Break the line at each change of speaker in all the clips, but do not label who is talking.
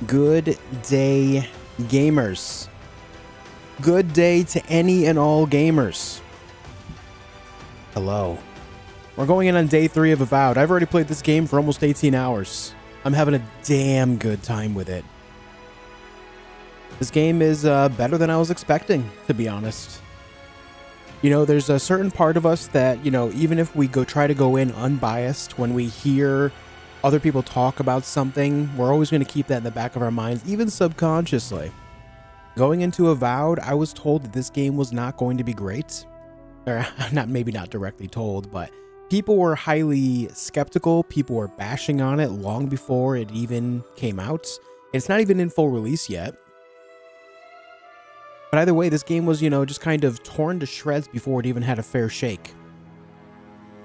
Good day, gamers. Good day to any and all gamers. Hello. We're going in on day 3 of Avowed. I've already played this game for almost 18 hours. I'm having a damn good time with it. This game is better than I was expecting, to be honest. You know, there's a certain part of us that, you know, even if we try to go in unbiased, when we hear other people talk about something, we're always going to keep that in the back of our minds, even subconsciously. Going into Avowed, I was told that this game was not going to be great. Or maybe not directly told, but people were highly skeptical. People were bashing on it long before it even came out. It's not even in full release yet. But either way, this game was, you know, just kind of torn to shreds before it even had a fair shake.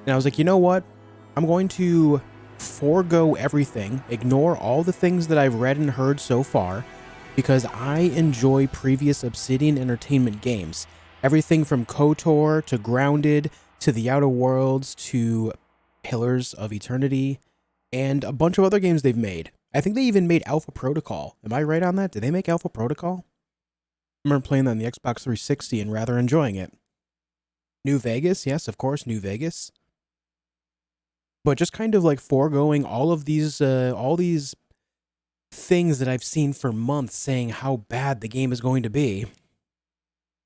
And I was like, you know what? I'm going to forego everything, ignore all the things that I've read and heard so far, because I enjoy previous Obsidian Entertainment games. Everything from KOTOR to Grounded to The Outer Worlds to Pillars of Eternity and a bunch of other games they've made. I think they even made Alpha Protocol. Am I right on that? Did they make Alpha Protocol? I remember playing that on the Xbox 360 and rather enjoying it. New Vegas, yes, of course, New Vegas. But just kind of like foregoing all these things that I've seen for months saying how bad the game is going to be.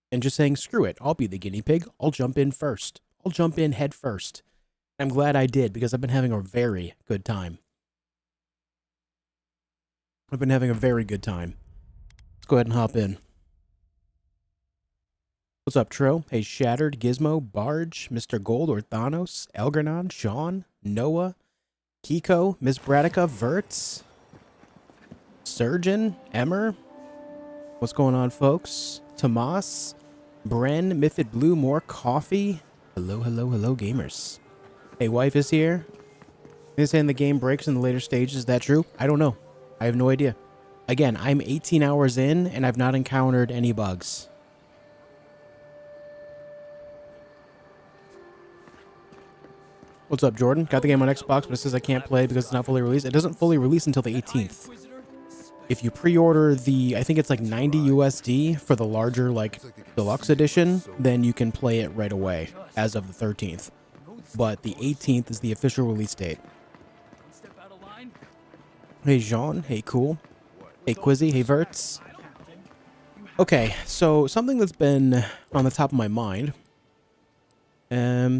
And just saying, screw it, I'll be the guinea pig. I'll jump in first. I'll jump in head first. I'm glad I did because I've been having a very good time. I've been having a very good time. Let's go ahead and hop in. What's up, Tro? Hey, Shattered, Gizmo, Barge, Mr. Gold or Thanos, Elgernon, Sean, Noah, Kiko, Miss Bradica, Verts, Surgeon, Emmer. What's going on, folks? Tomas, Bren, Mythid Blue, more coffee. Hello, hello, hello, gamers. Hey, wife is here. They're saying the game breaks in the later stages. Is that true? I don't know. I have no idea. Again, I'm 18 hours in and I've not encountered any bugs. What's up, Jordan? Got the game on Xbox, but it says I can't play because it's not fully released. It doesn't fully release until the 18th. If you pre-order the, I think it's like 90 USD for the larger, like, deluxe edition, then you can play it right away as of the 13th. But the 18th is the official release date. Hey, Jean. Hey, Cool. Hey, Quizzy. Hey, Verts. Okay, so something that's been on the top of my mind.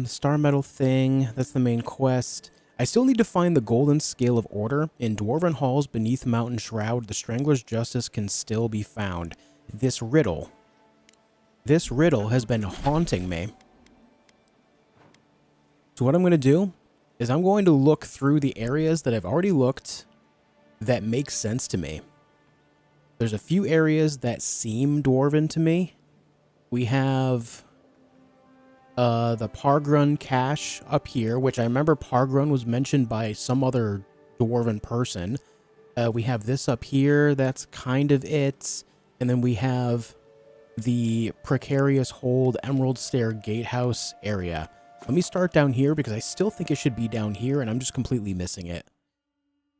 Star Metal thing. That's the main quest. I still need to find the Golden Scale of Order. In Dwarven halls beneath Mountain Shroud, the Strangler's justice can still be found. This riddle has been haunting me. So what I'm going to do is I'm going to look through the areas that I've already looked that make sense to me. There's a few areas that seem Dwarven to me. We have the Pargrun cache up here, which I remember Pargrun was mentioned by some other Dwarven person. We have this up here, that's kind of it. And then we have the Precarious Hold Emerald Stair Gatehouse area. Let me start down here because I still think it should be down here and I'm just completely missing it.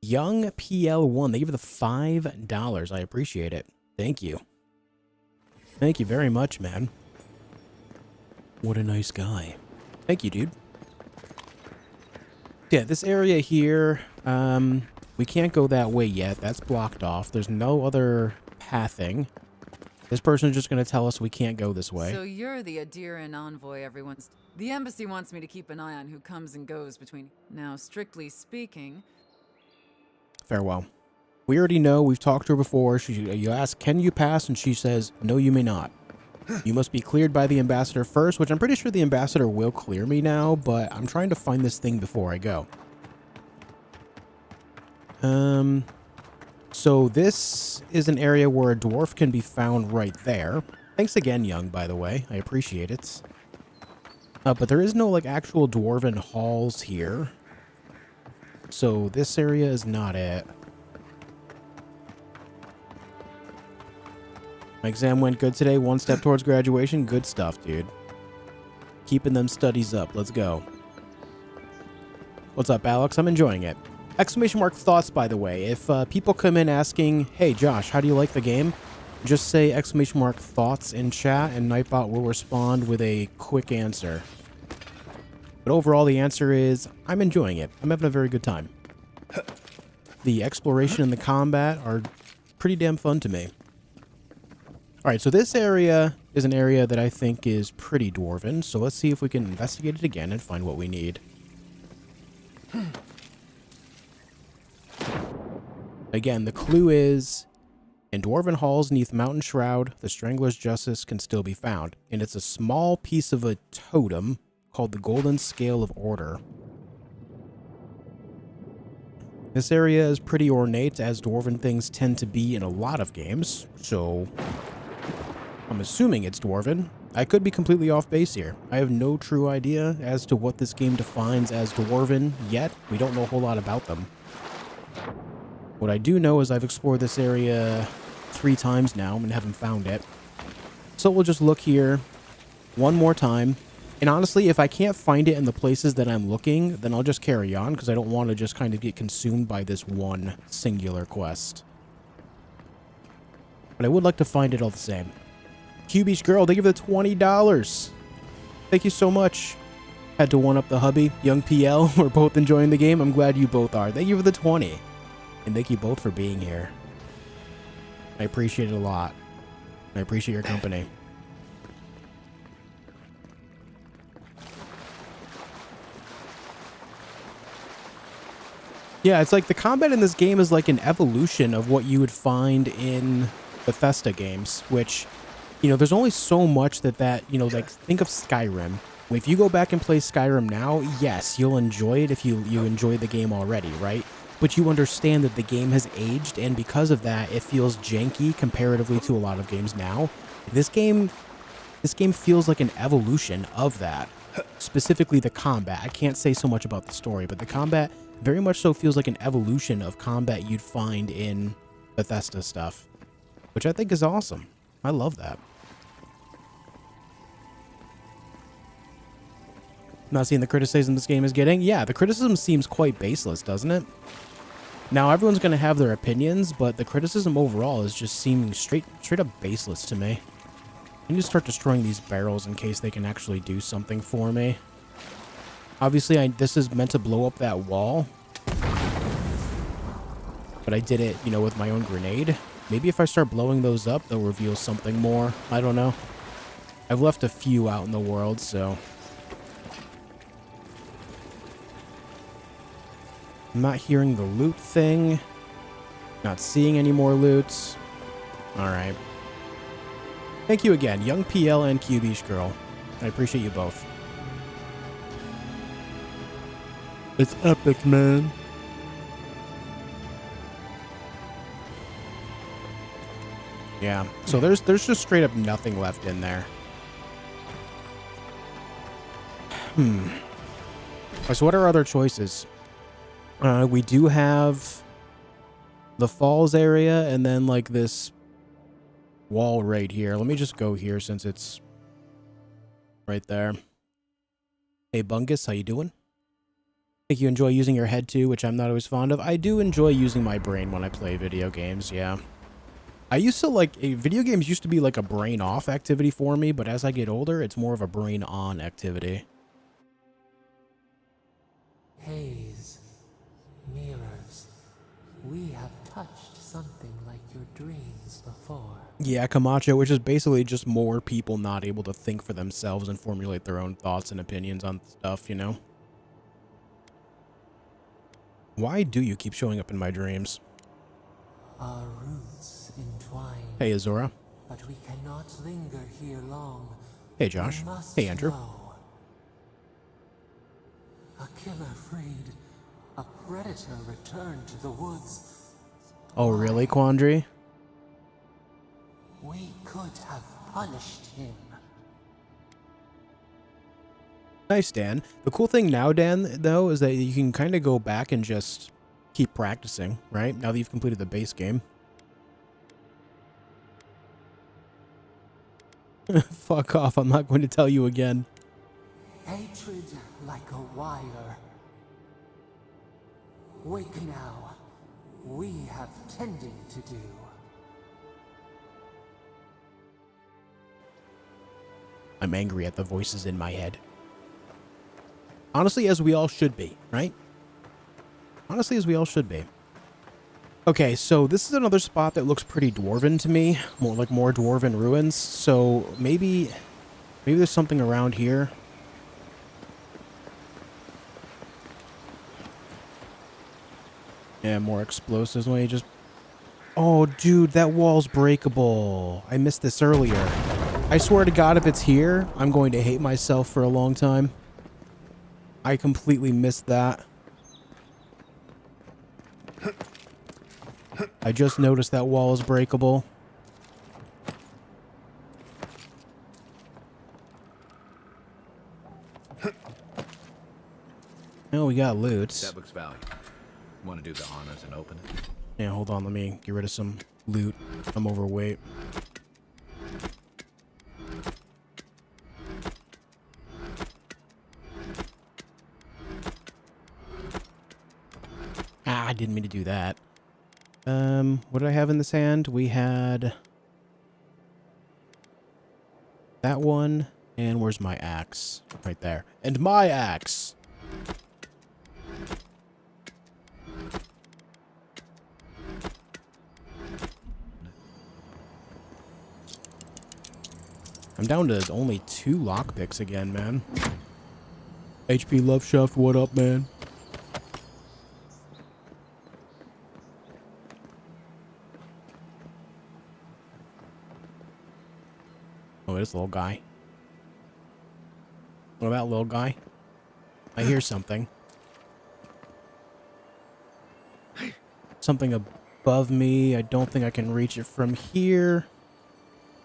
Young PL1, they give the $5. I appreciate it. Thank you. Thank you very much, man. What a nice guy. Thank you, dude. Yeah, this area here, we can't go that way yet. That's blocked off. There's no other pathing. This person's just going to tell us we can't go this way.
So you're the Adiran envoy everyone's... The embassy wants me to keep an eye on who comes and goes between... Now, strictly speaking...
Farewell. We already know. We've talked to her before. You ask, can you pass? And she says, no, you may not. You must be cleared by the ambassador first, which I'm pretty sure the ambassador will clear me now, but I'm trying to find this thing before I go. So this is an area where a dwarf can be found right there. Thanks again, Young, by the way. I appreciate it. But there is no, like, actual Dwarven halls here. So this area is not it. My exam went good today. 1 step towards graduation. Good stuff, dude. Keeping them studies up. Let's go. What's up, Alex? I'm enjoying it. Exclamation mark thoughts, by the way. If people come in asking, hey, Josh, how do you like the game? Just say exclamation mark thoughts in chat, and Nightbot will respond with a quick answer. But overall, the answer is, I'm enjoying it. I'm having a very good time. The exploration and the combat are pretty damn fun to me. Alright, so this area is an area that I think is pretty Dwarven, so let's see if we can investigate it again and find what we need. Again, the clue is, in Dwarven halls neath Mountain Shroud, the Strangler's Justice can still be found, and it's a small piece of a totem called the Golden Scale of Order. This area is pretty ornate, as Dwarven things tend to be in a lot of games, so I'm assuming it's Dwarven. I could be completely off base here. I have no true idea as to what this game defines as Dwarven yet. We don't know a whole lot about them. What I do know is I've explored this area 3 times now and haven't found it. So we'll just look here one more time. And honestly, if I can't find it in the places that I'm looking, then I'll just carry on, because I don't want to just kind of get consumed by this one singular quest. But I would like to find it all the same. QB's Girl, thank you for the $20. Thank you so much. Had to one-up the hubby. Young PL, we're both enjoying the game. I'm glad you both are. Thank you for the 20. And thank you both for being here. I appreciate it a lot. I appreciate your company. Yeah, it's like the combat in this game is like an evolution of what you would find in Bethesda games, which, you know, there's only so much that, you know, like, think of Skyrim. If you go back and play Skyrim now, yes, you'll enjoy it if you enjoy the game already, right? But you understand that the game has aged, and because of that, it feels janky comparatively to a lot of games now. This game feels like an evolution of that. Specifically the combat. I can't say so much about the story, but the combat very much so feels like an evolution of combat you'd find in Bethesda stuff, which I think is awesome. I love that. Not seeing the criticism this game is getting? Yeah, the criticism seems quite baseless, doesn't it? Now, everyone's going to have their opinions, but the criticism overall is just seeming straight up baseless to me. I need to start destroying these barrels in case they can actually do something for me. Obviously, this is meant to blow up that wall. But I did it, you know, with my own grenade. Maybe if I start blowing those up, they'll reveal something more. I don't know. I've left a few out in the world, so I'm not hearing the loot thing. Not seeing any more loot. Alright. Thank you again, Young PL and QB's Girl. I appreciate you both. It's epic, man. Yeah, so there's just straight up nothing left in there. So what are our other choices? We do have the falls area and then like this wall right here. Let me just go here since it's right there. Hey Bungus, how you doing? I think you enjoy using your head too, which I'm not always fond of. I do enjoy using my brain when I play video games, yeah. I used to like, video games used to be like a brain off activity for me, but as I get older, it's more of a brain on activity.
Haze, mirrors, we have touched something like your dreams before.
Yeah, Camacho, which is basically just more people not able to think for themselves and formulate their own thoughts and opinions on stuff, you know? Why do you keep showing up in my dreams?
Our roots entwine.
Hey, Azora.
But we cannot linger here long.
Hey, Josh. Hey, Andrew.
Know. A killer freed. A predator returned to the woods.
Oh, really, Quandary?
We could have punished him.
Nice, Dan. The cool thing now, Dan, though, is that you can kind of go back and just keep practicing, right? Now that you've completed the base game. Fuck off. I'm not going to tell you again.
Hatred like a wire. Wake now. We have tending to do.
I'm angry at the voices in my head. Honestly, as we all should be, right? Honestly, as we all should be. Okay, so this is another spot that looks pretty dwarven to me. More dwarven ruins. So maybe there's something around here. Yeah, more explosives. Let me just... Oh, dude, that wall's breakable. I missed this earlier. I swear to God, if it's here, I'm going to hate myself for a long time. I completely missed that. I just noticed that wall is breakable. Oh, we got loot.
That looks valuable. Want to do the honors and open it?
Yeah, hold on. Let me get rid of some loot. I'm overweight. Ah, I didn't mean to do that. What did I have in this hand? We had that one, and where's my axe? Right there. And my axe! I'm down to only 2 lockpicks again, man. HP Lödwyn, what up, man? Oh, this little guy. What about little guy? I hear something. Something above me. I don't think I can reach it from here.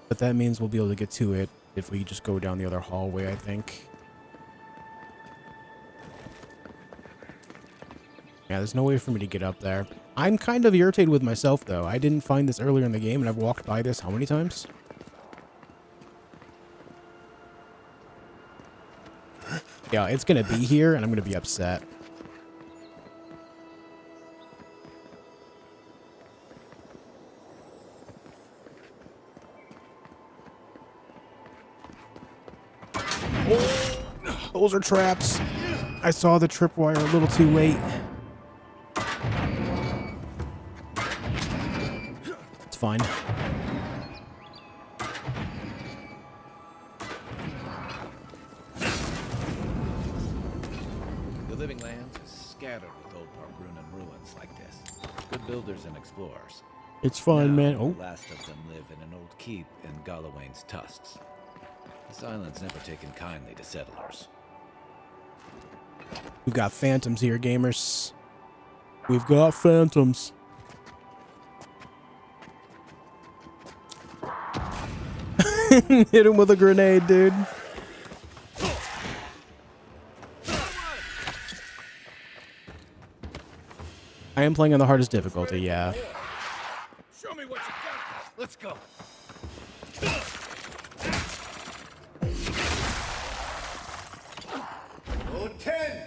But that means we'll be able to get to it if we just go down the other hallway, I think. Yeah, there's no way for me to get up there. I'm kind of irritated with myself, though. I didn't find this earlier in the game, and I've walked by this how many times? Yeah, it's gonna be here, and I'm gonna be upset. Those are traps. I saw the tripwire a little too late. It's fine.
The living lands is scattered with old Parkrunan ruins like this. Good builders and explorers.
It's fine,
Now,
man. Oh,
the last of them live in an old keep in Galawain's tusks. This island's never taken kindly to settlers.
we've got phantoms here, gamers. We've got phantoms. Hit him with a grenade, dude. I am playing on the hardest difficulty, yeah.
Show me what you got. Let's go. Oh, 10.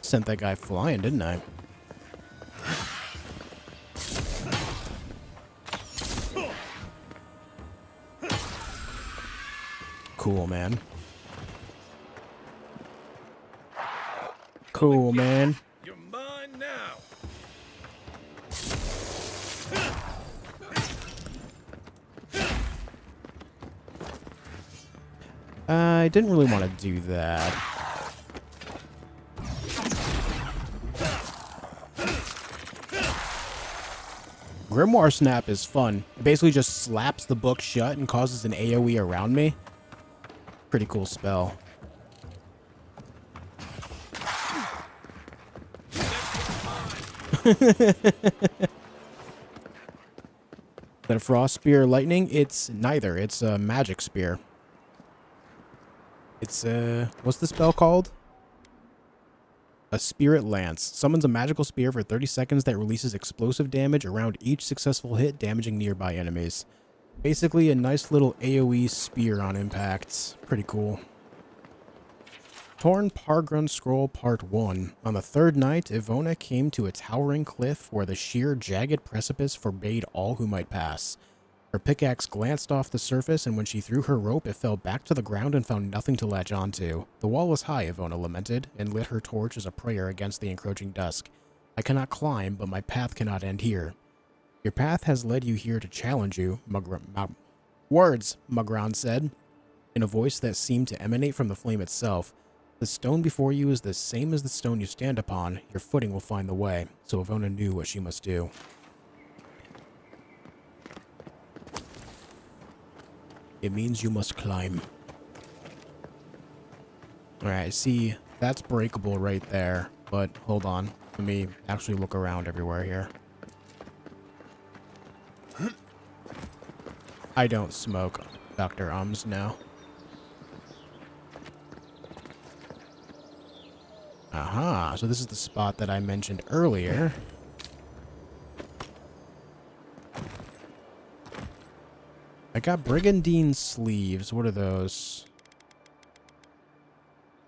Sent that guy flying, didn't I? Cool, man. Cool, man.
You're mine now.
I didn't really want to do that. Grimoire Snap is fun. It basically just slaps the book shut and causes an AoE around me. Pretty cool spell. Is that a frost spear or lightning? It's neither. It's a magic spear. It's what's the spell called? A spirit lance. Summons a magical spear for 30 seconds that releases explosive damage around each successful hit, damaging nearby enemies. Basically a nice little AoE spear on impact. Pretty cool. Torn Pargrun Scroll Part 1. On the third night, Ivona came to a towering cliff where the sheer, jagged precipice forbade all who might pass. Her pickaxe glanced off the surface, and when she threw her rope, it fell back to the ground and found nothing to latch onto. The wall was high, Ivona lamented, and lit her torch as a prayer against the encroaching dusk. I cannot climb, but my path cannot end here. Your path has led you here to challenge you, Mugron said, in a voice that seemed to emanate from the flame itself. The stone before you is the same as the stone you stand upon. Your footing will find the way. So Ivona knew what she must do. It means you must climb. Alright, see, that's breakable right there. But hold on. Let me actually look around everywhere here. I don't smoke, Dr. Ums, no. Aha, so this is the spot that I mentioned earlier. I got Brigandine sleeves. What are those?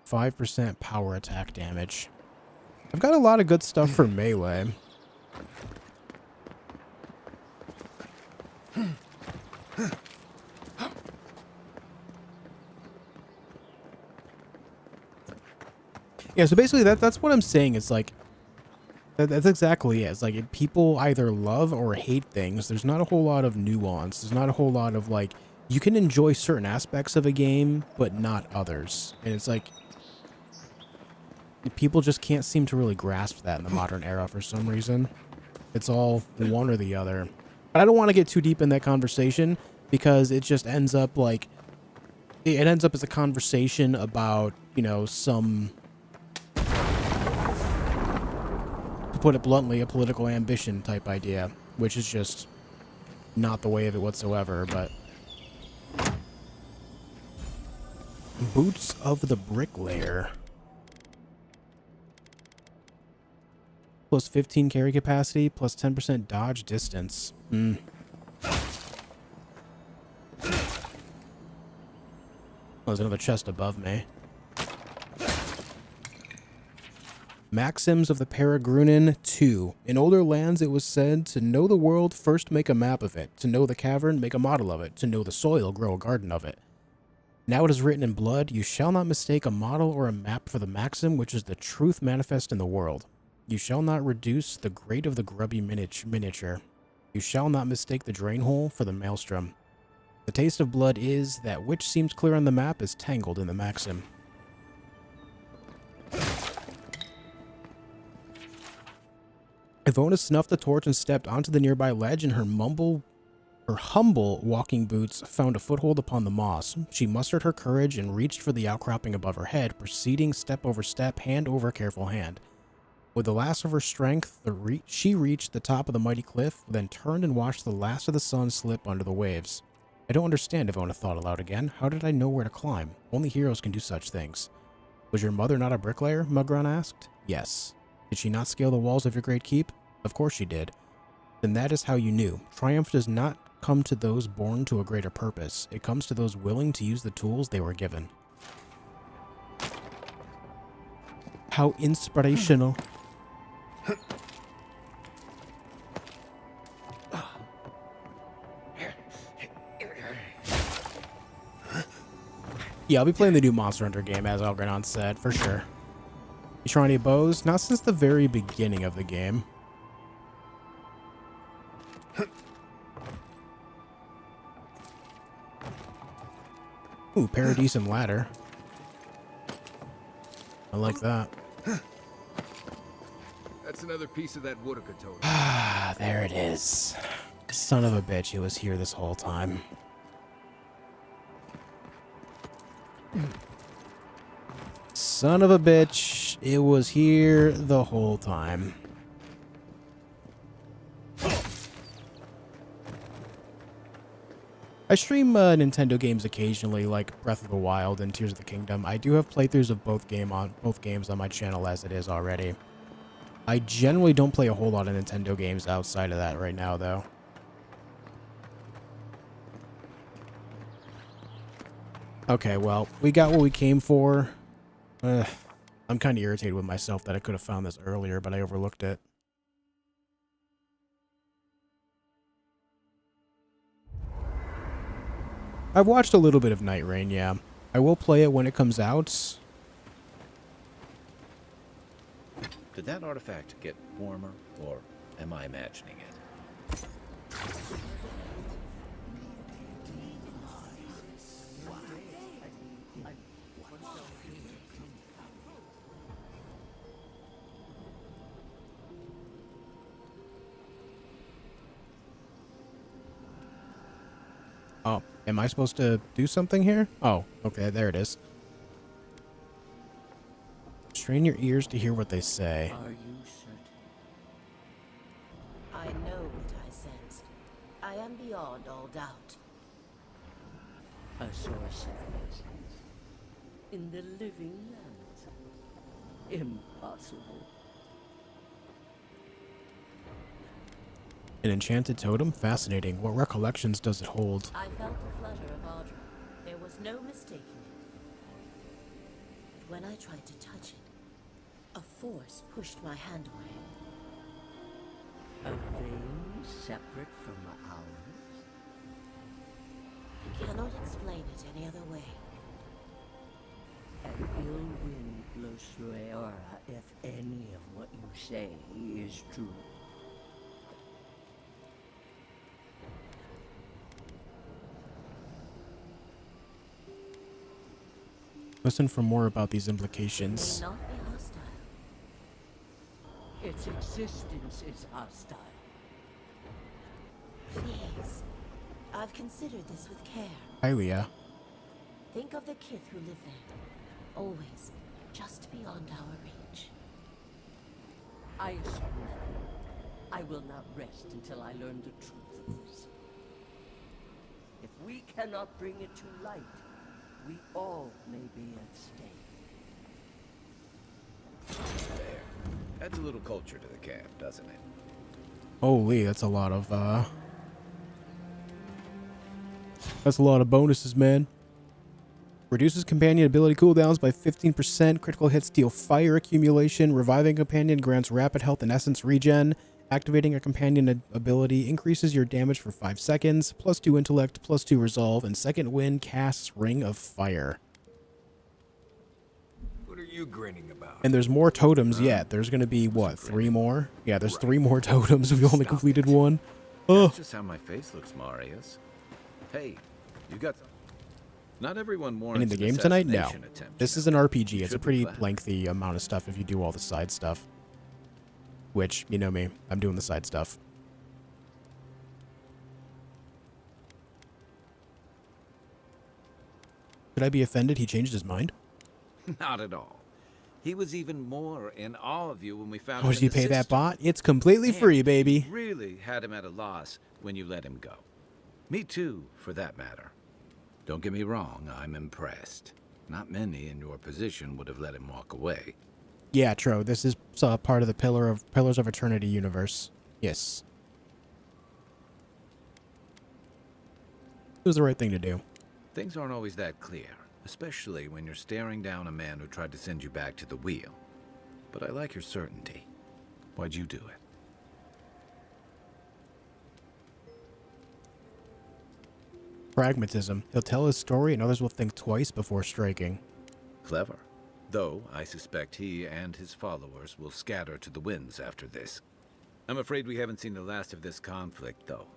5% power attack damage. I've got a lot of good stuff for melee. Yeah, so basically that's what I'm saying. It's like, that's exactly it. It's like people either love or hate things. There's not a whole lot of nuance. There's not a whole lot of like, you can enjoy certain aspects of a game, but not others. And it's like, people just can't seem to really grasp that in the modern era for some reason. It's all one or the other. But I don't want to get too deep in that conversation because it just ends up like, it ends up as a conversation about, you know, some, to put it bluntly, a political ambition type idea, which is just not the way of it whatsoever. But Boots of the Bricklayer. Plus 15 carry capacity, plus 10% dodge distance. There's another chest above me. Maxims of the Peregrunin 2. In older lands, it was said, to know the world, first make a map of it. To know the cavern, make a model of it. To know the soil, grow a garden of it. Now it is written in blood, you shall not mistake a model or a map for the maxim, which is the truth manifest in the world. You shall not reduce the grate of the grubby miniature. You shall not mistake the drain hole for the maelstrom. The taste of blood is that which seems clear on the map is tangled in the maxim. Ivona snuffed the torch and stepped onto the nearby ledge, and her humble walking boots found a foothold upon the moss. She mustered her courage and reached for the outcropping above her head, proceeding step over step, hand over careful hand. With the last of her strength, she reached the top of the mighty cliff, then turned and watched the last of the sun slip under the waves. I don't understand, Ivona thought aloud again. How did I know where to climb? Only heroes can do such things. Was your mother not a bricklayer? Mugron asked. Yes. Did she not scale the walls of your great keep? Of course she did. Then that is how you knew. Triumph does not come to those born to a greater purpose. It comes to those willing to use the tools they were given. How inspirational. Yeah, I'll be playing the new Monster Hunter game, as Algernon said, for sure. You try any bows? Not since the very beginning of the game. Ooh, Paradis and ladder. I like that.
That's another piece of that Woodaka totem.
Ah, there it is. Son of a bitch, he was here this whole time. Son of a bitch, it was here the whole time. I stream Nintendo games occasionally, like Breath of the Wild and Tears of the Kingdom. I do have playthroughs of both games on my channel as it is already. I generally don't play a whole lot of Nintendo games outside of that right now, though. Okay, well, we got what we came for. I'm kind of irritated with myself that I could have found this earlier, but I overlooked it. I've watched a little bit of Night Rain, yeah. I will play it when it comes out.
Did that artifact get warmer, or am I imagining it?
Oh, am I supposed to do something here? Oh, okay, there it is. Strain your ears to hear what they say.
Are you certain?
I know what I sensed. I am beyond all doubt.
A source of presence in the living lands. Impossible.
An enchanted totem? Fascinating. What recollections does it hold?
I felt the flutter of Audra. There was no mistaking it. But when I tried to touch it, a force pushed my hand away.
A vein separate from ours?
I cannot explain it any other way.
An ill wind blows through Eora if any of what you say is true.
Listen for more about these
It
implications.
may not be hostile.
Its existence is hostile.
Please. I've considered this with care.
Hylia.
Think of the kith who live there. Always just beyond our reach.
I assume nothing. I will not rest until I learn the truth of this. If we cannot bring it to light, we all may be at stake.
There. Adds a little culture to the camp, doesn't it?
Holy, that's a lot of, that's a lot of bonuses, man. Reduces companion ability cooldowns by 15%. Critical hits deal fire accumulation. Reviving companion grants rapid health and essence regen. Activating a companion ability increases your damage for 5 seconds. +2 intellect, +2 resolve, and second wind casts Ring of Fire.
What are you grinning about?
And there's more totems yet. There's going to be, what, 3 more? Yeah, there's 3 more totems. We've only completed 1. Oh.
That's just how my face looks, Marius. Hey, you got... Not everyone warrants
And in the
an
game tonight? No.
assassination attempt,
This
you
is
know.
an RPG.
You
It's a
should be
pretty
glad.
lengthy amount of stuff if you do all the side stuff. Which, you know me, I'm doing the side stuff. Should I be offended he changed his mind?
Not at all. He was even more in awe of you when we found
How
him
much
in
do you
the
pay that
cistern.
bot? It's completely
Man,
free,
you
baby.
really had him at a loss when you let him go. Me too, for that matter. Don't get me wrong, I'm impressed. Not many in your position would have let him walk away.
Yeah, true. This is part of the Pillars of Eternity universe. Yes. It was the right thing to do.
Things aren't always that clear, especially when you're staring down a man who tried to send you back to the wheel. But I like your certainty. Why'd you do it?
Pragmatism. He'll tell his story and others will think twice before striking.
Clever. Though I suspect he and his followers will scatter to the winds after this. I'm afraid we haven't seen the last of this conflict, though.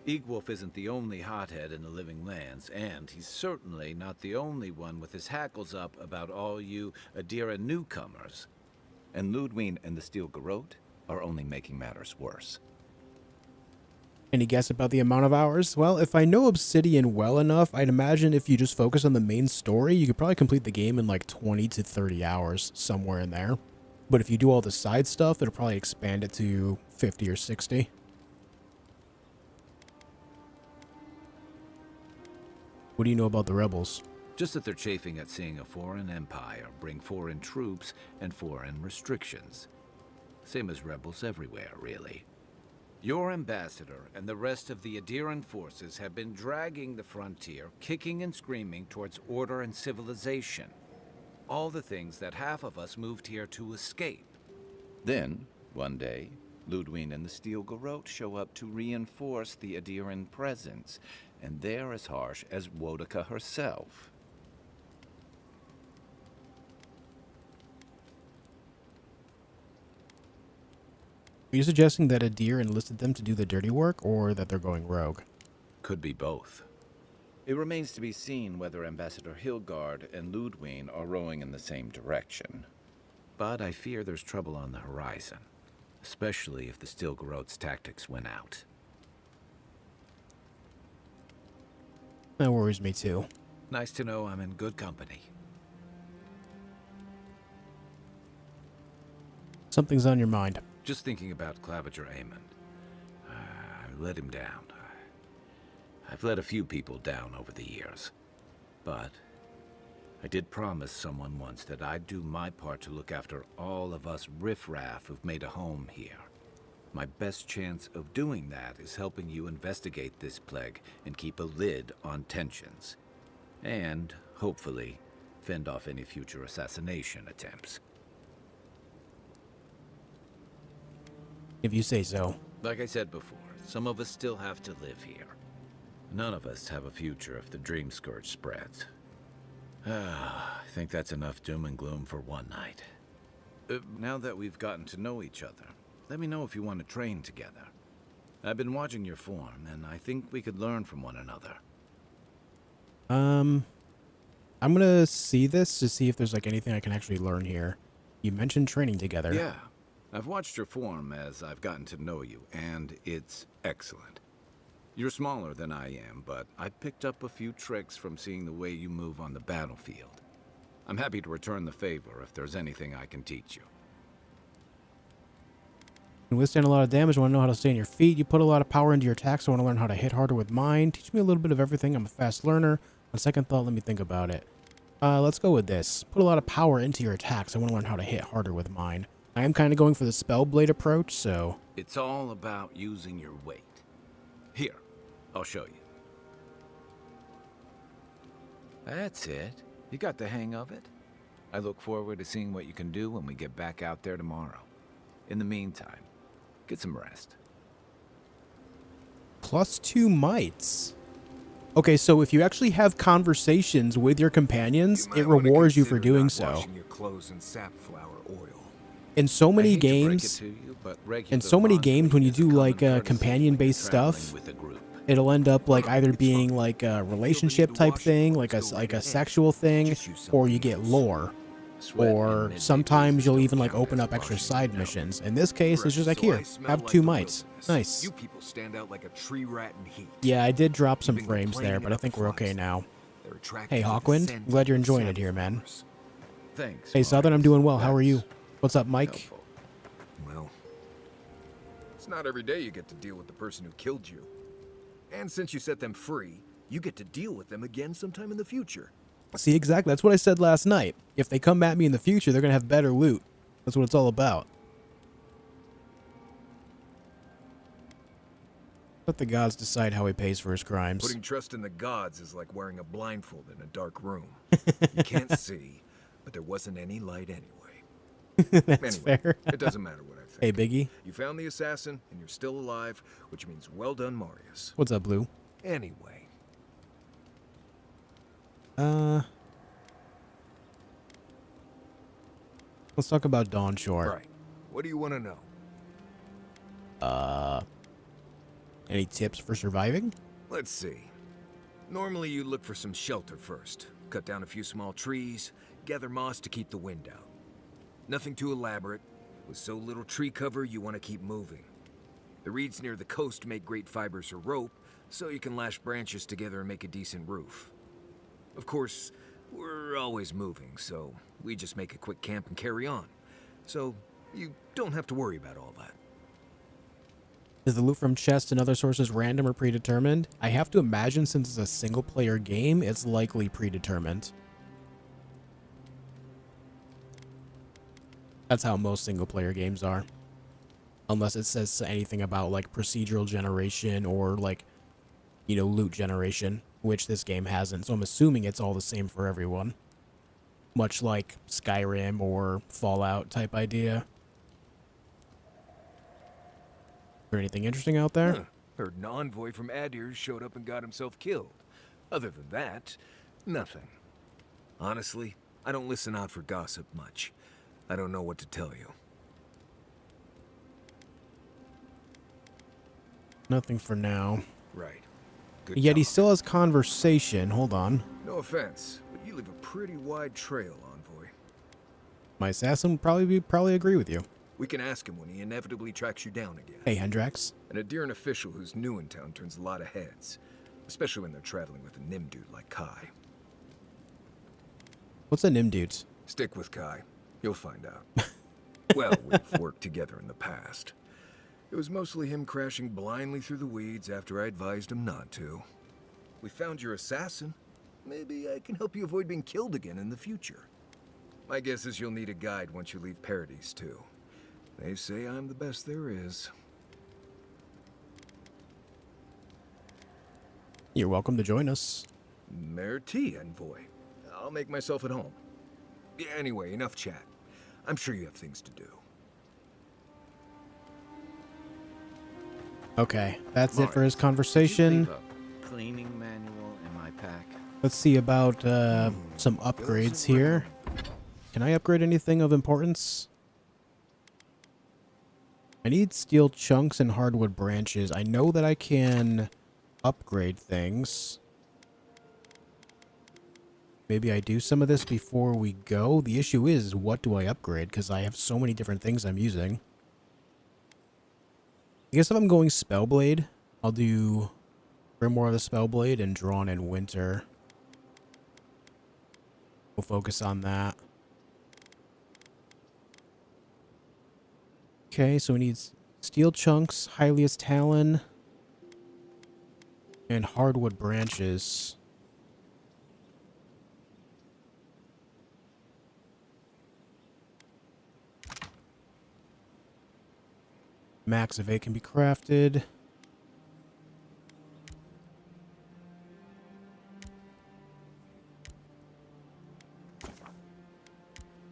Eagwolf isn't the only hothead in the living lands, and he's certainly not the only one with his hackles up about all you Adira newcomers. And Lödwyn and the Steel Garrote are only making matters worse.
Any guess about the amount of hours? Well, if I know Obsidian well enough, I'd imagine if you just focus on the main story, you could probably complete the game in like 20 to 30 hours, somewhere in there. But if you do all the side stuff, it'll probably expand it to 50 or 60. What do you know about the rebels?
Just that they're chafing at seeing a foreign empire bring foreign troops and foreign restrictions. Same as rebels everywhere, really. Your ambassador and the rest of the Adiran forces have been dragging the frontier, kicking and screaming towards order and civilization. All the things that half of us moved here to escape. Then, one day, Lödwyn and the Steel Garrote show up to reinforce the Adiran presence, and they're as harsh as Wodaka herself.
Are you suggesting that Adir enlisted them to do the dirty work, or that they're going rogue?
Could be both. It remains to be seen whether Ambassador Hilgard and Lödwyn are rowing in the same direction. But I fear there's trouble on the horizon, especially if the Steel Garrote's tactics win out.
That worries me too.
Nice to know I'm in good company.
Something's on your mind.
Just thinking about Claviger Aemon. I let him down. I've let a few people down over the years. But I did promise someone once that I'd do my part to look after all of us riffraff who've made a home here. My best chance of doing that is helping you investigate this plague and keep a lid on tensions. And, hopefully, fend off any future assassination attempts.
If you say so.
Like I said before, some of us still have to live here. None of us have a future if the Dream Scourge spreads. I think that's enough doom and gloom for one night. Now that we've gotten to know each other, let me know if you want to train together. I've been watching your form, and I think we could learn from one another.
I'm gonna see this to see if there's like anything I can actually learn here. You mentioned training together.
Yeah. I've watched your form as I've gotten to know you, and it's excellent. You're smaller than I am, but I picked up a few tricks from seeing the way you move on the battlefield. I'm happy to return the favor if there's anything I can teach you.
You withstand a lot of damage. I want to know how to stay on your feet. You put a lot of power into your attacks. I want to learn how to hit harder with mine. Teach me a little bit of everything. I'm a fast learner. On second thought, let me think about it. Let's go with this. Put a lot of power into your attacks. I want to learn how to hit harder with mine. I am kind of going for the spell blade approach, so...
It's all about using your weight. Here, I'll show you. That's it. You got the hang of it. I look forward to seeing what you can do when we get back out there tomorrow. In the meantime, get some rest.
+2 mites. Okay, so if you actually have conversations with your companions, it rewards you for doing so.
Your clothes in safflower oil.
In so many games, when you do like companion-based stuff, it'll end up like either being like a relationship type thing, like a sexual thing, or you get lore. Or sometimes you'll even like open up extra side missions. In this case, it's just like, here, have 2 mites. Nice.
You people stand out like a tree rat in heat.
Yeah, I did drop some frames there, but I think we're okay now. Hey, Hawkwind, I'm glad you're enjoying it here, man.
Thanks.
Hey, Southern, I'm doing well. How are you? What's up, Mike?
Well, it's not every day you get to deal with the person who killed you. And since you set them free, you get to deal with them again sometime in the future.
See, exactly. That's what I said last night. If they come at me in the future, they're going to have better loot. That's what it's all about. Let the gods decide how he pays for his crimes.
Putting trust in the gods is like wearing a blindfold in a dark room. You can't see, but there wasn't any light anyway.
That's fair.
It doesn't matter what I think.
Hey, Biggie.
You found the assassin, and you're still alive, which means well done, Marius.
What's up, Blue?
Anyway.
Let's talk about Dawn Shore.
Right. What do you want to know?
Any tips for surviving?
Let's see. Normally you look for some shelter first. Cut down a few small trees, gather moss to keep the wind out. Nothing too elaborate. With so little tree cover, you want to keep moving. The reeds near the coast make great fibers for rope, so you can lash branches together and make a decent roof. Of course, we're always moving, so we just make a quick camp and carry on. So you don't have to worry about all that.
Is the loot from chests and other sources random or predetermined? I have to imagine since it's a single-player game, it's likely predetermined. That's how most single-player games are. Unless it says anything about like procedural generation or like, loot generation, which this game hasn't. So I'm assuming it's all the same for everyone. Much like Skyrim or Fallout type idea. Is there anything interesting out there?
Huh. Heard an envoy from Adir showed up and got himself killed. Other than that, nothing. Honestly, I don't listen out for gossip much. I don't know what to tell you.
Nothing for now.
Right. Good
Yet he
talk.
still has conversation. Hold on.
No offense, but you leave a pretty wide trail, envoy.
My assassin would probably agree with you.
We can ask him when he inevitably tracks you down again.
Hey, Hendrax.
An Adiran official who's new in town turns a lot of heads, especially when they're traveling with a Nim dude like Kai.
What's a Nim dude?
Stick with Kai. You'll find out. Well, we've worked together in the past. It was mostly him crashing blindly through the weeds after I advised him not to. We found your assassin. Maybe I can help you avoid being killed again in the future. My guess is you'll need a guide once you leave Paradis, too. They say I'm the best there is.
You're welcome to join us.
Merci, envoy. I'll make myself at home. Anyway, enough chat. I'm sure you have things to do.
Okay, that's it for his
Did you
conversation.
leave a cleaning manual in my pack?
Let's see about some upgrades here. Can I upgrade anything of importance? I need steel chunks and hardwood branches. I know that I can upgrade things. Maybe I do some of this before we go. The issue is, what do I upgrade? Because I have so many different things I'm using. I guess if I'm going Spellblade, I'll do Grimoire of the Spellblade and Drawn in Winter. We'll focus on that. Okay, so we need steel chunks, Hylia's Talon, and hardwood branches. Max of 8 can be crafted.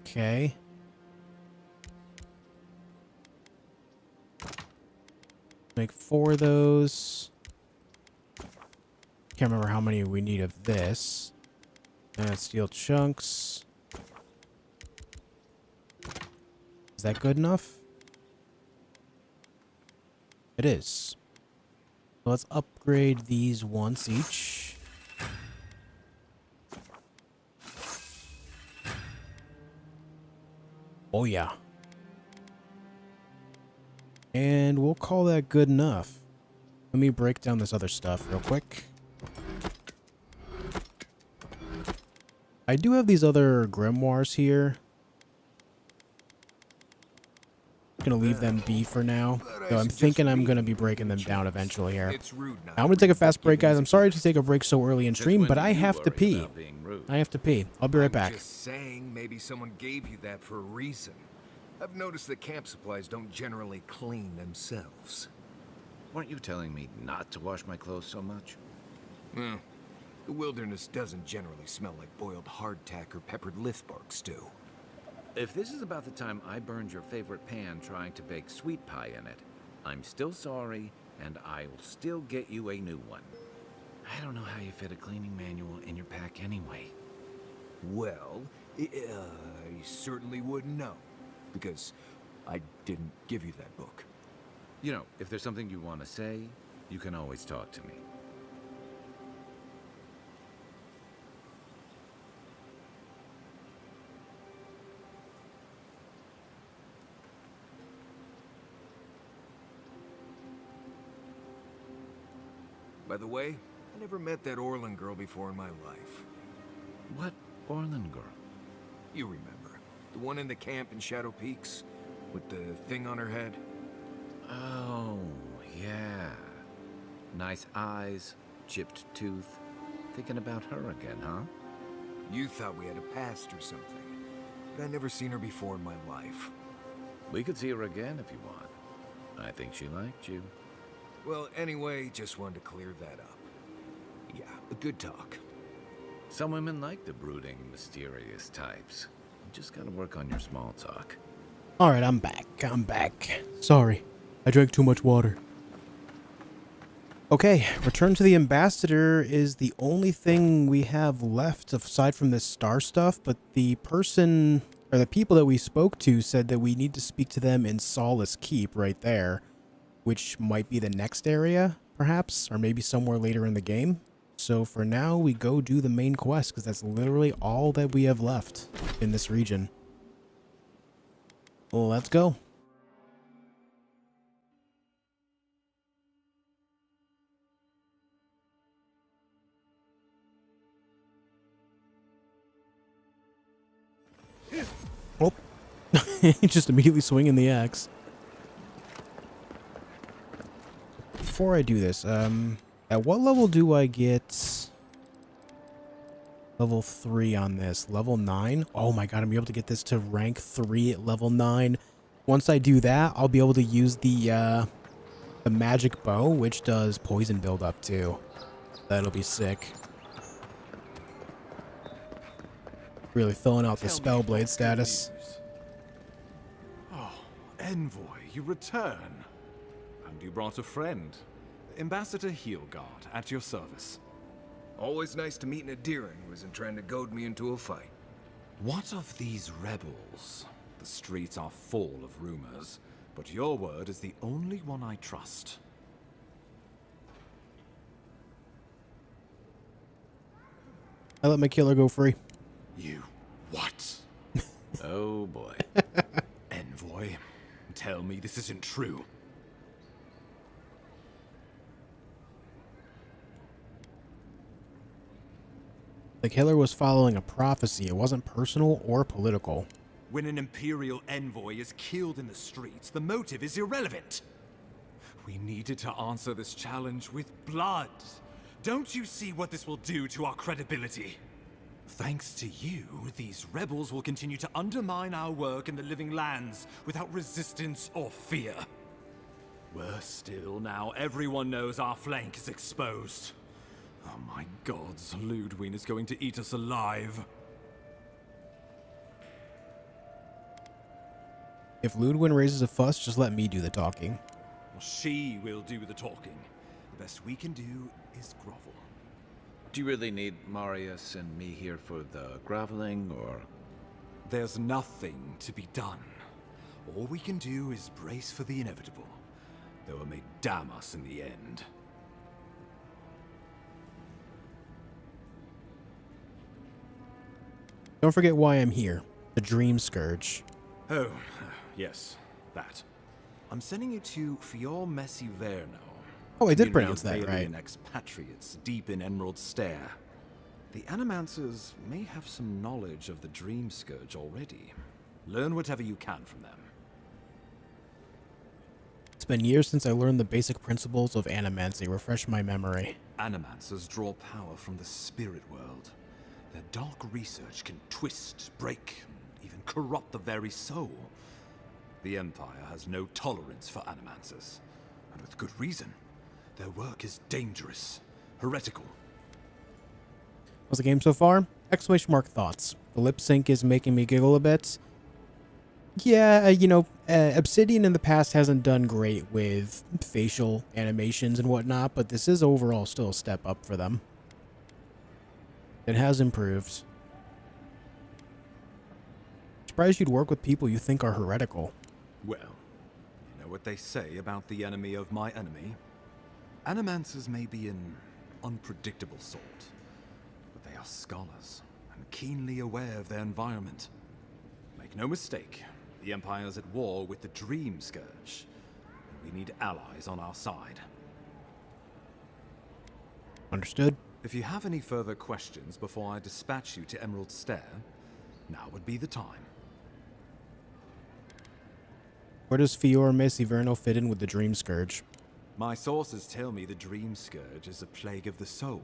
Okay. Make 4 of those. Can't remember how many we need of this. And steel chunks. Is that good enough? It is. Let's upgrade these once each. Oh yeah. And we'll call that good enough. Let me break down this other stuff real quick. I do have these other grimoires here. I'm gonna leave them be for now. So I'm thinking I'm gonna be breaking them down eventually here.
It's rude not
I'm gonna take a fast break, guys. I'm sorry to take a break so early in
Just
stream,
when
but
do
I
you
have to
worry
pee.
about being rude?
I have to pee. I'll be right back.
Just saying, maybe someone gave you that for a reason. I've noticed that camp supplies don't generally clean themselves.
Weren't you telling me not to wash my clothes so much?
Well, the wilderness doesn't generally smell like boiled hardtack or peppered lithbark stew.
If this is about the time I burned your favorite pan trying to bake sweet pie in it, I'm still sorry, and I will still get you a new one. I don't know how you fit a cleaning manual in your pack anyway.
Well, I certainly wouldn't know, because I didn't give you that book.
You know, if there's something you want to say, you can always talk to me.
By the way, I never met that Orlan girl before in my life.
What Orlan girl?
You remember. The one in the camp in Shadow Peaks, with the thing on her head?
Oh, yeah. Nice eyes, chipped tooth. Thinking about her again, huh?
You thought we had a past or something, but I'd never seen her before in my life.
We could see her again if you want. I think she liked you.
Well, anyway, just wanted to clear that up. Yeah, a good talk.
Some women like the brooding, mysterious types. You just gotta work on your small talk.
All right, I'm back. I'm back. Sorry, I drank too much water. Okay, return to the ambassador is the only thing we have left aside from this star stuff, but the person or the people that we spoke to said that we need to speak to them in Solace Keep right there, which might be the next area, perhaps, or maybe somewhere later in the game. So for now, we go do the main quest because that's literally all that we have left in this region. Well, let's go. Oh, just immediately swinging the axe. Before I do this, at what level do I get level 3 on this? Level 9? Oh my god, I'm able to get this to rank 3 at level 9. Once I do that, I'll be able to use the magic bow, which does poison buildup too. That'll be sick. Really filling out the spellblade status.
Oh, Envoy, you return. And you brought a friend. Ambassador Heelguard, at your service.
Always nice to meet an Adiran who isn't trying to goad me into a fight.
What of these rebels? The streets are full of rumors, but your word is the only one I trust.
I let my killer go free.
You what?
Oh boy.
Envoy, tell me this isn't true.
The killer was following a prophecy. It wasn't personal or political.
When an Imperial envoy is killed in the streets, the motive is irrelevant. We needed to answer this challenge with blood. Don't you see what this will do to our credibility? Thanks to you, these rebels will continue to undermine our work in the Living Lands without resistance or fear. Worse still, now everyone knows our flank is exposed. Oh my gods, Lödwyn is going to eat us alive.
If Lödwyn raises a fuss, just let me do the talking.
Well, she will do the talking. The best we can do is grovel.
Do you really need Marius and me here for the groveling, or...?
There's nothing to be done. All we can do is brace for the inevitable, though it may damn us in the end.
Don't forget why I'm here. The Dream Scourge.
Oh, yes, that. I'm sending you to Fior Messi Verno.
Oh, I did
community
pronounce
of
that right.
Vailian expatriates deep in Emerald Stair. The Animancers may have some knowledge of the Dream Scourge already. Learn whatever you can from them.
It's been years since I learned the basic principles of Animancy. Refresh my memory.
Animancers draw power from the spirit world. Their dark research can twist, break, and even corrupt the very soul. The Empire has no tolerance for Animancers, and with good reason. Their work is dangerous, heretical.
How's the game so far? Exclamation mark thoughts. The lip sync is making me giggle a bit. Yeah, Obsidian in the past hasn't done great with facial animations and whatnot, but this is overall still a step up for them. It has improved. Surprised you'd work with people you think are heretical.
Well, you know what they say about the enemy of my enemy? Animancers may be an unpredictable sort, but they are scholars and keenly aware of their environment. Make no mistake, the Empire's at war with the Dream Scourge, and we need allies on our side.
Understood.
If you have any further questions before I dispatch you to Emerald Stair, now would be the time.
Where does Fior Messi Verno fit in with the Dream Scourge?
My sources tell me the Dream Scourge is a plague of the soul,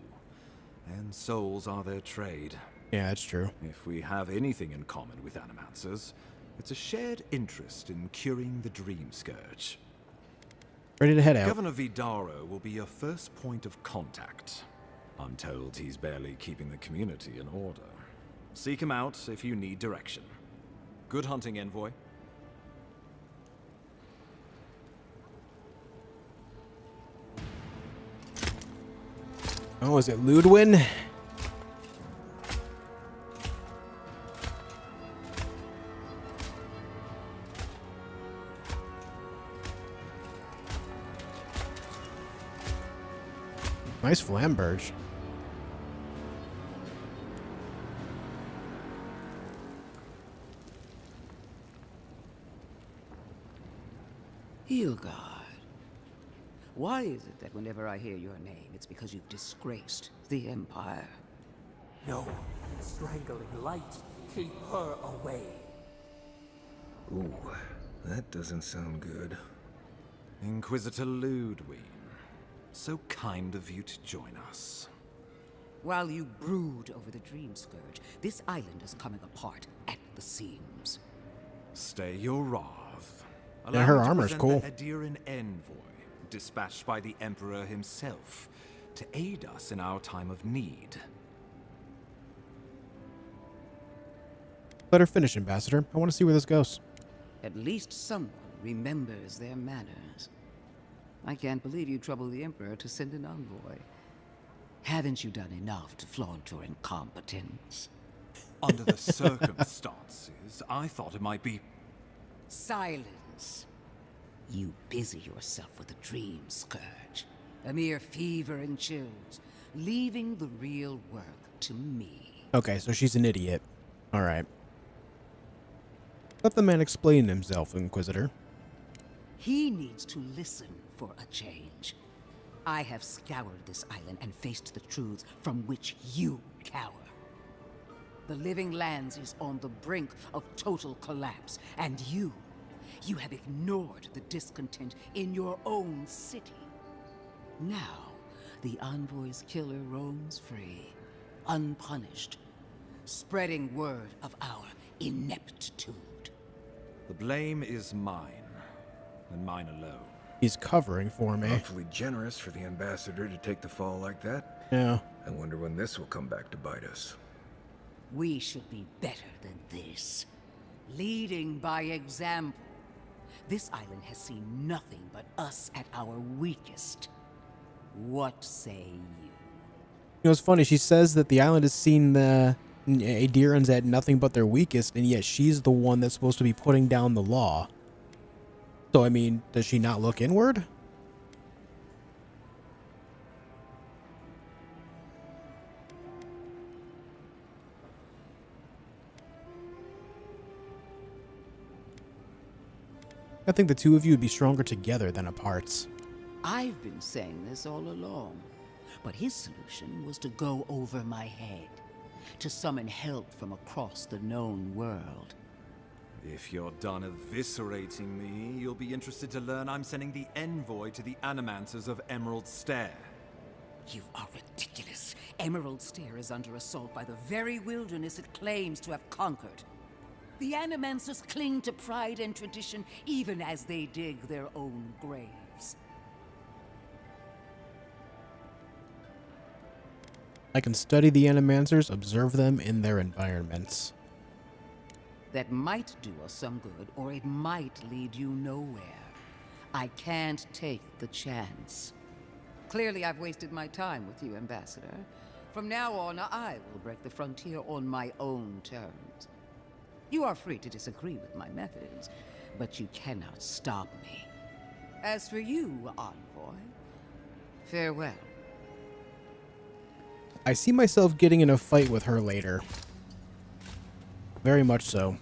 and souls are their trade.
Yeah, that's true.
If we have anything in common with Animancers, it's a shared interest in curing the Dream Scourge.
Ready to head out.
Governor Vidaro will be your first point of contact. I'm told he's barely keeping the community in order. Seek him out if you need direction. Good hunting, envoy.
Oh, is it Lödwyn? Nice flamberge.
Heelguard. Why is it that whenever I hear your name, it's because you've disgraced the Empire?
No, strangling light. Keep her away.
Ooh, that doesn't sound good.
Inquisitor Lödwyn. So kind of you to join us.
While you brood over the Dream Scourge, this island is coming apart at the seams.
Stay your wrath.
Yeah, her
me to
armor's
present
cool.
The Adiran envoy, dispatched by the Emperor himself, to aid us in our time of need.
Let her finish, Ambassador. I want to see where this goes.
At least someone remembers their manners. I can't believe you troubled the Emperor to send an envoy. Haven't you done enough to flaunt your incompetence?
Under the circumstances, I thought it might be...
Silence. You busy yourself with the Dream Scourge. A mere fever and chills, leaving the real work to me.
Okay, so she's an idiot. All right. Let the man explain himself, Inquisitor.
He needs to listen for a change. I have scoured this island and faced the truths from which you cower. The Living Lands is on the brink of total collapse, and you have ignored the discontent in your own city. Now, the Envoy's killer roams free, unpunished, spreading word of our ineptitude.
The blame is mine, and mine alone.
He's covering for me.
Awfully generous for the ambassador to take the fall like that.
Yeah.
I wonder when this will come back to bite us.
We should be better than this. Leading by example. This island has seen nothing but us at our weakest. What say you?
You know, it's funny. She says that the island has seen the Adirans at nothing but their weakest, and yet she's the one that's supposed to be putting down the law. So, I mean, does she not look inward? I think the two of you would be stronger together than apart.
I've been saying this all along, but his solution was to go over my head, to summon help from across the known world.
If you're done eviscerating me, you'll be interested to learn I'm sending the envoy to the Animancers of Emerald Stair.
You are ridiculous. Emerald Stair is under assault by the very wilderness it claims to have conquered. The Animancers cling to pride and tradition even as they dig their own graves.
I can study the Animancers, observe them in their environments.
That might do us some good, or it might lead you nowhere. I can't take the chance. Clearly, I've wasted my time with you, Ambassador. From now on, I will break the frontier on my own terms. You are free to disagree with my methods, but you cannot stop me. As for you, Envoy, farewell.
I see myself getting in a fight with her later. Very much so.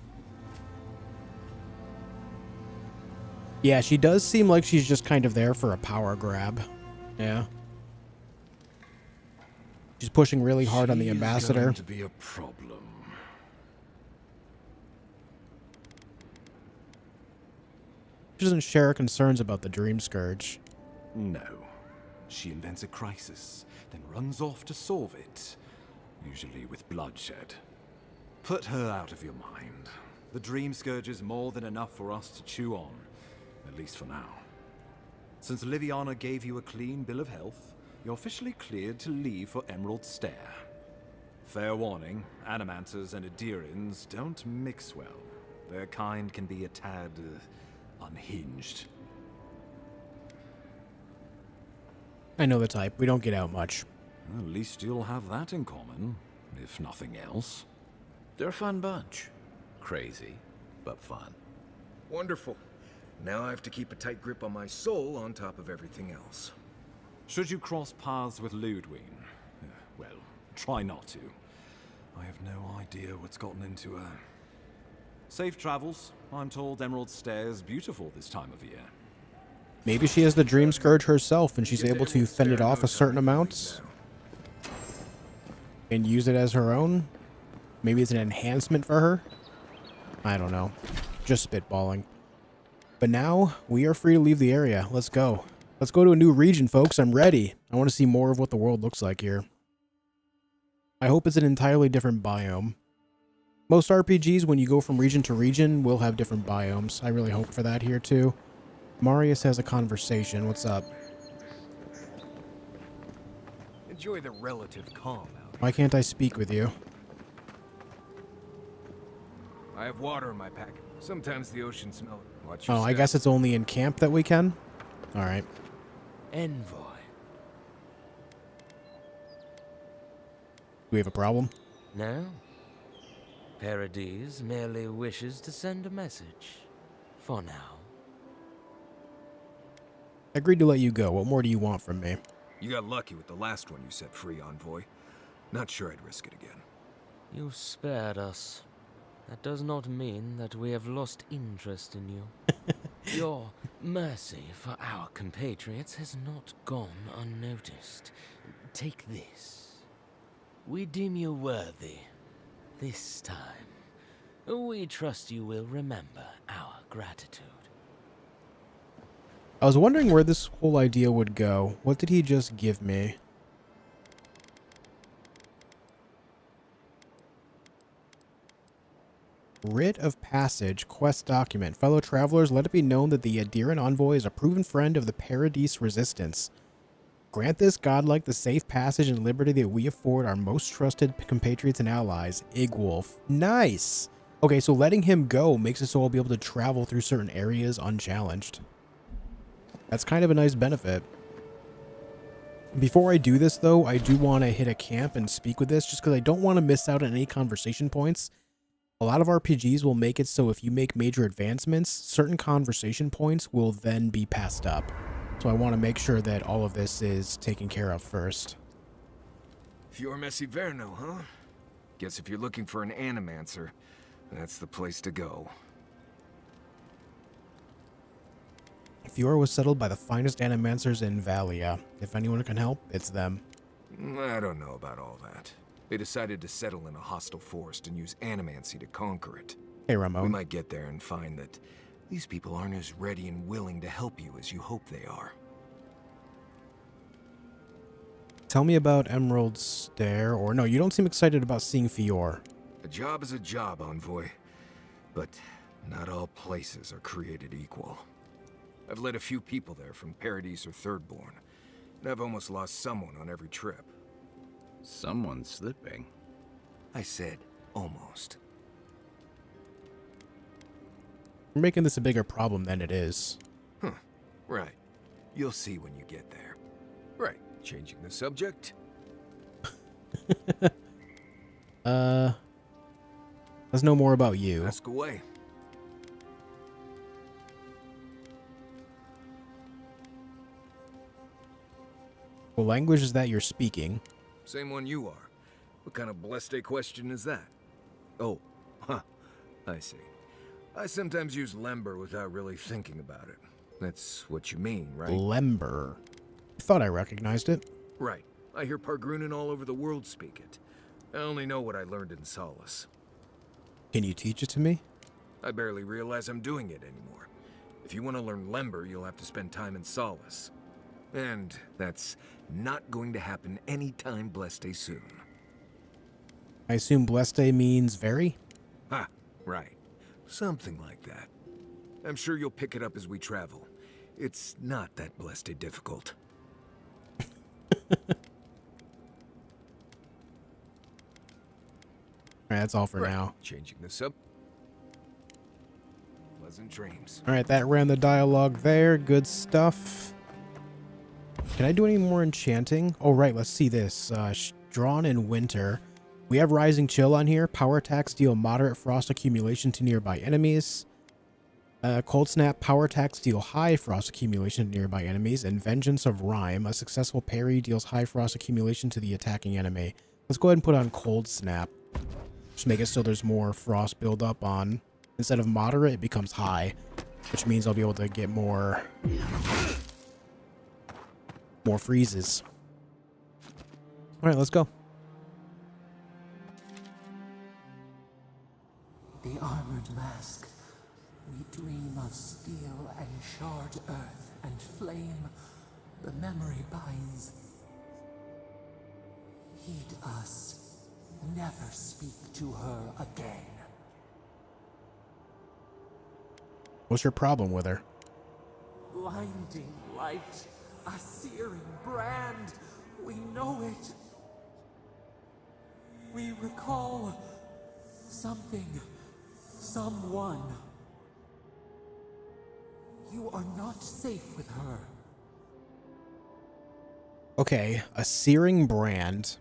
Yeah, she does seem like she's just kind of there for a power grab. Yeah. She's pushing really hard on the ambassador.
Going to be a problem.
She doesn't share her concerns about the Dream Scourge.
No. She invents a crisis, then runs off to solve it, usually with bloodshed. Put her out of your mind. The Dream Scourge is more than enough for us to chew on, at least for now. Since Liviana gave you a clean bill of health, you're officially cleared to leave for Emerald Stair. Fair warning, Animanters and Adirians don't mix well. Their kind can be a tad unhinged.
I know the type. We don't get out much.
At least you'll have that in common, if nothing else.
They're a fun bunch. Crazy, but fun.
Wonderful. Now I have to keep a tight grip on my soul on top of everything else.
Should you cross paths with Lödwyn, well, try not to. I have no idea what's gotten into her. Safe travels. I'm told Emerald Stair is beautiful this time of year.
Maybe she has the Dream Scourge herself and she's able to fend it off a certain amount and use it as her own. Maybe it's an enhancement for her. I don't know. Just spitballing. But now we are free to leave the area. Let's go. Let's go to a new region, folks. I'm ready. I want to see more of what the world looks like here. I hope it's an entirely different biome. Most RPGs, when you go from region to region, will have different biomes. I really hope for that here, too. Marius has a conversation. What's up?
Enjoy the relative calm out.
Why can't I speak with you?
I have water in my packet. Sometimes the ocean smells. Watch your
Oh, I
step.
guess it's only in camp that we can? Alright.
Envoy.
Do we have a problem?
No. Paradis merely wishes to send a message. For now.
I agreed to let you go. What more do you want from me?
You got lucky with the last one you set free, Envoy. Not sure I'd risk it again.
You spared us. That does not mean that we have lost interest in you. Your mercy for our compatriots has not gone unnoticed. Take this. We deem you worthy. This time, we trust you will remember our gratitude.
I was wondering where this whole idea would go. What did he just give me? Writ of Passage, quest document. Fellow travelers, let it be known that the Adirian envoy is a proven friend of the Paradis resistance. Grant this godlike the safe passage and liberty that we afford our most trusted compatriots and allies. Igwolf. Nice! Okay, so letting him go makes us all be able to travel through certain areas unchallenged. That's kind of a nice benefit. Before I do this, though, I do want to hit a camp and speak with this, just because I don't want to miss out on any conversation points. A lot of RPGs will make it so if you make major advancements, certain conversation points will then be passed up. So I want to make sure that all of this is taken care of first.
Fior Messiverno, huh? Guess if you're looking for an Animancer, that's the place to go.
Fior was settled by the finest animancers in Valia. If anyone can help, it's them.
I don't know about all that. They decided to settle in a hostile forest and use animancy to conquer it.
Hey,
We
Ramon.
might get there and find that these people aren't as ready and willing to help you as you hope they are.
Tell me about Emerald Stair, or no, you don't seem excited about seeing Fior.
A job is a job, Envoy. But not all places are created equal. I've led a few people there from Paradis or Thirdborn, and I've almost lost someone on every trip.
Someone's slipping.
I said almost.
You're making this a bigger problem than it is.
Huh. Right. You'll see when you get there. Right. Changing the subject?
Let's know more about you.
Ask away.
What language is that you're speaking?
Same one you are. What kind of blessed question is that? Oh, huh. I see. I sometimes use Lember without really thinking about it. That's what you mean, right?
Lember. I thought I recognized it.
Right. I hear Pargrunen all over the world speak it. I only know what I learned in Solace.
Can you teach it to me?
I barely realize I'm doing it anymore. If you want to learn Lember, you'll have to spend time in Solace. And that's not going to happen anytime blessed soon.
I assume Bleste means very?
Ha, right. Something like that. I'm sure you'll pick it up as we travel. It's not that blessed difficult.
Alright, that's all for now.
Changing this up. Pleasant dreams.
Alright, that ran the dialogue there. Good stuff. Can I do any more enchanting? Oh, right, let's see this. Drawn in winter. We have Rising Chill on here. Power attacks deal moderate frost accumulation to nearby enemies. Cold Snap. Power attacks deal high frost accumulation to nearby enemies. And Vengeance of Rime. A successful parry deals high frost accumulation to the attacking enemy. Let's go ahead and put on Cold Snap. Just make it so there's more frost build up on. Instead of moderate, it becomes high, which means I'll be able to get more freezes. All right, let's go.
The armored mask. We dream of steel and shard earth and flame. The memory binds. Heed us. Never speak to her again.
What's your problem with her?
Blinding light, a searing brand. We know it. We recall something, someone. You are not safe with her.
Okay, a searing brand.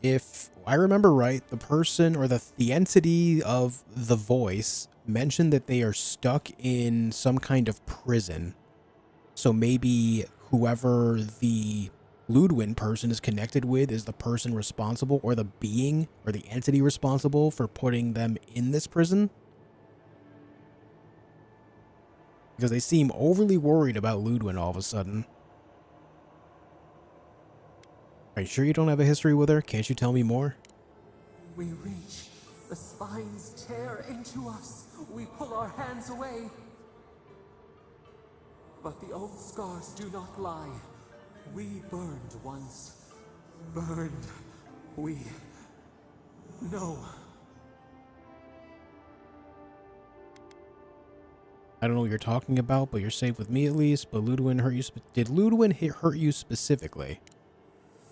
If I remember right, the person or the entity of the voice mentioned that they are stuck in some kind of prison. So maybe whoever the Lödwyn person is connected with is the person responsible, or the being or the entity responsible for putting them in this prison. Because they seem overly worried about Lödwyn all of a sudden. Are you sure you don't have a history with her? Can't you tell me more?
We reach. The spines tear into us. We pull our hands away. But the old scars do not lie. We burned once. Burned. We know.
I don't know what you're talking about, but you're safe with me at least. But Lödwyn hurt you. Did Lödwyn hurt you specifically?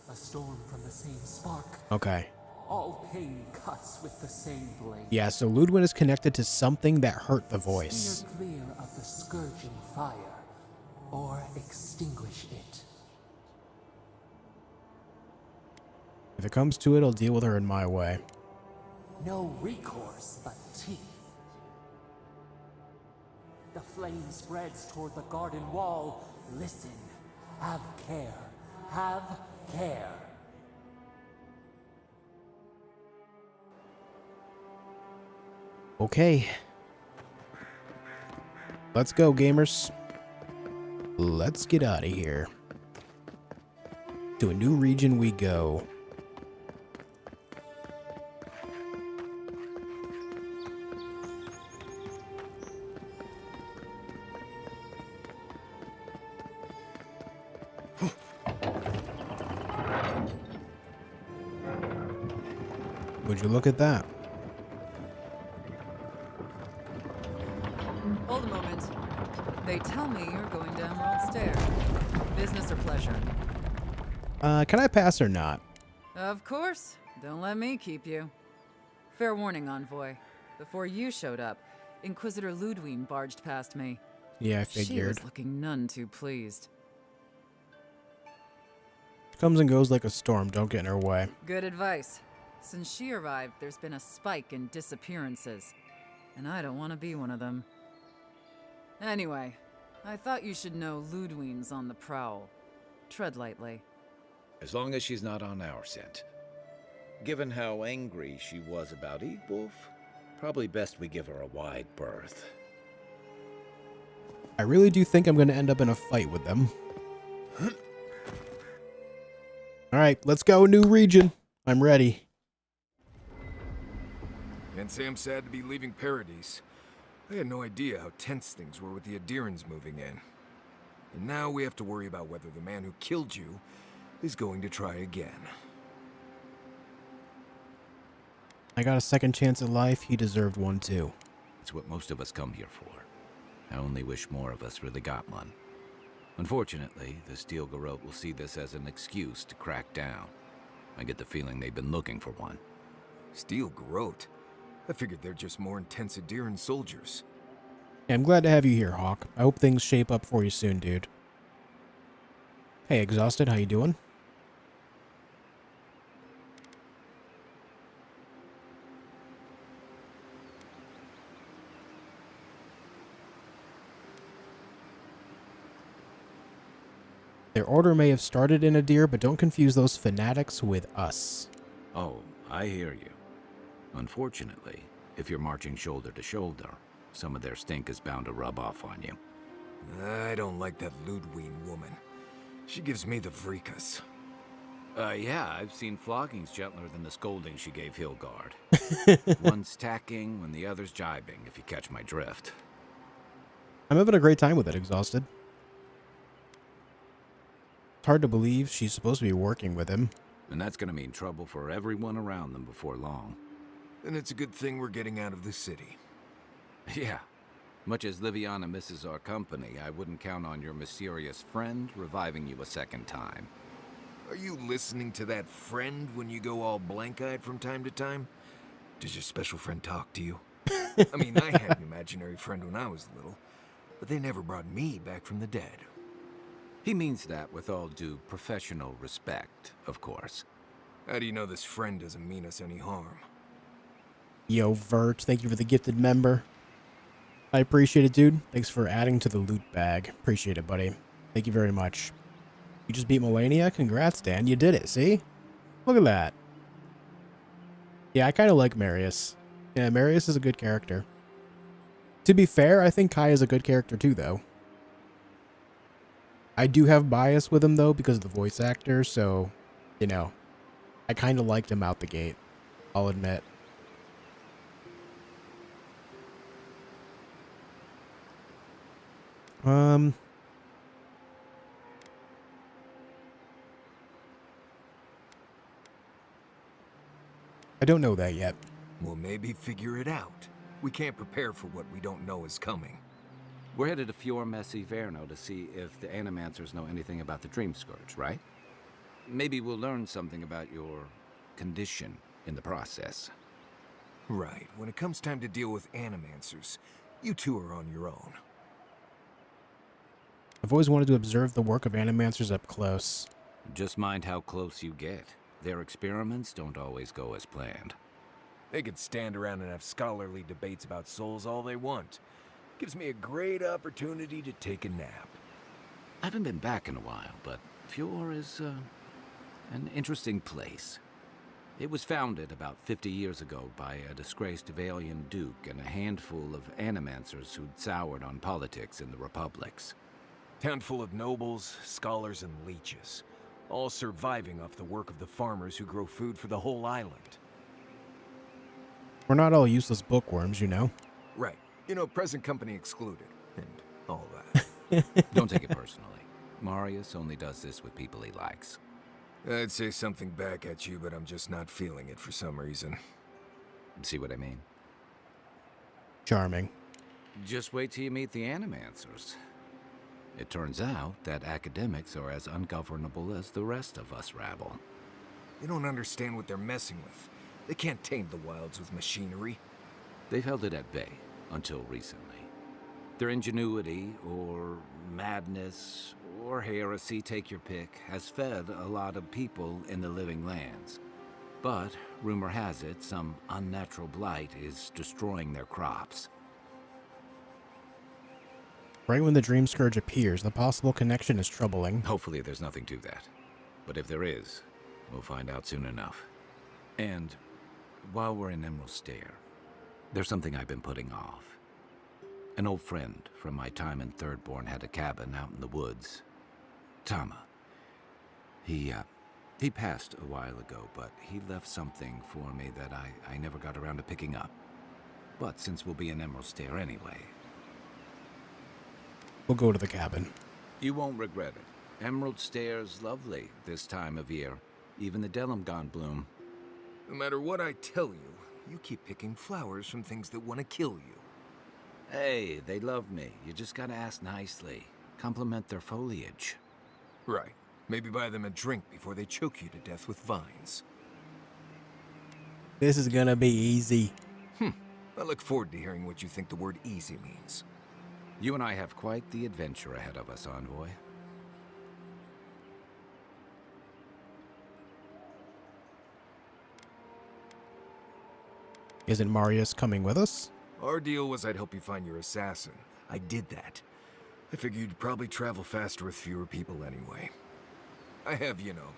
A storm from the same spark.
Okay.
All pain cuts with the same blade.
Yeah, so Lödwyn is connected to something that hurt the voice.
Steer clear of the scourging fire, or extinguish it.
If it comes to it, I'll deal with her in my way.
No recourse but teeth. The flame spreads toward the garden wall. Listen. Have care. Have care.
Okay. Let's go, gamers. Let's get out of here. To a new region we go. Would you look at that?
Hold a moment. They tell me you're going down Emerald Stair. Business or pleasure?
Can I pass or not?
Of course. Don't let me keep you. Fair warning, Envoy. Before you showed up, Inquisitor Lödwyn barged past me.
Yeah, I
She
figured.
was looking none too pleased.
Comes and goes like a storm. Don't get in her way.
Good advice. Since she arrived, there's been a spike in disappearances. And I don't want to be one of them. Anyway, I thought you should know Lödwyn's on the prowl. Tread lightly.
As long as she's not on our scent. Given how angry she was about Eagwolf, probably best we give her a wide berth.
I really do think I'm going to end up in a fight with them. Alright, let's go, new region. I'm ready.
Can't say I'm sad to be leaving Paradis. I had no idea how tense things were with the Adherans moving in. And now we have to worry about whether the man who killed you is going to try again.
I got a second chance at life. He deserved one too.
It's what most of us come here for. I only wish more of us really got one. Unfortunately, the Steel Garrote will see this as an excuse to crack down. I get the feeling they've been looking for one.
Steel Garrote? I figured they're just more intense Adiran soldiers.
Yeah, I'm glad to have you here, Hawk. I hope things shape up for you soon, dude. Hey, Exhausted, how you doing? Their order may have started in Adir, but don't confuse those fanatics with us.
Oh, I hear you. Unfortunately, if you're marching shoulder to shoulder, some of their stink is bound to rub off on you.
I don't like that Lödwyn woman. She gives me the vrikas.
Yeah, I've seen floggings gentler than the scolding she gave Hilgard. One's tacking when the other's jibing, if you catch my drift.
I'm having a great time with it, Exhausted. It's hard to believe she's supposed to be working with him.
And that's gonna mean trouble for everyone around them before long.
And it's a good thing we're getting out of the city.
Yeah. Much as Liviana misses our company, I wouldn't count on your mysterious friend reviving you a second time.
Are you listening to that friend when you go all blank-eyed from time to time? Does your special friend talk to you? I mean, I had an imaginary friend when I was little, but they never brought me back from the dead.
He means that with all due professional respect, of course.
How do you know this friend doesn't mean us any harm?
Yo, Vert, thank you for the gifted member. I appreciate it, dude. Thanks for adding to the loot bag. Appreciate it, buddy. Thank you very much. You just beat Melania? Congrats, Dan. You did it, see? Look at that. Yeah, I kind of like Marius. Yeah, Marius is a good character. To be fair, I think Kai is a good character too, though. I do have bias with him, though, because of the voice actor, so, you know, I kind of liked him out the gate, I'll admit. I don't know that yet.
We'll maybe figure it out. We can't prepare for what we don't know is coming.
We're headed to Fior Messi Verno to see if the Animancers know anything about the Dream Scourge, right? Maybe we'll learn something about your condition in the process.
Right. When it comes time to deal with Animancers, you two are on your own.
I've always wanted to observe the work of Animancers up close.
Just mind how close you get. Their experiments don't always go as planned.
They could stand around and have scholarly debates about souls all they want. Gives me a great opportunity to take a nap.
I haven't been back in a while, but Fior is an interesting place. It was founded about 50 years ago by a disgraced Valian duke and a handful of Animancers who'd soured on politics in the Republics.
Town full of nobles, scholars, and leeches, all surviving off the work of the farmers who grow food for the whole island.
We're not all useless bookworms, you know.
Right. You know, present company excluded, and all that.
Don't take it personally. Marius only does this with people he likes.
I'd say something back at you, but I'm just not feeling it for some reason.
See what I mean?
Charming.
Just wait till you meet the Animancers. It turns out that academics are as ungovernable as the rest of us rabble.
You don't understand what they're messing with. They can't tame the wilds with machinery.
They've held it at bay until recently. Their ingenuity, or madness, or heresy, take your pick, has fed a lot of people in the living lands. But, rumor has it, some unnatural blight is destroying their crops.
Right when the Dream Scourge appears, the possible connection is troubling.
Hopefully there's nothing to that. But if there is, we'll find out soon enough. And while we're in Emerald Stair, there's something I've been putting off. An old friend from my time in Thirdborn had a cabin out in the woods. Tama. He passed a while ago, but he left something for me that I never got around to picking up. But since we'll be in Emerald Stair anyway...
We'll go to the cabin.
You won't regret it. Emerald Stair's lovely this time of year. Even the Delimgon bloom.
No matter what I tell you, you keep picking flowers from things that want to kill you.
Hey, they love me. You just gotta ask nicely. complement their foliage.
Right. Maybe buy them a drink before they choke you to death with vines.
This is gonna be easy.
I look forward to hearing what you think the word easy means.
You and I have quite the adventure ahead of us, Envoy.
Isn't Marius coming with us?
Our deal was I'd help you find your assassin. I did that. I figured you'd probably travel faster with fewer people anyway. I have, you know,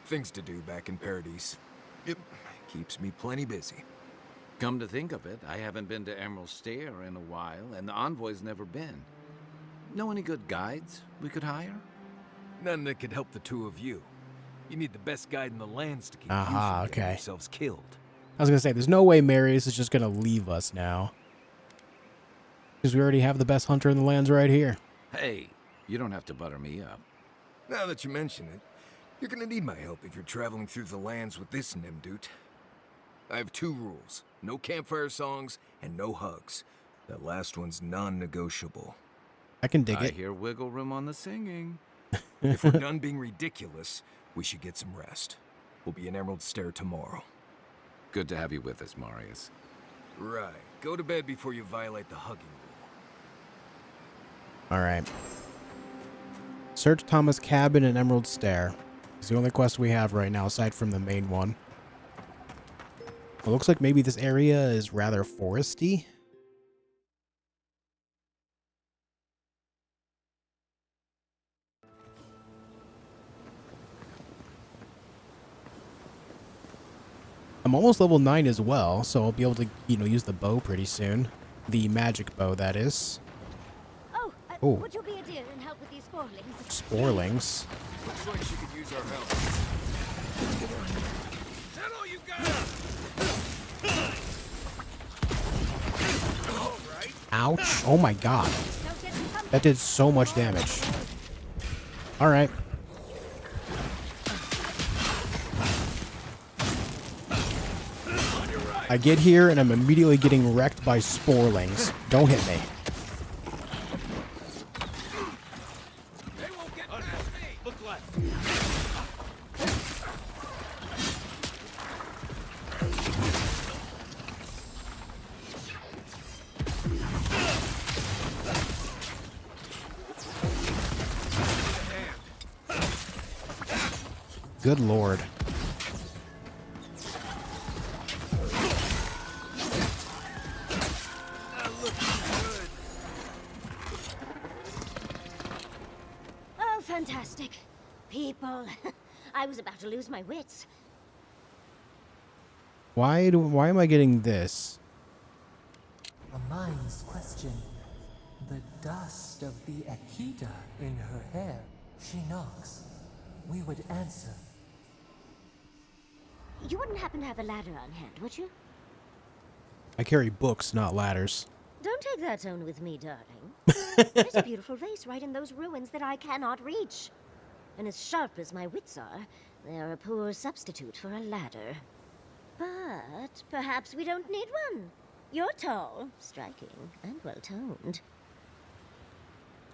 things to do back in Paradis. It keeps me plenty busy.
Come to think of it, I haven't been to Emerald Stair in a while, and the Envoy's never been. Know any good guides we could hire?
None that could help the two of you. You need the best guide in the lands to keep you
Aha,
from getting
okay.
yourselves killed.
I was gonna say, there's no way Marius is just gonna leave us now. Because we already have the best hunter in the lands right here.
Hey, you don't have to butter me up.
Now that you mention it, you're gonna need my help if you're traveling through the lands with this Nimdut. I have 2 rules. No campfire songs and no hugs. That last one's non-negotiable.
I can dig
I
it.
hear wiggle room on the singing.
If we're done being ridiculous, we should get some rest. We'll be in Emerald Stair tomorrow.
Good to have you with us, Marius.
Right. Go to bed before you violate the hugging rule.
Alright. Search Thomas' cabin in Emerald Stair. It's the only quest we have right now, aside from the main one. It looks like maybe this area is rather foresty. I'm almost level 9 as well, so I'll be able to, use the bow pretty soon. The magic bow, that is.
Oh,
Ooh.
would you be a dear and help with these sporlings?
Sporlings.
Looks like she could use our help. Is that all you got?
Ouch. Oh my god. That did so much damage. Alright. I get here and I'm immediately getting wrecked by sporlings. Don't hit me.
They won't get past me. Look left.
Good lord.
Oh, fantastic. People. I was about to lose my wits.
Why am I getting this?
A mind's question. The dust of the Akita in her hair. She knocks. We would answer.
You wouldn't happen to have a ladder on hand, would you?
I carry books, not ladders.
Don't take that tone with me, darling. There's a beautiful vase right in those ruins that I cannot reach. And as sharp as my wits are, they are a poor substitute for a ladder. But perhaps we don't need one. You're tall, striking, and well-toned.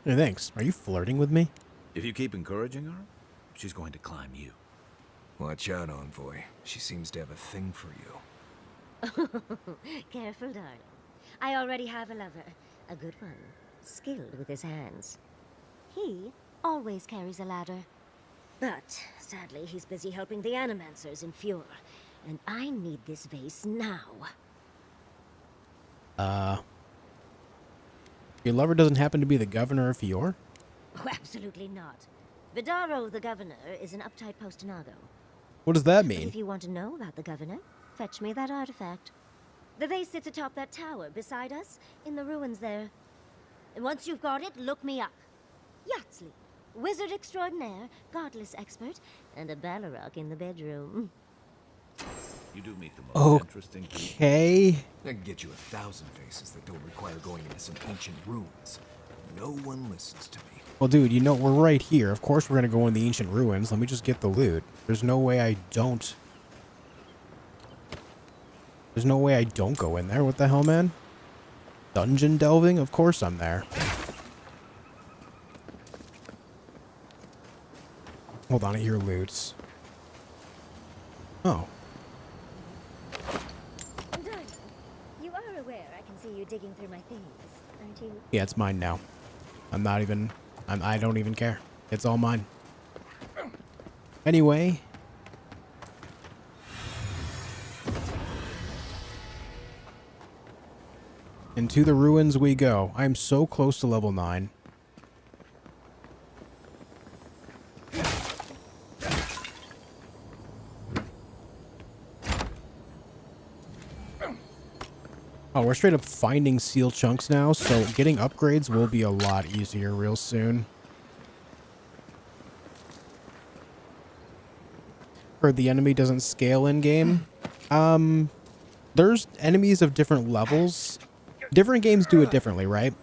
Hey, thanks. Are you flirting with me?
If you keep encouraging her, she's going to climb you.
Watch out, Envoy. She seems to have a thing for you.
Careful, darling. I already have a lover. A good one. Skilled with his hands. He always carries a ladder. But, sadly, he's busy helping the Animancers in Fjord. And I need this vase now.
Your lover doesn't happen to be the governor of Fjord?
Oh, absolutely not. Vidaro, the governor, is an uptight postinago.
What does that
But
mean?
if you want to know about the governor, fetch me that artifact. The vase sits atop that tower beside us, in the ruins there. And once you've got it, look me up. Yahtzee, wizard extraordinaire, godless expert, and a Balrog in the bedroom.
You do meet the most interesting people.
Okay.
I can get you 1,000 faces that don't require going into some ancient ruins. No one listens to me.
Well, dude, we're right here. Of course we're gonna go in the ancient ruins. Let me just get the loot. There's no way I don't go in there. What the hell, man? Dungeon delving? Of course I'm there. Hold on, I hear loot. Oh.
Darling, you are aware I can see you digging through my things, aren't you?
Yeah, it's mine now. I don't even care. It's all mine. Anyway. Into the ruins we go. I'm so close to level 9. Oh, we're straight up finding seal chunks now, so getting upgrades will be a lot easier real soon. Heard the enemy doesn't scale in-game. There's enemies of different levels. Different games do it differently, right?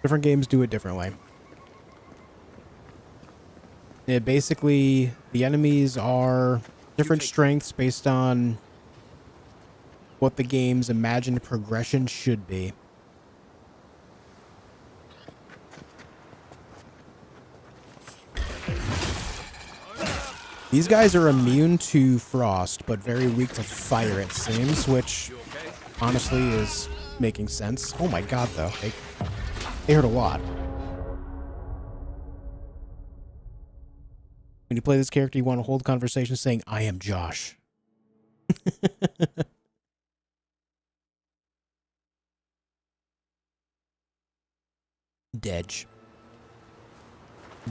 Different games do it differently. Basically, the enemies are different strengths based on what the game's imagined progression should be. These guys are immune to frost, but very weak to fire, it seems, which honestly is making sense. Oh my god, though. They hurt a lot. When you play this character, you want to hold conversation saying, I am Josh. Dedge.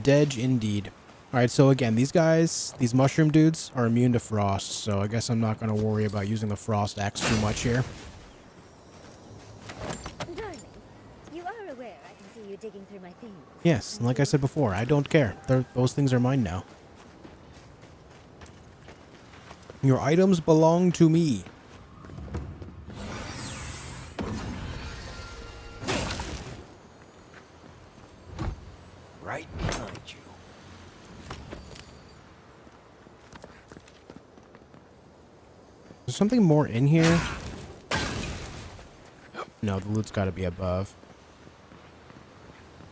Dedge indeed. Alright, so again, these guys, these mushroom dudes, are immune to frost, so I guess I'm not going to worry about using the frost axe too much here.
Darling, you are aware I can see you digging through my things.
Yes, and like I said before, I don't care. Those things are mine now. Your items belong to me.
Right behind you.
Is there something more in here? No, the loot's got to be above.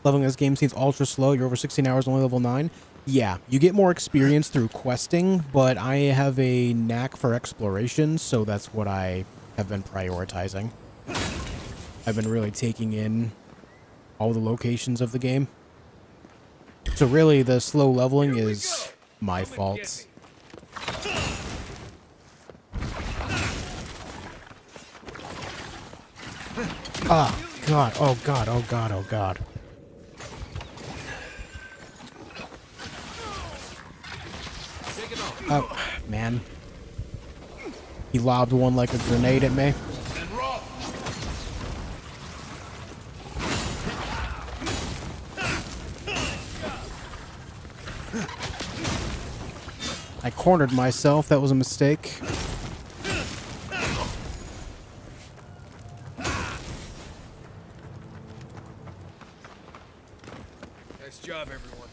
Leveling this game seems ultra slow. You're over 16 hours, only level 9. Yeah, you get more experience through questing, but I have a knack for exploration, so that's what I have been prioritizing. I've been really taking in all the locations of the game. So really, the slow leveling is my fault. Oh, God. Oh, God. Oh, God. Oh, God. Oh, man. He lobbed one like a grenade at me. I cornered myself. That was a mistake.
Nice job, everyone.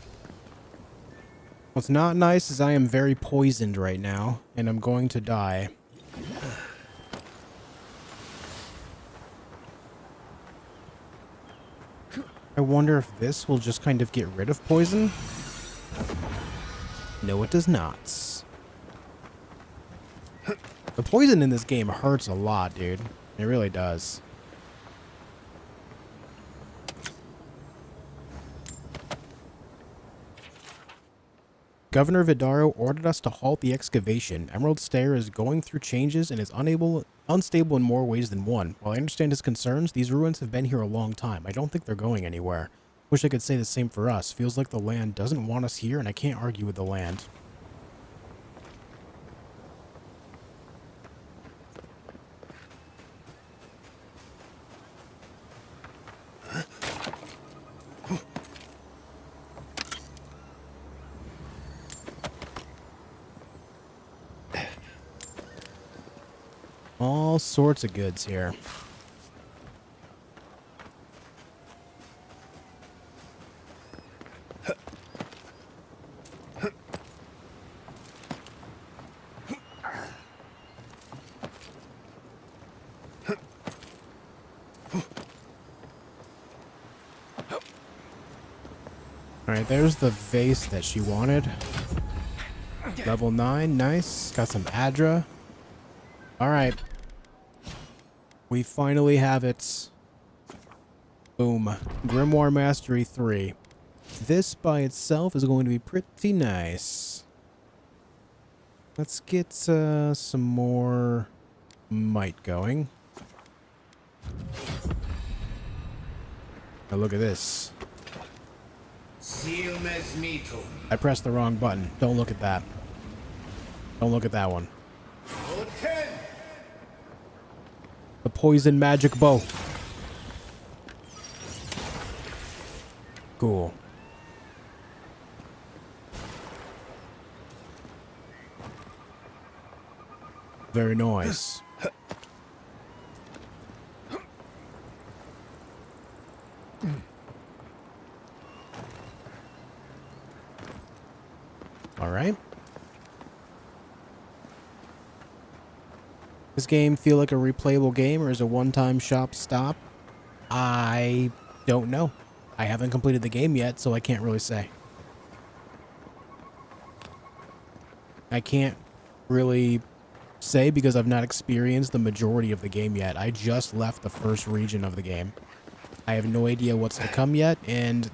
What's not nice is I am very poisoned right now, and I'm going to die. I wonder if this will just kind of get rid of poison? No, it does not. The poison in this game hurts a lot, dude. It really does. Governor Vidaro ordered us to halt the excavation. Emerald Stair is going through changes and is unstable in more ways than one. While I understand his concerns, these ruins have been here a long time. I don't think they're going anywhere. Wish I could say the same for us. Feels like the land doesn't want us here, and I can't argue with the land. All sorts of goods here. Alright, there's the vase that she wanted. Level 9, nice. Got some Adra. Alright. We finally have it. Boom. Grimoire Mastery 3. This by itself is going to be pretty nice. Let's get some more might going. Now look at this. I pressed the wrong button. Don't look at that. Don't look at that one. The poison magic bow. Cool. Very nice. All right. This game feel like a replayable game or is a one-time shop stop? I don't know. I haven't completed the game yet, so I can't really say. I can't really say because I've not experienced the majority of the game yet. I just left the first region of the game. I have no idea what's to come yet, and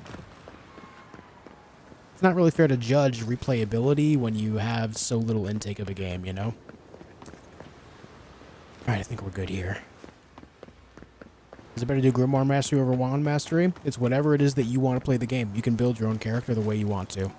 it's not really fair to judge replayability when you have so little intake of a game, you know? Alright, I think we're good here. Is it better to do Grimoire Mastery over Wand Mastery? It's whatever it is that you want to play the game. You can build your own character the way you want to.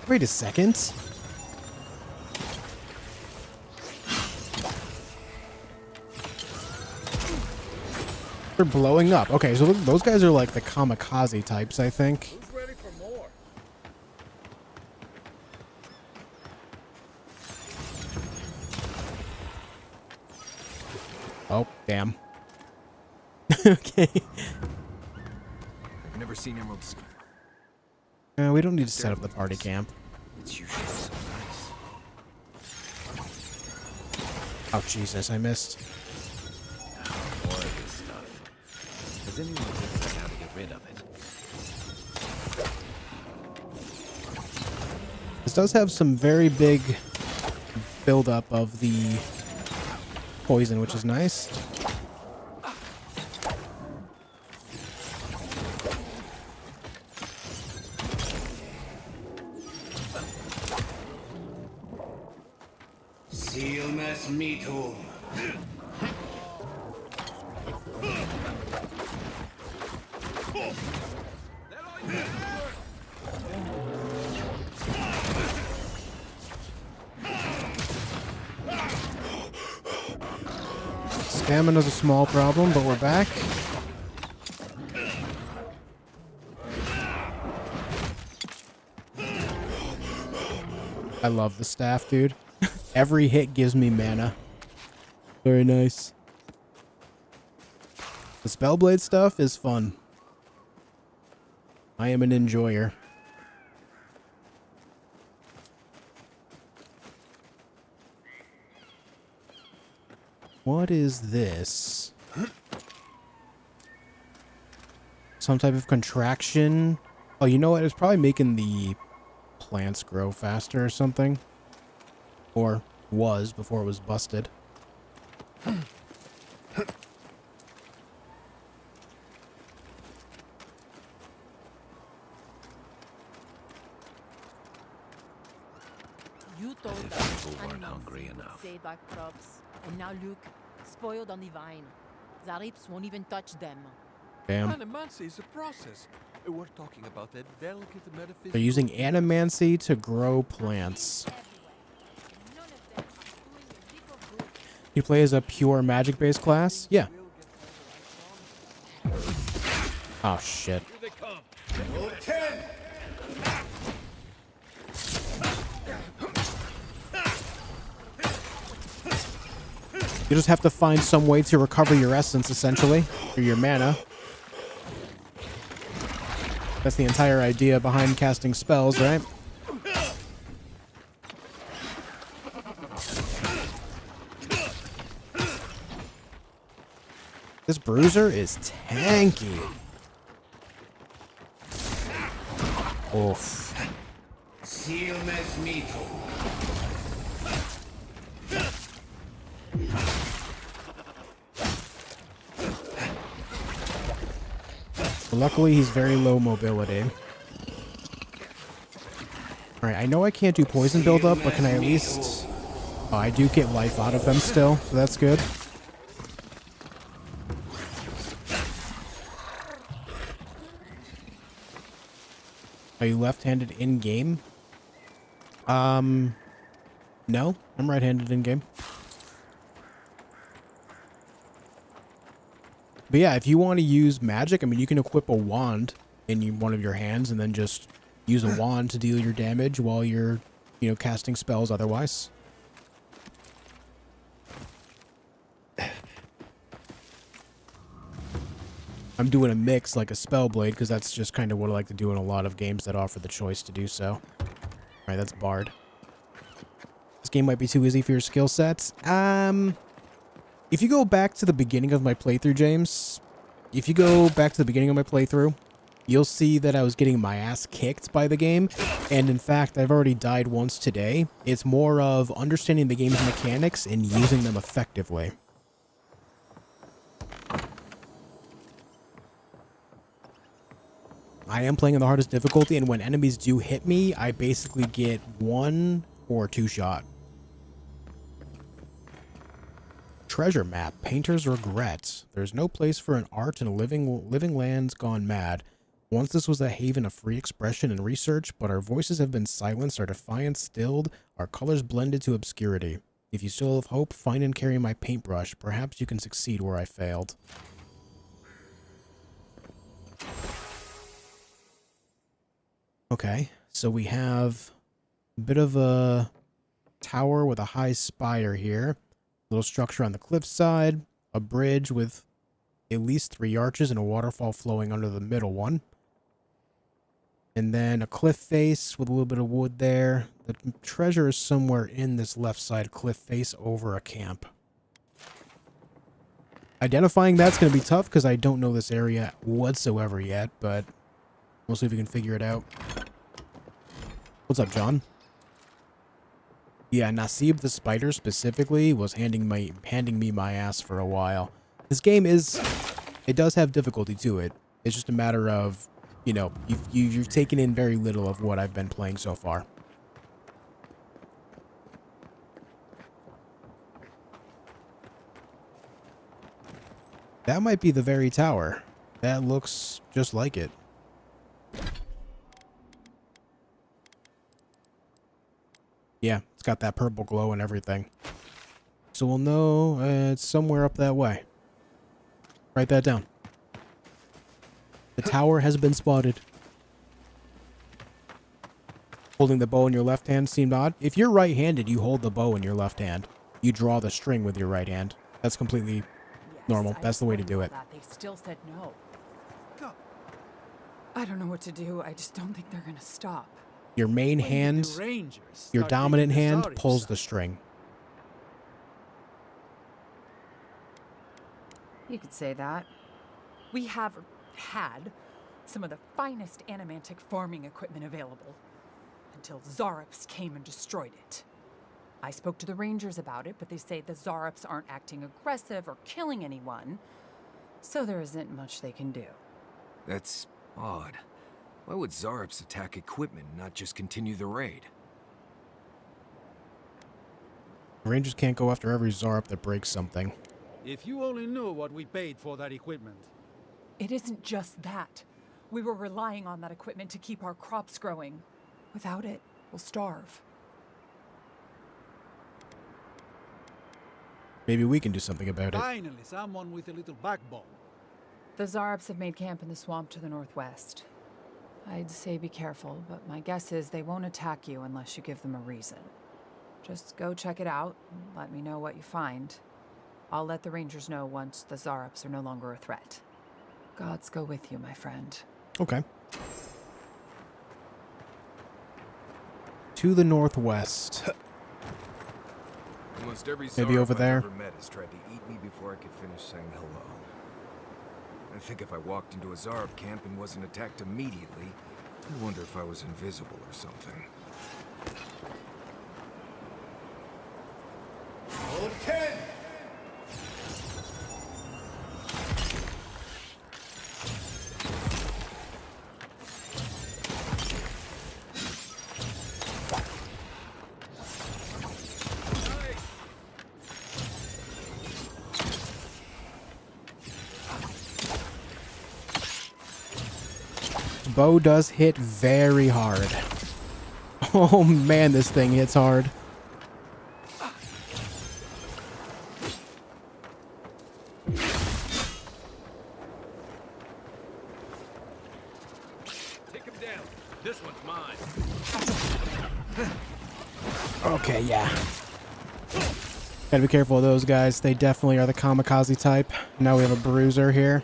Wait a second. They're blowing up. Okay, so those guys are like the kamikaze types, I think.
Who's ready for more?
Oh, damn. Okay.
I've never seen emeralds.
We don't need to set up the party camp.
It's usually so nice.
Oh, Jesus, I missed.
More of this stuff. Does anyone think how to get rid of it?
This does have some very big buildup of the poison, which is nice. Stamina's a small problem, but we're back. I love the staff, dude. Every hit gives me mana. Very nice. The Spellblade stuff is fun. I am an enjoyer. What is this? Some type of contraction? Oh, you know what? It's probably making the plants grow faster or something. Or was before it was busted.
You told
The
us
people weren't
animals
hungry
would
enough.
save our crops, and now look, spoiled on the vine. Zaripes won't even touch them.
Damn.
Animancy is a process. We're talking about a delicate metaphysical...
They're using animancy to grow plants. You play as a pure magic-based class? Yeah. Oh, shit.
Here they come.
You just have to find some way to recover your essence, essentially, or your mana. That's the entire idea behind casting spells, right? This bruiser is tanky. Oof. Luckily, he's very low mobility. Alright, I know I can't do poison buildup, but can I at least... Oh, I do get life out of them still, so that's good. Are you left-handed in-game? No, I'm right-handed in-game. But yeah, if you want to use magic, I mean, you can equip a wand in one of your hands and then just use a wand to deal your damage while you're, you know, casting spells otherwise. I'm doing a mix like a spellblade because that's just kind of what I like to do in a lot of games that offer the choice to do so. Alright, that's Bard. This game might be too easy for your skill sets. If you go back to the beginning of my playthrough, James, you'll see that I was getting my ass kicked by the game. And in fact, I've already died once today. It's more of understanding the game's mechanics and using them effectively. I am playing on the hardest difficulty, and when enemies do hit me, I basically get 1 or 2 shot. Treasure map, Painter's Regret. There's no place for an art in a living lands gone mad. Once this was a haven of free expression and research, but our voices have been silenced, our defiance stilled, our colors blended to obscurity. If you still have hope, find and carry my paintbrush. Perhaps you can succeed where I failed. Okay, so we have a bit of a tower with a high spire here. Little structure on the cliffside, a bridge with at least 3 arches and a waterfall flowing under the middle one. And then a cliff face with a little bit of wood there. The treasure is somewhere in this left side cliff face over a camp. Identifying that's going to be tough because I don't know this area whatsoever yet, but we'll see if we can figure it out. What's up, John? Yeah, Nasib the spider specifically was handing me my ass for a while. This game it does have difficulty to it. It's just a matter of, you know, you've taken in very little of what I've been playing so far. That might be the very tower. That looks just like it. Yeah, it's got that purple glow and everything. So we'll know it's somewhere up that way. Write that down. The tower has been spotted. Holding the bow in your left hand seemed odd. If you're right-handed, you hold the bow in your left hand. You draw the string with your right hand. That's completely normal. That's the way to do it.
They still said no. I don't know what to do. I just don't think they're gonna stop.
Your main hand, your dominant hand, pulls the string.
You could say that.
We have had some of the finest animantic farming equipment available until Zarops came and destroyed it. I spoke to the rangers about it, but they say the Zarops aren't acting aggressive or killing anyone,
So there isn't much they can do.
That's odd. Why would Zarops attack equipment and not just continue the raid?
Rangers can't go after every Zarop that breaks something.
If you only knew what we paid for that equipment.
It isn't just that. We were relying on that equipment to keep our crops growing. Without it, we'll starve.
Maybe we can do something about it.
Finally, someone with a little backbone.
The Zarops have made camp in the swamp to the northwest. I'd say be careful, but my guess is they won't attack you unless you give them a reason. Just go check it out and let me know what you find.
I'll let the Rangers know once the Zarops are no longer a threat. Gods go with you, my friend.
Okay. To the northwest.
Almost every
Maybe
Zarop
over
I've
there.
ever met has tried to eat me before I could finish saying hello. I think if I walked into a Zarop camp and wasn't attacked immediately, I wonder if I was invisible or something.
Totem!
Bow does hit very hard. Oh man, this thing hits hard.
Take him down. This one's mine.
Okay, yeah. Gotta be careful of those guys. They definitely are the kamikaze type. Now we have a bruiser here.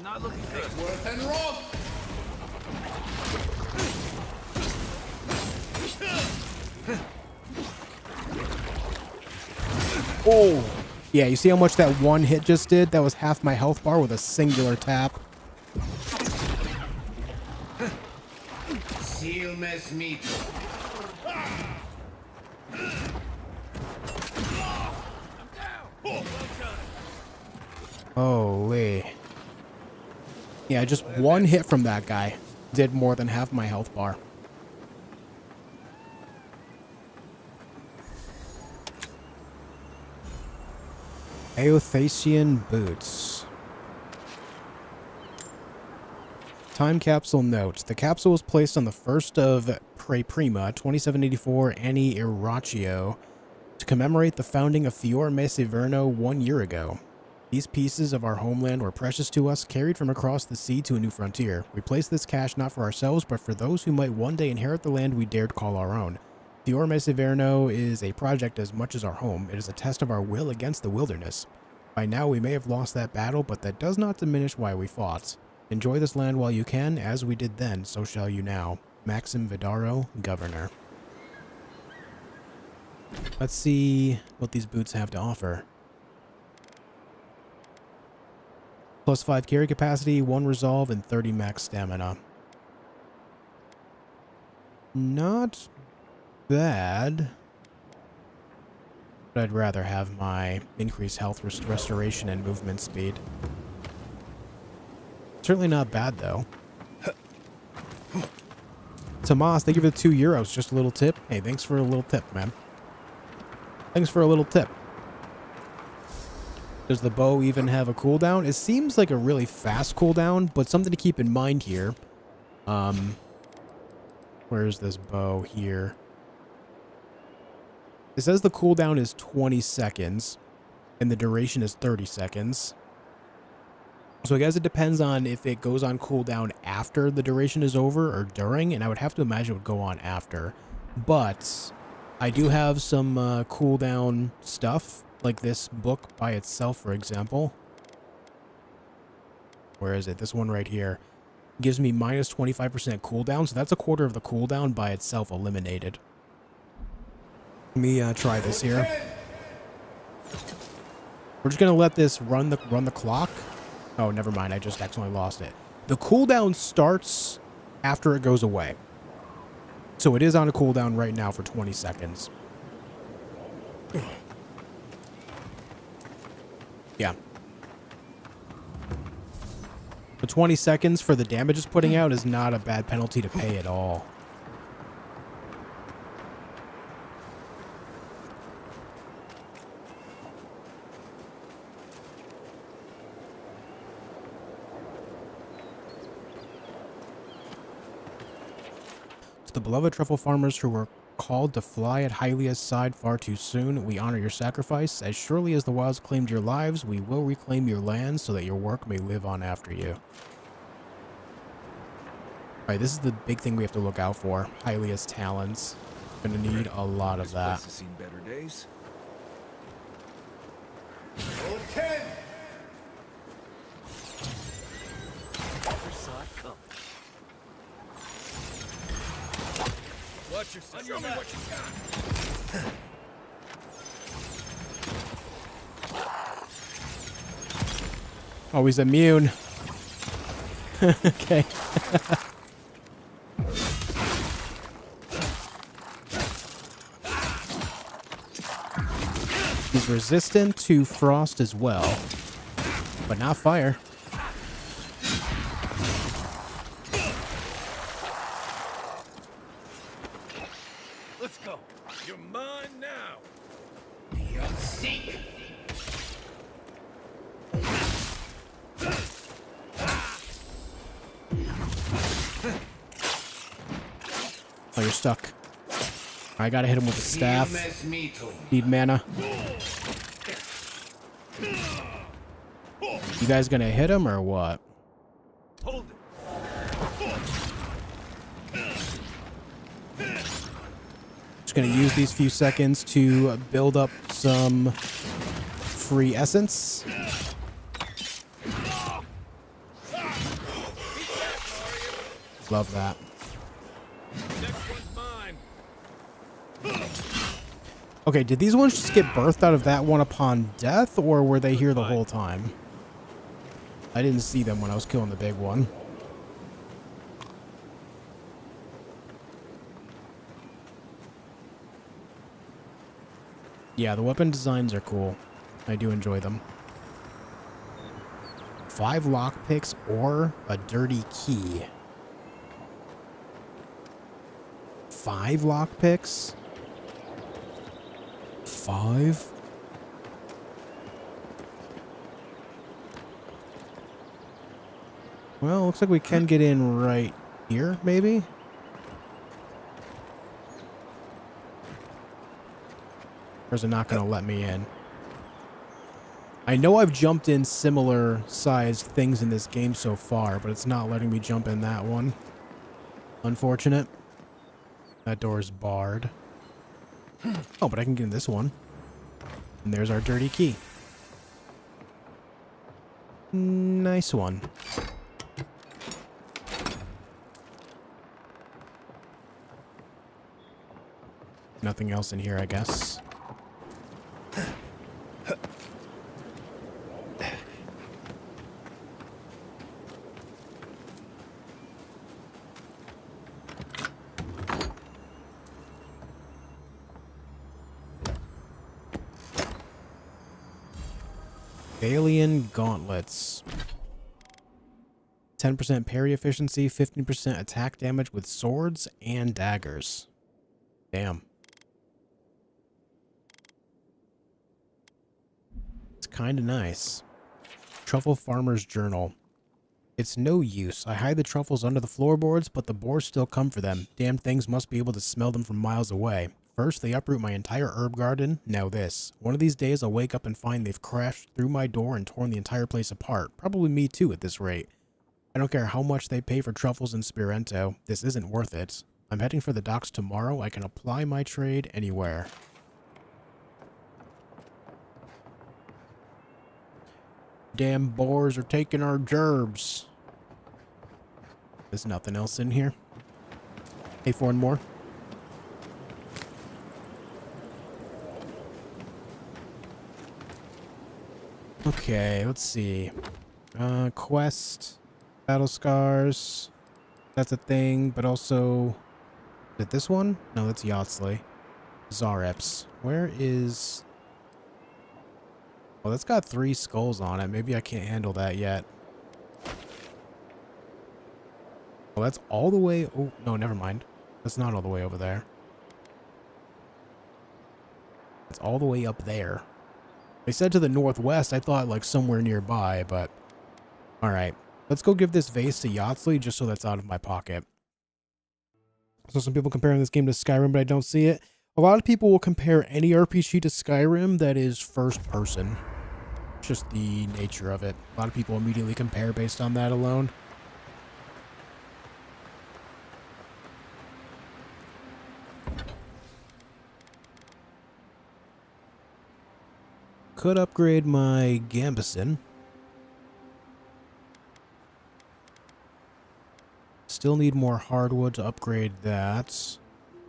Not looking good.
Worth and rob!
Oh! Yeah, you see how much that one hit just did? That was half my health bar with a singular tap.
Seal mess meat.
Holy. Yeah, just one hit from that guy did more than half my health bar. Aothasian boots. Time capsule note. The capsule was placed on the 1st of Prima, 2784 Anni Iraccio, to commemorate the founding of Fior Mesiverno 1 year ago. These pieces of our homeland were precious to us, carried from across the sea to a new frontier. We placed this cache not for ourselves, but for those who might one day inherit the land we dared call our own. Fior Mesiverno is a project as much as our home. It is a test of our will against the wilderness. By now we may have lost that battle, but that does not diminish why we fought. Enjoy this land while you can, as we did then, so shall you now. Maxim Vidaro, Governor. Let's see what these boots have to offer. Plus 5 carry capacity, 1 resolve, and 30 max stamina. Not bad. But I'd rather have my increased health restoration and movement speed. Certainly not bad, though. Tomas, thank you for the €2. Just a little tip. Hey, thanks for a little tip, man. Thanks for a little tip. Does the bow even have a cooldown? It seems like a really fast cooldown, but something to keep in mind here. Where's this bow here? It says the cooldown is 20 seconds, and the duration is 30 seconds. So I guess it depends on if it goes on cooldown after the duration is over or during, and I would have to imagine it would go on after. But I do have some cooldown stuff, like this book by itself, for example. Where is it? This one right here. Gives me minus 25% cooldown, so that's a quarter of the cooldown by itself eliminated. Let me try this here. We're just gonna let this run the clock. Oh, never mind. I just accidentally lost it. The cooldown starts after it goes away. So it is on a cooldown right now for 20 seconds. Yeah. The 20 seconds for the damage it's putting out is not a bad penalty to pay at all. To the beloved truffle farmers who were called to fly at Hylia's side far too soon, we honor your sacrifice. As surely as the wilds claimed your lives, we will reclaim your lands so that your work may live on after you. Alright, this is the big thing we have to look out for. Hylia's talons. Gonna need a lot of
This
that.
place has seen better days.
Okay.
Never saw it come.
Watch yourself. Show me what you got.
Oh, he's immune. Okay. He's resistant to frost as well, but not fire.
Let's go. You're mine now.
Oh, you're stuck. I gotta hit him with the staff. Need mana. You guys gonna hit him or what?
Hold it.
Just gonna use these few seconds to build up some free essence. Love that.
Next one's mine.
Okay, did these ones just get birthed out of that one upon death, or were they here the whole time? I didn't see them when I was killing the big one. Yeah, the weapon designs are cool. I do enjoy them. 5 lockpicks or a dirty key. 5 lockpicks? 5? Well, looks like we can get in right here, maybe? Or is it not going to let me in? I know I've jumped in similar sized things in this game so far, but it's not letting me jump in that one. Unfortunate. That door's barred. Oh, but I can get in this one. And there's our dirty key. Nice one. Nothing else in here, I guess. Alien gauntlets. 10% parry efficiency, 15% attack damage with swords and daggers. Damn. It's kind of nice. Truffle Farmer's Journal. It's no use. I hide the truffles under the floorboards, but the boars still come for them. Damn things must be able to smell them from miles away. First, they uproot my entire herb garden. Now this. One of these days, I'll wake up and find they've crashed through my door and torn the entire place apart. Probably me too at this rate. I don't care how much they pay for truffles in Spirento. This isn't worth it. I'm heading for the docks tomorrow. I can apply my trade anywhere. Damn boars are taking our gerbs. There's nothing else in here. Hey, 4 and more. Okay, let's see. Quest, battle scars. That's a thing, but also... Is it this one? No, that's Yatsley. Zareps. Where is... Well, that's got 3 skulls on it. Maybe I can't handle that yet. Well, that's all the way... Oh, no, never mind. That's not all the way over there. It's all the way up there. They said to the northwest. I thought like somewhere nearby, but... Alright. Let's go give this vase to Yatsley just so that's out of my pocket. So some people comparing this game to Skyrim, but I don't see it. A lot of people will compare any RPG to Skyrim that is first person. Just the nature of it. A lot of people immediately compare based on that alone. Could upgrade my Gambison. Still need more hardwood to upgrade that.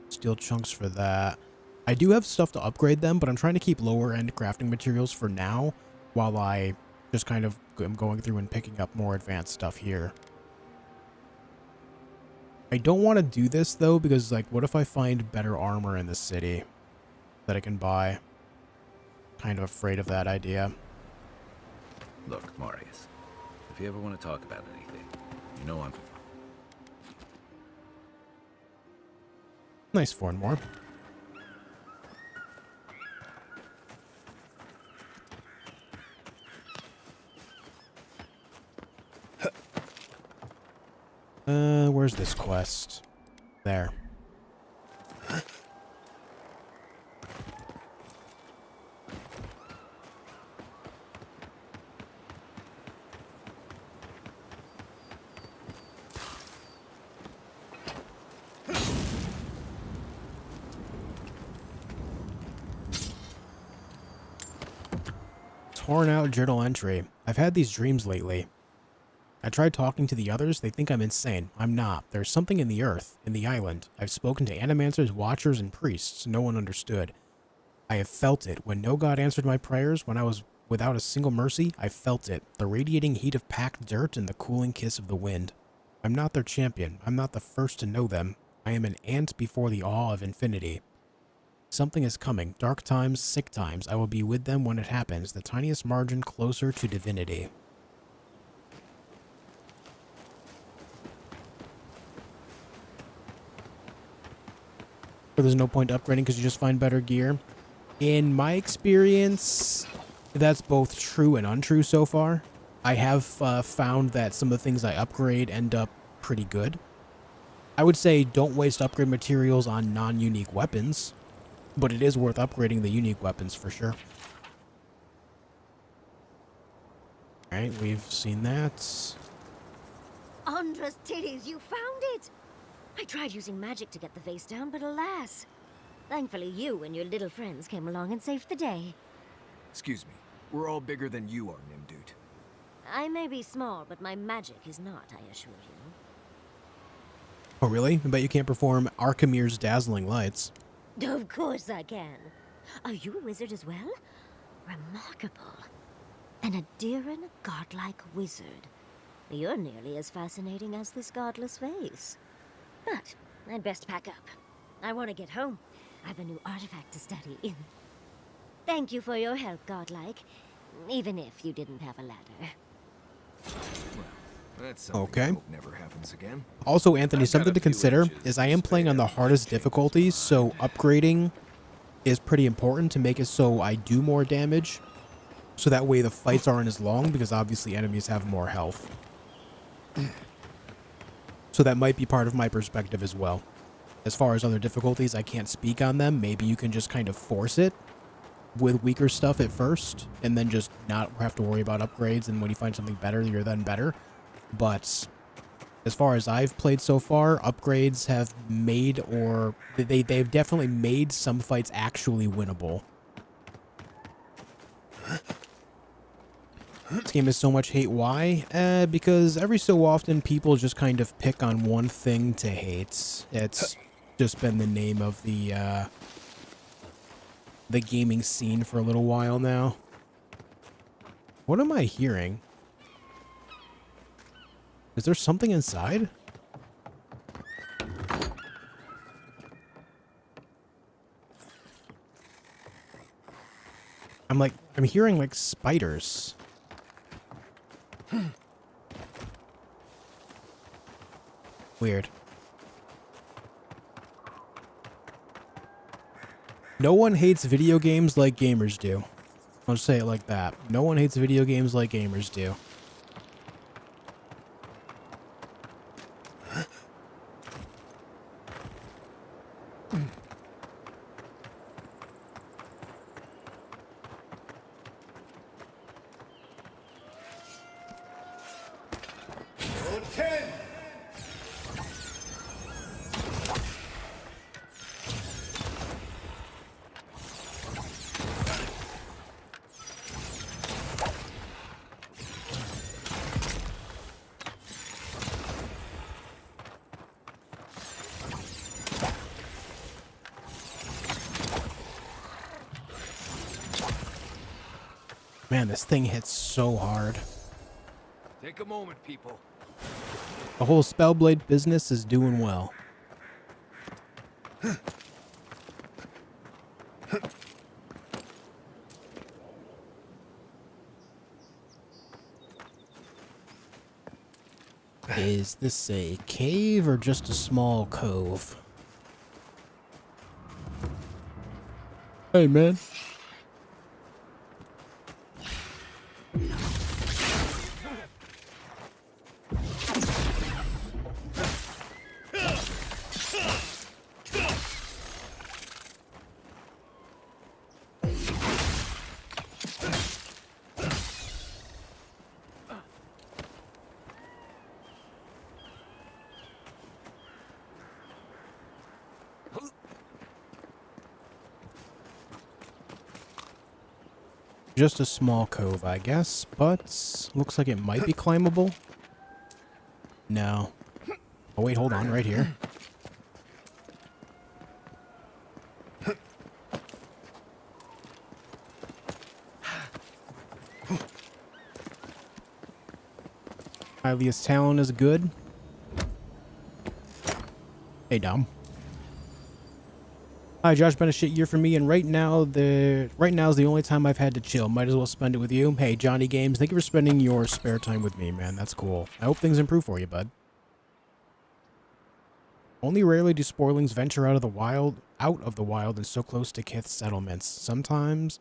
Steel chunks for that. I do have stuff to upgrade them, but I'm trying to keep lower end crafting materials for now while I just kind of am going through and picking up more advanced stuff here. I don't want to do this though, because like, what if I find better armor in the city that I can buy? Kind of afraid of that idea.
Look, Marius, if you ever want to talk about anything, you know I'm...
Nice for more. Where's this quest? There. Torn out journal entry. I've had these dreams lately. I tried talking to the others. They think I'm insane. I'm not. There's something in the earth, in the island. I've spoken to animancers, watchers, and priests. No one understood. I have felt it. When no god answered my prayers, when I was without a single mercy, I felt it. The radiating heat of packed dirt and the cooling kiss of the wind. I'm not their champion. I'm not the first to know them. I am an ant before the awe of infinity. Something is coming. Dark times, sick times. I will be with them when it happens. The tiniest margin closer to divinity. But there's no point upgrading because you just find better gear. In my experience, that's both true and untrue so far. I have found that some of the things I upgrade end up pretty good. I would say don't waste upgrade materials on non-unique weapons, but it is worth upgrading the unique weapons for sure. Alright, we've seen that.
Andra's titties, you found it! I tried using magic to get the vase down, but alas. Thankfully you and your little friends came along and saved the day.
Excuse me. We're all bigger than you are, Nimdude.
I may be small, but my magic is not, I assure you.
Oh really? I bet you can't perform Archimir's dazzling lights.
Of course I can. Are you a wizard as well? Remarkable. An Adiran godlike wizard. You're nearly as fascinating as this godless vase. But I'd best pack up. I want to get home. I have a new artifact to study. Thank you for your help, godlike. Even if you didn't have a ladder.
Well, that's something
okay.
I hope never happens again.
Also, Anthony, something to consider is I am playing on the hardest difficulties, so upgrading is pretty important to make it so I do more damage. So that way the fights aren't as long, because obviously enemies have more health. So that might be part of my perspective as well. As far as other difficulties, I can't speak on them. Maybe you can just kind of force it with weaker stuff at first, and then just not have to worry about upgrades, and when you find something better, you're then better. But as far as I've played so far, upgrades have made, or they've definitely made some fights actually winnable. This game has so much hate. Why? Because every so often people just kind of pick on one thing to hate. It's just been the name of the gaming scene for a little while now. What am I hearing? Is there something inside? I'm hearing like spiders. Weird. No one hates video games like gamers do. I'll just say it like that. No one hates video games like gamers do. Man, this thing hits so hard.
Take a moment, people.
The whole Spellblade business is doing well. Is this a cave or just a small cove? Hey, man. Just a small cove, I guess, but looks like it might be climbable. No. Oh, wait, hold on, right here. Hylia's talent is good. Hey, Dom. Hi, Josh. Been a shit year for me, and right now is the only time I've had to chill. Might as well spend it with you. Hey, Johnny Games, thank you for spending your spare time with me, man. That's cool. I hope things improve for you, bud. Only rarely do sporlings venture out of the wild and so close to Kith's settlements. Something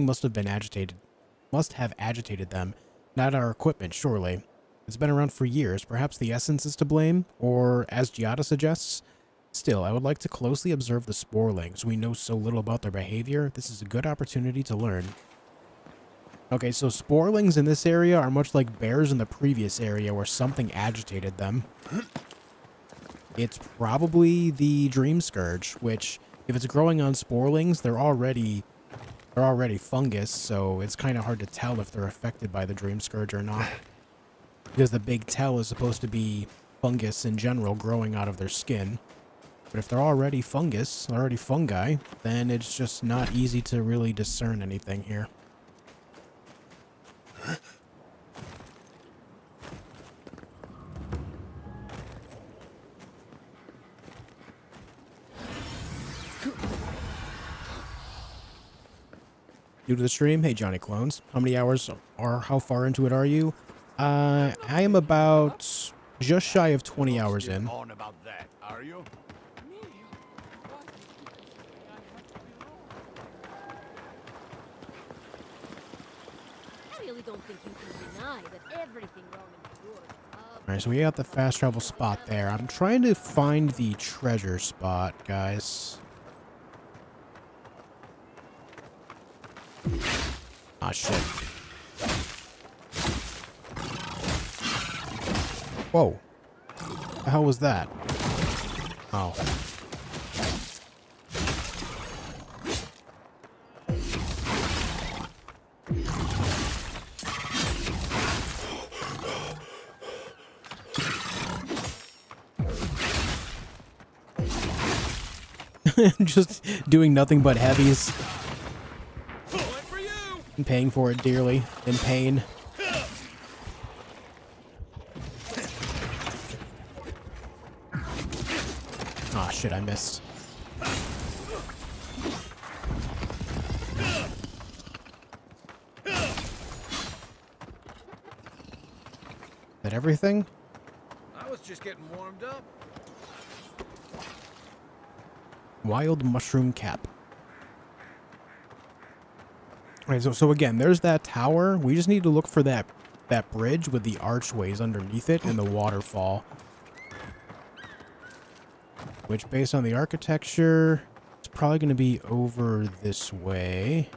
must have agitated them. Not our equipment, surely. It's been around for years. Perhaps the essence is to blame, or as Giada suggests. Still, I would like to closely observe the sporlings. We know so little about their behavior. This is a good opportunity to learn. Okay, so sporlings in this area are much like bears in the previous area where something agitated them. It's probably the Dream Scourge, which, if it's growing on sporlings, they're already fungus, so it's kind of hard to tell if they're affected by the Dream Scourge or not. Because the big tail is supposed to be fungus in general growing out of their skin. But if they're already fungi, then it's just not easy to really discern anything here. New to the stream? Hey, Johnny Clones. How many hours or how far into it are you? I am about just shy of 20 hours in.
On about that, are you?
Don't think you can deny that everything wrong in the world.
Alright, so we got the fast travel spot there. I'm trying to find the treasure spot, guys. Ah, shit. Whoa. The hell was that? Oh. Just doing nothing but heavies. And paying for it dearly. In pain. Aw, shit, I missed. Is that everything?
I was just getting warmed up.
Wild mushroom cap. Alright, so again, there's that tower. We just need to look for that bridge with the archways underneath it and the waterfall. Which, based on the architecture, it's probably going to be over this way.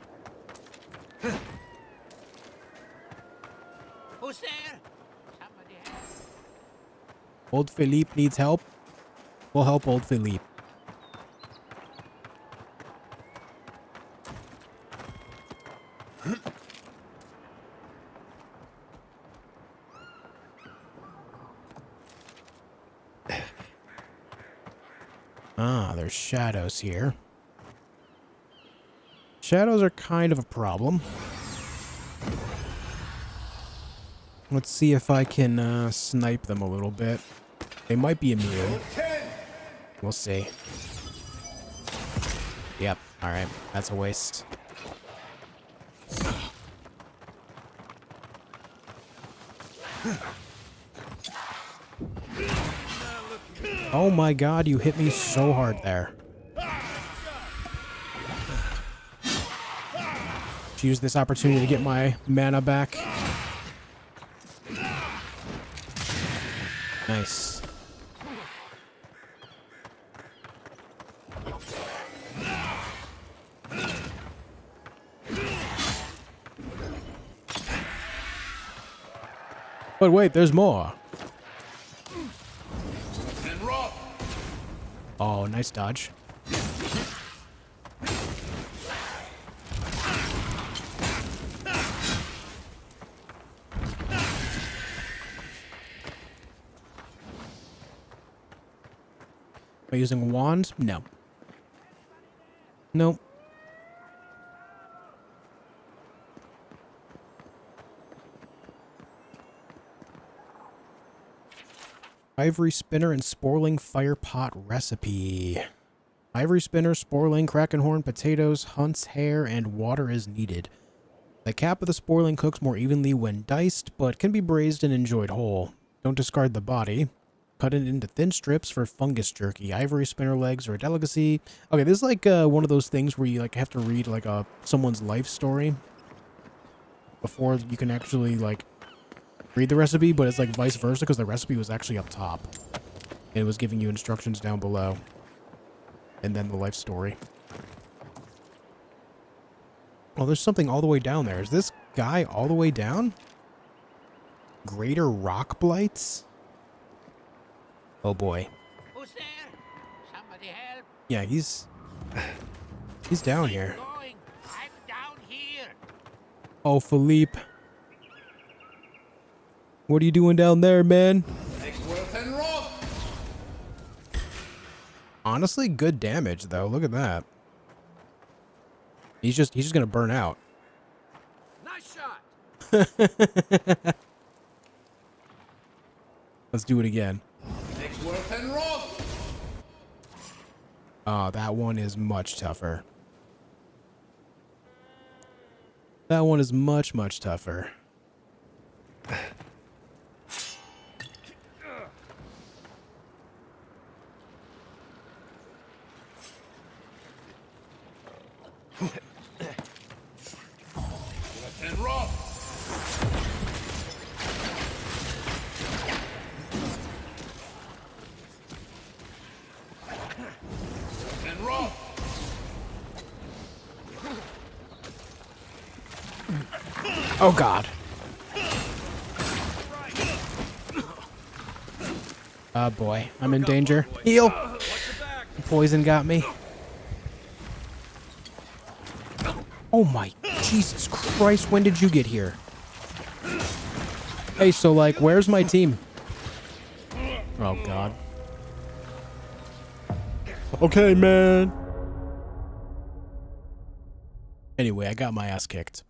Who's there? Somebody help.
Old Philippe needs help. We'll help old Philippe. Ah, there's shadows here. Shadows are kind of a problem. Let's see if I can snipe them a little bit. They might be immune. We'll see. Yep. Alright. That's a waste. Oh my god, you hit me so hard there. Use this opportunity to get my mana back. Nice. But wait, there's more. Oh, nice dodge. Am I using a wand? No. Nope. Ivory spinner and sporling fire pot recipe. Ivory spinner, sporling, krakenhorn, potatoes, hunt's hair, and water is needed. The cap of the sporling cooks more evenly when diced, but can be braised and enjoyed whole. Don't discard the body. Cut it into thin strips for fungus jerky. Ivory spinner legs are a delicacy. Okay, this is like one of those things where you like have to read like someone's life story before you can actually like read the recipe, but it's like vice versa because the recipe was actually up top. And it was giving you instructions down below. And then the life story. Oh, there's something all the way down there. Is this guy all the way down? Greater rock blights? Oh boy.
Who's there? Somebody help.
Yeah, he's down here.
I'm down here.
Oh, Philippe. What are you doing down there, man? Honestly, good damage though. Look at that. He's just gonna burn out.
Nice shot.
Let's do it again. Oh, that one is much tougher. That one is much, much tougher. Oh god. Oh boy, I'm in danger. Heal! The poison got me. Oh my Jesus Christ, when did you get here? Hey, so like, where's my team? Oh god. Okay, man. Anyway, I got my ass kicked.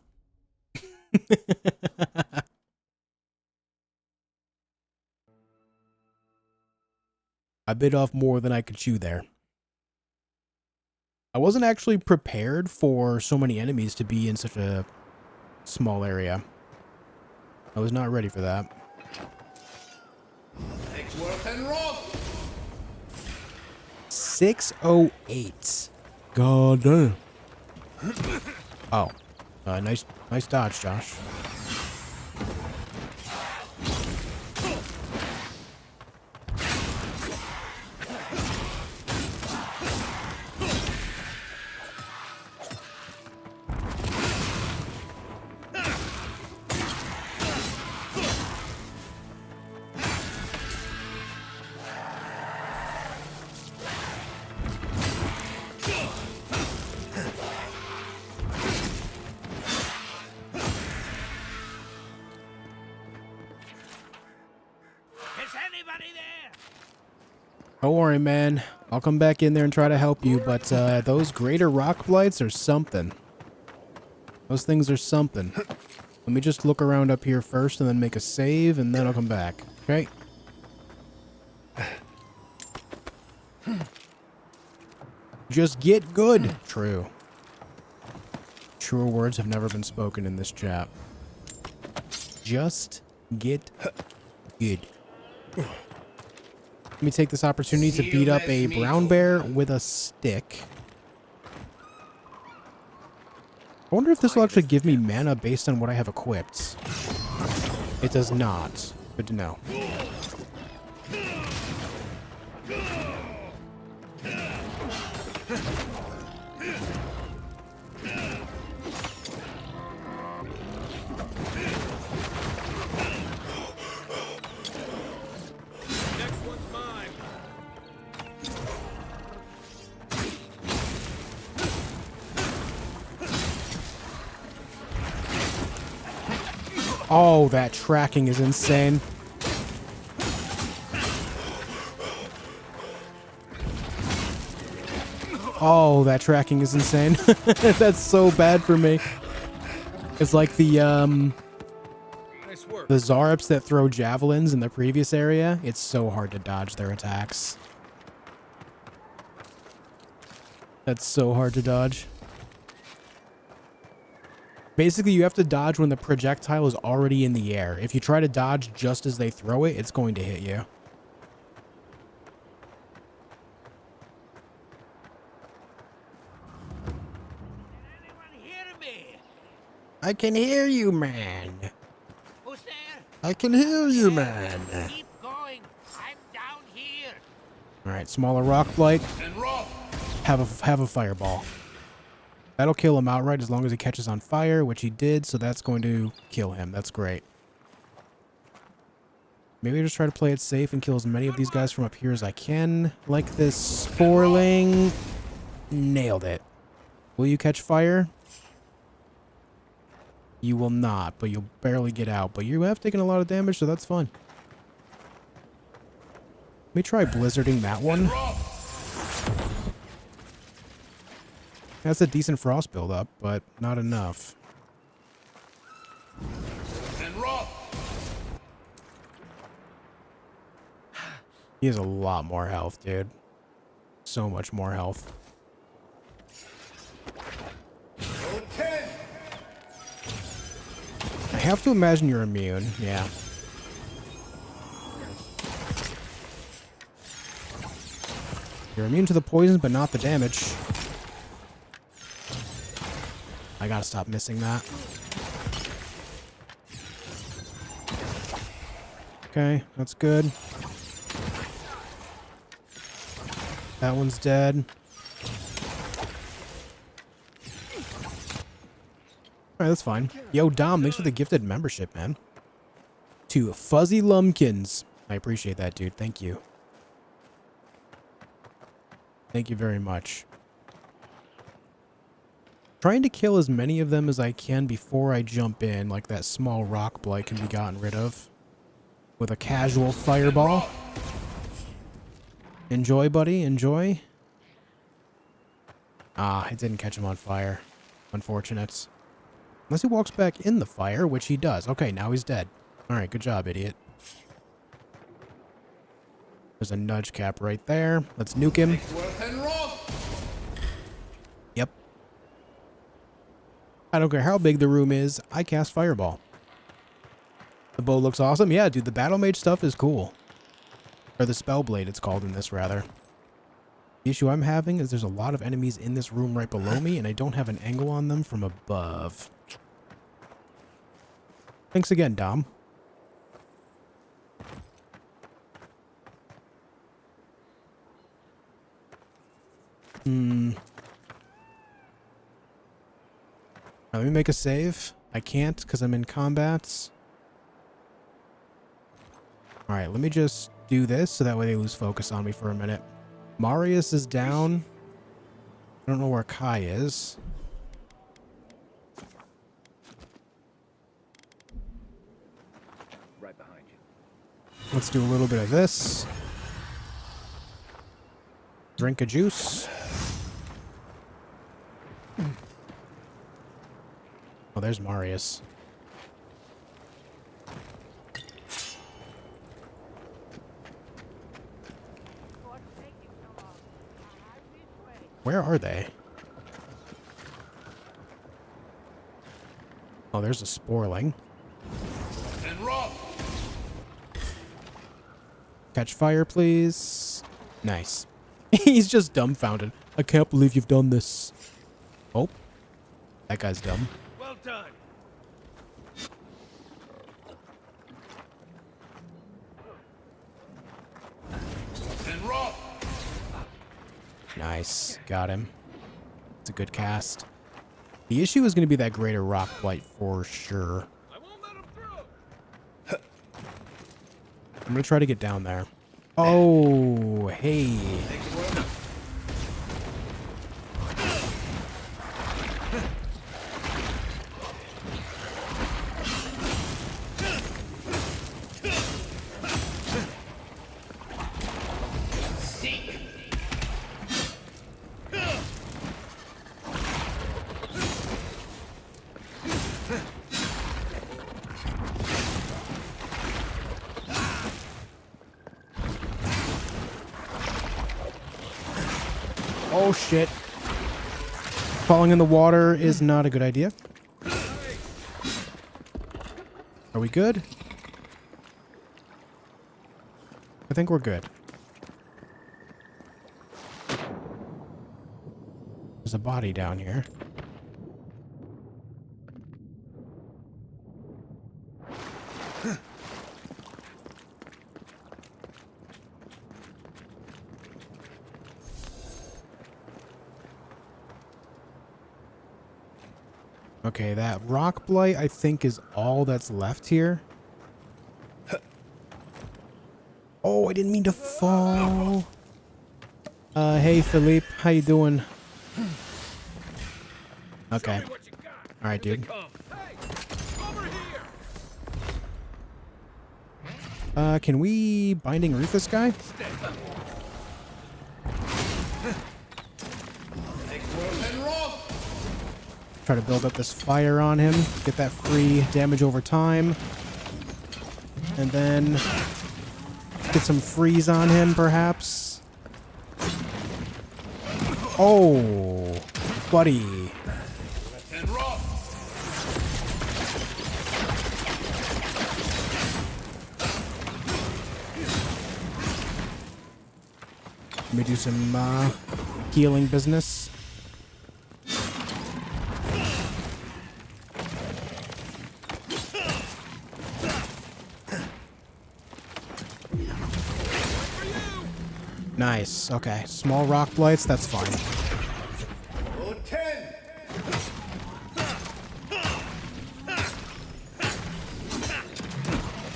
I bit off more than I could chew there. I wasn't actually prepared for so many enemies to be in such a small area. I was not ready for that. 608. God damn. Oh. Nice dodge, Josh. Don't worry, man. I'll come back in there and try to help you, but those greater rock blights are something. Those things are something. Let me just look around up here first and then make a save, and then I'll come back. Okay? Just get good. True. Truer words have never been spoken in this chat. Just get good. Let me take this opportunity to beat up a brown bear with a stick. I wonder if this will actually give me mana based on what I have equipped. It does not. Good to know. Oh, that tracking is insane. Oh, that tracking is insane. That's so bad for me. It's like the Zaryps that throw javelins in the previous area. It's so hard to dodge their attacks. That's so hard to dodge. Basically, you have to dodge when the projectile is already in the air. If you try to dodge just as they throw it, it's going to hit you. I can hear you, man.
Who's there?
I can hear you, man.
Keep going. I'm down here.
All right, smaller rock blight. Have a fireball. That'll kill him outright as long as he catches on fire, which he did, so that's going to kill him. That's great. Maybe just try to play it safe and kill as many of these guys from up here as I can. Like this sporling. Nailed it. Will you catch fire? You will not, but you'll barely get out. But you have taken a lot of damage, so that's fine. Let me try blizzarding that one. That's a decent frost buildup, but not enough. He has a lot more health, dude. So much more health. I have to imagine you're immune, yeah. You're immune to the poison, but not the damage. I gotta stop missing that. Okay, that's good. That one's dead. Alright, that's fine. Yo, Dom, thanks for the gifted membership, man. To Fuzzy Lumpkins. I appreciate that, dude. Thank you. Thank you very much. Trying to kill as many of them as I can before I jump in, like that small rock blight can be gotten rid of. With a casual fireball. Enjoy, buddy, enjoy. Ah, it didn't catch him on fire. Unfortunate. Unless he walks back in the fire, which he does. Okay, now he's dead. Alright, good job, idiot. There's a nudge cap right there. Let's nuke him. Yep. I don't care how big the room is, I cast Fireball. The bow looks awesome. Yeah, dude, the Battle Mage stuff is cool. Or the Spellblade, it's called in this, rather. The issue I'm having is there's a lot of enemies in this room right below me, and I don't have an angle on them from above. Thanks again, Dom. Let me make a save. I can't because I'm in combat. Alright, let me just do this so that way they lose focus on me for a minute. Marius is down. I don't know where Kai is.
Right behind you.
Let's do a little bit of this. Drink a juice. Oh, there's Marius. Where are they? Oh, there's a sporling.
And rock.
Catch fire, please. Nice. He's just dumbfounded. I can't believe you've done this. Oh. That guy's dumb.
Well done. And rock.
Nice. Got him. It's a good cast. The issue is going to be that greater rock blight for sure.
I won't let him through.
I'm going to try to get down there. Oh, hey. Oh, shit. Falling in the water is not a good idea. Are we good? I think we're good. There's a body down here. Okay, that rock blight, I think, is all that's left here. Oh, I didn't mean to fall. Hey, Philippe. How you doing? Okay. All right, dude. Can we binding root this guy? Try to build up this fire on him. Get that free damage over time. And then get some freeze on him, perhaps. Oh, buddy. Let me do some healing business. Nice. Okay. Small rock blights, that's fine.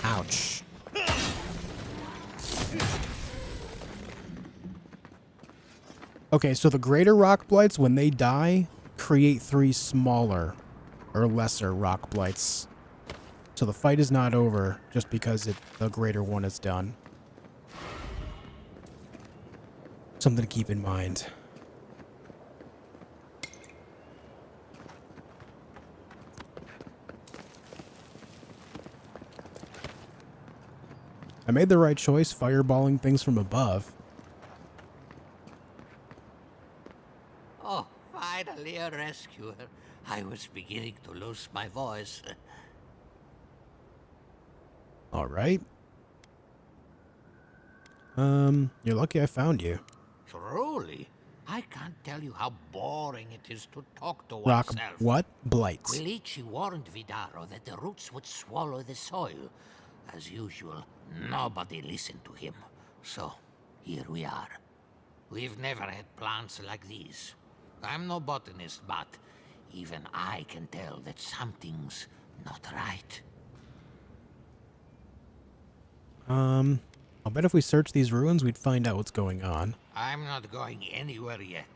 Ouch. Okay, so the greater rock blights, when they die, create 3 smaller or lesser rock blights. So the fight is not over just because the greater one is done. Something to keep in mind. I made the right choice fireballing things from above.
Oh, finally a rescuer. I was beginning to lose my voice.
All right. You're lucky I found you.
Truly, I can't tell you how boring it is to talk to
Rock
oneself.
what? Blight.
Quilici warned Vidaro that the roots would swallow the soil. As usual, nobody listened to him. So, here we are. We've never had plants like these. I'm no botanist, but even I can tell that something's not right.
I'll bet if we search these ruins, we'd find out what's going on.
I'm not going anywhere yet.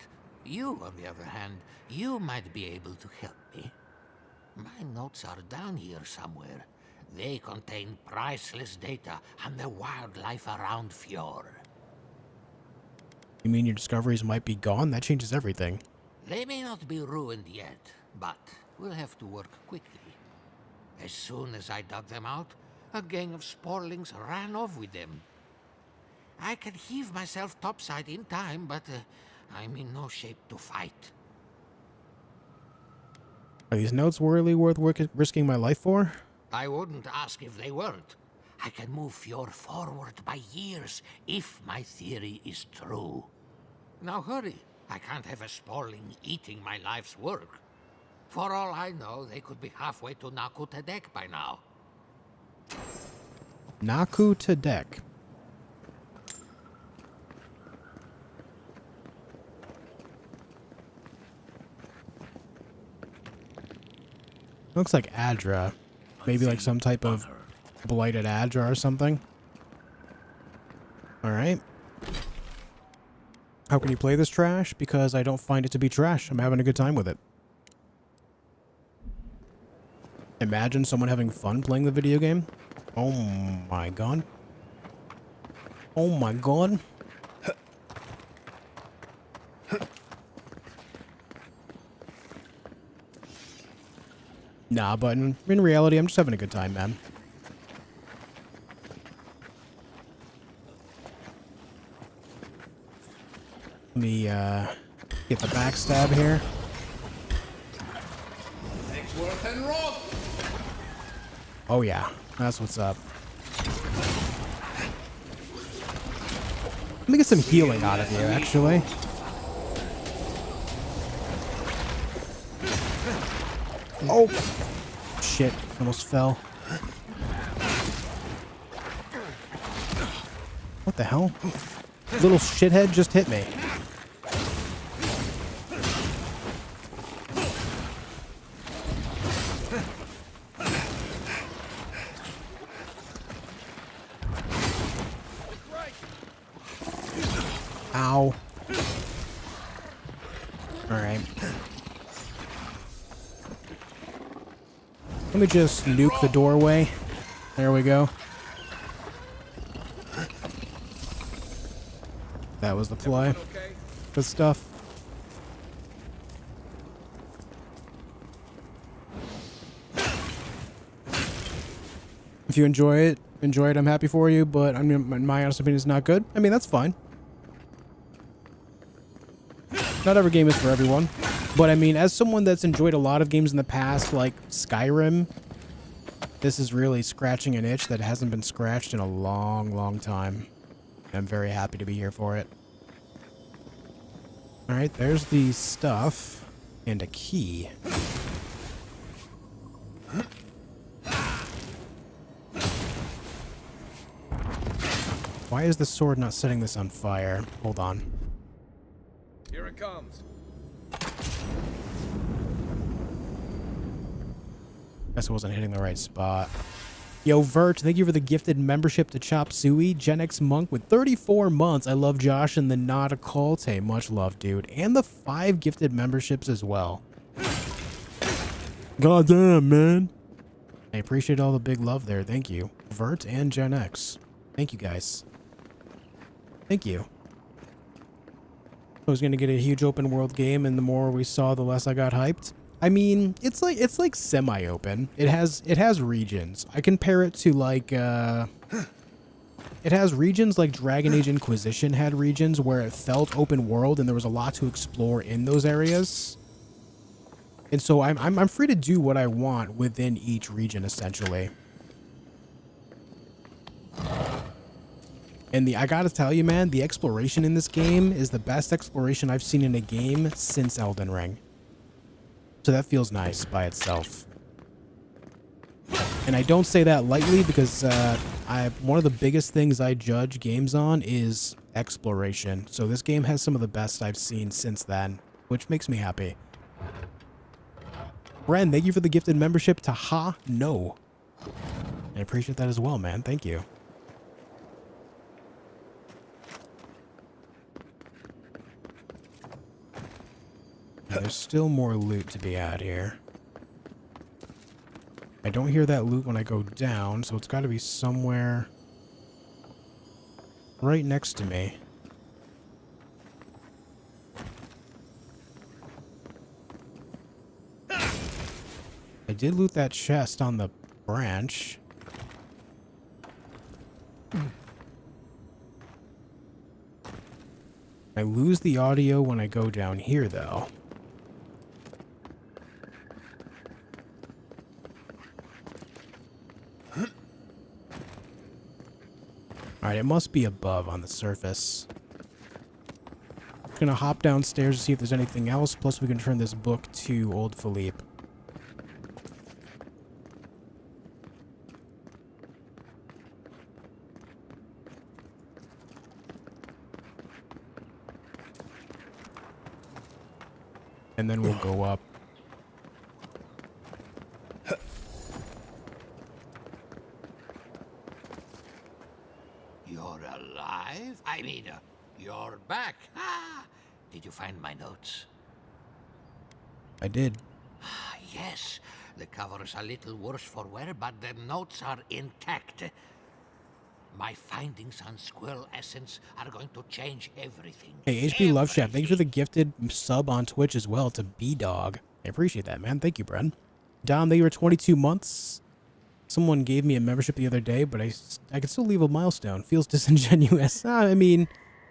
You, on the other hand, you might be able to help me. My notes are down here somewhere. They contain priceless data on the wildlife around Fjord.
You mean your discoveries might be gone? That changes everything.
They may not be ruined yet, but we'll have to work quickly. As soon as I dug them out, a gang of sporlings ran off with them. I can heave myself topside in time, but I'm in no shape to fight.
Are these notes really worth risking my life for?
I wouldn't ask if they weren't. I can move Fjord forward by years if my theory is true. Now hurry. I can't have a sporling eating my life's work. For all I know, they could be halfway to Naku Tedek by now.
Naku Tedek. Looks like Adra. Maybe like some type of blighted Adra or something. Alright. How can you play this trash? Because I don't find it to be trash. I'm having a good time with it. Imagine someone having fun playing the video game. Oh my god. Oh my god. Nah, but in reality, I'm just having a good time, man. Let me, get the backstab here. Oh yeah, that's what's up. Let me get some healing out of you, actually. Oh! Shit, almost fell. What the hell? Little shithead just hit me. Ow. Alright. Let me just nuke the doorway. There we go. That was the play. Good stuff. If you enjoy it, I'm happy for you, but I mean, my honest opinion is not good. I mean, that's fine. Not every game is for everyone. But I mean, as someone that's enjoyed a lot of games in the past, like Skyrim, this is really scratching an itch that hasn't been scratched in a long, long time. I'm very happy to be here for it. Alright, there's the stuff. And a key. Why is the sword not setting this on fire? Hold on.
Here it comes.
Guess I wasn't hitting the right spot. Yo, Vert, thank you for the gifted membership to Chop Suey. Gen X Monk with 34 months. I love Josh and the Not Occulte. Much love, dude. And the 5 gifted memberships as well. God damn, man. I appreciate all the big love there. Thank you. Vert and Gen X. Thank you, guys. Thank you. I was going to get a huge open world game, and the more we saw, the less I got hyped. I mean, it's like semi-open. It has regions. I compare it to like it has regions like Dragon Age Inquisition had regions where it felt open world and there was a lot to explore in those areas. And so I'm free to do what I want within each region essentially. And I gotta tell you, man, the exploration in this game is the best exploration I've seen in a game since Elden Ring. So that feels nice by itself. And I don't say that lightly because one of the biggest things I judge games on is exploration. So this game has some of the best I've seen since then, which makes me happy. Ren, thank you for the gifted membership to Ha No. I appreciate that as well, man. Thank you. There's still more loot to be had here. I don't hear that loot when I go down, so it's got to be somewhere right next to me. I did loot that chest on the branch. I lose the audio when I go down here, though. Alright, it must be above on the surface. I'm gonna hop downstairs to see if there's anything else, plus we can turn this book to Old Philippe. And then we'll go up.
You're alive? I mean, you're back. Ah, did you find my notes?
I did.
Yes, the cover is a little worse for wear, but the notes are intact. My findings on squirrel essence are going to change everything.
Hey, HB Love Chef, thanks for the gifted sub on Twitch as well to B-Dog. I appreciate that, man. Thank you, Bren. Dom, they were 22 months. Someone gave me a membership the other day, but I can still leave a milestone. Feels disingenuous. I mean,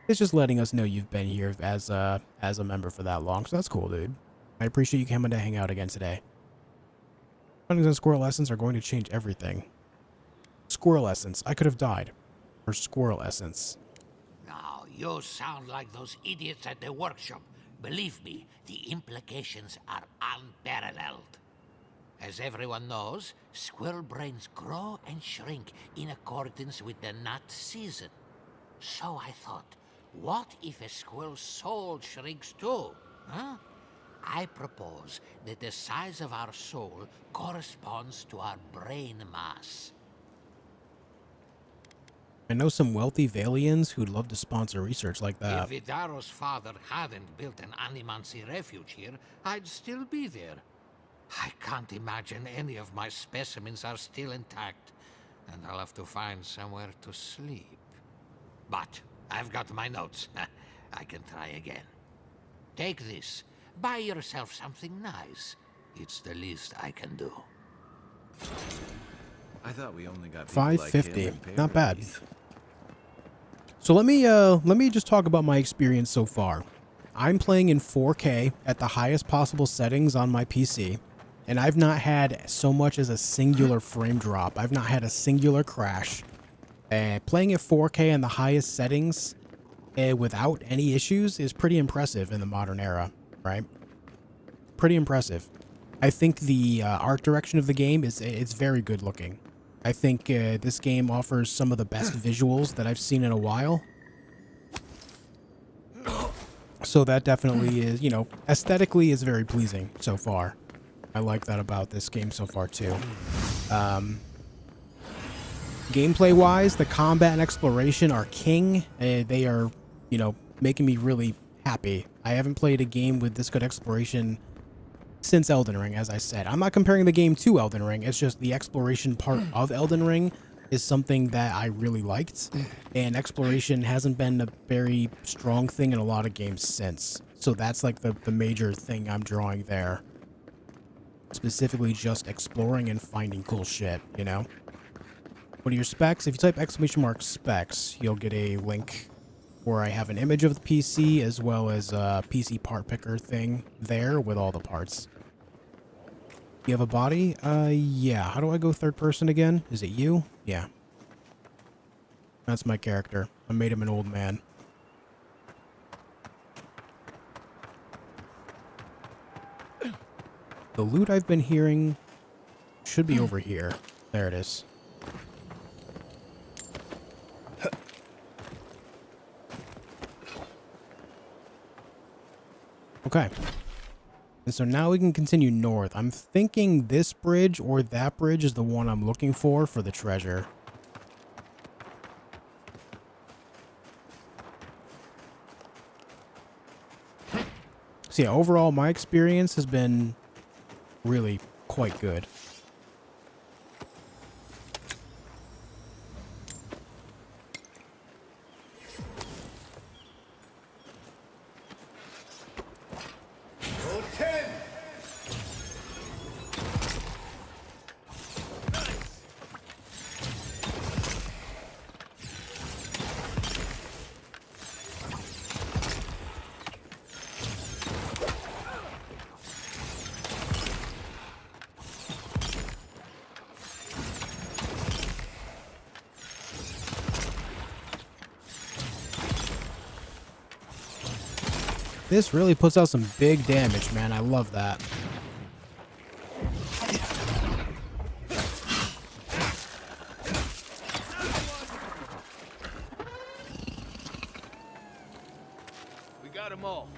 it's just letting us know you've been here as a member for that long, so that's cool, dude. I appreciate you coming to hang out again today. Findings on squirrel essence are going to change everything. Squirrel essence. I could have died for squirrel essence.
Now, you sound like those idiots at the workshop. Believe me, the implications are unparalleled. As everyone knows, squirrel brains grow and shrink in accordance with the nut season. So I thought, what if a squirrel's soul shrinks too? Huh? I propose that the size of our soul corresponds to our brain mass.
I know some wealthy Valians who'd love to sponsor research like that.
If Vidaro's father hadn't built an Animancy refuge here, I'd still be there. I can't imagine any of my specimens are still intact, and I'll have to find somewhere to sleep. But I've got my notes. I can try again. Take this. Buy yourself something nice. It's the least I can do.
I thought we only got people like him in
$5.50. Not bad.
Paradis.
So let me just talk about my experience so far. I'm playing in 4K at the highest possible settings on my PC, and I've not had so much as a singular frame drop. I've not had a singular crash. Playing at 4K in the highest settings without any issues is pretty impressive in the modern era, right? Pretty impressive. I think the art direction of the game it's very good looking. I think this game offers some of the best visuals that I've seen in a while. So that definitely is, you know, aesthetically is very pleasing so far. I like that about this game so far too. Gameplay-wise, the combat and exploration are king. They are, you know, making me really happy. I haven't played a game with this good exploration since Elden Ring, as I said. I'm not comparing the game to Elden Ring. It's just the exploration part of Elden Ring is something that I really liked. And exploration hasn't been a very strong thing in a lot of games since. So that's like the major thing I'm drawing there. Specifically just exploring and finding cool shit, you know? What are your specs? If you type !specs, you'll get a link where I have an image of the PC as well as a PC part picker thing there with all the parts. You have a body? Yeah. How do I go third person again? Is it you? Yeah. That's my character. I made him an old man. The loot I've been hearing should be over here. There it is. Okay. And so now we can continue north. I'm thinking this bridge or that bridge is the one I'm looking for the treasure. So yeah, overall my experience has been really quite good. This really puts out some big damage, man. I love that.
We got them all.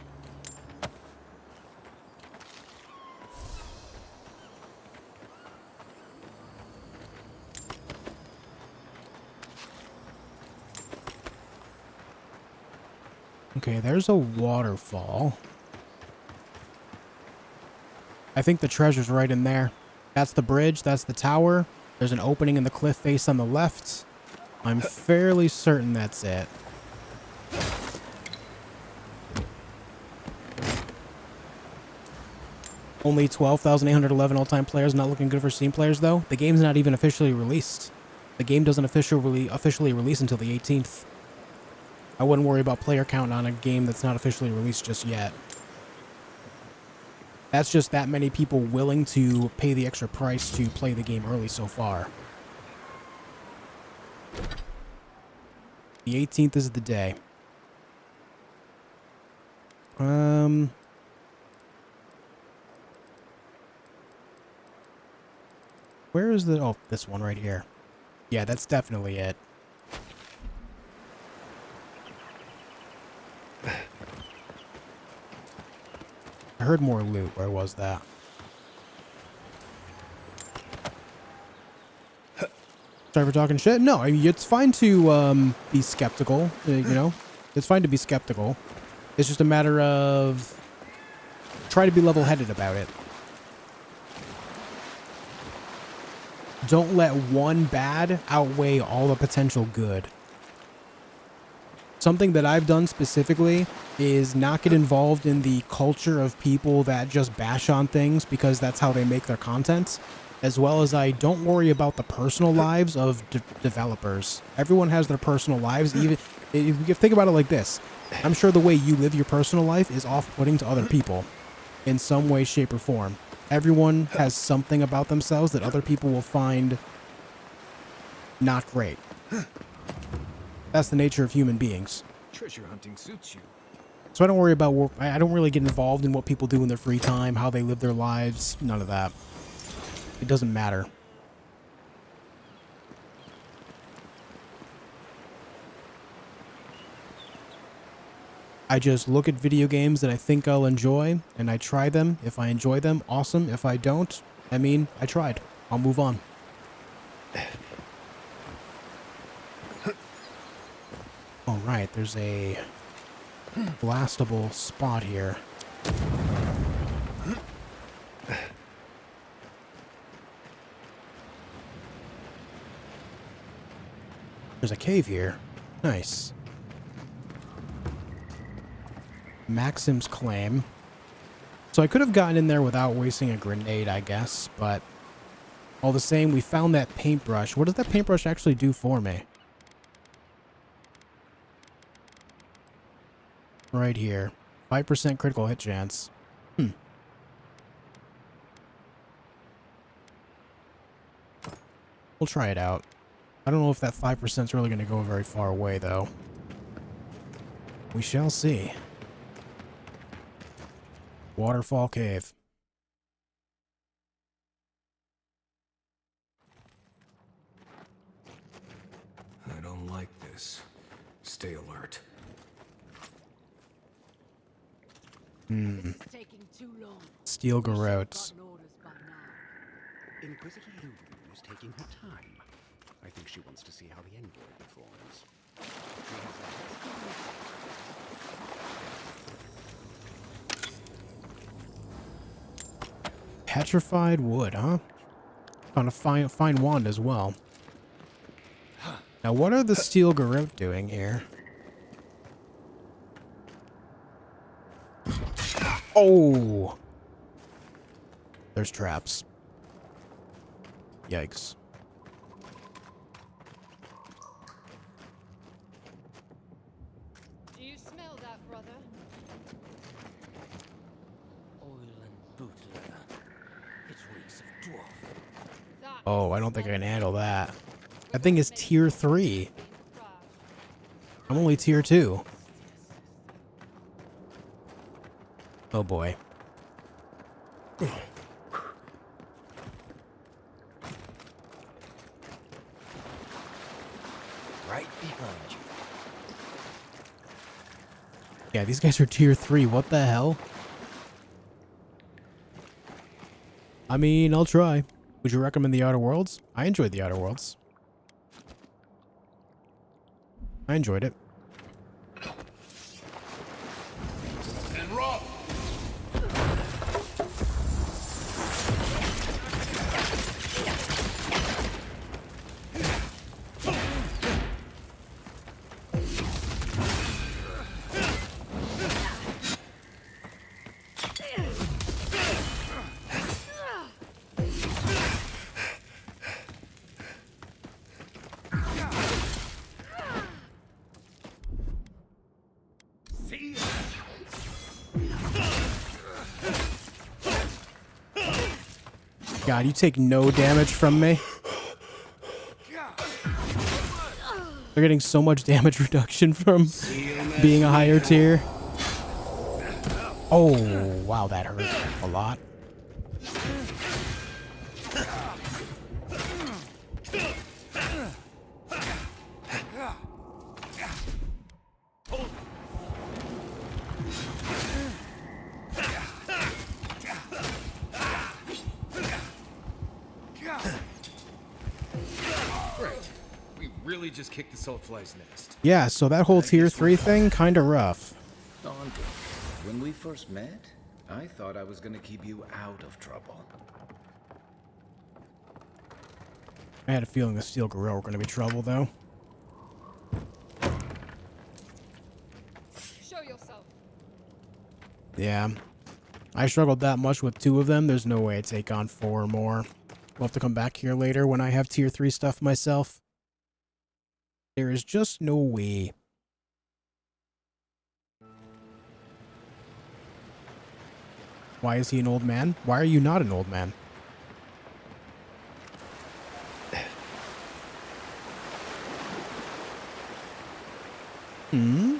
Okay, there's a waterfall. I think the treasure's right in there. That's the bridge. That's the tower. There's an opening in the cliff face on the left. I'm fairly certain that's it. Only 12,811 all-time players. Not looking good for Steam players, though. The game's not even officially released. The game doesn't officially release until the 18th. I wouldn't worry about player count on a game that's not officially released just yet. That's just that many people willing to pay the extra price to play the game early so far. The 18th is the day. Where is the... Oh, this one right here. Yeah, that's definitely it. I heard more loot. Where was that? Sorry for talking shit. No, I mean, it's fine to be skeptical. You know, it's fine to be skeptical. It's just a matter of try to be level-headed about it. Don't let one bad outweigh all the potential good. Something that I've done specifically is not get involved in the culture of people that just bash on things because that's how they make their content, as well as I don't worry about the personal lives of developers. Everyone has their personal lives. Even if you think about it like this, I'm sure the way you live your personal life is off-putting to other people in some way, shape, or form. Everyone has something about themselves that other people will find not great. That's the nature of human beings.
Treasure hunting suits you.
So I don't worry about work. I don't really get involved in what people do in their free time, how they live their lives, none of that. It doesn't matter. I just look at video games that I think I'll enjoy, and I try them. If I enjoy them, awesome. If I don't, I mean, I tried. I'll move on. All right, there's a blastable spot here. There's a cave here. Nice. Maxim's claim. So I could have gotten in there without wasting a grenade, I guess, but all the same, we found that paintbrush. What does that paintbrush actually do for me? Right here. 5% critical hit chance. We'll try it out. I don't know if that 5% is really going to go very far away, though. We shall see. Waterfall cave.
I don't like this. Stay alert.
It's taking too long.
Steel garrotes.
Inquisitor Lödwyn is taking her time. I think she wants to see how the envoy performs.
Petrified wood, huh? Found a fine wand as well. Now, what are the steel garrote doing here? Oh! There's traps. Yikes.
Do you smell that, brother?
Oil and boot leather. It reeks of dwarf.
Oh, I don't think I can handle that. That thing is tier 3. I'm only tier 2. Oh boy.
Right behind you.
Yeah, these guys are tier 3. What the hell? I mean, I'll try. Would you recommend the Outer Worlds? I enjoyed the Outer Worlds. I enjoyed it.
And rock!
God, you take no damage from me. They're getting so much damage reduction from being a higher tier. Oh, wow, that hurt a lot.
Just kicked the Soulfly's nest.
Yeah, so that whole tier 3 thing, kind of rough.
Daunting. When we first met, I thought I was going to keep you out of trouble.
I had a feeling the Steel Gorilla were going to be trouble, though.
Show yourself.
Yeah. I struggled that much with 2 of them. There's no way I take on 4 or more. We'll have to come back here later when I have tier 3 stuff myself. There is just no way. Why is he an old man? Why are you not an old man? Hmm?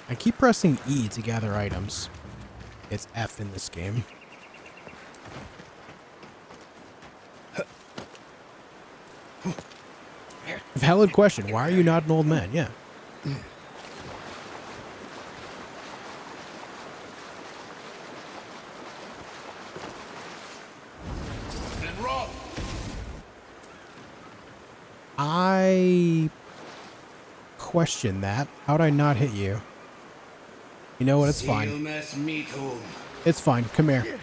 I keep pressing E to gather items. It's F in this game. Valid question. Why are you not an old man? Yeah. I question that. How'd I not hit you? You know what? It's fine. It's fine. Come here.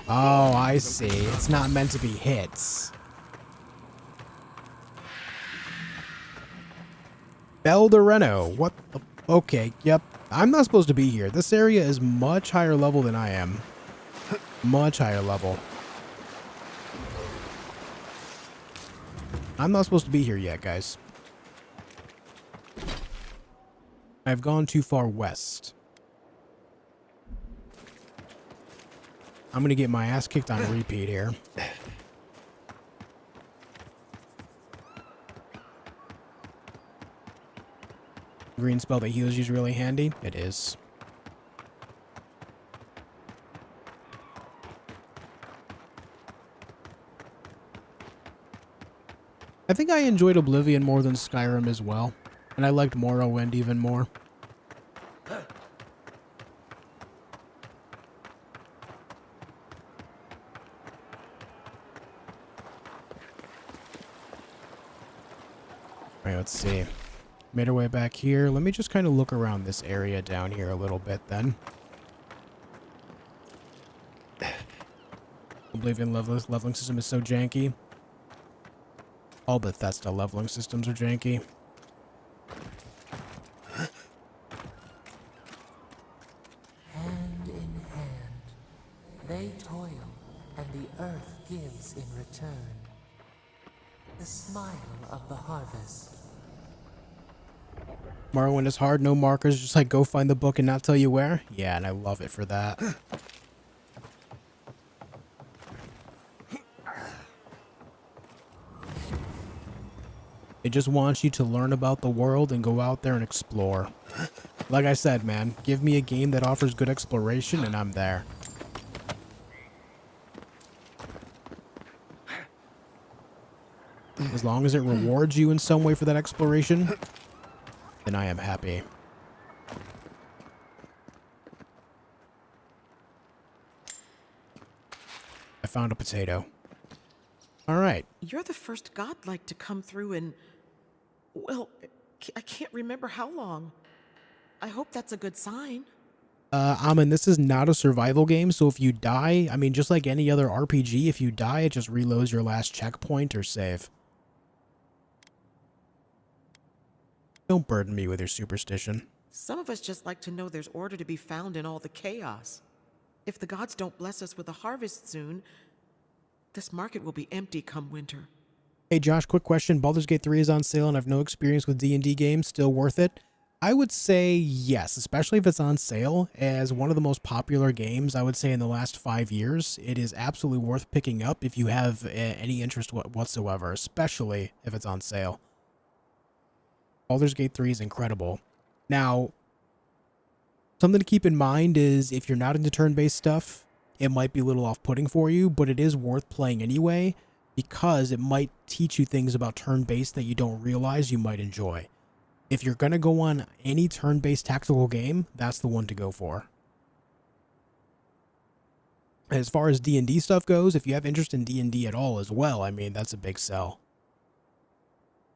Oh, I see. It's not meant to be hits. Beldoreno. What the... Okay, yep. I'm not supposed to be here. This area is much higher level than I am. Much higher level. I'm not supposed to be here yet, guys. I've gone too far west. I'm gonna get my ass kicked on repeat here. Green spell that heals you is really handy. It is. I think I enjoyed Oblivion more than Skyrim as well. And I liked Morrowind even more. Alright, let's see. Made our way back here. Let me just kind of look around this area down here a little bit then. Oblivion leveling system is so janky. All Bethesda leveling systems are janky.
Hand in hand, they toil, and the earth gives in return. The smile of the harvest.
Morrowind is hard, no markers, just like go find the book and not tell you where. Yeah, and I love it for that. It just wants you to learn about the world and go out there and explore. Like I said, man, give me a game that offers good exploration and I'm there. As long as it rewards you in some way for that exploration, then I am happy. I found a potato. All right.
You're the first godlike to come through in, well, I can't remember how long. I hope that's a good sign.
Amin, this is not a survival game, so if you die, I mean, just like any other RPG, if you die, it just reloads your last checkpoint or save. Don't burden me with your superstition.
Some of us just like to know there's order to be found in all the chaos. If the gods don't bless us with a harvest soon, this market will be empty come winter.
Hey Josh, quick question. Baldur's Gate 3 is on sale and I've no experience with D&D games. Still worth it? I would say yes, especially if it's on sale. As one of the most popular games, I would say in the last 5 years, it is absolutely worth picking up if you have any interest whatsoever, especially if it's on sale. Baldur's Gate 3 is incredible. Now, something to keep in mind is if you're not into turn-based stuff, it might be a little off-putting for you, but it is worth playing anyway because it might teach you things about turn-based that you don't realize you might enjoy. If you're going to go on any turn-based tactical game, that's the one to go for. As far as D&D stuff goes, if you have interest in D&D at all as well, I mean, that's a big sell.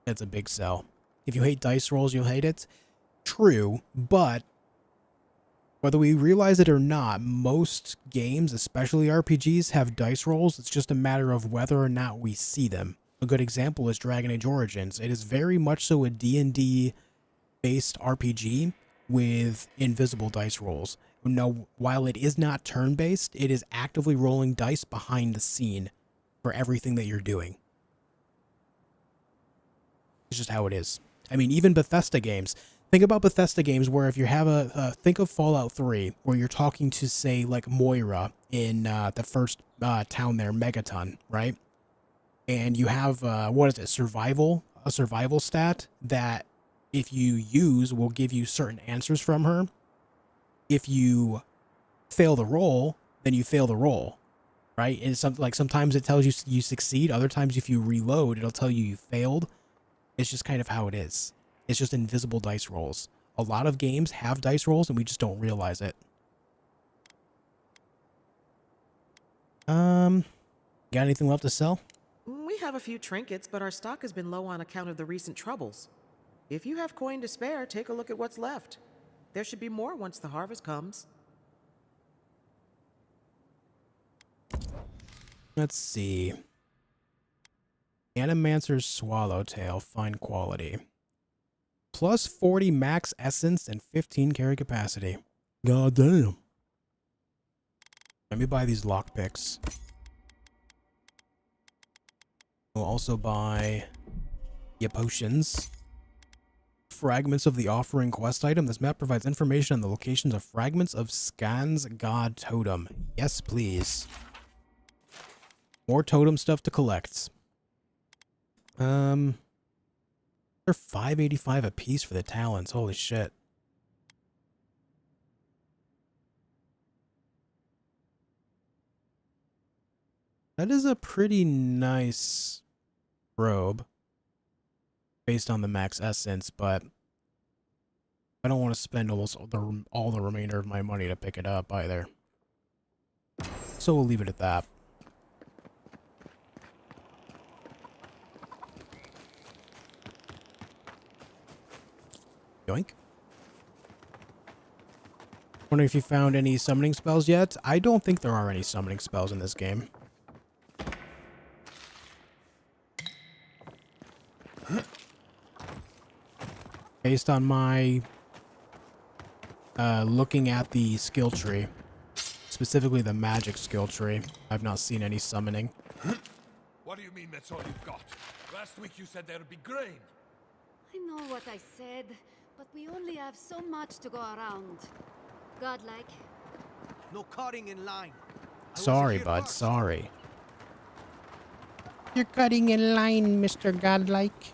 That's a big sell. If you hate dice rolls, you'll hate it. True, but whether we realize it or not, most games, especially RPGs, have dice rolls. It's just a matter of whether or not we see them. A good example is Dragon Age Origins. It is very much so a D&D based RPG with invisible dice rolls. Now, while it is not turn-based, it is actively rolling dice behind the scene for everything that you're doing. It's just how it is. I mean, even Bethesda games. Think about Bethesda games where if you have think of Fallout 3, where you're talking to, say, like Moira in the first town there, Megaton, right? And you have, a survival stat that if you use will give you certain answers from her. If you fail the roll, then you fail the roll, right? And sometimes it tells you you succeed. Other times if you reload, it'll tell you failed. It's just kind of how it is. It's just invisible dice rolls. A lot of games have dice rolls and we just don't realize it. Got anything left to sell?
We have a few trinkets, but our stock has been low on account of the recent troubles. If you have coin to spare, take a look at what's left. There should be more once the harvest comes.
Let's see. Animancer's Swallowtail, fine quality. Plus 40 max essence and 15 carry capacity. God damn. Let me buy these lockpicks. We'll also buy potions. Fragments of the Offering quest item. This map provides information on the locations of fragments of Scan's god totem. Yes, please. More totem stuff to collect. They're $5.85 a piece for the talents. Holy shit. That is a pretty nice robe based on the max essence, but I don't want to spend all the remainder of my money to pick it up either. So we'll leave it at that. Yoink. Wondering if you found any summoning spells yet? I don't think there are any summoning spells in this game. Based on my looking at the skill tree, specifically the magic skill tree, I've not seen any summoning.
What do you mean that's all you've got? Last week you said there'd be grain.
I know what I said, but we only have so much to go around. Godlike.
No cutting in line.
Sorry, bud, sorry. You're cutting in line, Mr. Godlike.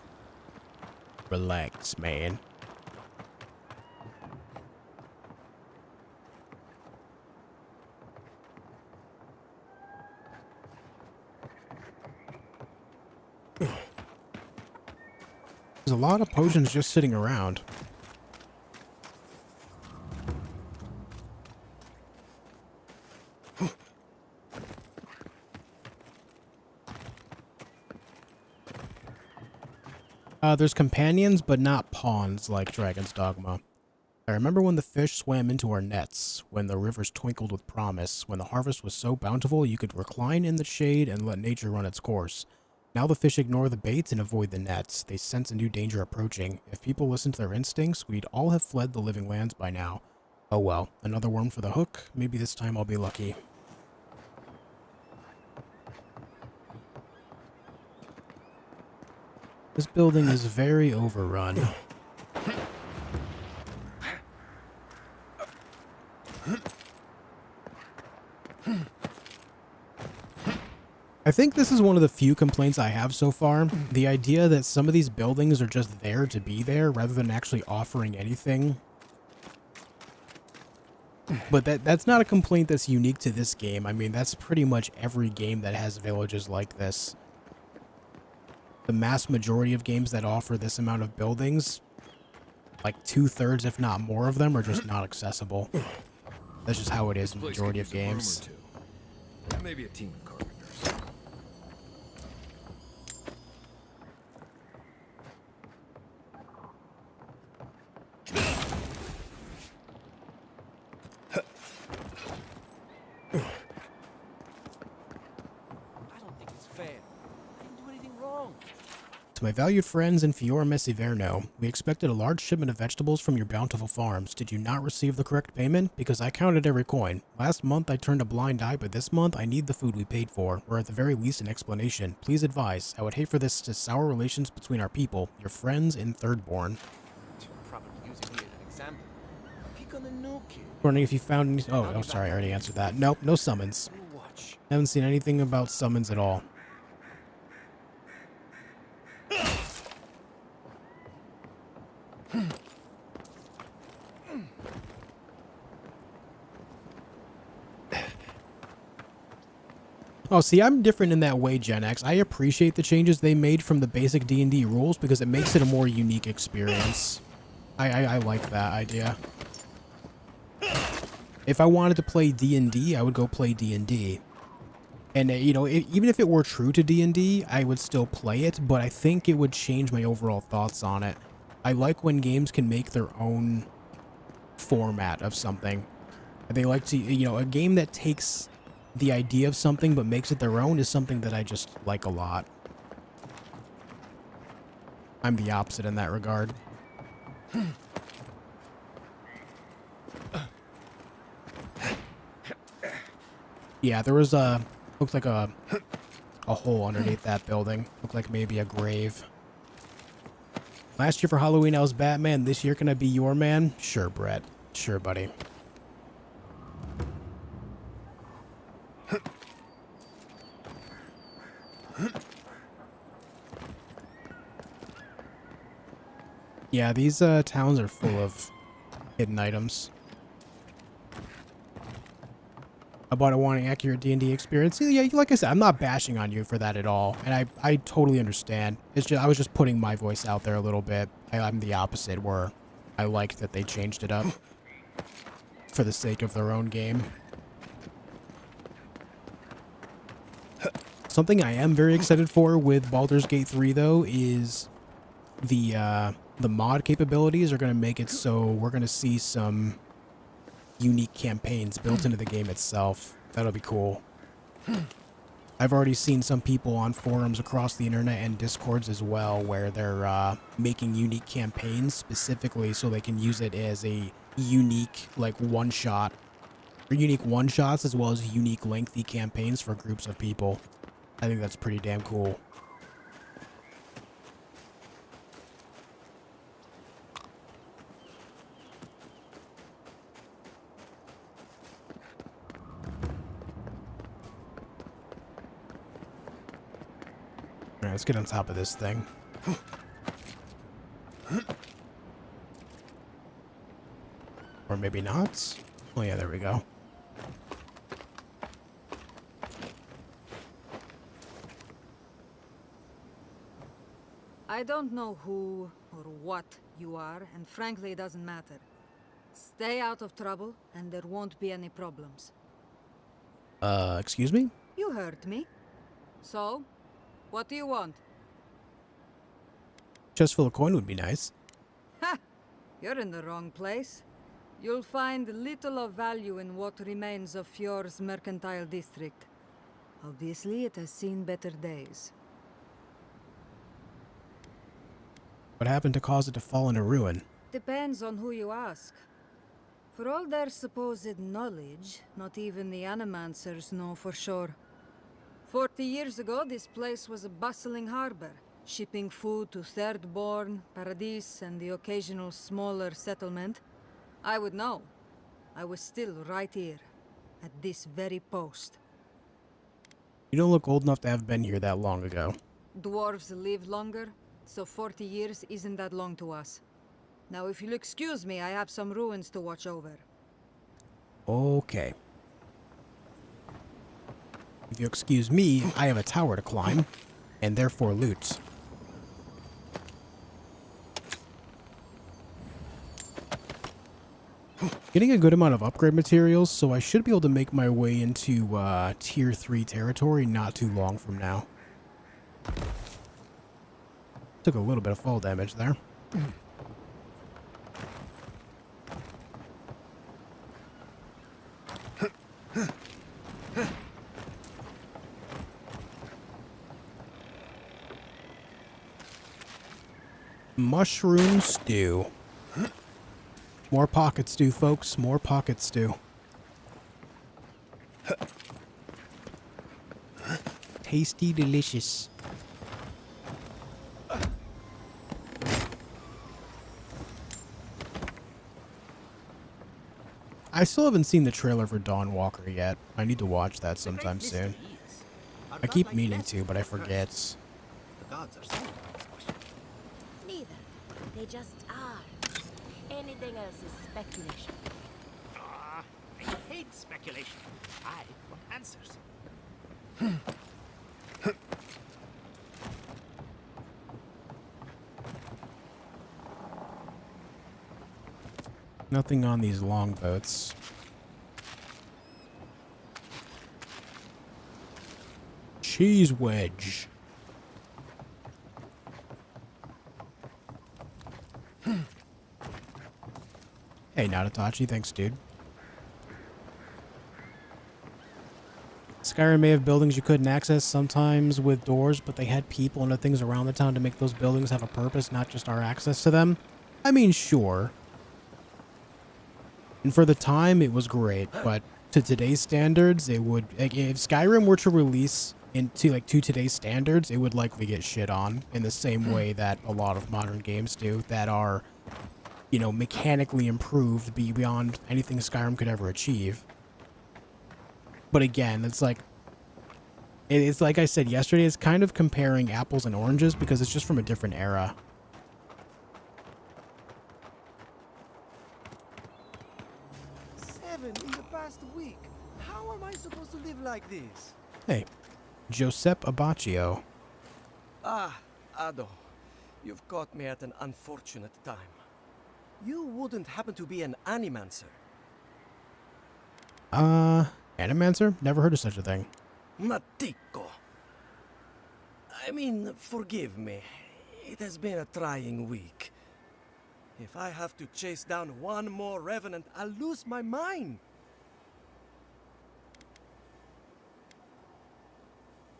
Relax, man. There's a lot of potions just sitting around. There's companions, but not pawns like Dragon's Dogma. I remember when the fish swam into our nets, when the rivers twinkled with promise, when the harvest was so bountiful you could recline in the shade and let nature run its course. Now the fish ignore the baits and avoid the nets. They sense a new danger approaching. If people listened to their instincts, we'd all have fled the living lands by now. Oh well, another worm for the hook. Maybe this time I'll be lucky. This building is very overrun. I think this is one of the few complaints I have so far. The idea that some of these buildings are just there to be there rather than actually offering anything. But that's not a complaint that's unique to this game. I mean, that's pretty much every game that has villages like this. The mass majority of games that offer this amount of buildings, like 2/3 if not more of them, are just not accessible. That's just how it is in the majority of games.
Maybe a team of carpenters.
I don't think it's fair. I didn't do anything wrong.
To my valued friends in Fiora Messiverno, we expected a large shipment of vegetables from your bountiful farms. Did you not receive the correct payment? Because I counted every coin. Last month I turned a blind eye, but this month I need the food we paid for, or at the very least an explanation. Please advise. I would hate for this to sour relations between our people, your friends in Thirdborn.
Probably using me as an example. Pick on the new kid.
Wondering if you found any— oh, sorry, I already answered that. Nope, no summons. Haven't seen anything about summons at all. Oh, see, I'm different in that way, Gen X. I appreciate the changes they made from the basic D&D rules because it makes it a more unique experience. I like that idea. If I wanted to play D&D, I would go play D&D. And, you know, even if it were true to D&D, I would still play it, but I think it would change my overall thoughts on it. I like when games can make their own format of something. They like to, you know, a game that takes the idea of something but makes it their own is something that I just like a lot. I'm the opposite in that regard. Yeah, there was a— looked like a hole underneath that building. Looked like maybe a grave. Last year for Halloween I was Batman. This year can I be your man? Sure, Brett. Sure, buddy. Yeah, these towns are full of hidden items. About wanting accurate D&D experience. Yeah, like I said, I'm not bashing on you for that at all, and I totally understand. It's just I was just putting my voice out there a little bit. I'm the opposite, where I liked that they changed it up for the sake of their own game. Something I am very excited for with Baldur's Gate 3, though, is the mod capabilities are going to make it so we're going to see some unique campaigns built into the game itself. That'll be cool. I've already seen some people on forums across the internet and discords as well where they're making unique campaigns specifically so they can use it as a unique, like, one-shot, or unique one-shots as well as unique lengthy campaigns for groups of people. I think that's pretty damn cool. Alright, let's get on top of this thing. Or maybe not. Oh yeah, there we go.
I don't know who or what you are, and frankly, it doesn't matter. Stay out of trouble, and there won't be any problems.
Excuse me?
You heard me. So, what do you want?
Chest full of coin would be nice.
Ha! You're in the wrong place. You'll find little of value in what remains of Fjord's mercantile district. Obviously, it has seen better days.
What happened to cause it to fall into ruin?
Depends on who you ask. For all their supposed knowledge, not even the Animancers know for sure. 40 years ago, this place was a bustling harbor, shipping food to Thirdborn, Paradis, and the occasional smaller settlement. I would know. I was still right here, at this very post.
You don't look old enough to have been here that long ago.
Dwarves live longer, so 40 years isn't that long to us. Now, if you'll excuse me, I have some ruins to watch over.
Okay. If you excuse me, I have a tower to climb, and therefore loot. Getting a good amount of upgrade materials, so I should be able to make my way into tier 3 territory not too long from now. Took a little bit of fall damage there. Mushroom stew. More pocket stew, folks. More pocket stew. Tasty, delicious. I still haven't seen the trailer for Dawnwalker yet. I need to watch that sometime soon. I keep meaning to, but I forget.
The gods are saying
Neither. They just are. Anything else is speculation.
I hate speculation. I want answers.
Nothing on these longboats. Cheese wedge. Hey, Natatachi, thanks, dude. Skyrim may have buildings you couldn't access sometimes with doors, but they had people and other things around the town to make those buildings have a purpose, not just our access to them. I mean, sure. And for the time, it was great, but to today's standards, it would... Like, if Skyrim were to release to today's standards, it would likely get shit on in the same way that a lot of modern games do that are, you know, mechanically improved beyond anything Skyrim could ever achieve. But again, it's like I said yesterday, it's kind of comparing apples and oranges because it's just from a different era.
7 in the past week. How am I supposed to live like this?
Hey, Giuseppe Abbacchio.
Ah, Ado. You've caught me at an unfortunate time. You wouldn't happen to be an Animancer?
Animancer? Never heard of such a thing.
Matico. I mean, forgive me. It has been a trying week. If I have to chase down one more Revenant, I'll lose my mind.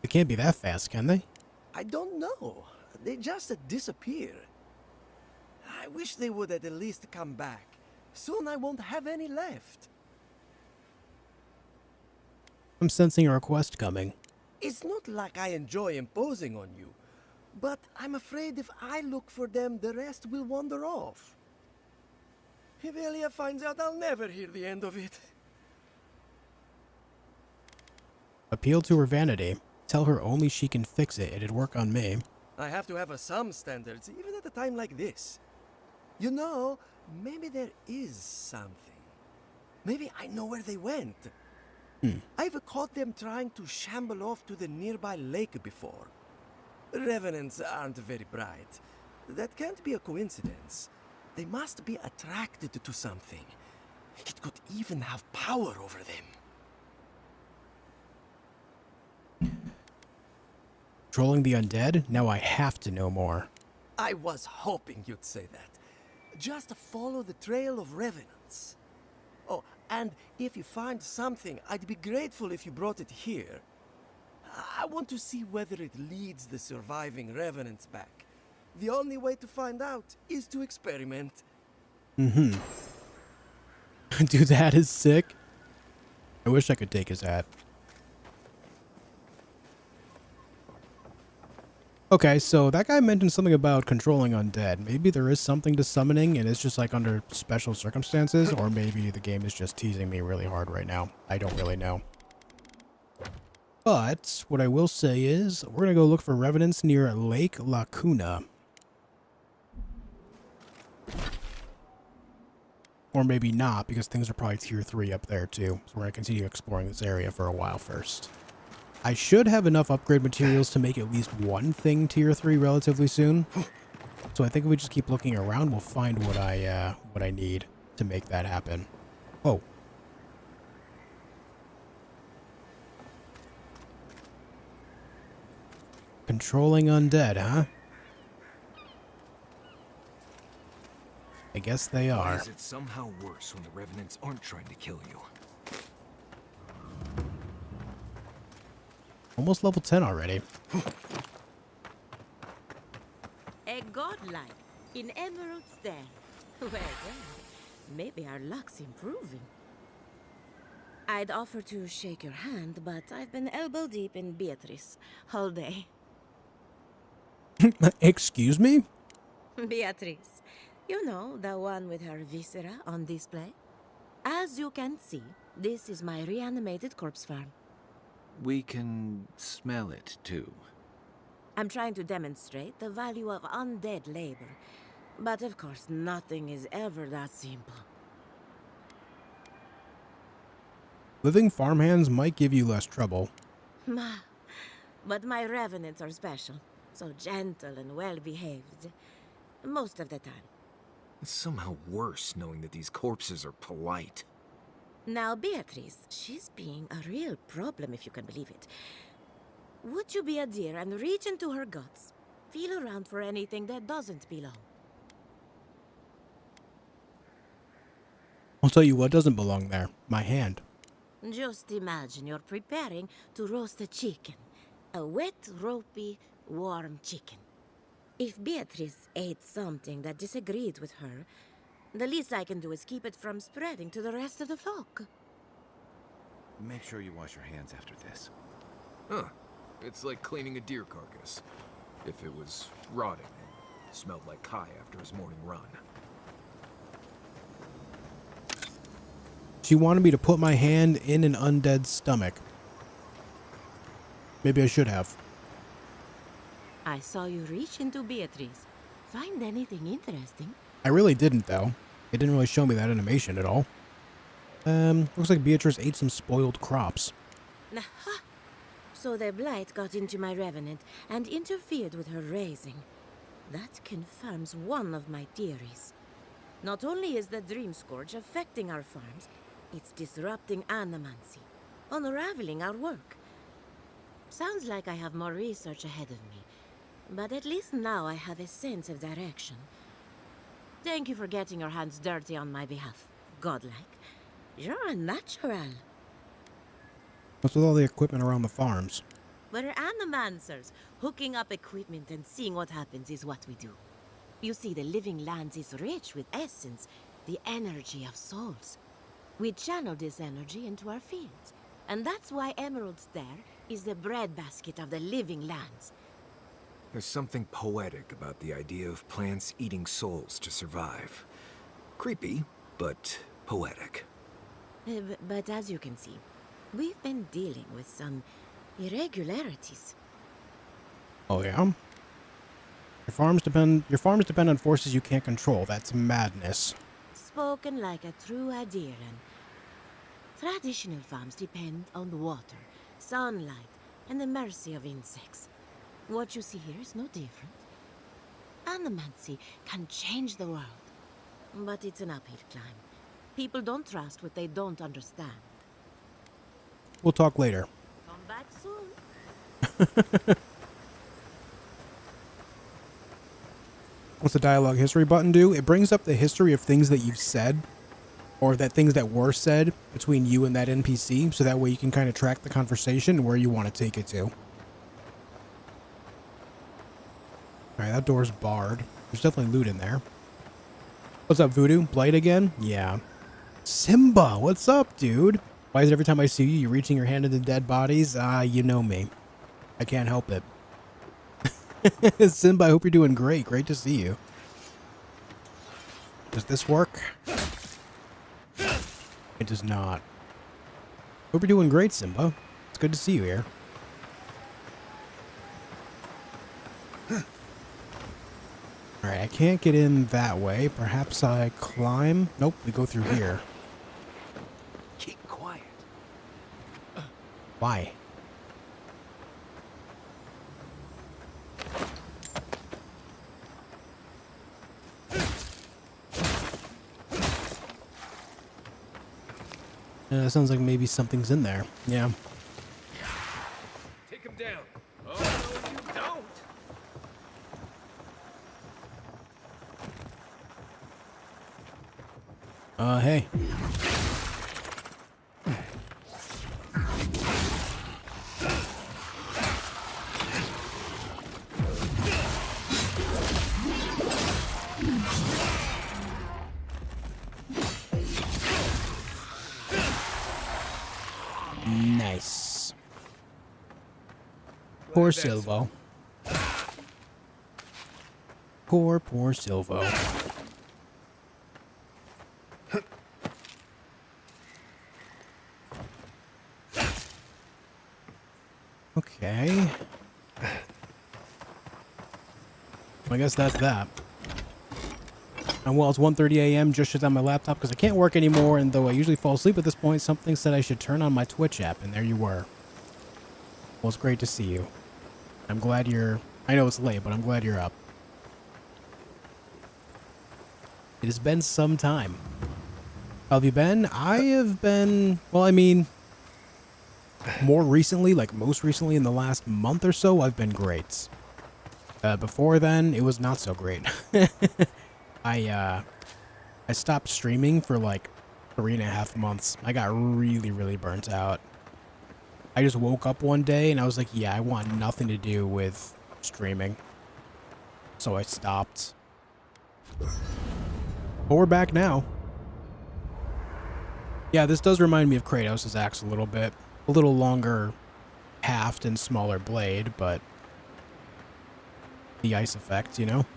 They can't be that fast, can they?
I don't know. They just disappear. I wish they would at least come back. Soon I won't have any left.
I'm sensing a request coming.
It's not like I enjoy imposing on you, but I'm afraid if I look for them, the rest will wander off. If Elia finds out, I'll never hear the end of it.
Appeal to her vanity. Tell her only she can fix it. It'd work on me.
I have to have some standards, even at a time like this. You know, maybe there is something. Maybe I know where they went. I've caught them trying to shamble off to the nearby lake before. Revenants aren't very bright. That can't be a coincidence. They must be attracted to something. It could even have power over them.
Trolling the undead? Now I have to know more.
I was hoping you'd say that. Just follow the trail of revenants. Oh, and if you find something, I'd be grateful if you brought it here. I want to see whether it leads the surviving revenants back. The only way to find out is to experiment.
Dude, that is sick. I wish I could take his hat. Okay, so that guy mentioned something about controlling undead. Maybe there is something to summoning and it's just like under special circumstances, or maybe the game is just teasing me really hard right now. I don't really know. But what I will say is we're going to go look for revenants near Lake Lacuna. Or maybe not, because things are probably tier 3 up there too. So we're going to continue exploring this area for a while first. I should have enough upgrade materials to make at least one thing tier 3 relatively soon. So I think if we just keep looking around, we'll find what I need to make that happen. Oh. Controlling undead, huh? I guess they are.
Why is it somehow worse when the Revenants aren't trying to kill you?
Almost level 10 already.
A godlike in Emerald Stair. Well, maybe our luck's improving. I'd offer to shake your hand, but I've been elbow deep in Beatrice all day.
Excuse me?
Beatrice, you know, the one with her viscera on display? As you can see, this is my reanimated corpse farm.
We can smell it, too.
I'm trying to demonstrate the value of undead labor. But of course, nothing is ever that simple.
Living farmhands might give you less trouble.
But my revenants are special. So gentle and well-behaved. Most of the time.
It's somehow worse knowing that these corpses are polite.
Now, Beatrice, she's being a real problem, if you can believe it. Would you be a dear and reach into her guts? Feel around for anything that doesn't belong.
I'll tell you what doesn't belong there. My hand.
Just imagine you're preparing to roast a chicken. A wet, ropey, warm chicken. If Beatrice ate something that disagreed with her, the least I can do is keep it from spreading to the rest of the flock.
Make sure you wash your hands after this.
Huh. It's like cleaning a deer carcass. If it was rotting and smelled like Kai after his morning run.
She wanted me to put my hand in an undead's stomach. Maybe I should have.
I saw you reach into Beatrice. Find anything interesting?
I really didn't, though. It didn't really show me that animation at all. Looks like Beatrice ate some spoiled crops.
Aha! So the blight got into my revenant and interfered with her raising. That confirms one of my theories. Not only is the Dream Scourge affecting our farms, it's disrupting animancy, unraveling our work. Sounds like I have more research ahead of me, but at least now I have a sense of direction. Thank you for getting your hands dirty on my behalf, godlike. You're a natural.
What's with all the equipment around the farms?
We're animancers. Hooking up equipment and seeing what happens is what we do. You see, the living lands is rich with essence, the energy of souls. We channel this energy into our fields, and that's why Emerald Stair is the breadbasket of the living lands.
There's something poetic about the idea of plants eating souls to survive. Creepy, but poetic.
But as you can see, we've been dealing with some irregularities.
Oh, yeah? Your farms depend on forces you can't control. That's madness.
Spoken like a true Adiran. Traditional farms depend on water, sunlight, and the mercy of insects. What you see here is no different. Animancy can change the world, but it's an uphill climb. People don't trust what they don't understand.
We'll talk later.
Come back soon.
What's the dialogue history button do? It brings up the history of things that you've said, or that things that were said between you and that NPC, so that way you can kind of track the conversation and where you want to take it to. Alright, that door's barred. There's definitely loot in there. What's up, Voodoo? Blight again? Yeah. Simba, what's up, dude? Why is it every time I see you, you're reaching your hand into dead bodies? You know me. I can't help it. Simba, I hope you're doing great. Great to see you. Does this work? It does not. Hope you're doing great, Simba. It's good to see you here. Alright, I can't get in that way. Perhaps I climb? Nope, we go through here.
Keep quiet.
Why? Sounds like maybe something's in there. Yeah.
Take him down. Oh, no, you don't.
Hey. Nice. Poor Silvo. Poor Silvo. Okay. I guess that's that. And well, it's 1:30 a.m. Just shut down my laptop because I can't work anymore, and though I usually fall asleep at this point, something said I should turn on my Twitch app, and there you were. Well, it's great to see you. I'm glad you're... I know it's late, but I'm glad you're up. It has been some time. How have you been? I have been... Well, I mean... More recently, like most recently in the last month or so, I've been great. Before then, it was not so great. I stopped streaming for like 3.5 months. I got really, really burnt out. I just woke up one day and I was like, yeah, I want nothing to do with streaming. So I stopped. But we're back now. Yeah, this does remind me of Kratos' axe a little bit. A little longer haft and smaller blade, but the ice effect, you know?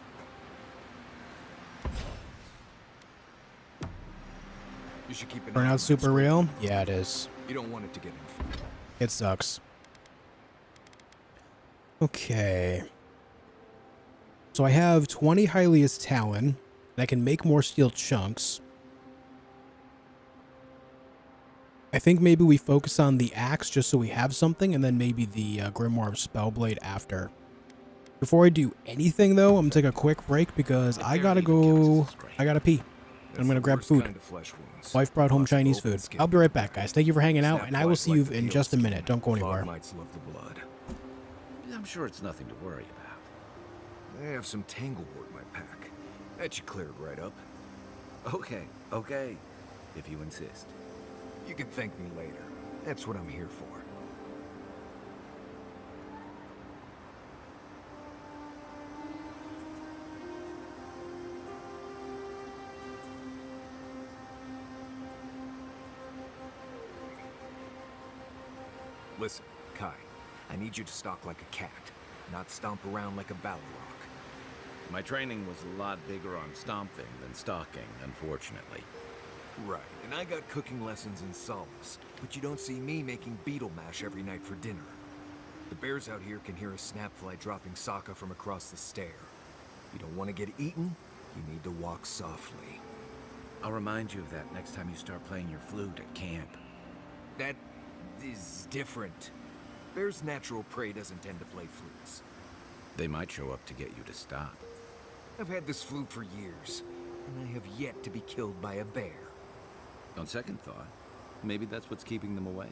You should keep an
Burnout super real? Yeah, it is.
You don't want it to get infected.
It sucks. Okay. So I have 20 Hylia's Talon, and I can make more steel chunks. I think maybe we focus on the axe just so we have something, and then maybe the Grimoire of Spellblade after. Before I do anything, though, I'm going to take a quick break because I gotta go... I gotta pee. I'm going to grab food. Wife brought home Chinese food. I'll be right back, guys. Thank you for hanging out, and I will see you in just a minute. Don't go anywhere.
I'm sure it's nothing to worry about.
I have some tanglewort in my pack. That should clear it right up.
Okay. If you insist.
You can thank me later. That's what I'm here for. Listen, Kai, I need you to stalk like a cat, not stomp around like a Balrog.
My training was a lot bigger on stomping than stalking, unfortunately.
Right, and I got cooking lessons in Solace, but you don't see me making beetle mash every night for dinner. The bears out here can hear a snapfly dropping Sokka from across the stair. You don't want to get eaten, you need to walk softly.
I'll remind you of that next time you start playing your flute at camp.
That is different. Bear's natural prey doesn't tend to play flutes.
They might show up to get you to stop.
I've had this flute for years, and I have yet to be killed by a bear.
On second thought, maybe that's what's keeping them away.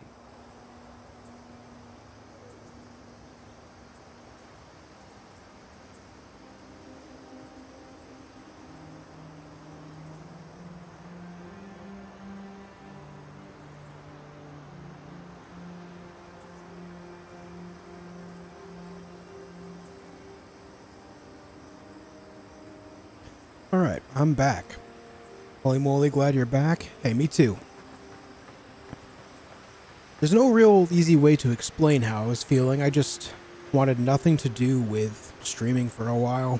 Alright, I'm back. Holy moly, glad you're back. Hey, me too. There's no real easy way to explain how I was feeling. I just wanted nothing to do with streaming for a while.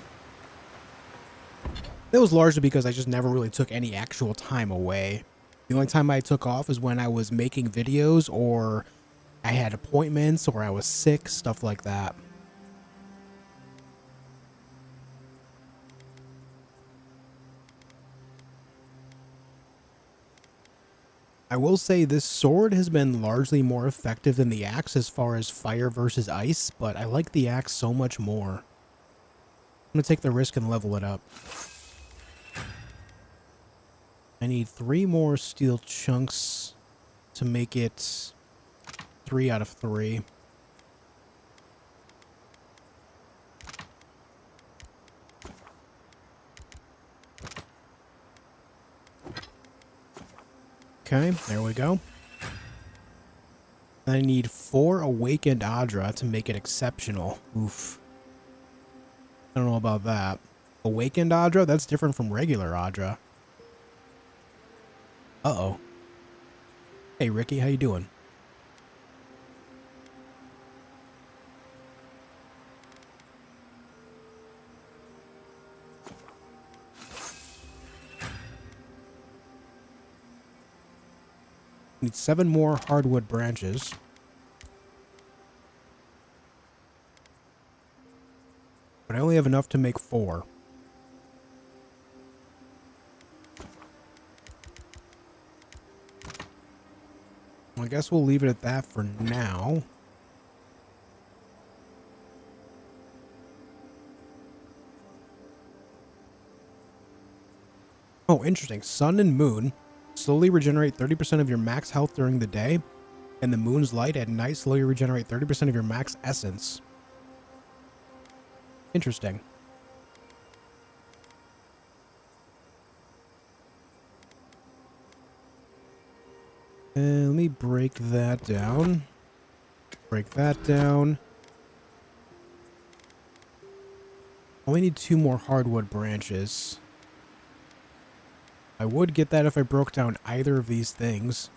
That was largely because I just never really took any actual time away. The only time I took off is when I was making videos, or I had appointments, or I was sick, stuff like that. I will say this sword has been largely more effective than the axe as far as fire versus ice, but I like the axe so much more. I'm going to take the risk and level it up. I need 3 more steel chunks to make it 3 out of 3. Okay, there we go. I need 4 awakened Adra to make it exceptional. Oof. I don't know about that. Awakened Adra? That's different from regular Adra. Uh-oh. Hey, Ricky, how you doing? Need 7 more hardwood branches. But I only have enough to make 4. Well, I guess we'll leave it at that for now. Oh, interesting. Sun and moon slowly regenerate 30% of your max health during the day, and the moon's light at night slowly regenerate 30% of your max essence. Interesting. And let me break that down. Break that down. Only need 2 more hardwood branches. I would get that if I broke down either of these things.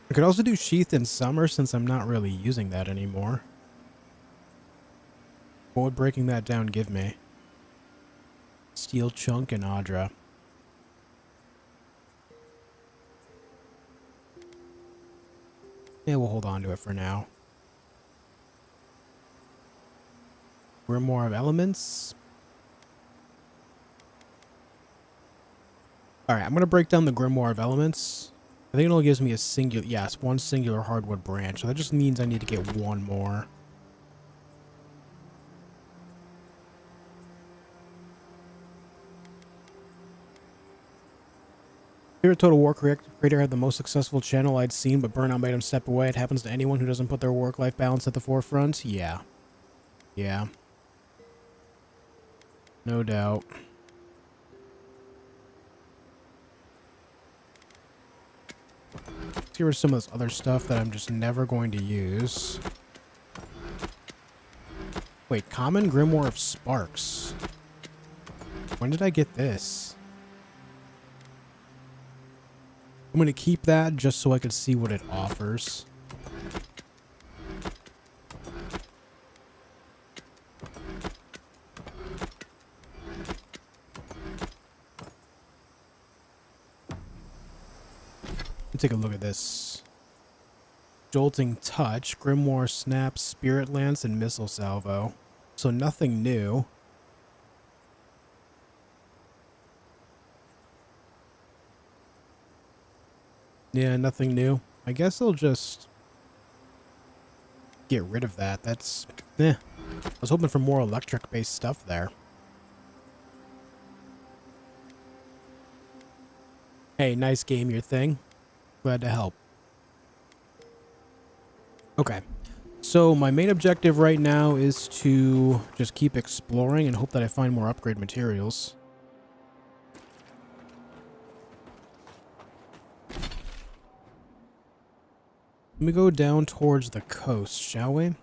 I could also do sheath in summer since I'm not really using that anymore. What would breaking that down give me? Steel chunk and Adra. Yeah, we'll hold on to it for now. Grimoire of Elements. Alright, I'm going to break down the Grimoire of Elements. I think it only gives me a singular, yes, 1 singular hardwood branch. So that just means I need to get 1 more. Favorite Total War creator had the most successful channel I'd seen, but burnout made him step away. It happens to anyone who doesn't put their work-life balance at the forefront. Yeah. Yeah. No doubt. Let's get rid of some of this other stuff that I'm just never going to use. Wait, Common Grimoire of Sparks. When did I get this? I'm going to keep that just so I can see what it offers. Take a look at this. Jolting Touch, Grimoire Snap, Spirit Lance, and Missile Salvo. So nothing new. Yeah, nothing new. I guess I'll just get rid of that. That's... I was hoping for more electric-based stuff there. Hey, nice game, your thing. Glad to help. Okay. So my main objective right now is to just keep exploring and hope that I find more upgrade materials. Let me go down towards the coast, shall we?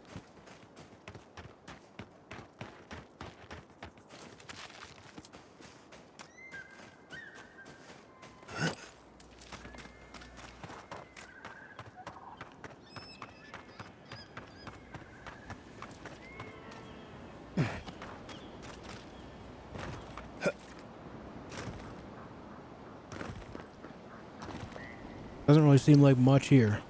Doesn't really seem like much here.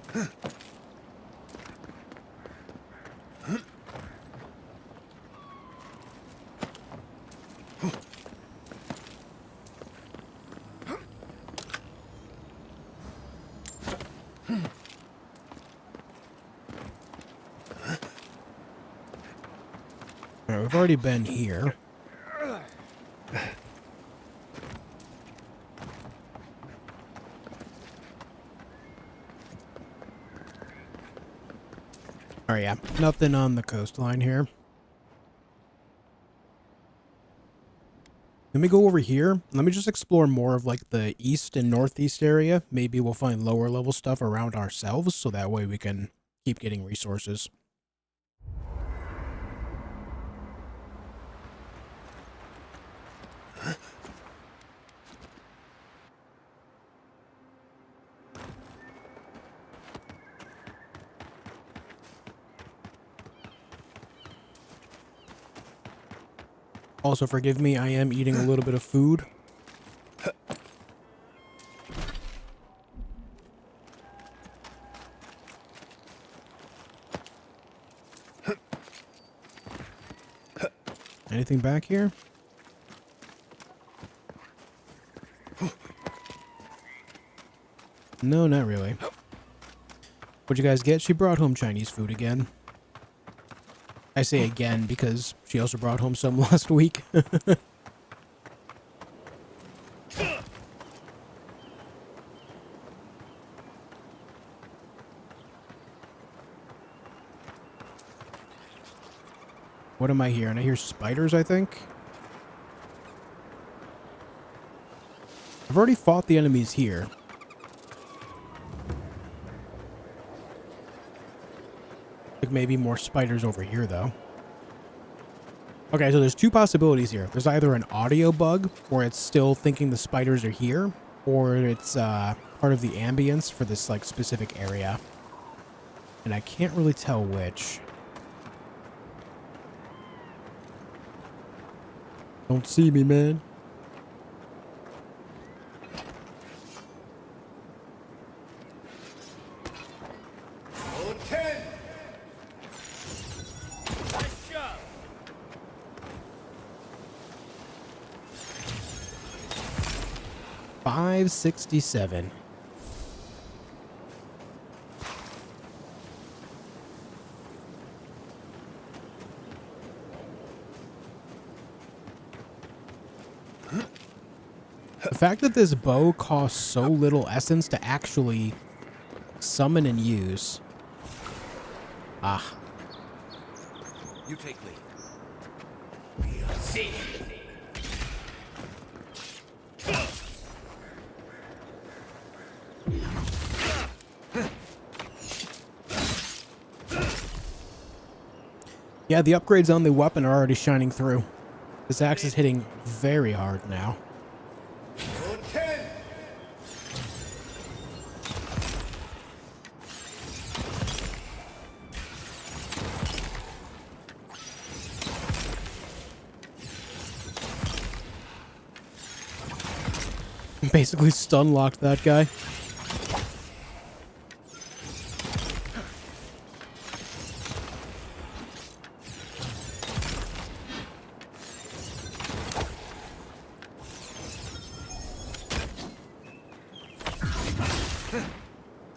Alright, we've already been here. Oh yeah, nothing on the coastline here. Let me go over here. Let me just explore more of like the east and northeast area. Maybe we'll find lower level stuff around ourselves, so that way we can keep getting resources. Also, forgive me, I am eating a little bit of food. Anything back here? No, not really. What'd you guys get? She brought home Chinese food again. I say again because she also brought home some last week. What am I hearing? I hear spiders, I think. I've already fought the enemies here. Maybe more spiders over here, though. Okay, so there's two possibilities here. There's either an audio bug, where it's still thinking the spiders are here, or it's part of the ambience for this, like, specific area. And I can't really tell which. Don't see me, man.
Totem!
567. The fact that this bow costs so little essence to actually summon and use. Ah.
You take lead.
We'll see.
Yeah, the upgrades on the weapon are already shining through. This axe is hitting very hard now. Basically stun locked that guy.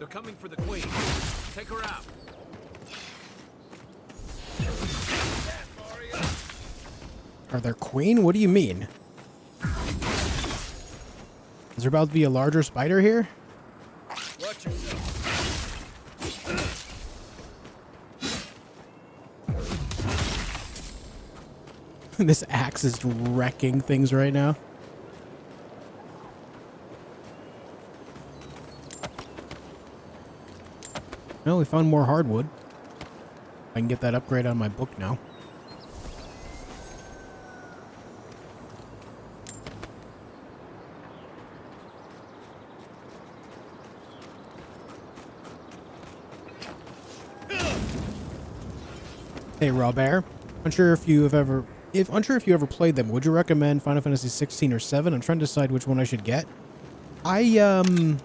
coming for the queen. Take her out.
Are there queen? What do you mean? Is there about to be a larger spider here?
Watch yourself.
This axe is wrecking things right now. Well, we found more hardwood. I can get that upgrade on my book now. Hey, Robert. Unsure if you ever played them. Would you recommend Final Fantasy 16 or 7? I'm trying to decide which one I should get. I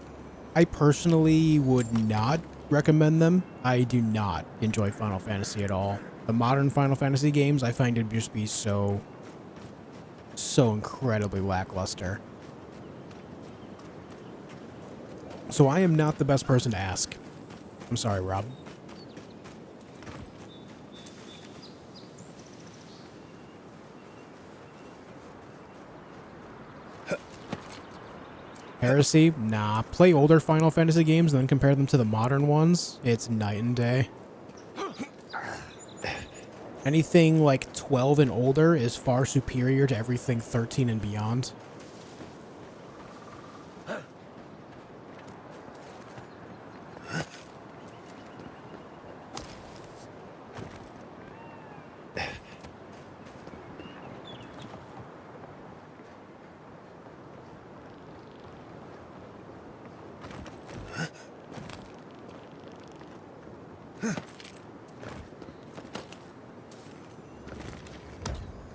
personally would not recommend them. I do not enjoy Final Fantasy at all. The modern Final Fantasy games I find to just be so incredibly lackluster. So I am not the best person to ask. I'm sorry, Rob. Heresy? Nah. Play older Final Fantasy games and then compare them to the modern ones. It's night and day. Anything like 12 and older is far superior to everything 13 and beyond.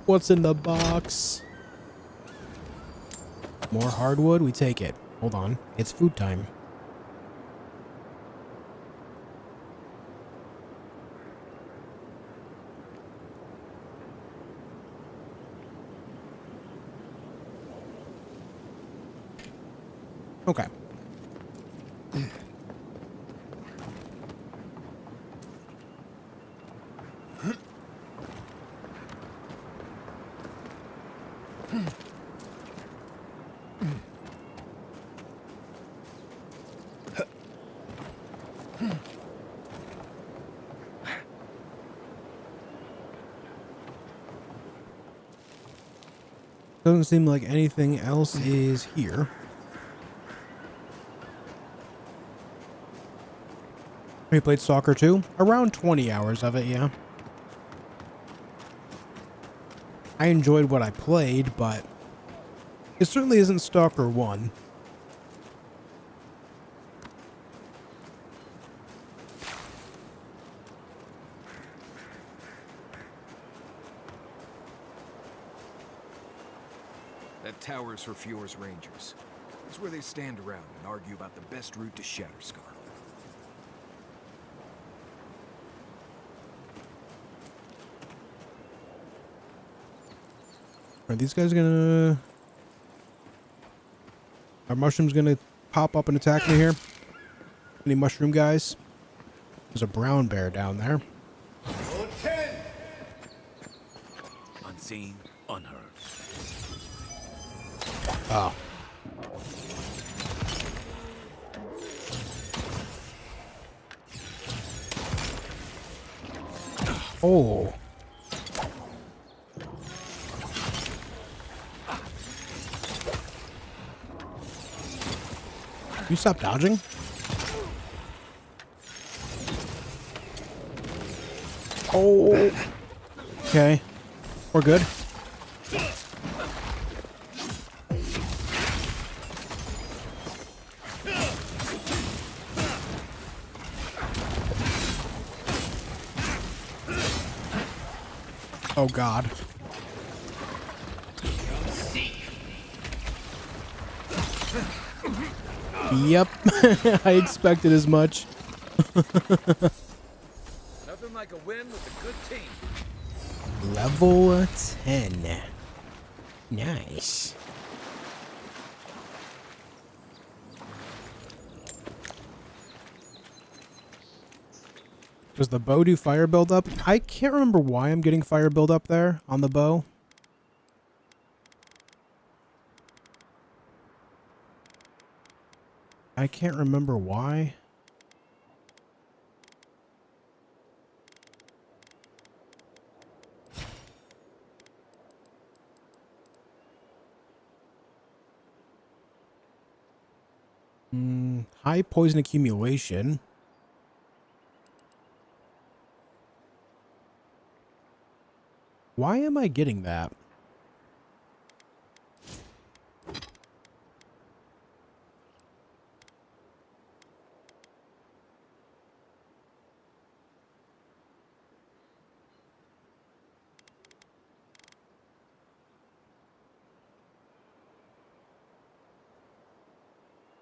What's in the box? More hardwood? We take it. Hold on. It's food time. Okay. Doesn't seem like anything else is here. We played Stalker 2? Around 20 hours of it, yeah. I enjoyed what I played, but it certainly isn't Stalker 1.
That tower's for Fjord's Rangers. It's where they stand around and argue about the best route to Shatterscar.
Are these guys gonna... Are mushrooms gonna pop up and attack me here? Any mushroom guys? There's a brown bear down there.
Unseen, unheard.
Oh. Oh. You stop dodging? Oh. Okay. We're good. Oh God. Yep. I expected as much.
Nothing like a win with a good team.
Level 10. Nice. Does the bow do fire buildup? I can't remember why I'm getting fire buildup there on the bow. I can't remember why. High poison accumulation. Why am I getting that?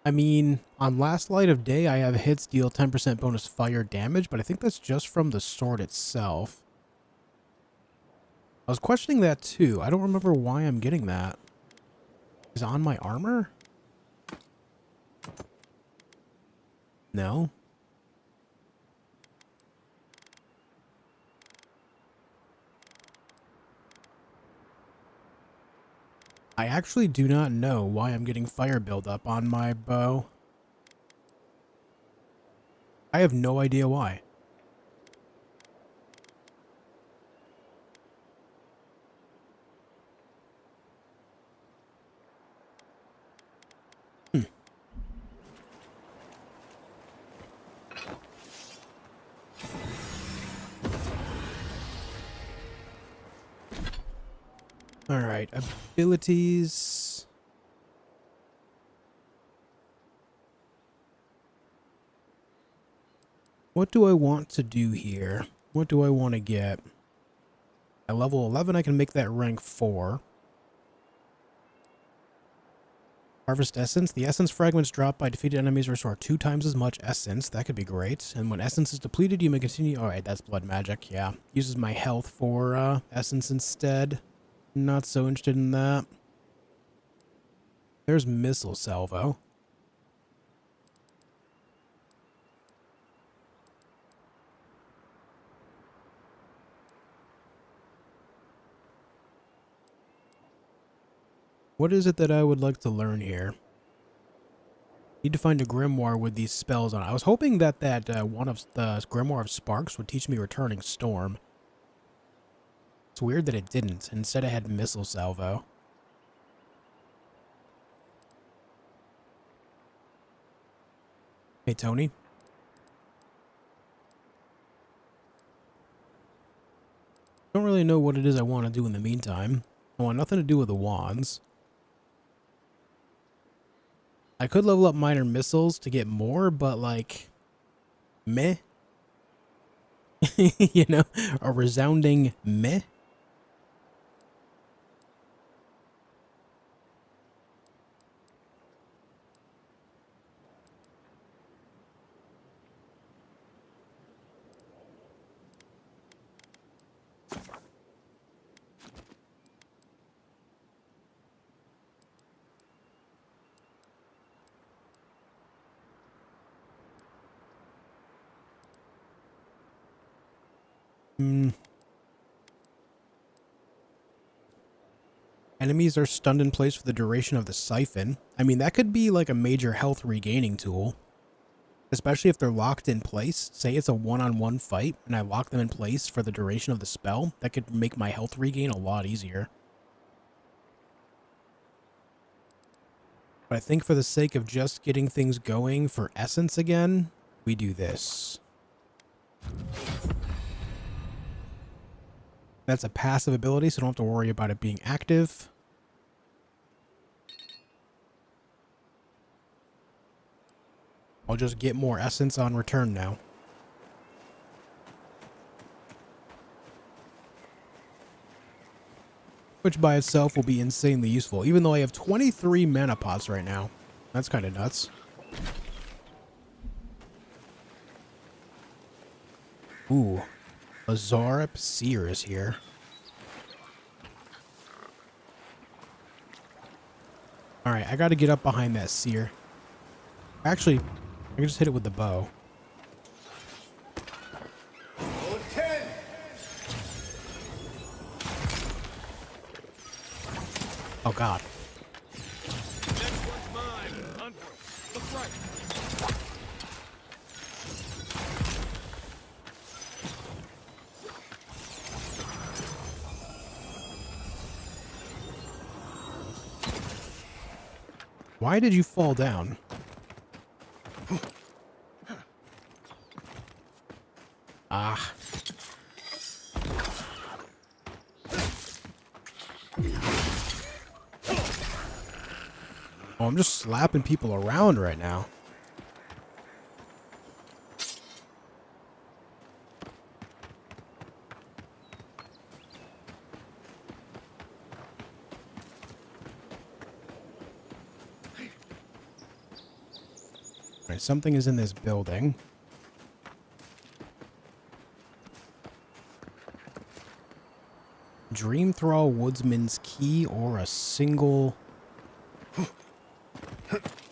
I mean, on Last Light of Day, I have hits deal 10% bonus fire damage, but I think that's just from the sword itself. I was questioning that too. I don't remember why I'm getting that. Is it on my armor? No. I actually do not know why I'm getting fire buildup on my bow. I have no idea why. All right, abilities. What do I want to do here? What do I want to get? At level 11, I can make that rank 4. Harvest essence. The essence fragments dropped by defeated enemies restore 2 times as much essence. That could be great. And when essence is depleted, you may continue. All right, that's blood magic. Yeah, uses my health for essence instead. Not so interested in that. There's missile salvo. What is it that I would like to learn here? Need to find a grimoire with these spells on it. I was hoping that one of the Grimoire of Sparks would teach me Returning Storm. It's weird that it didn't. Instead, I had missile salvo. Hey, Tony. Don't really know what it is I want to do in the meantime. I want nothing to do with the wands. I could level up minor missiles to get more, but like, meh. You know, a resounding meh. Enemies are stunned in place for the duration of the siphon. I mean, that could be like a major health regaining tool. Especially if they're locked in place. Say it's a one-on-one fight and I lock them in place for the duration of the spell. That could make my health regain a lot easier. But I think for the sake of just getting things going for essence again, we do this. That's a passive ability, so I don't have to worry about it being active. I'll just get more essence on return now. Which by itself will be insanely useful, even though I have 23 mana pots right now. That's kind of nuts. Ooh. Azarip Seer is here. Alright, I gotta get up behind that Seer. Actually, I can just hit it with the bow. Oh god.
Next one's mine. Onward. Look right.
Why did you fall down? Ah. Oh, I'm just slapping people around right now. Alright, something is in this building. Dream Thrall Woodsman's Key or a single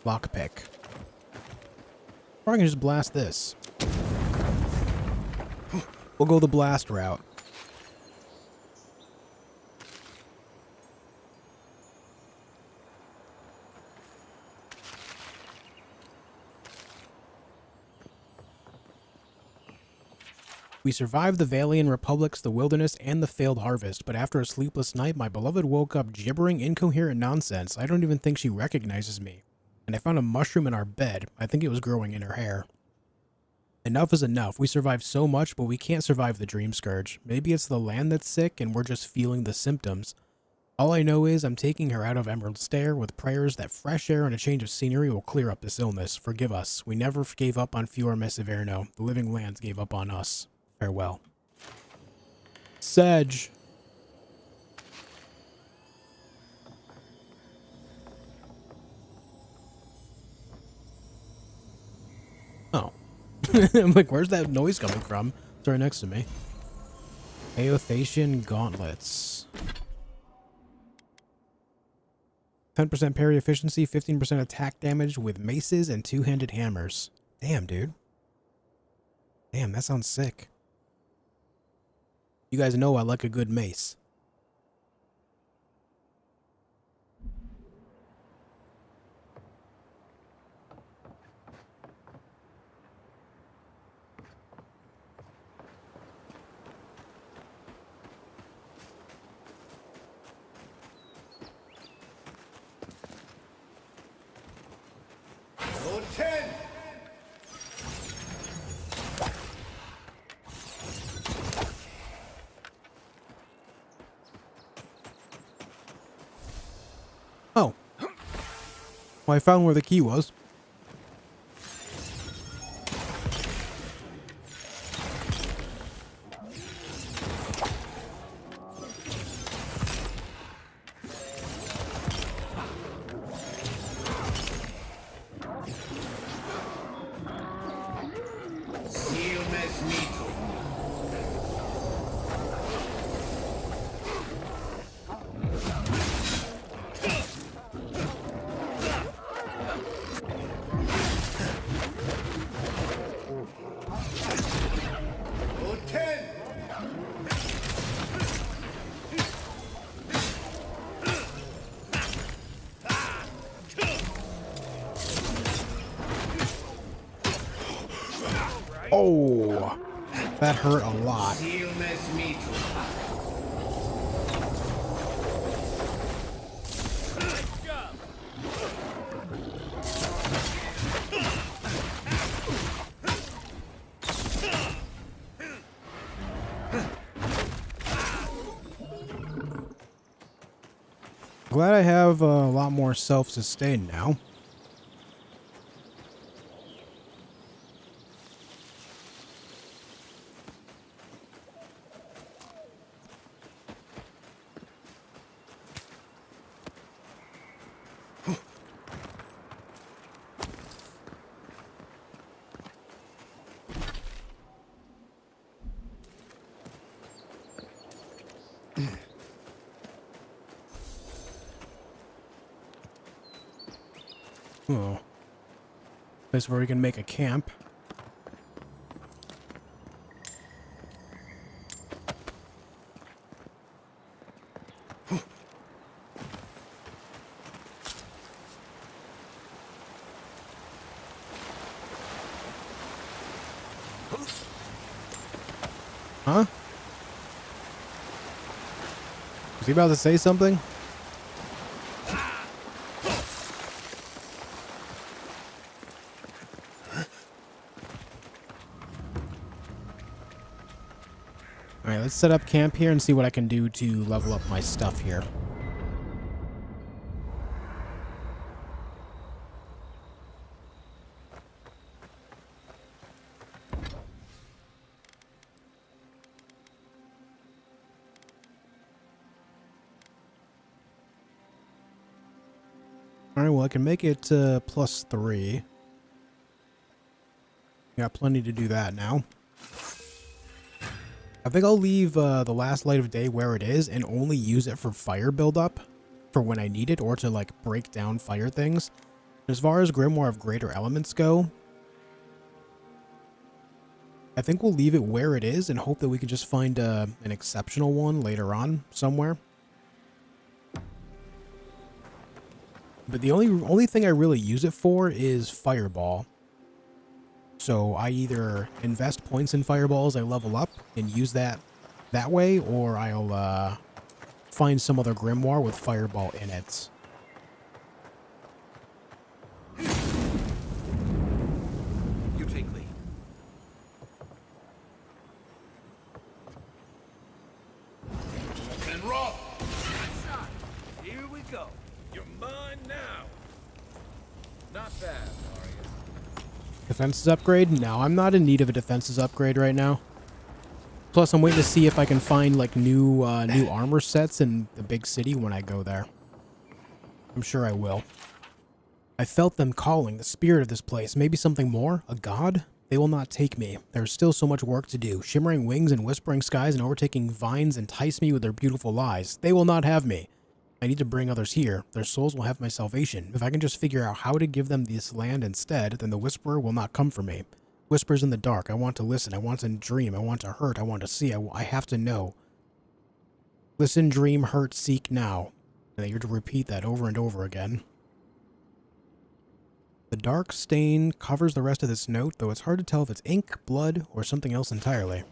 lockpick. Or I can just blast this. We'll go the blast route. We survived the Valian Republics, the wilderness, and the failed harvest, but after a sleepless night, my beloved woke up gibbering incoherent nonsense. I don't even think she recognizes me. And I found a mushroom in our bed. I think it was growing in her hair. Enough is enough. We survived so much, but we can't survive the Dream Scourge. Maybe it's the land that's sick, and we're just feeling the symptoms. All I know is I'm taking her out of Emerald Stair with prayers that fresh air and a change of scenery will clear up this illness. Forgive us. We never gave up on Fior Mesiverno. The living lands gave up on us. Farewell. Sedge. Oh. I'm like, where's that noise coming from? It's right next to me. Aothasian Gauntlets. 10% parry efficiency, 15% attack damage with maces and two-handed hammers. Damn, dude. Damn, that sounds sick. You guys know I like a good mace.
Totem!
Oh. Well, I found where the key was. Oh, that hurt a lot. Glad I have a lot more self-sustain now. Oh. Place where we can make a camp. Huh? Was he about to say something? Alright, let's set up camp here and see what I can do to level up my stuff here. Alright, well I can make it +3. Got plenty to do that now. I think I'll leave the last light of day where it is and only use it for fire buildup for when I need it or to like break down fire things. As far as Grimoire of Greater Elements go, I think we'll leave it where it is and hope that we can just find an exceptional one later on somewhere. But the only thing I really use it for is Fireball. So I either invest points in Fireballs, I level up and use that way, or I'll find some other Grimoire with Fireball in it.
You take lead.
And roll!
Here we go.
You're mine now. Not bad, are you?
Defenses upgrade? No, I'm not in need of a defenses upgrade right now. Plus, I'm waiting to see if I can find like new armor sets in the big city when I go there. I'm sure I will. I felt them calling, the spirit of this place. Maybe something more? A god? They will not take me. There is still so much work to do. Shimmering wings and whispering skies and overtaking vines entice me with their beautiful lies. They will not have me. I need to bring others here. Their souls will have my salvation. If I can just figure out how to give them this land instead, then the Whisperer will not come for me. Whispers in the dark. I want to listen. I want to dream. I want to hurt. I want to see. I have to know. Listen, dream, hurt, seek now. And you're to repeat that over and over again. The dark stain covers the rest of this note, though it's hard to tell if it's ink, blood, or something else entirely.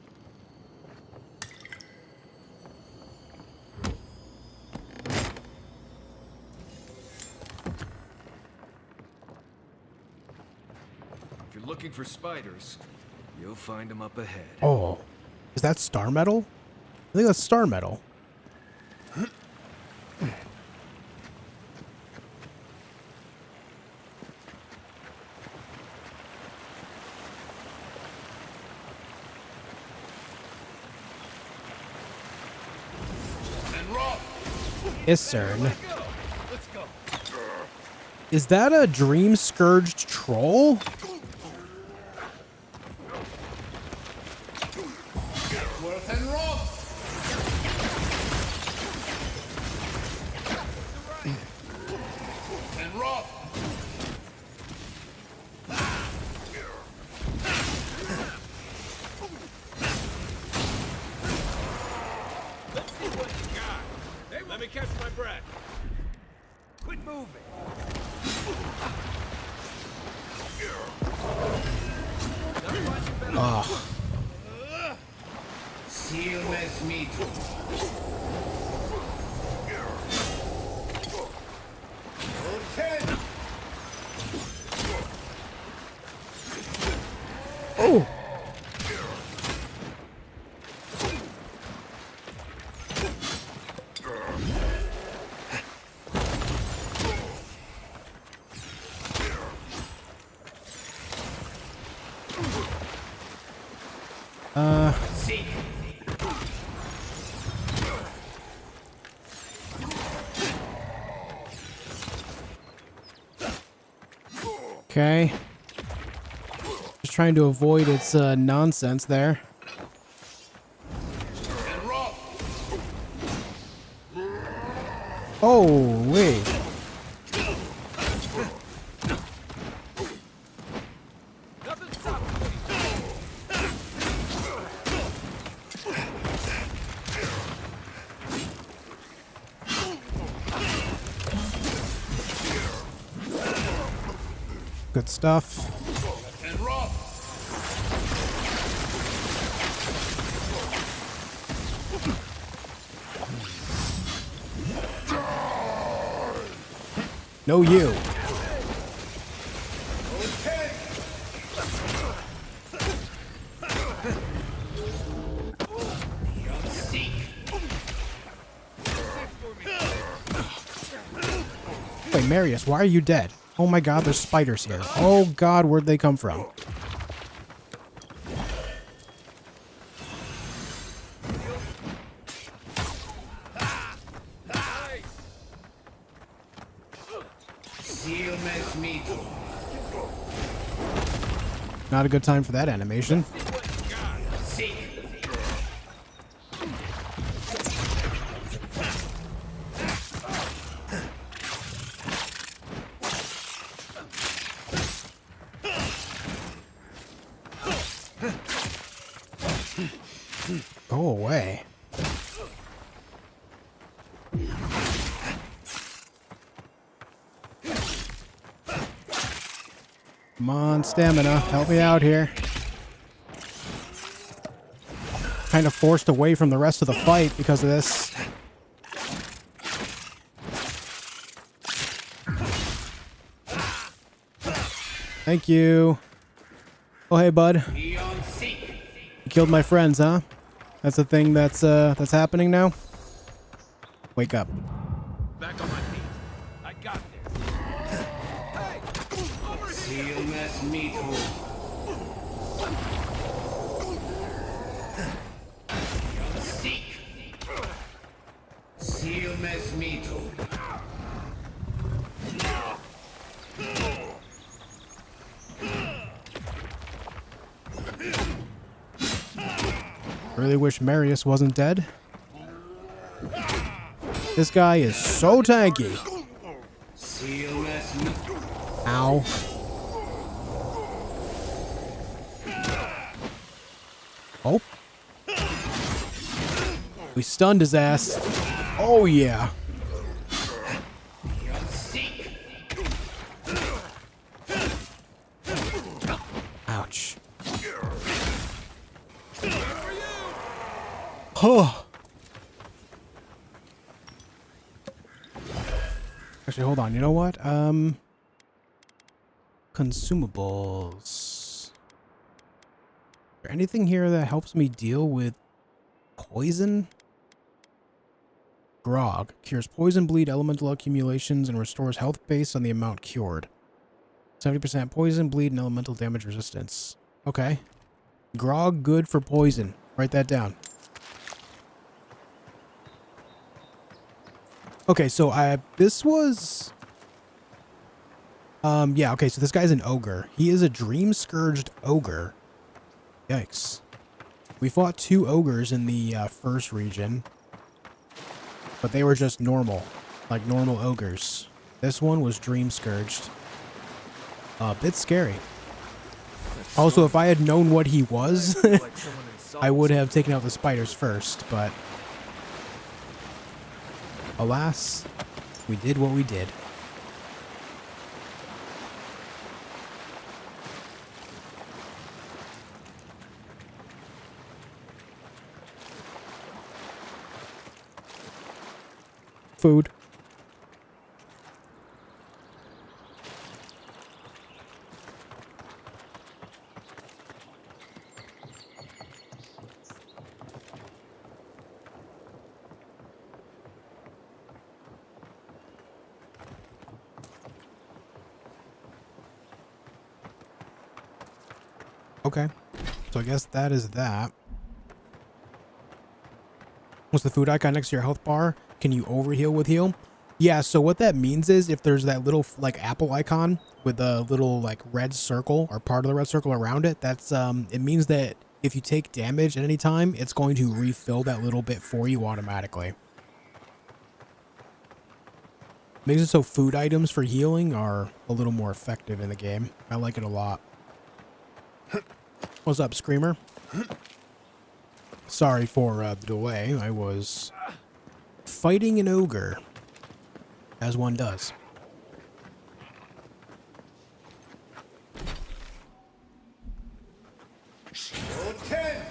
Looking for spiders, you'll find them up ahead.
Oh, is that star metal? I think that's star metal. Isern. Is that a dream scourged troll? Oh! Okay. Just trying to avoid its nonsense there. Oh, wait. Good stuff. No, you. Wait, Marius, why are you dead? Oh my god, there's spiders here. Oh god, where'd they come from? Not a good time for that animation. Go away. Come on, stamina. Help me out here. Kind of forced away from the rest of the fight because of this. Thank you. Oh, hey, bud. You killed my friends, huh? That's a thing that's happening now? Wake up.
Back on my feet. I got this. Hey!
Really wish Marius wasn't dead. This guy is so tanky. Ow. Oh. We stunned his ass. Oh, yeah. Ouch. Oh. Actually, hold on. You know what? Consumables. Is there anything here that helps me deal with poison? Grog. Cures poison, bleed, elemental accumulations, and restores health based on the amount cured. 70% poison, bleed, and elemental damage resistance. Okay. Grog, good for poison. Write that down. Okay, so this was... yeah, okay, so this guy's an ogre. He is a dream-scourged ogre. Yikes. We fought 2 ogres in the first region. But they were just normal. Like normal ogres. This one was dream-scourged. A bit scary. Also, if I had known what he was, I would have taken out the spiders first, but... alas, we did what we did. Food. Okay, so I guess that is that. What's the food icon next to your health bar? Can you overheal with heal? Yeah, so what that means is if there's that little like apple icon with a little like red circle or part of the red circle around it, that's it means that if you take damage at any time, it's going to refill that little bit for you automatically. Makes it so food items for healing are a little more effective in the game. I like it a lot. What's up, Screamer? Sorry for the delay. I was fighting an ogre, as one does.
Totem!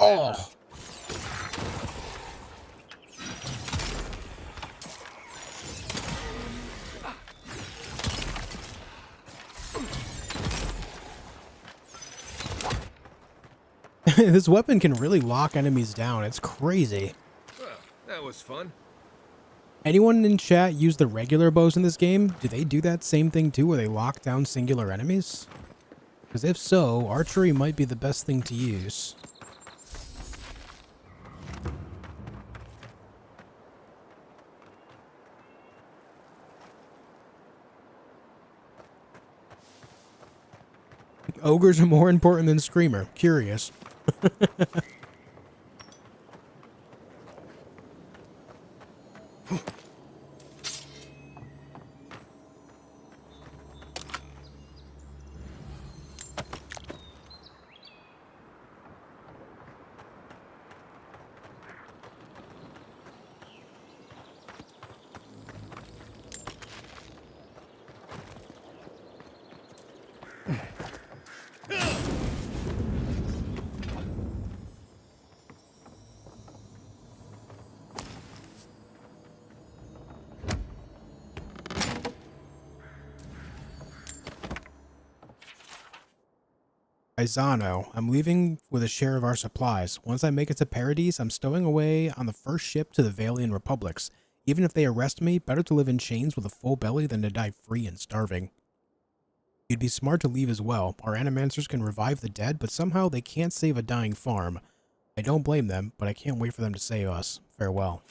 Oh. This weapon can really lock enemies down. It's crazy.
Well, that was fun.
Anyone in chat use the regular bows in this game? Do they do that same thing too, where they lock down singular enemies? Because if so, archery might be the best thing to use. Ogres are more important than Screamer. Curious. Aizano, I'm leaving with a share of our supplies. Once I make it to Paradis, I'm stowing away on the first ship to the Valian Republics. Even if they arrest me, better to live in chains with a full belly than to die free and starving. You'd be smart to leave as well. Our animancers can revive the dead, but somehow they can't save a dying farm. I don't blame them, but I can't wait for them to save us. Farewell.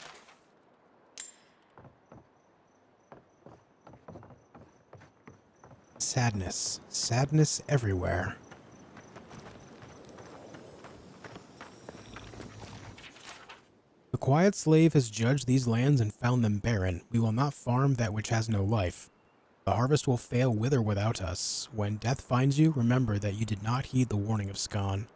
Sadness. Sadness everywhere. The quiet slave has judged these lands and found them barren. We will not farm that which has no life. The harvest will fail with or without us. When death finds you, remember that you did not heed the warning of Skan.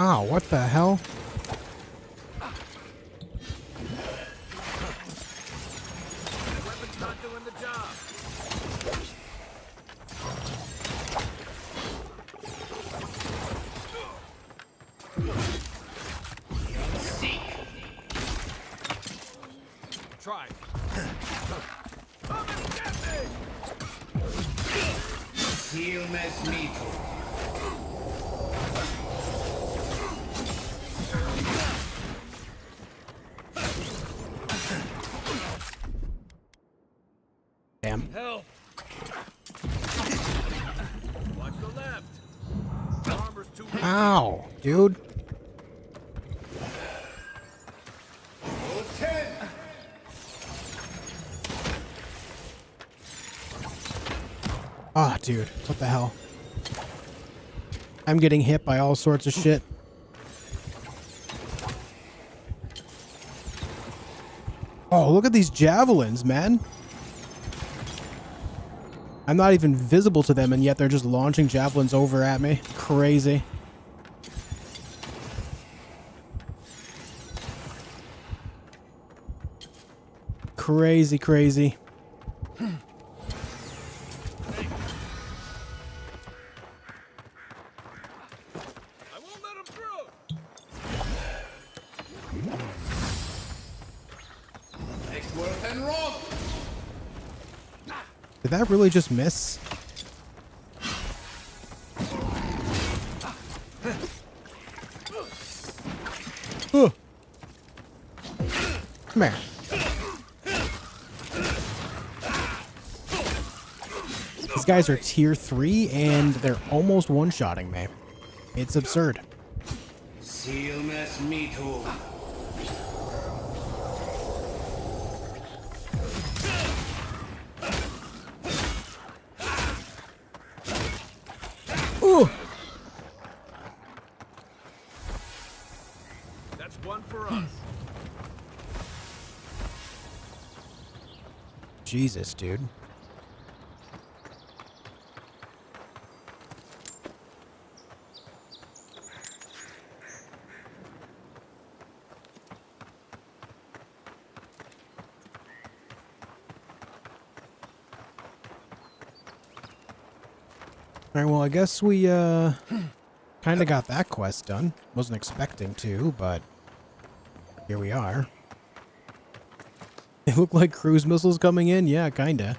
Oh, what the hell?
Weapon's not doing the job. Try. Come and get me!
Seal mes mito.
Damn.
Help! Watch the left. Armor's too weak.
Ow, dude. Ah, dude, what the hell? I'm getting hit by all sorts of shit. Oh, look at these javelins, man. I'm not even visible to them, and yet they're just launching javelins over at me. Crazy. Crazy, crazy. Did that really just miss? Come here. These guys are tier 3 and they're almost one-shotting me. It's absurd.
Seal mes mito.
Ooh.
That's one for us.
Jesus, dude. Alright, well, I guess we, kind of got that quest done. Wasn't expecting to, but here we are. They look like cruise missiles coming in? Yeah, kinda.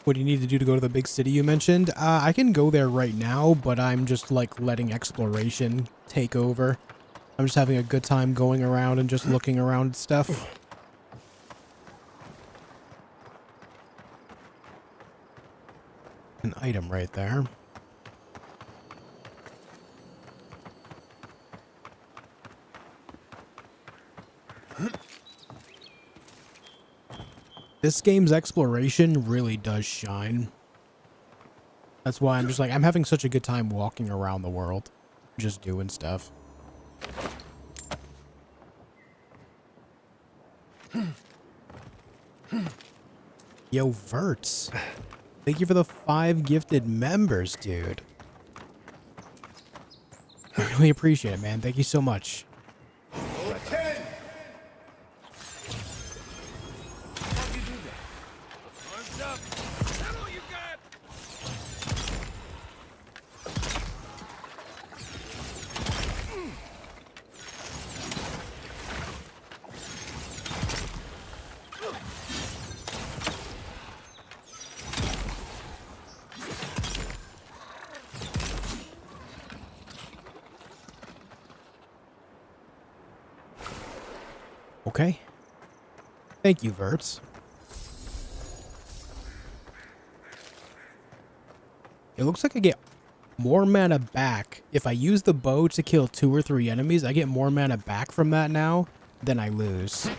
What do you need to do to go to the big city you mentioned? I can go there right now, but I'm just like letting exploration take over. I'm just having a good time going around and just looking around at stuff. An item right there. This game's exploration really does shine. That's why I'm just like, I'm having such a good time walking around the world. Just doing stuff. Yo, Verts. Thank you for the 5 gifted members, dude. I really appreciate it, man. Thank you so much. Okay. Thank you, Verts. It looks like I get more mana back. If I use the bow to kill 2 or 3 enemies, I get more mana back from that now than I lose.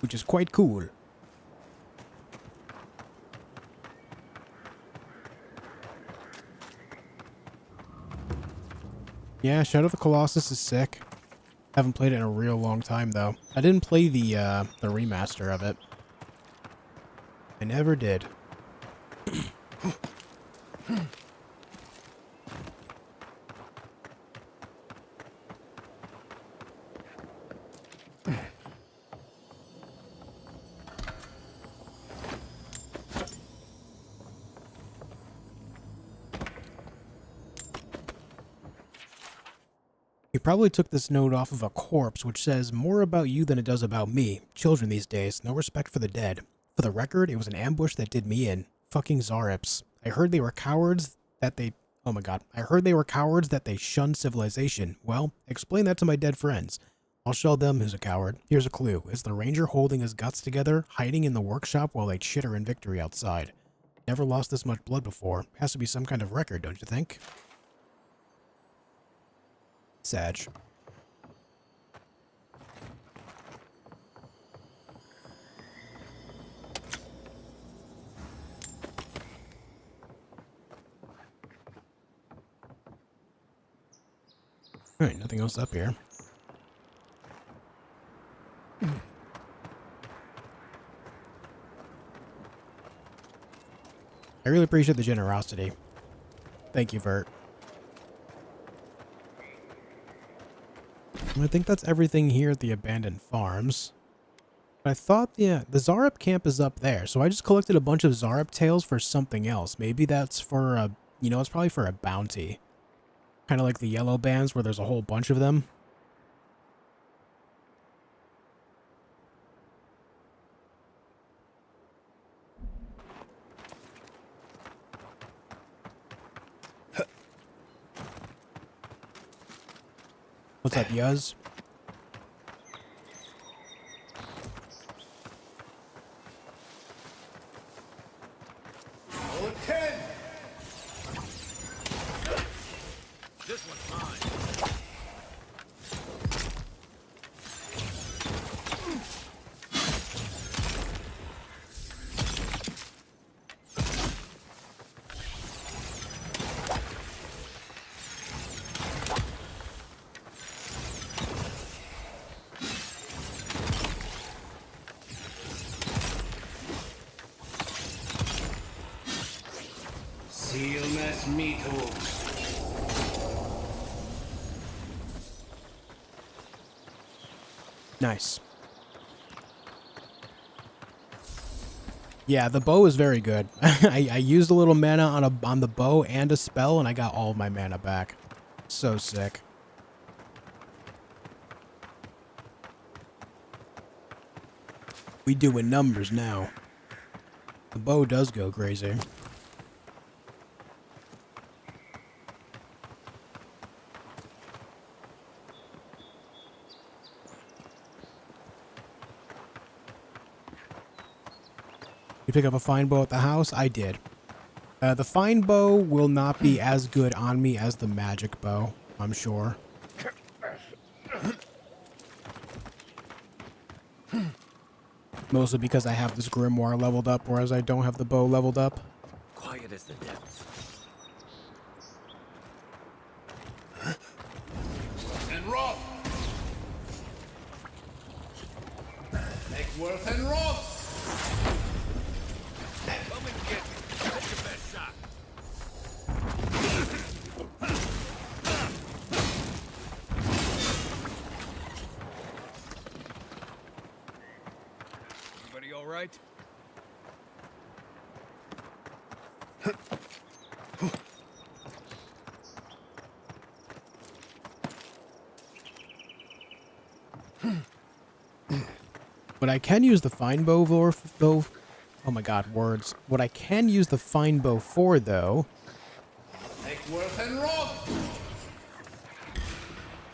Which is quite cool. Yeah, Shadow of the Colossus is sick. Haven't played it in a real long time, though. I didn't play the remaster of it. I never did. He probably took this note off of a corpse, which says more about you than it does about me. Children these days, no respect for the dead. For the record, it was an ambush that did me in. Fucking Zarips. I heard they were cowards that they... Oh my god. I heard they were cowards that they shunned civilization. Well, explain that to my dead friends. I'll show them who's a coward. Here's a clue. Is the ranger holding his guts together, hiding in the workshop while they chitter in victory outside? Never lost this much blood before. Has to be some kind of record, don't you think? Sag. Alright, nothing else up here. I really appreciate the generosity. Thank you, Vert. I think that's everything here at the abandoned farms. But I thought, yeah, the Zarup camp is up there, so I just collected a bunch of Zarup tails for something else. Maybe that's for a, you know, it's probably for a bounty. Kind of like the yellow bands where there's a whole bunch of them. What's up, Yuz?
This one's mine.
Silmes mitu.
Nice. Yeah, the bow is very good. I used a little mana on the bow and a spell, and I got all of my mana back. So sick. We doing numbers now. The bow does go crazy. You pick up a fine bow at the house? I did. The fine bow will not be as good on me as the magic bow, I'm sure. Mostly because I have this grimoire leveled up, whereas I don't have the bow leveled up.
Quiet as the depths.
And rob! Take worth and rob!
Come and get me. That's your best shot. Everybody all right?
But I can use the fine bow for, though. Oh my god, words. What I can use the fine bow for, though,
Take worth and rob!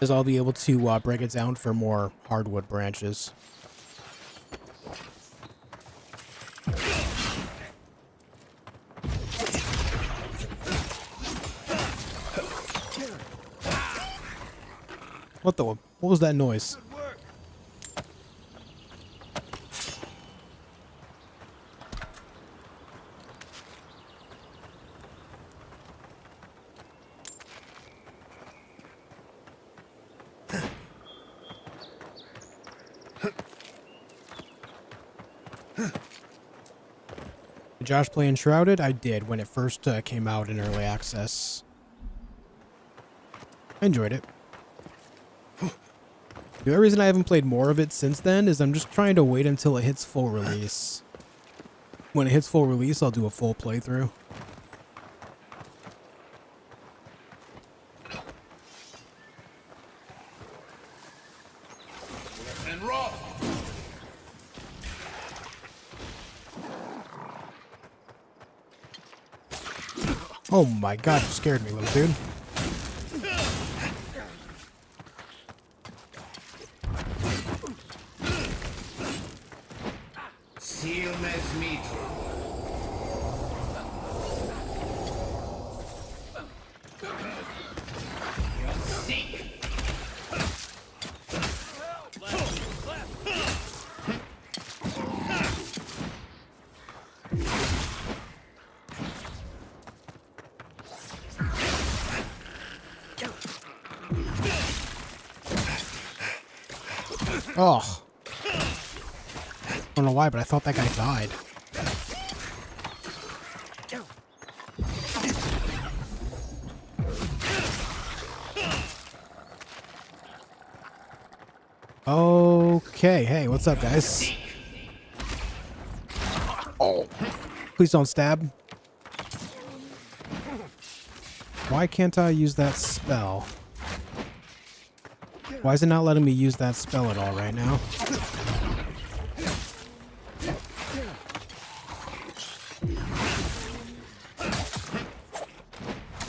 is I'll be able to break it down for more hardwood branches. What was that noise? Did Josh play Enshrouded? I did when it first came out in early access. I enjoyed it. The only reason I haven't played more of it since then is I'm just trying to wait until it hits full release. When it hits full release, I'll do a full playthrough.
And rob!
Oh my god, you scared me, little dude.
Silmes mitu.
Oh. I don't know why, but I thought that guy died. Okay, hey, what's up, guys? Oh. Please don't stab. Why can't I use that spell? Why is it not letting me use that spell at all right now?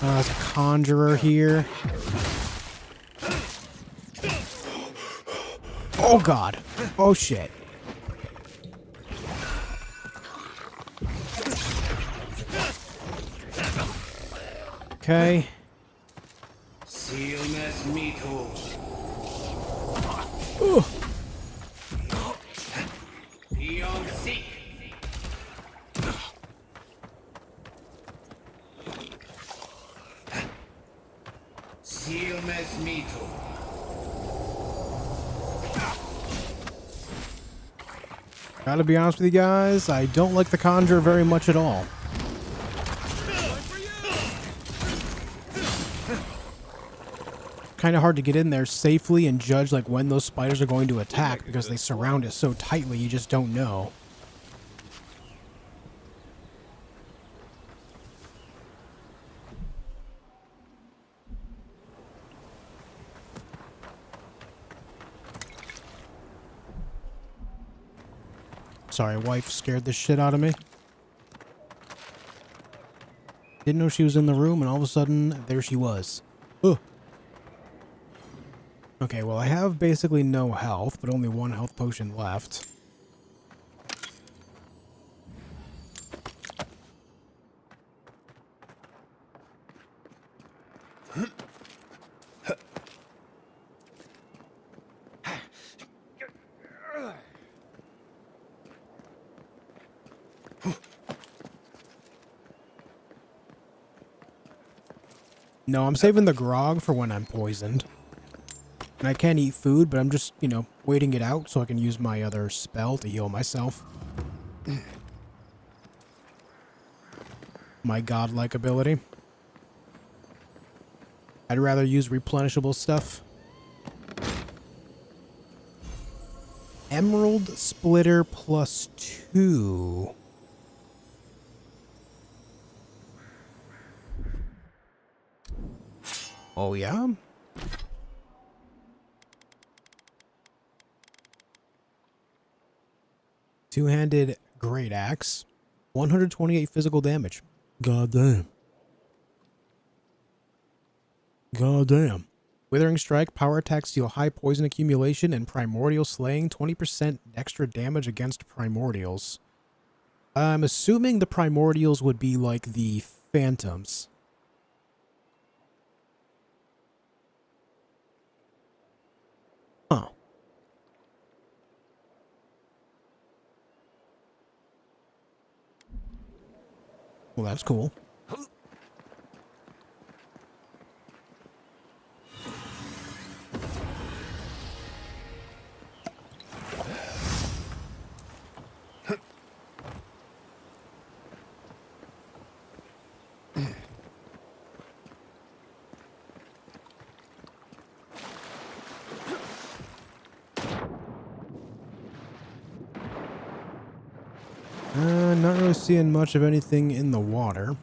There's a conjurer here. Oh god. Oh shit. Okay.
Silmes mitu.
Ooh.
Beyond sick. Silmes mitu.
Gotta be honest with you guys, I don't like the conjurer very much at all. kind of hard to get in there safely and judge like when those spiders are going to attack because they surround it so tightly you just don't know. Sorry, wife scared the shit out of me. Didn't know she was in the room, and all of a sudden, there she was. Ugh. Okay, well, I have basically no health, but only one health potion left. No, I'm saving the grog for when I'm poisoned. And I can eat food, but I'm just, you know, waiting it out so I can use my other spell to heal myself. My godlike ability. I'd rather use replenishable stuff. Emerald Splitter +2. Oh, yeah? Two-handed great axe. 128 physical damage. God damn. God damn. Withering Strike, power attacks deal high poison accumulation and primordial slaying. 20% extra damage against primordials. I'm assuming the primordials would be like the phantoms. Huh. Well, that's cool. Not really seeing much of anything in the water.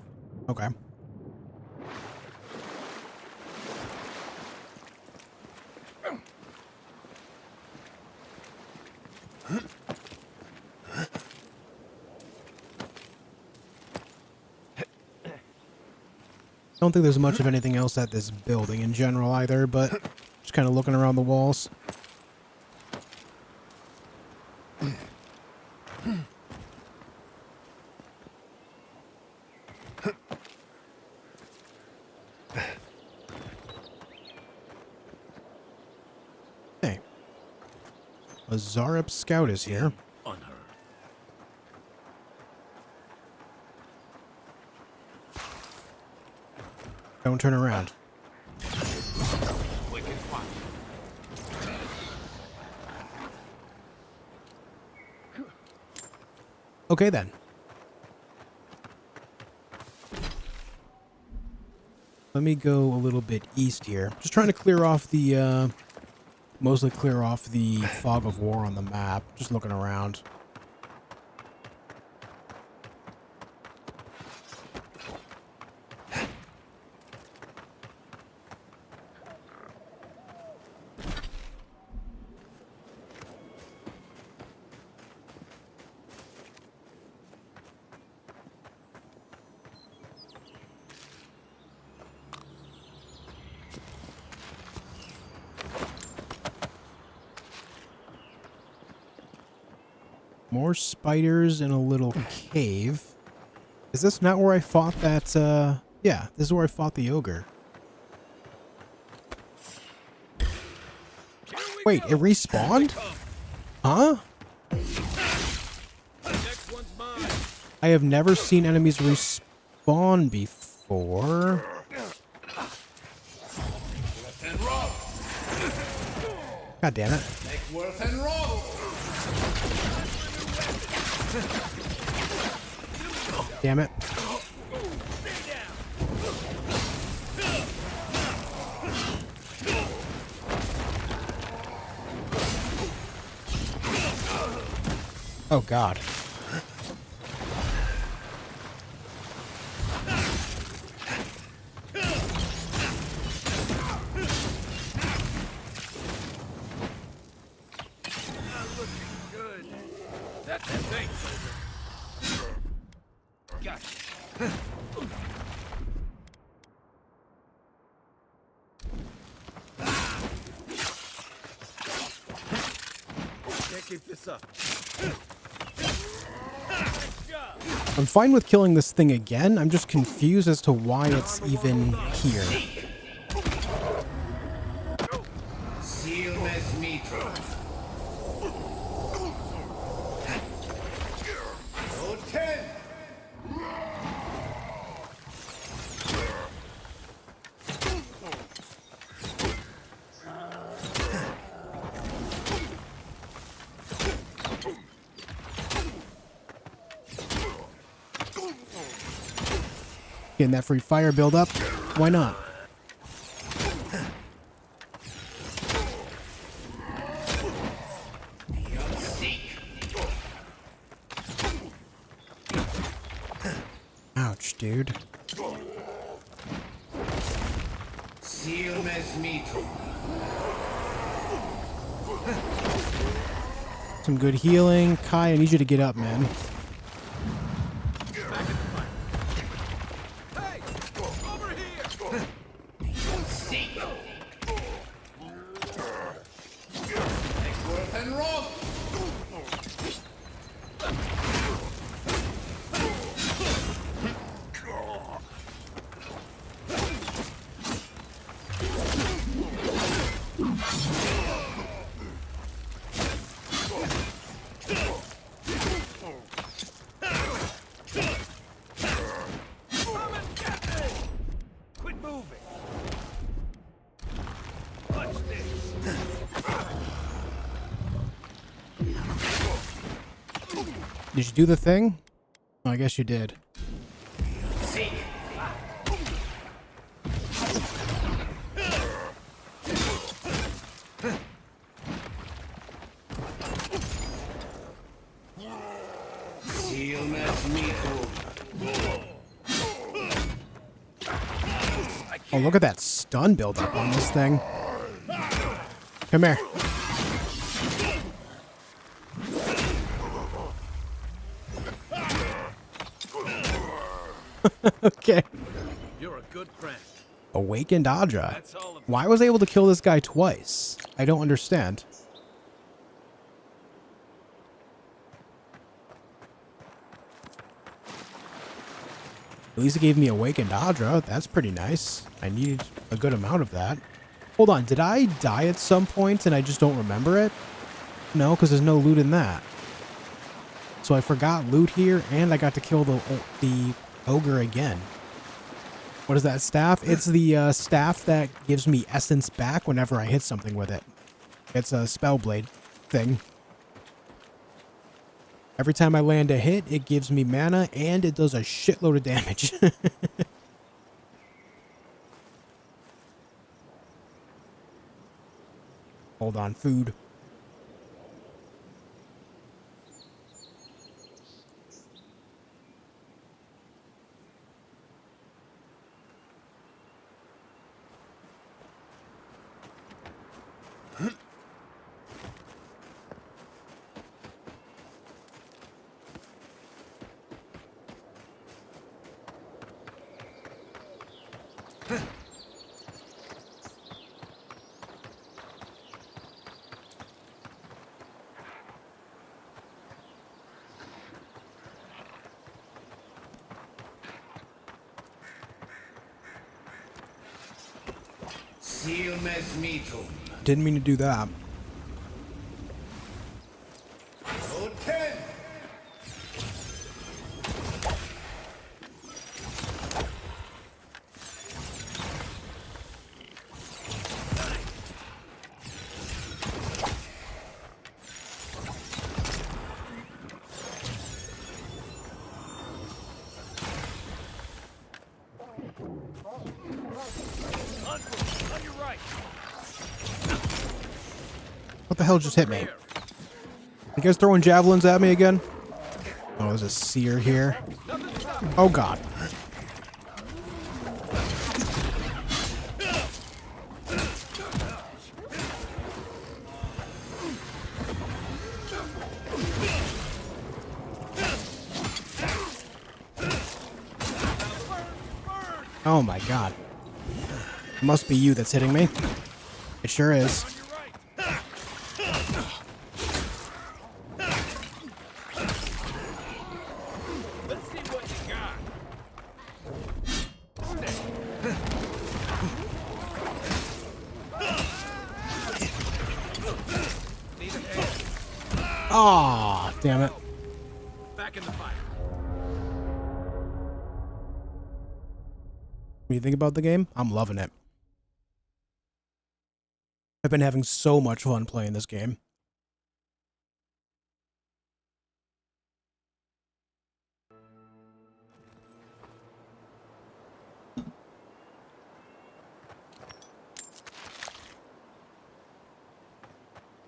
Okay. Don't think there's much of anything else at this building in general either, but just kind of looking around the walls. Hey. A Zarep scout is here.
On her.
Don't turn around. Okay then. Let me go a little bit east here. Just trying to clear off the, mostly clear off the fog of war on the map. Just looking around. More spiders in a little cave. Is this not where I fought that, yeah, this is where I fought the ogre. Wait, it respawned? Huh? I have never seen enemies respawn before. God damn it. Damn it. Oh, God.
Good. That's it. Thanks, soldier. Gotcha.
Can't keep this up.
I'm fine with killing this thing again. I'm just confused as to why it's even here.
Totem!
Getting that free fire build up. Why not? Ouch, dude. Some good healing. Kai, I need you to get up, man. Did you do the thing? Oh, I guess you did. Oh, look at that stun buildup on this thing. Come here. Okay.
You're a good friend.
Awakened Adra. Why was I able to kill this guy twice? I don't understand. At least it gave me Awakened Adra. That's pretty nice. I need a good amount of that. Hold on, did I die at some point and I just don't remember it? No, because there's no loot in that. So I forgot loot here, and I got to kill the ogre again. What is that staff? It's the staff that gives me essence back whenever I hit something with it. It's a spell blade thing. Every time I land a hit, it gives me mana, and it does a shitload of damage. Hold on, food. Didn't mean to do that. What the hell just hit me? You guys throwing javelins at me again? Oh, there's a seer here. Oh god. Oh my god. It must be you that's hitting me. It sure is. Aw, damn it.
Back in the fight.
What do you think about the game? I'm loving it. I've been having so much fun playing this game.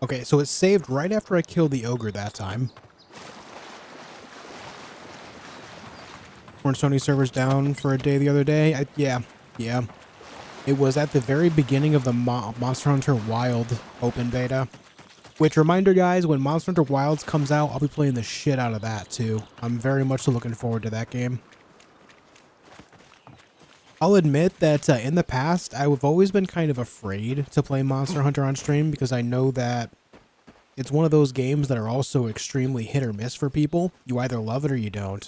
Okay, so it saved right after I killed the ogre that time. Weren't Sony servers down for a day the other day? Yeah. It was at the very beginning of the Monster Hunter Wild open beta. Which, reminder guys, when Monster Hunter Wilds comes out, I'll be playing the shit out of that too. I'm very much looking forward to that game. I'll admit that in the past, I've always been kind of afraid to play Monster Hunter on stream because I know that it's one of those games that are also extremely hit or miss for people. You either love it or you don't.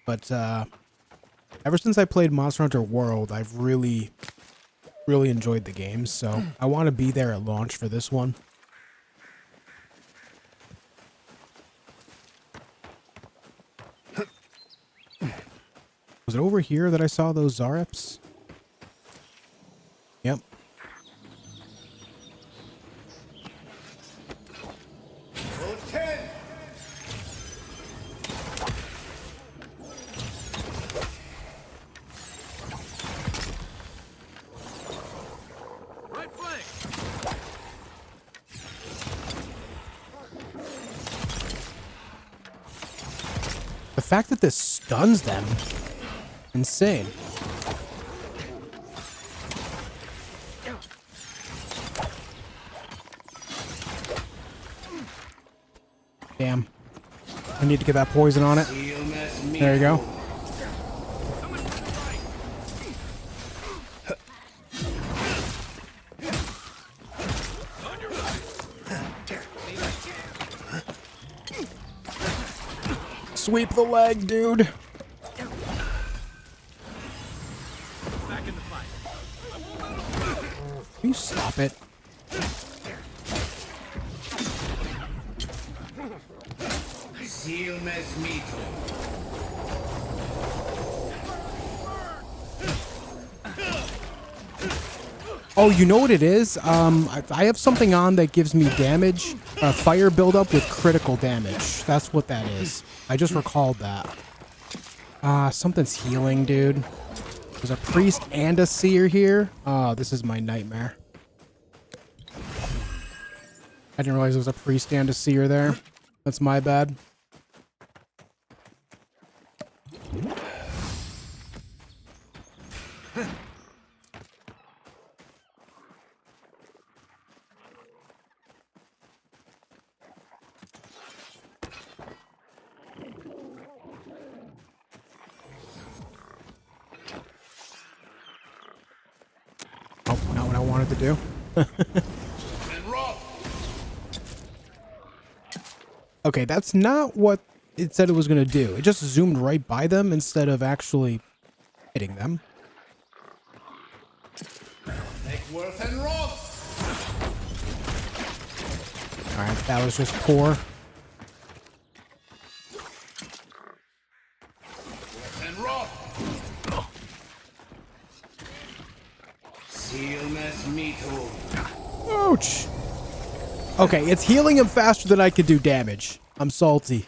But ever since I played Monster Hunter World, I've really enjoyed the game, so I want to be there at launch for this one. Was it over here that I saw those Zareps? Yep.
Right flank.
The fact that this stuns them. Insane. Damn. I need to get that poison on it. There you go. Sweep the leg, dude. Can you stop it? Oh, you know what it is? I have something on that gives me damage, fire buildup with critical damage. That's what that is. I just recalled that. Something's healing, dude. There's a priest and a seer here. Oh, this is my nightmare. I didn't realize there was a priest and a seer there. That's my bad. Oh, not what I wanted to do. Okay, that's not what it said it was going to do. It just zoomed right by them instead of actually hitting them. Alright, that was just poor. Ouch! Okay, it's healing him faster than I could do damage. I'm salty.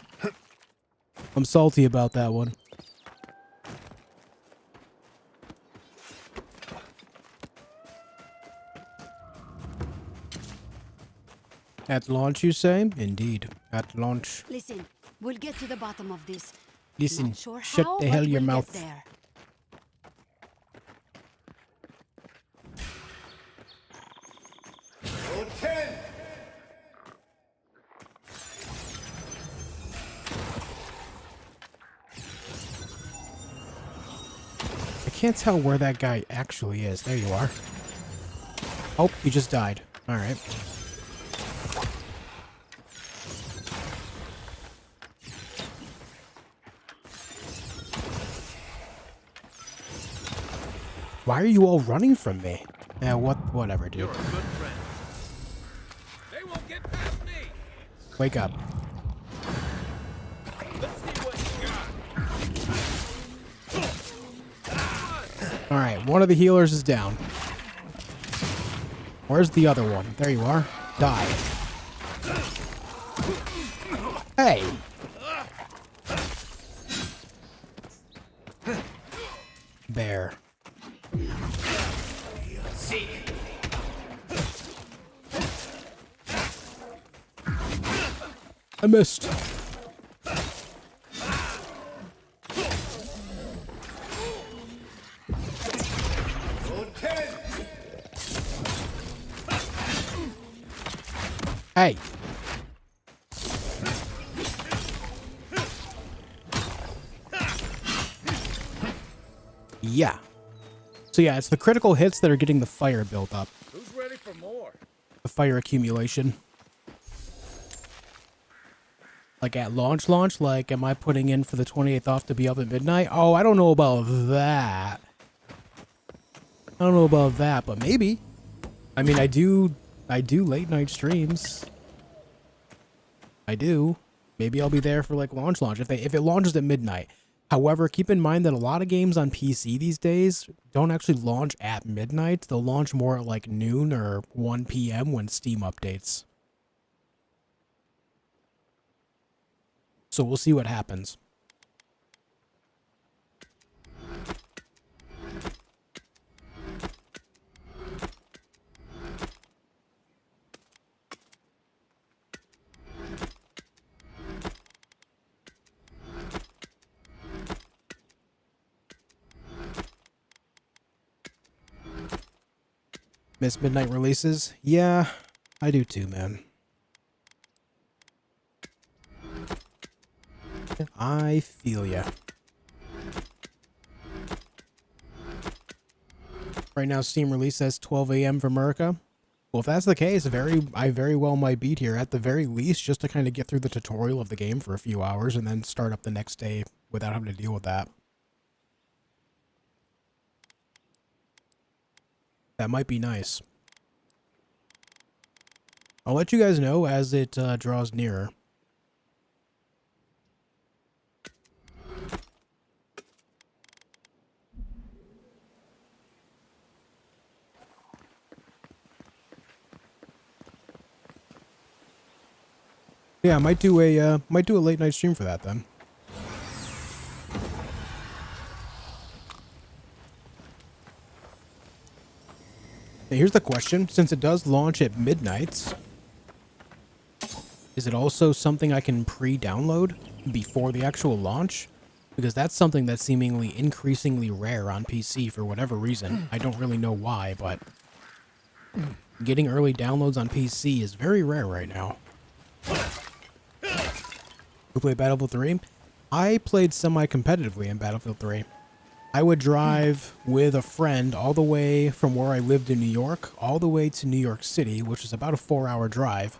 I'm salty about that one. At launch, you say? Indeed. At launch.
Listen, we'll get to the bottom of this.
Listen,
Not sure
shut
how,
the hell
but
your
we'll get
mouth.
there.
Totem!
I can't tell where that guy actually is. There you are. Oh, he just died. All right. Why are you all running from me? Yeah, whatever, dude.
You're a good friend. They won't get past me.
Wake up.
Let's see what you got.
All right, one of the healers is down. Where's the other one? There you are. Die. Hey. Bear. I missed. Hey. Yeah. So yeah, it's the critical hits that are getting the fire built up.
Who's ready for more?
The fire accumulation. Like at launch, like am I putting in for the 28th off to be up at midnight? Oh, I don't know about that. I don't know about that, but maybe. I mean, I do late night streams. I do. Maybe I'll be there for like launch if it launches at midnight. However, keep in mind that a lot of games on PC these days don't actually launch at midnight. They'll launch more at like noon or 1 p.m. when Steam updates. So we'll see what happens. Miss midnight releases? Yeah, I do too, man. I feel ya. Right now, Steam release says 12 a.m. for America. Well, if that's the case, I very well might be here at the very least, just to kind of get through the tutorial of the game for a few hours and then start up the next day without having to deal with that. That might be nice. I'll let you guys know as it draws nearer. Yeah, I might do a late night stream for that then. Now, here's the question: since it does launch at midnight, is it also something I can pre-download before the actual launch? Because that's something that's seemingly increasingly rare on PC for whatever reason. I don't really know why, but getting early downloads on PC is very rare right now. Who played Battlefield 3? I played semi-competitively in Battlefield 3. I would drive with a friend all the way from where I lived in New York, all the way to New York City, which is about a 4-hour drive.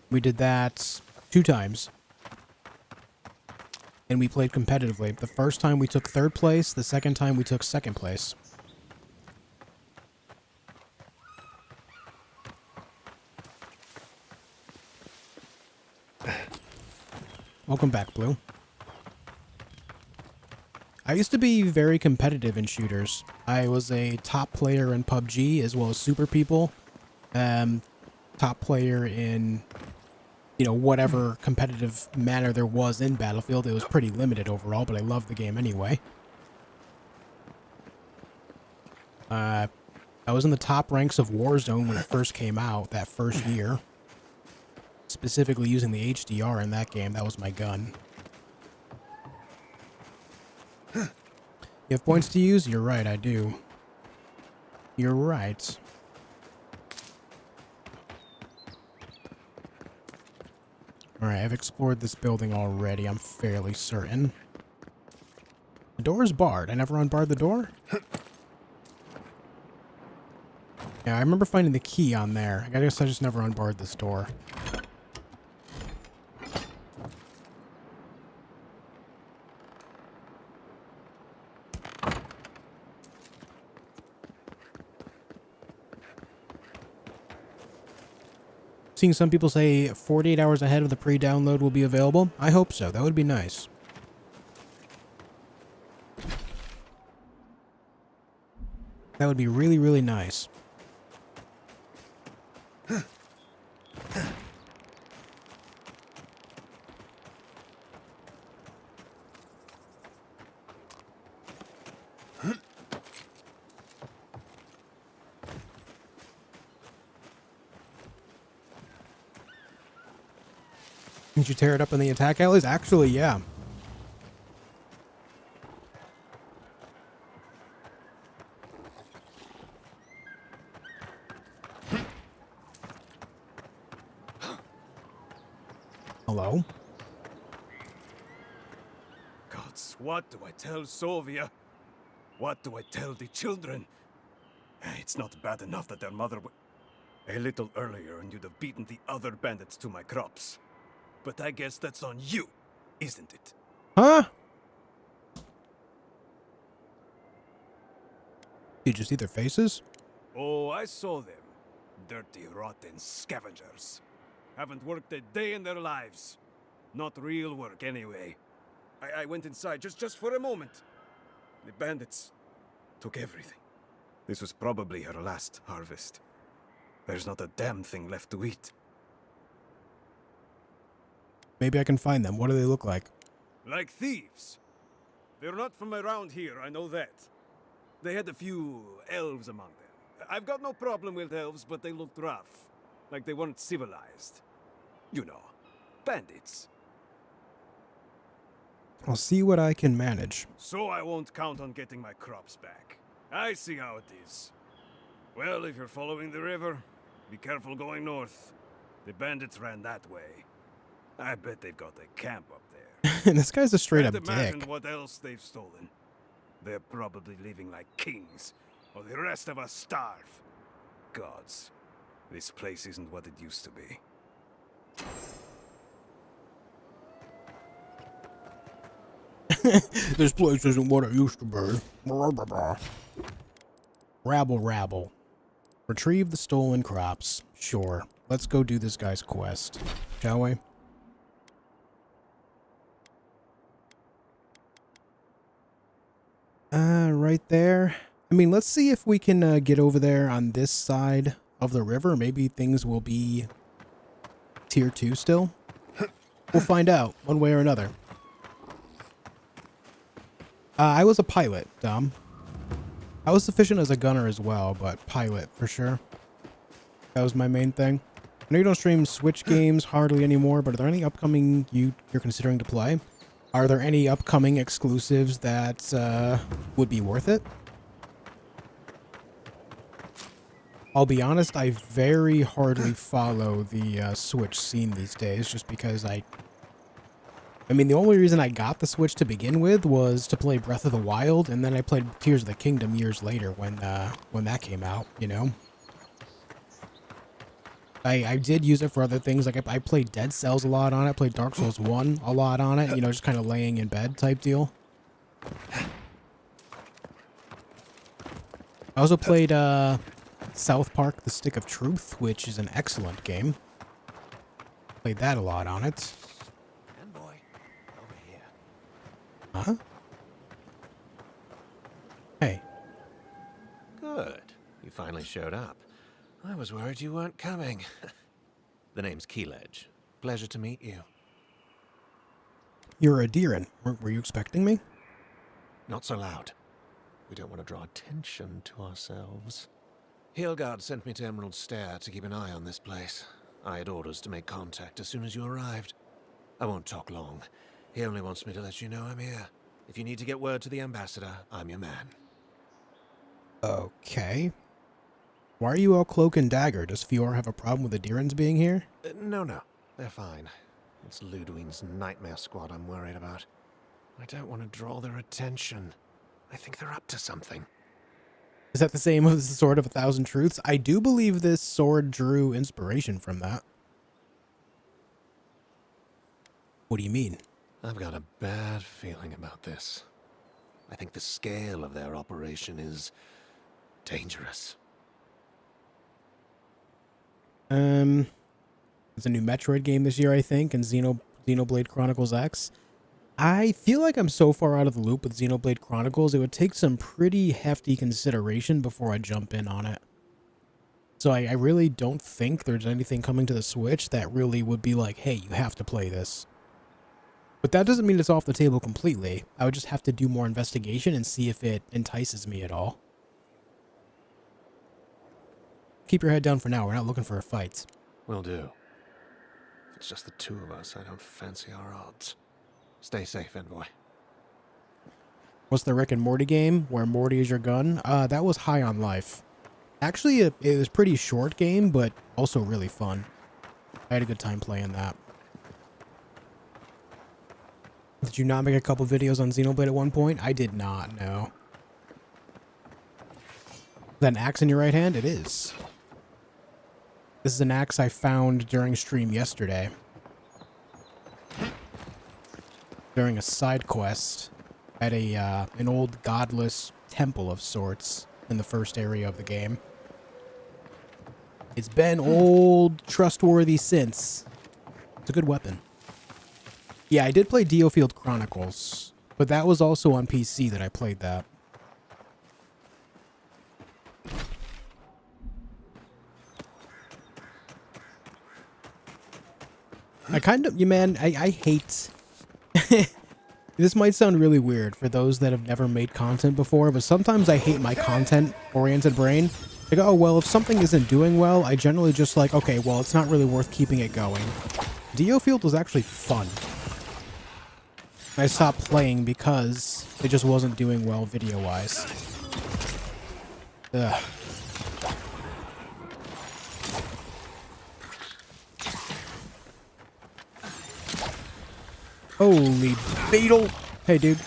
We did that 2 times. And we played competitively. The first time we took 3rd place, the second time we took 2nd place. Welcome back, Blue. I used to be very competitive in shooters. I was a top player in PUBG as well as Super People. Top player in, you know, whatever competitive manner there was in Battlefield. It was pretty limited overall, but I loved the game anyway. I was in the top ranks of Warzone when it first came out, that first year. Specifically using the HDR in that game. That was my gun. You have points to use? You're right, I do. You're right. Alright, I've explored this building already, I'm fairly certain. The door is barred. I never unbarred the door? Yeah, I remember finding the key on there. I guess I just never unbarred this door. Seeing some people say 48 hours ahead of the pre-download will be available. I hope so. That would be nice. That would be really, really nice. Did you tear it up in the attack alleys? Actually, yeah. Hello?
Gods, what do I tell Sovia? What do I tell the children? It's not bad enough that their mother a little earlier and you'd have beaten the other bandits to my crops. But I guess that's on you, isn't it?
Huh? Did you see their faces?
Oh, I saw them. Dirty, rotten scavengers. Haven't worked a day in their lives. Not real work, anyway. I went inside just for a moment. The bandits took everything. This was probably her last harvest. There's not a damn thing left to eat.
Maybe I can find them. What do they look like?
Like thieves. They're not from around here, I know that. They had a few elves among them. I've got no problem with elves, but they looked rough. Like they weren't civilized. You know, bandits.
I'll see what I can manage.
So I won't count on getting my crops back. I see how it is. Well, if you're following the river, be careful going north. The bandits ran that way. I bet they've got a camp up there.
This guy's a straight up
Can't imagine
dick.
what else they've stolen. They're probably living like kings, while the rest of us starve. Gods, this place isn't what it used to be.
This place isn't what it used to be. Rabble, rabble. Retrieve the stolen crops. Sure. Let's go do this guy's quest, shall we? Right there. I mean, let's see if we can get over there on this side of the river. Maybe things will be tier 2 still. We'll find out one way or another. I was a pilot, Dom. I was sufficient as a gunner as well, but pilot for sure. That was my main thing. I know you don't stream Switch games hardly anymore, but are there any upcoming you're considering to play? Are there any upcoming exclusives that would be worth it? I'll be honest, I very hardly follow the Switch scene these days, just because I mean, the only reason I got the Switch to begin with was to play Breath of the Wild, and then I played Tears of the Kingdom years later when that came out, you know? I did use it for other things, like I played Dead Cells a lot on it, played Dark Souls 1 a lot on it, you know, just kind of laying in bed type deal. I also played South Park: The Stick of Truth, which is an excellent game. Played that a lot on it. Huh? Hey.
Good. You finally showed up. I was worried you weren't coming. The name's Keeledge. Pleasure to meet you.
You're a Deerin. Were you expecting me?
Not so loud. We don't want to draw attention to ourselves. Hilgard sent me to Emerald Stair to keep an eye on this place. I had orders to make contact as soon as you arrived. I won't talk long. He only wants me to let you know I'm here. If you need to get word to the ambassador, I'm your man.
Okay. Why are you all cloak and dagger? Does Fiora have a problem with the Dirans being here?
No. They're fine. It's Lödwyn's nightmare squad I'm worried about. I don't want to draw their attention. I think they're up to something.
Is that the same as the Sword of a Thousand Truths? I do believe this sword drew inspiration from that. What do you mean?
I've got a bad feeling about this. I think the scale of their operation is dangerous.
It's a new Metroid game this year, I think, and Xenoblade Chronicles X. I feel like I'm so far out of the loop with Xenoblade Chronicles, it would take some pretty hefty consideration before I jump in on it. So I really don't think there's anything coming to the Switch that really would be like, hey, you have to play this. But that doesn't mean it's off the table completely. I would just have to do more investigation and see if it entices me at all. Keep your head down for now. We're not looking for a fight.
Will do. If it's just the two of us, I don't fancy our odds. Stay safe, Envoy.
What's the Rick and Morty game where Morty is your gun? That was High on Life. Actually, it was a pretty short game, but also really fun. I had a good time playing that. Did you not make a couple videos on Xenoblade at one point? I did not, no. Is that an axe in your right hand? It is. This is an axe I found during stream yesterday. During a side quest at an old godless temple of sorts in the first area of the game. It's been old, trustworthy since. It's a good weapon. Yeah, I did play theJOSHfeed Chronicles, but that was also on PC that I played that. I kind of, I hate... This might sound really weird for those that have never made content before, but sometimes I hate my content-oriented brain. Like, oh, well, if something isn't doing well, I generally just like, okay, well, it's not really worth keeping it going. theJOSHfeed was actually fun. I stopped playing because it just wasn't doing well video-wise. Ugh. Holy beetle! Hey, dude.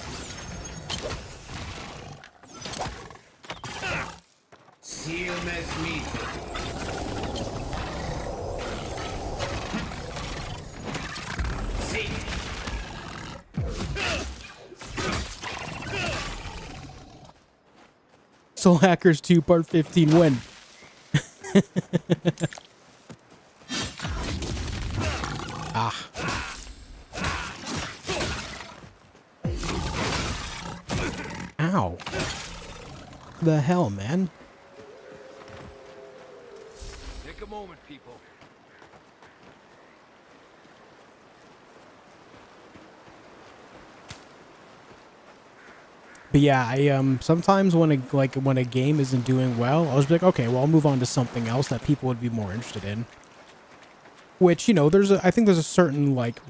Soul Hackers 2 Part 15 win. Ah. Ow. The hell, man?
Take a moment, people.
But yeah, I sometimes when a game isn't doing well, I'll just be like, okay, well, I'll move on to something else that people would be more interested in. Which, you know, I think there's a certain like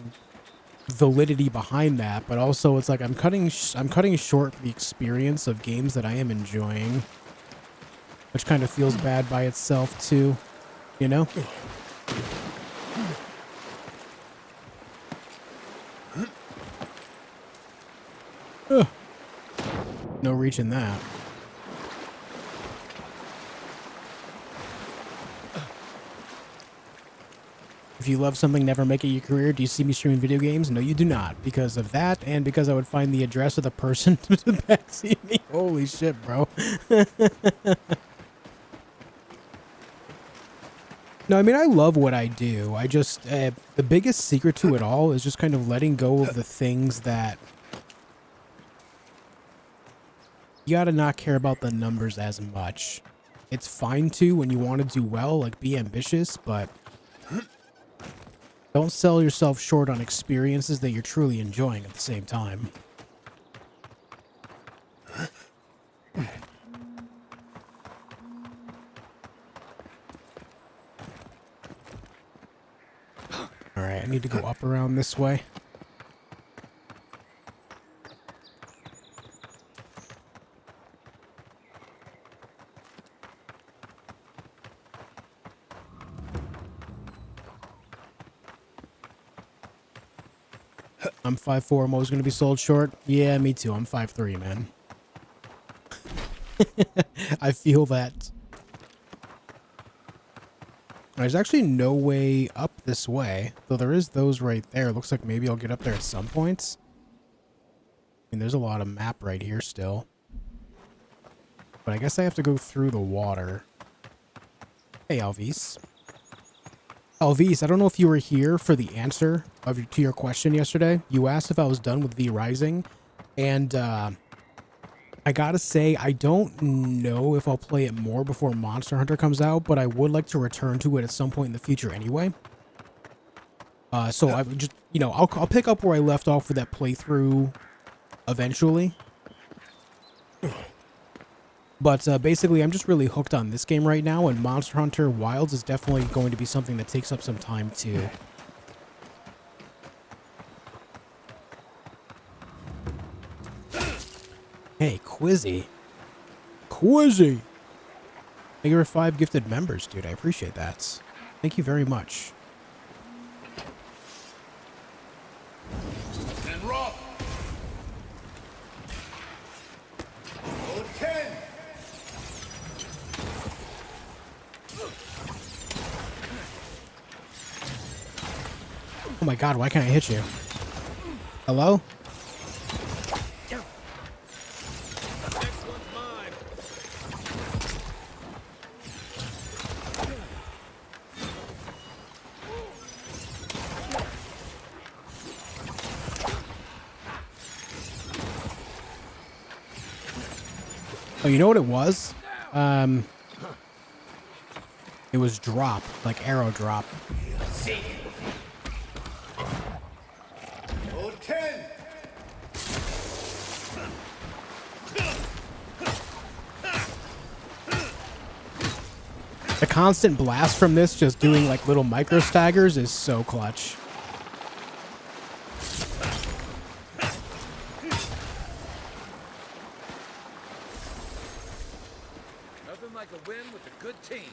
validity behind that, but also it's like I'm cutting short the experience of games that I am enjoying, which kind of feels bad by itself too, you know? Ugh. No reaching that. If you love something, never make it your career. Do you see me streaming video games? No, you do not. Because of that, and because I would find the address of the person to backseat me. Holy shit, bro. No, I mean, I love what I do. I just, the biggest secret to it all is just kind of letting go of the things that you gotta not care about the numbers as much. It's fine to when you want to do well, like be ambitious, but don't sell yourself short on experiences that you're truly enjoying at the same time. need to go up around this way. I'm 5'4", I'm always going to be sold short. Yeah, me too. I'm 5'3", man. I feel that. There's actually no way up this way, though there is those right there. Looks like maybe I'll get up there at some points. I mean, there's a lot of map right here still. But I guess I have to go through the water. Hey, Alvis. Alvis, I don't know if you were here for the answer to your question yesterday. You asked if I was done with V Rising, and I gotta say, I don't know if I'll play it more before Monster Hunter comes out, but I would like to return to it at some point in the future anyway. So I would just, you know, I'll pick up where I left off with that playthrough eventually. But basically, I'm just really hooked on this game right now, and Monster Hunter Wilds is definitely going to be something that takes up some time too. Hey, Quizzy. Quizzy! Thank you for 5 gifted members, dude. I appreciate that. Thank you very much.
And rough. Roll 10.
Oh my god, why can't I hit you? Hello? Oh, you know what it was? It was drop, like arrow drop.
Roll 10.
The constant blast from this, just doing like little micro staggers, is so clutch.
Nothing like a win with a good team.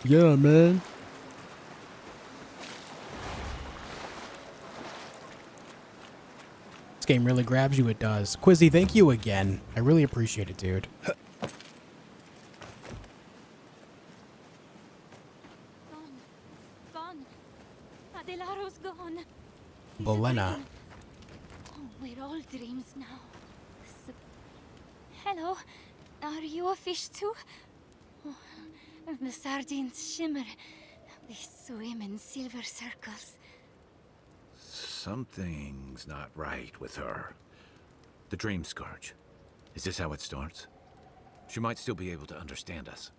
Yeah, man. This game really grabs you, it does. Quizzy, thank you again. I really appreciate it, dude.
Gone. Adelaro's gone.
Bolena.
Oh, we're all dreams now. Hello. Are you a fish too? Oh, the sardines shimmer. They swim in silver circles.
Something's not right with her. The Dream Scourge. Is this how it starts? She might still be able to understand us.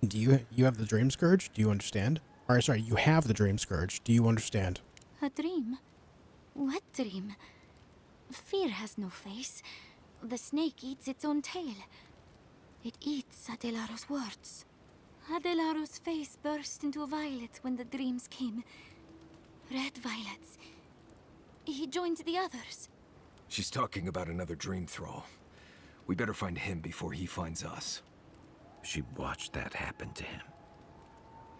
Do you have the Dream Scourge? Do you understand? Or sorry, you have the Dream Scourge. Do you understand?
A dream? What dream? Fear has no face. The snake eats its own tail. It eats Adelaro's words. Adelaro's face burst into violet when the dreams came. Red violets. He joined the others.
She's talking about another dream thrall. We better find him before he finds us.
She watched that happen to him.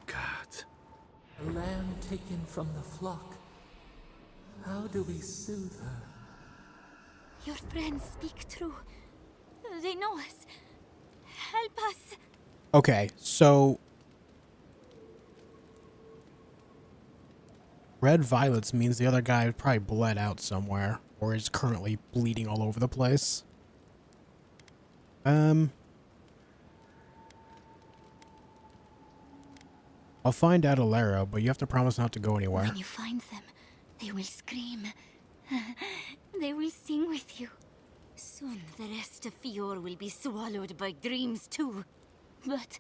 God.
A lamb taken from the flock. How do we soothe her?
Your friends speak true. They know us. Help us.
Okay, so red violets means the other guy probably bled out somewhere or is currently bleeding all over the place. I'll find out Alera, but you have to promise not to go anywhere.
When you find them, they will scream. They will sing with you. Soon the rest of Fior will be swallowed by dreams too. But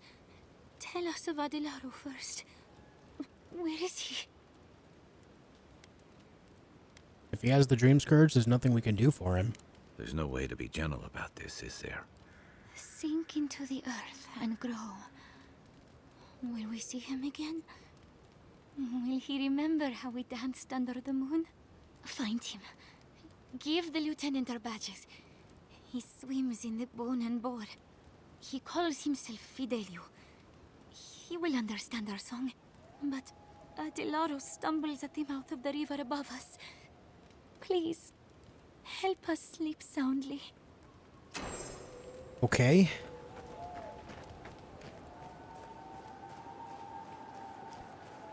tell us of Adelaro first. Where is he?
If he has the Dream Scourge, there's nothing we can do for him.
There's no way to be gentle about this, is there?
Sink into the earth and grow. Will we see him again? Will he remember how we danced under the moon? Find him. Give the lieutenant our badges. He swims in the bone and boar. He calls himself Fidelio. He will understand our song. But Adelaro stumbles at the mouth of the river above us. Please, help us sleep soundly.
Okay.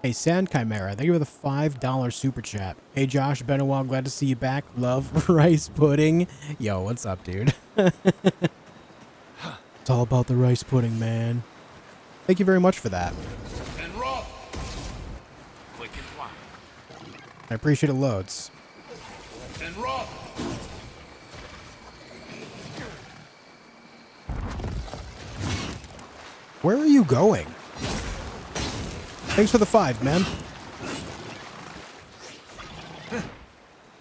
Hey, Sand Chimera, thank you for the $5 super chat. Hey, Josh, been a while, glad to see you back. Love rice pudding. Yo, what's up, dude? It's all about the rice pudding, man. Thank you very much for that.
And rough.
I appreciate it loads.
And rough.
Where are you going? Thanks for the 5, man.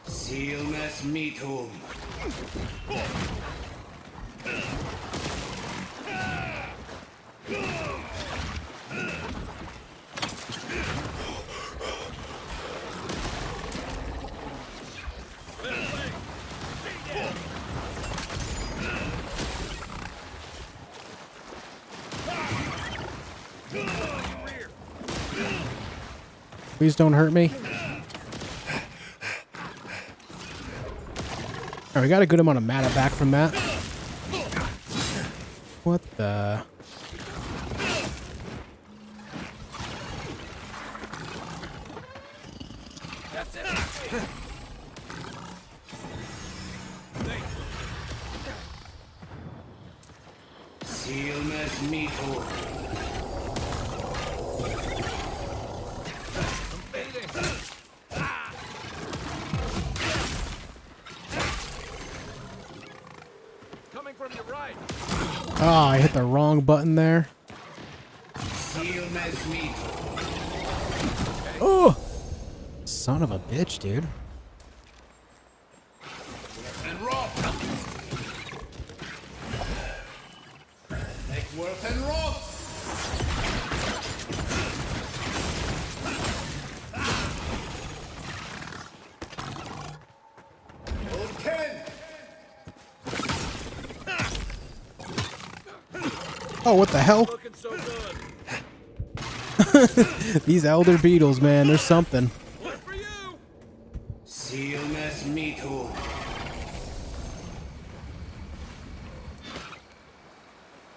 Sealmas meetum.
Please don't hurt me. Alright, we got a good amount of mana back from that. What the...
Sealmas meetum.
Oh, I hit the wrong button there. Oh! Son of a bitch, dude.
And rough. Make worth and rough.
Oh, what the hell? These elder beetles, man, there's something.
Sealmas meetum.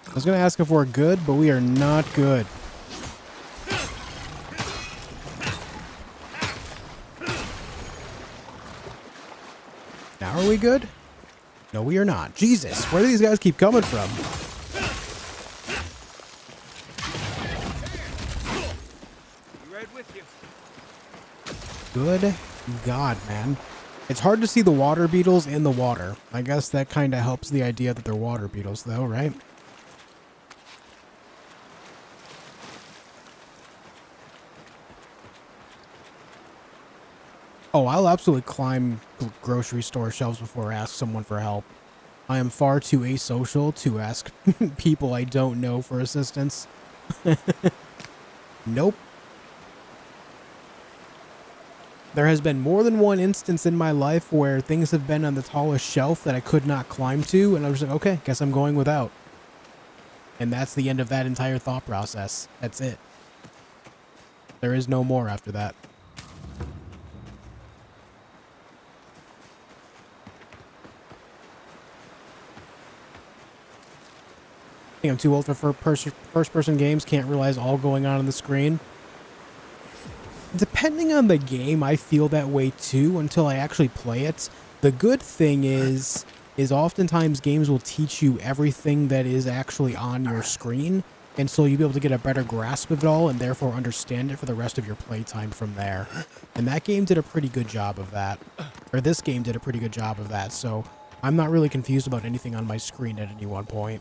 I was gonna ask if we're good, but we are not good. Now are we good? No, we are not. Jesus, where do these guys keep coming from? Good God, man. It's hard to see the water beetles in the water. I guess that kind of helps the idea that they're water beetles, though, right? Oh, I'll absolutely climb grocery store shelves before I ask someone for help. I am far too asocial to ask people I don't know for assistance. Nope. There has been more than one instance in my life where things have been on the tallest shelf that I could not climb to, and I was like, okay, guess I'm going without. And that's the end of that entire thought process. That's it. There is no more after that. I think I'm too old for first-person games, can't realize all going on the screen. Depending on the game, I feel that way too until I actually play it. The good thing is oftentimes games will teach you everything that is actually on your screen, and so you'll be able to get a better grasp of it all and therefore understand it for the rest of your playtime from there. And that game did a pretty good job of that. Or this game did a pretty good job of that, so I'm not really confused about anything on my screen at any one point.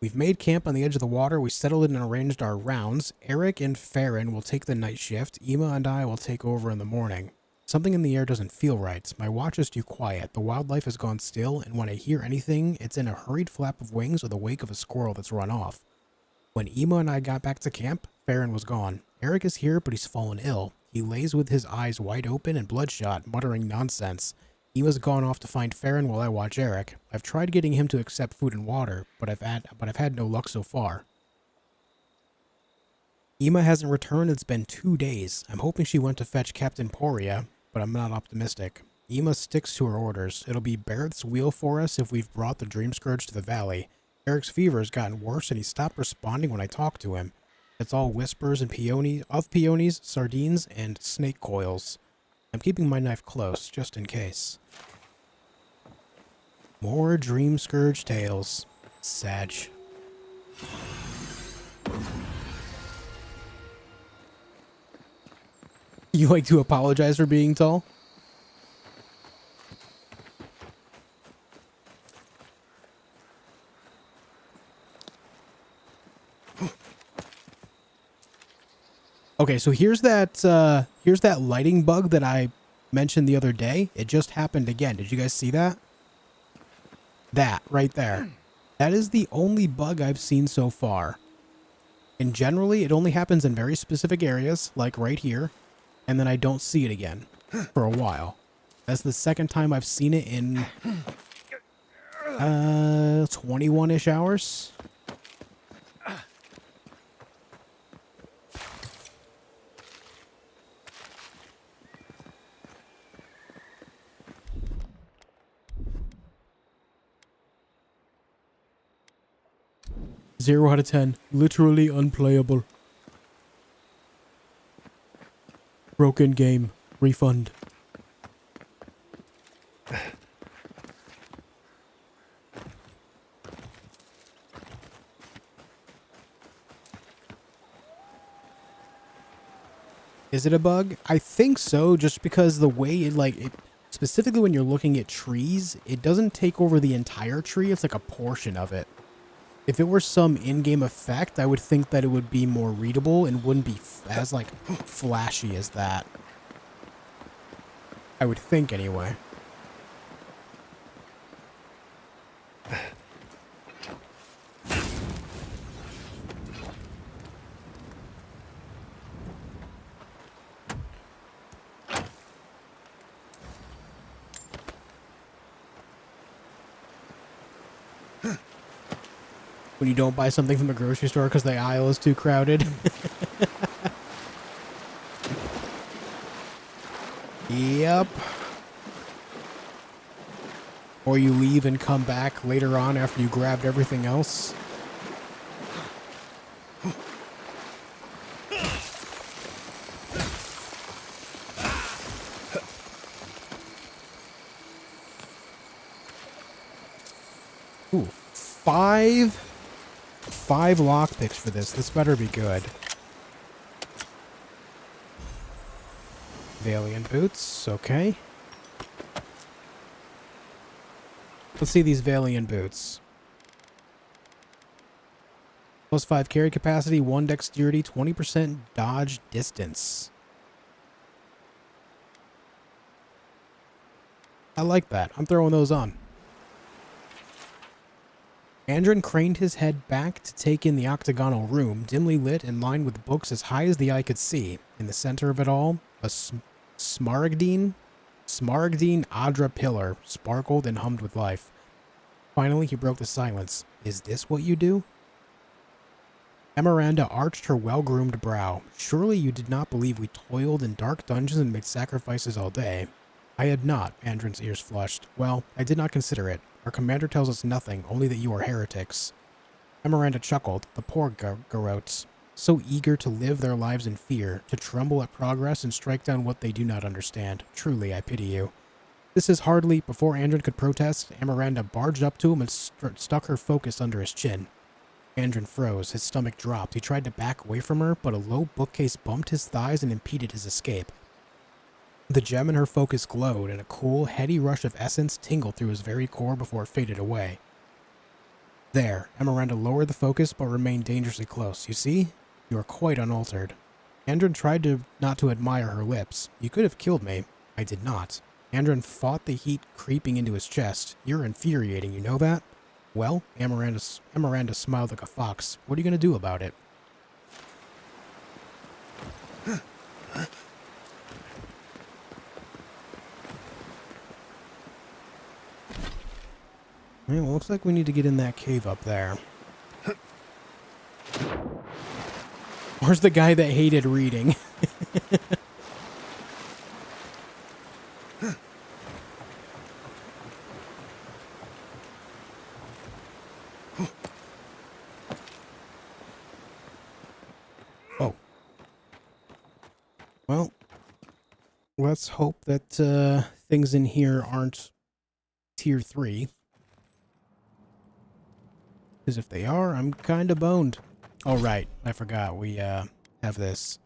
We've made camp on the edge of the water. We settled in and arranged our rounds. Eric and Farron will take the night shift. Ema and I will take over in the morning. Something in the air doesn't feel right. My watch is too quiet. The wildlife has gone still, and when I hear anything, it's in a hurried flap of wings or the wake of a squirrel that's run off. When Ema and I got back to camp, Farron was gone. Eric is here, but he's fallen ill. He lays with his eyes wide open and bloodshot, muttering nonsense. Ema's gone off to find Farron while I watch Eric. I've tried getting him to accept food and water, but I've had no luck so far. Ema hasn't returned. It's been 2 days. I'm hoping she went to fetch Captain Poria, but I'm not optimistic. Ema sticks to her orders. It'll be Barrett's wheel for us if we've brought the Dream Scourge to the valley. Eric's fever has gotten worse and he stopped responding when I talk to him. It's all whispers and peonies, sardines, and snake coils. I'm keeping my knife close, just in case. More Dream Scourge tales. Sag. You like to apologize for being tall? Okay, so here's that lighting bug that I mentioned the other day. It just happened again. Did you guys see that? That right there. That is the only bug I've seen so far. And generally, it only happens in very specific areas, like right here, and then I don't see it again for a while. That's the second time I've seen it in 21-ish hours. Zero out of 10. Literally unplayable. Broken game. Refund. Is it a bug? I think so, just because the way it specifically when you're looking at trees, it doesn't take over the entire tree. It's like a portion of it. If it were some in-game effect, I would think that it would be more readable and wouldn't be as, like, flashy as that. I would think, anyway. When you don't buy something from the grocery store because the aisle is too crowded. Yep. Or you leave and come back later on after you grabbed everything else. Ooh, 5 lockpicks for this. This better be good. Valiant boots, okay. Let's see these Valiant boots. Plus 5 carry capacity, 1 dexterity, 20% dodge distance. I like that. I'm throwing those on. Andron craned his head back to take in the octagonal room, dimly lit and lined with books as high as the eye could see. In the center of it all, a smaragdine Adra pillar sparkled and hummed with life. Finally, he broke the silence. Is this what you do? Emeranda arched her well-groomed brow. Surely you did not believe we toiled in dark dungeons and made sacrifices all day. I had not, Andron's ears flushed. Well, I did not consider it. Our commander tells us nothing, only that you are heretics. Emeranda chuckled. The poor garrotes. So eager to live their lives in fear, to tremble at progress and strike down what they do not understand. Truly, I pity you. This is hardly... Before Andron could protest, Emeranda barged up to him and stuck her focus under his chin. Andron froze. His stomach dropped. He tried to back away from her, but a low bookcase bumped his thighs and impeded his escape. The gem in her focus glowed, and a cool, heady rush of essence tingled through his very core before it faded away. There, Emeranda lowered the focus but remained dangerously close. You see? You are quite unaltered. Andron tried not to admire her lips. You could have killed me. I did not. Andron fought the heat creeping into his chest. You're infuriating, you know that? Well, Amaranda smiled like a fox. What are you going to do about it? Well, looks like we need to get in that cave up there. Where's the guy that hated reading? Oh. Well, let's hope that things in here aren't tier 3. Because if they are, I'm kind of boned. Oh, right. I forgot. We have this.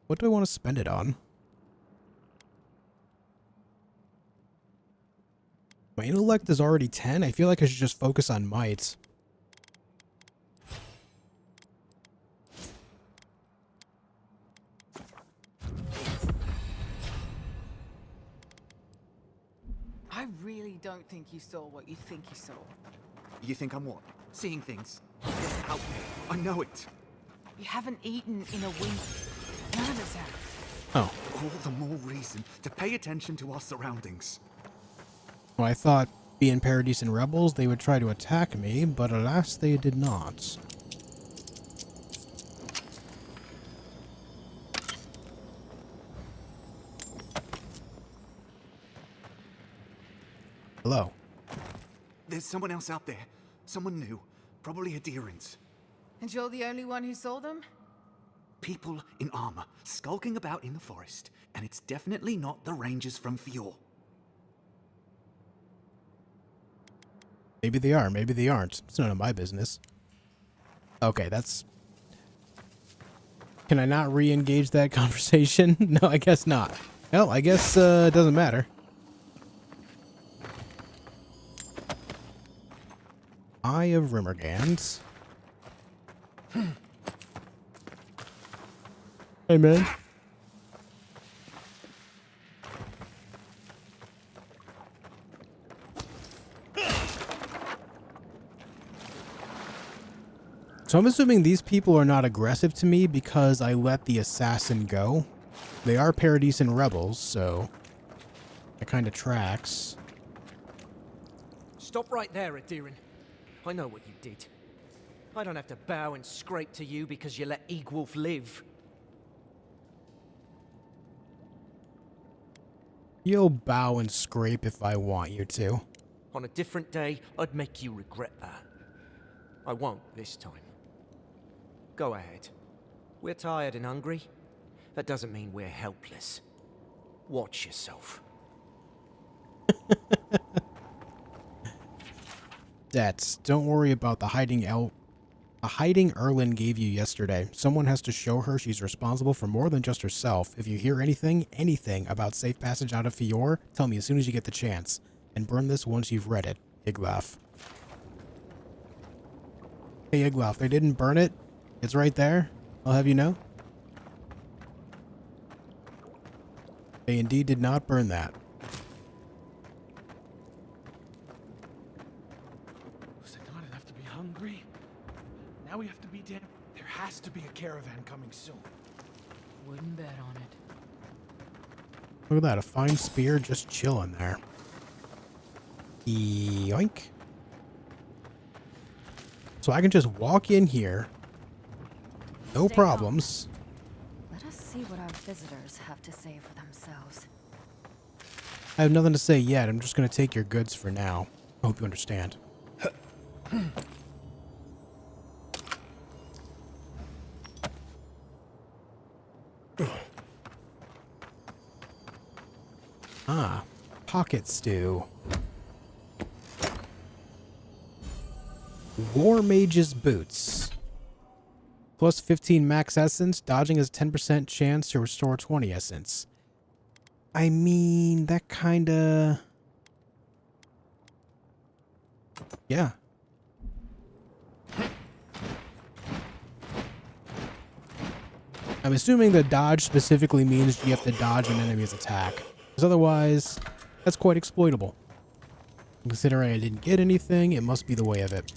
What do I want to spend it on? My intellect is already 10. I feel like I should just focus on might.
I really don't think you saw what you think you saw.
You think I'm what? Seeing things? Get out there. I know it.
You haven't eaten in a week. None of us have.
Oh.
All the more reason to pay attention to our surroundings.
Well, I thought, being Paradis and rebels, they would try to attack me, but alas, they did not. Hello.
There's someone else out there. Someone new. Probably Adherents.
And you're the only one who saw them?
People in armor, skulking about in the forest. And it's definitely not the rangers from Fjord.
Maybe they are, maybe they aren't. It's none of my business. Okay, that's... Can I not re-engage that conversation? No, I guess not. Well, I guess it doesn't matter. Eye of Rimmergans. Hey, man. So I'm assuming these people are not aggressive to me because I let the assassin go. They are Paradis and rebels, so that kind of tracks.
Stop right there, Adherin. I know what you did. I don't have to bow and scrape to you because you let Egwolf live.
You'll bow and scrape if I want you to.
On a different day, I'd make you regret that. I won't this time. Go ahead. We're tired and hungry. That doesn't mean we're helpless. Watch yourself.
Debts. Don't worry about the hiding Erlin gave you yesterday. Someone has to show her she's responsible for more than just herself. If you hear anything about safe passage out of Fjord, tell me as soon as you get the chance. And burn this once you've read it. Iglaf. Hey, Iglaf, they didn't burn it? It's right there. I'll have you know. They indeed did not burn that.
Was it not enough to be hungry? Now we have to be dead. There has to be a caravan coming soon.
Wouldn't bet on it.
Look at that, a fine spear just chilling there. Yoink. So I can just walk in here. No problems.
Let us see what our visitors have to say for themselves.
I have nothing to say yet. I'm just going to take your goods for now. I hope you understand. Ah, pocket stew. War Mage's Boots. Plus 15 max essence. Dodging has 10% chance to restore 20 essence. I mean, that kinda... Yeah. I'm assuming that dodge specifically means you have to dodge an enemy's attack. Because otherwise, that's quite exploitable. Considering I didn't get anything, it must be the way of it.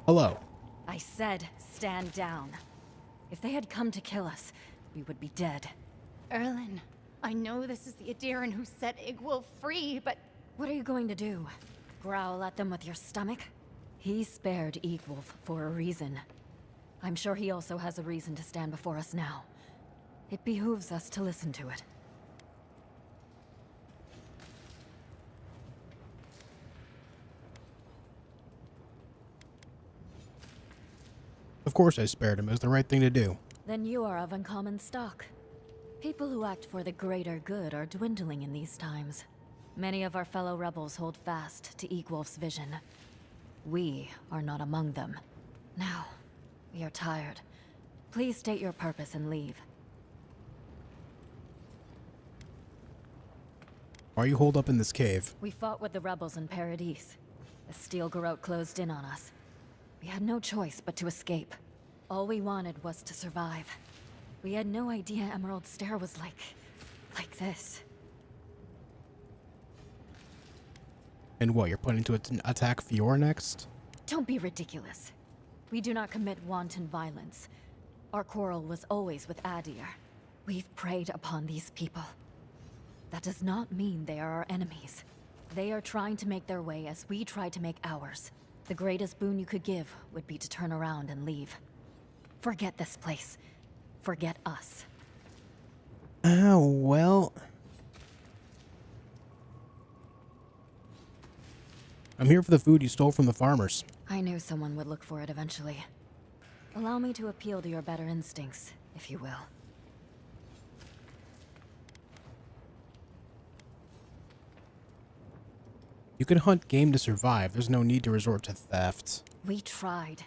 Hello.
I said, stand down. If they had come to kill us, we would be dead.
Erlen, I know this is the Adiran who set Igwulf free, but...
What are you going to do? Growl at them with your stomach? He spared Igwulf for a reason. I'm sure he also has a reason to stand before us now. It behooves us to listen to it.
Of course I spared him. It was the right thing to do.
Then you are of uncommon stock. People who act for the greater good are dwindling in these times. Many of our fellow rebels hold fast to Igwulf's vision. We are not among them. Now, we are tired. Please state your purpose and leave.
Why are you holed up in this cave?
We fought with the rebels in Paradis. The steel garrote closed in on us. We had no choice but to escape. All we wanted was to survive. We had no idea Emerald Stair was like this.
And what, you're planning to attack Fior next?
Don't be ridiculous. We do not commit wanton violence. Our quarrel was always with Adir. We've preyed upon these people. That does not mean they are our enemies. They are trying to make their way as we try to make ours. The greatest boon you could give would be to turn around and leave. Forget this place. Forget us.
Oh, well... I'm here for the food you stole from the farmers.
I knew someone would look for it eventually. Allow me to appeal to your better instincts, if you will.
You can hunt game to survive. There's no need to resort to theft.
We tried.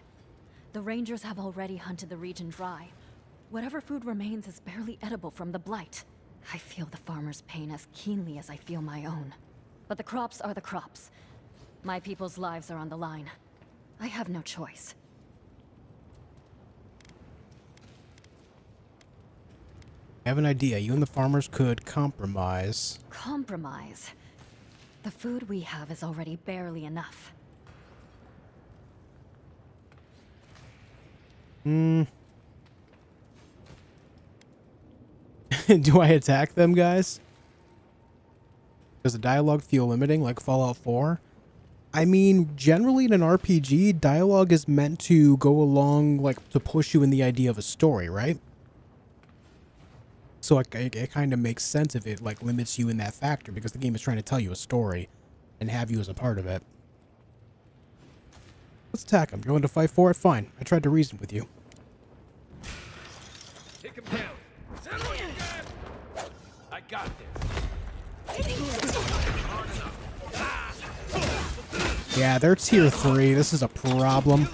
The rangers have already hunted the region dry. Whatever food remains is barely edible from the blight. I feel the farmer's pain as keenly as I feel my own. But the crops are the crops. My people's lives are on the line. I have no choice.
I have an idea. You and the farmers could compromise.
Compromise? The food we have is already barely enough.
Do I attack them, guys? Does the dialogue feel limiting, like Fallout 4? I mean, generally in an RPG, dialogue is meant to go along, like, to push you in the idea of a story, right? So it kind of makes sense if it, like, limits you in that factor, because the game is trying to tell you a story and have you as a part of it. Let's attack him. You're going to fight for it? Fine. I tried to reason with you.
Take him down. Settle in, guys. I got this.
Yeah, they're tier 3. This is a problem.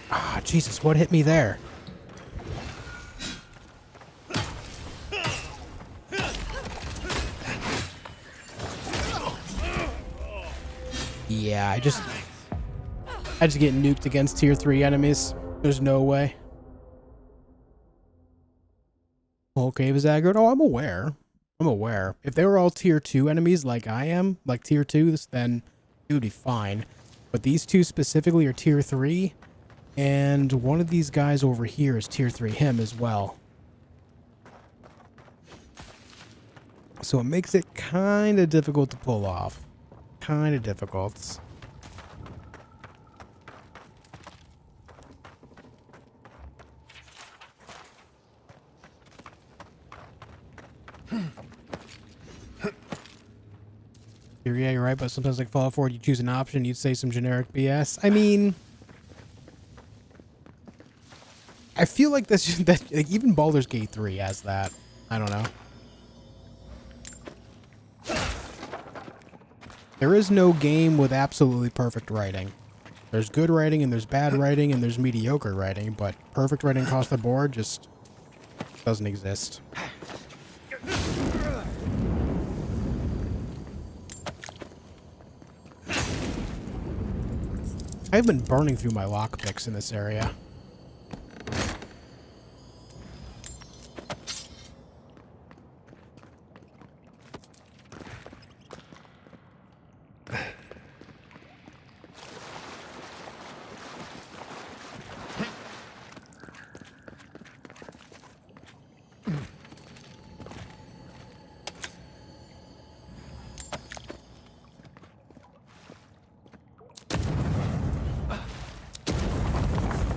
Ah, Jesus, what hit me there? Yeah, I just get nuked against tier 3 enemies. There's no way. Whole cave is aggroed. Oh, I'm aware. I'm aware. If they were all tier 2 enemies like I am, like tier 2s, then it would be fine. But these two specifically are tier 3, and one of these guys over here is tier 3, him as well. So it makes it kind of difficult to pull off. Kind of difficult. Yeah, you're right, but sometimes like Fallout 4, you choose an option, you'd say some generic BS. I mean, I feel like this that like, even Baldur's Gate 3 has that. I don't know. There is no game with absolutely perfect writing. There's good writing and there's bad writing and there's mediocre writing, but perfect writing across the board just doesn't exist. I've been burning through my lockpicks in this area.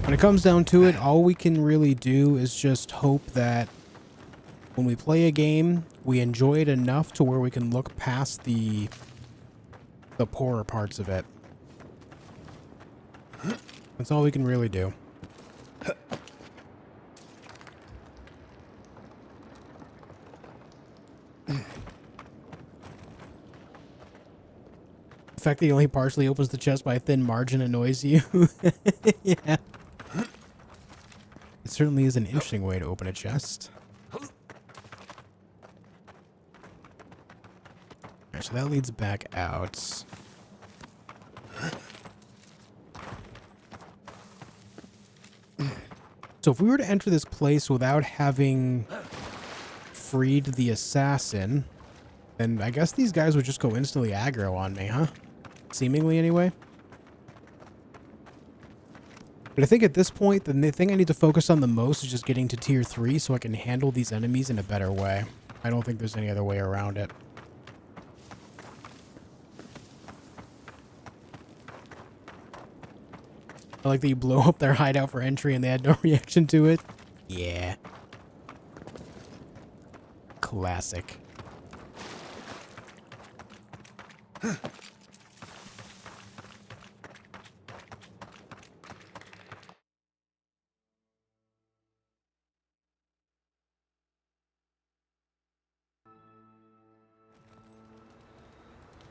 When it comes down to it, all we can really do is just hope that when we play a game, we enjoy it enough to where we can look past the poorer parts of it. That's all we can really do. The fact that he only partially opens the chest by a thin margin annoys you. Yeah. It certainly is an interesting way to open a chest. Alright, so that leads back out. So if we were to enter this place without having freed the assassin, then I guess these guys would just go instantly aggro on me, huh? Seemingly, anyway. But I think at this point, the thing I need to focus on the most is just getting to tier 3 so I can handle these enemies in a better way. I don't think there's any other way around it. I like that you blow up their hideout for entry and they had no reaction to it. Yeah. Classic.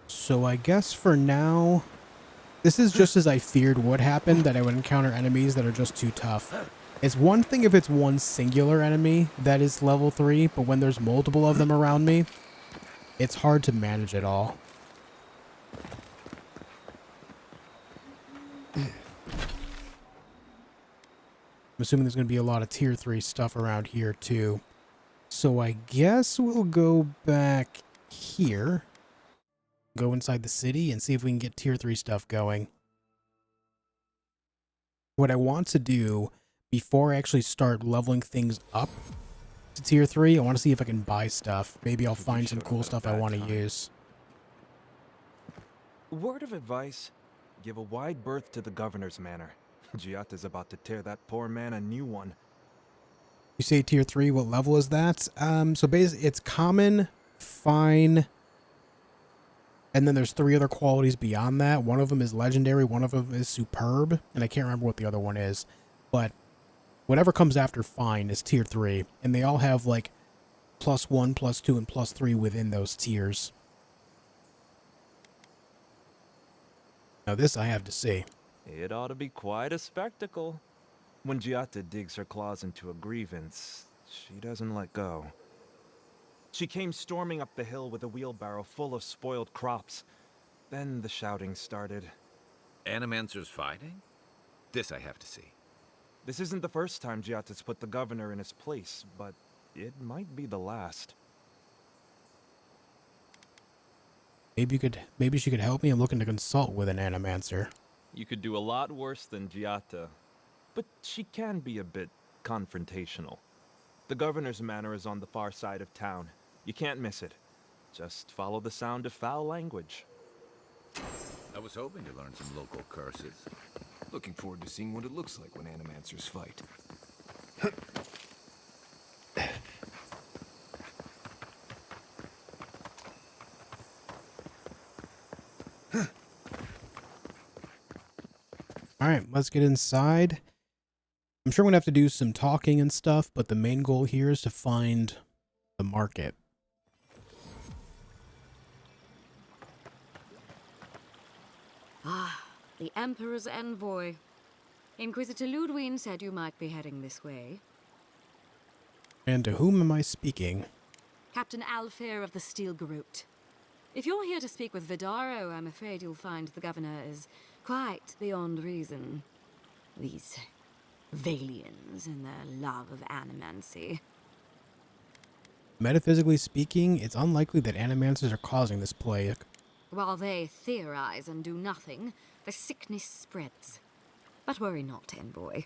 So I guess for now, this is just as I feared would happen, that I would encounter enemies that are just too tough. It's one thing if it's one singular enemy that is level 3, but when there's multiple of them around me, it's hard to manage it all. I'm assuming there's going to be a lot of tier 3 stuff around here too. So I guess we'll go back here. Go inside the city and see if we can get tier 3 stuff going. What I want to do before I actually start leveling things up to tier 3, I want to see if I can buy stuff. Maybe I'll find some cool stuff I want to use.
Word of advice, give a wide berth to the governor's manor. Giata's about to tear that poor man a new one.
You say tier 3, what level is that? So basically it's common, fine, and then there's 3 other qualities beyond that. One of them is legendary, one of them is superb, and I can't remember what the other one is. But whatever comes after fine is tier 3, and they all have like +1, +2, and +3 within those tiers. Now this I have to see.
It ought to be quite a spectacle. When Giata digs her claws into a grievance, she doesn't let go. She came storming up the hill with a wheelbarrow full of spoiled crops. Then the shouting started.
Animancers fighting? This I have to see.
This isn't the first time Giata's put the governor in his place, but it might be the last.
Maybe she could help me. I'm looking to consult with an animancer.
You could do a lot worse than Giata, but she can be a bit confrontational. The governor's manor is on the far side of town. You can't miss it. Just follow the sound of foul language.
I was hoping to learn some local curses.
Looking forward to seeing what it looks like when animancers fight.
Alright, let's get inside. I'm sure we're going to have to do some talking and stuff, but the main goal here is to find the market.
Ah, the Emperor's envoy. Inquisitor Lödwyn said you might be heading this way.
And to whom am I speaking?
Captain Alfair of the Steel Garrote. If you're here to speak with Vidaro, I'm afraid you'll find the governor is quite beyond reason. These Valians and their love of animancy.
Metaphysically speaking, it's unlikely that animancers are causing this plague.
While they theorize and do nothing, the sickness spreads. But worry not, envoy.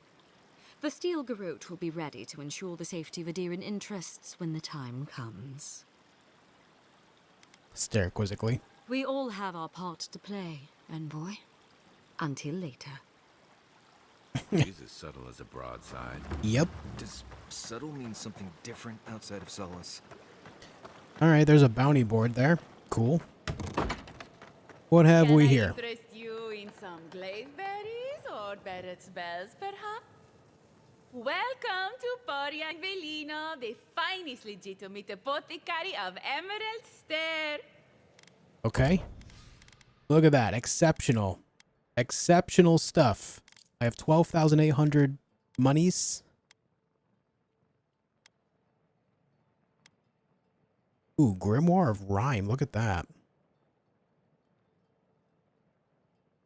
The Steel Garrote will be ready to ensure the safety of Adirian interests when the time comes.
Stare quizzically.
We all have our part to play, envoy. Until later.
He's as subtle as a broadside.
Yep.
Does subtle mean something different outside of Solace?
Alright, there's a bounty board there. Cool. What have we here?
Can I interest you in some glaive berries or Barrett's bells, perhaps? Welcome to Porian Velino, the finest legitimate apothecary of Emerald Stair.
Okay. Look at that. Exceptional. Exceptional stuff. I have 12,800 monies. Ooh, Grimoire of Rhyme. Look at that.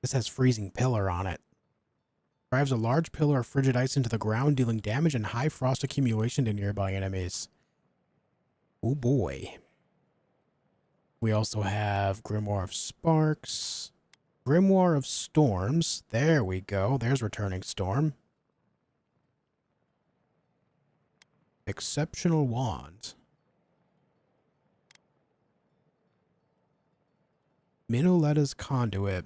This has Freezing Pillar on it. Drives a large pillar of frigid ice into the ground, dealing damage and high frost accumulation to nearby enemies. Oh boy. We also have Grimoire of Sparks. Grimoire of Storms. There we go. There's Returning Storm. Exceptional Wand. Minoletta's Conduit.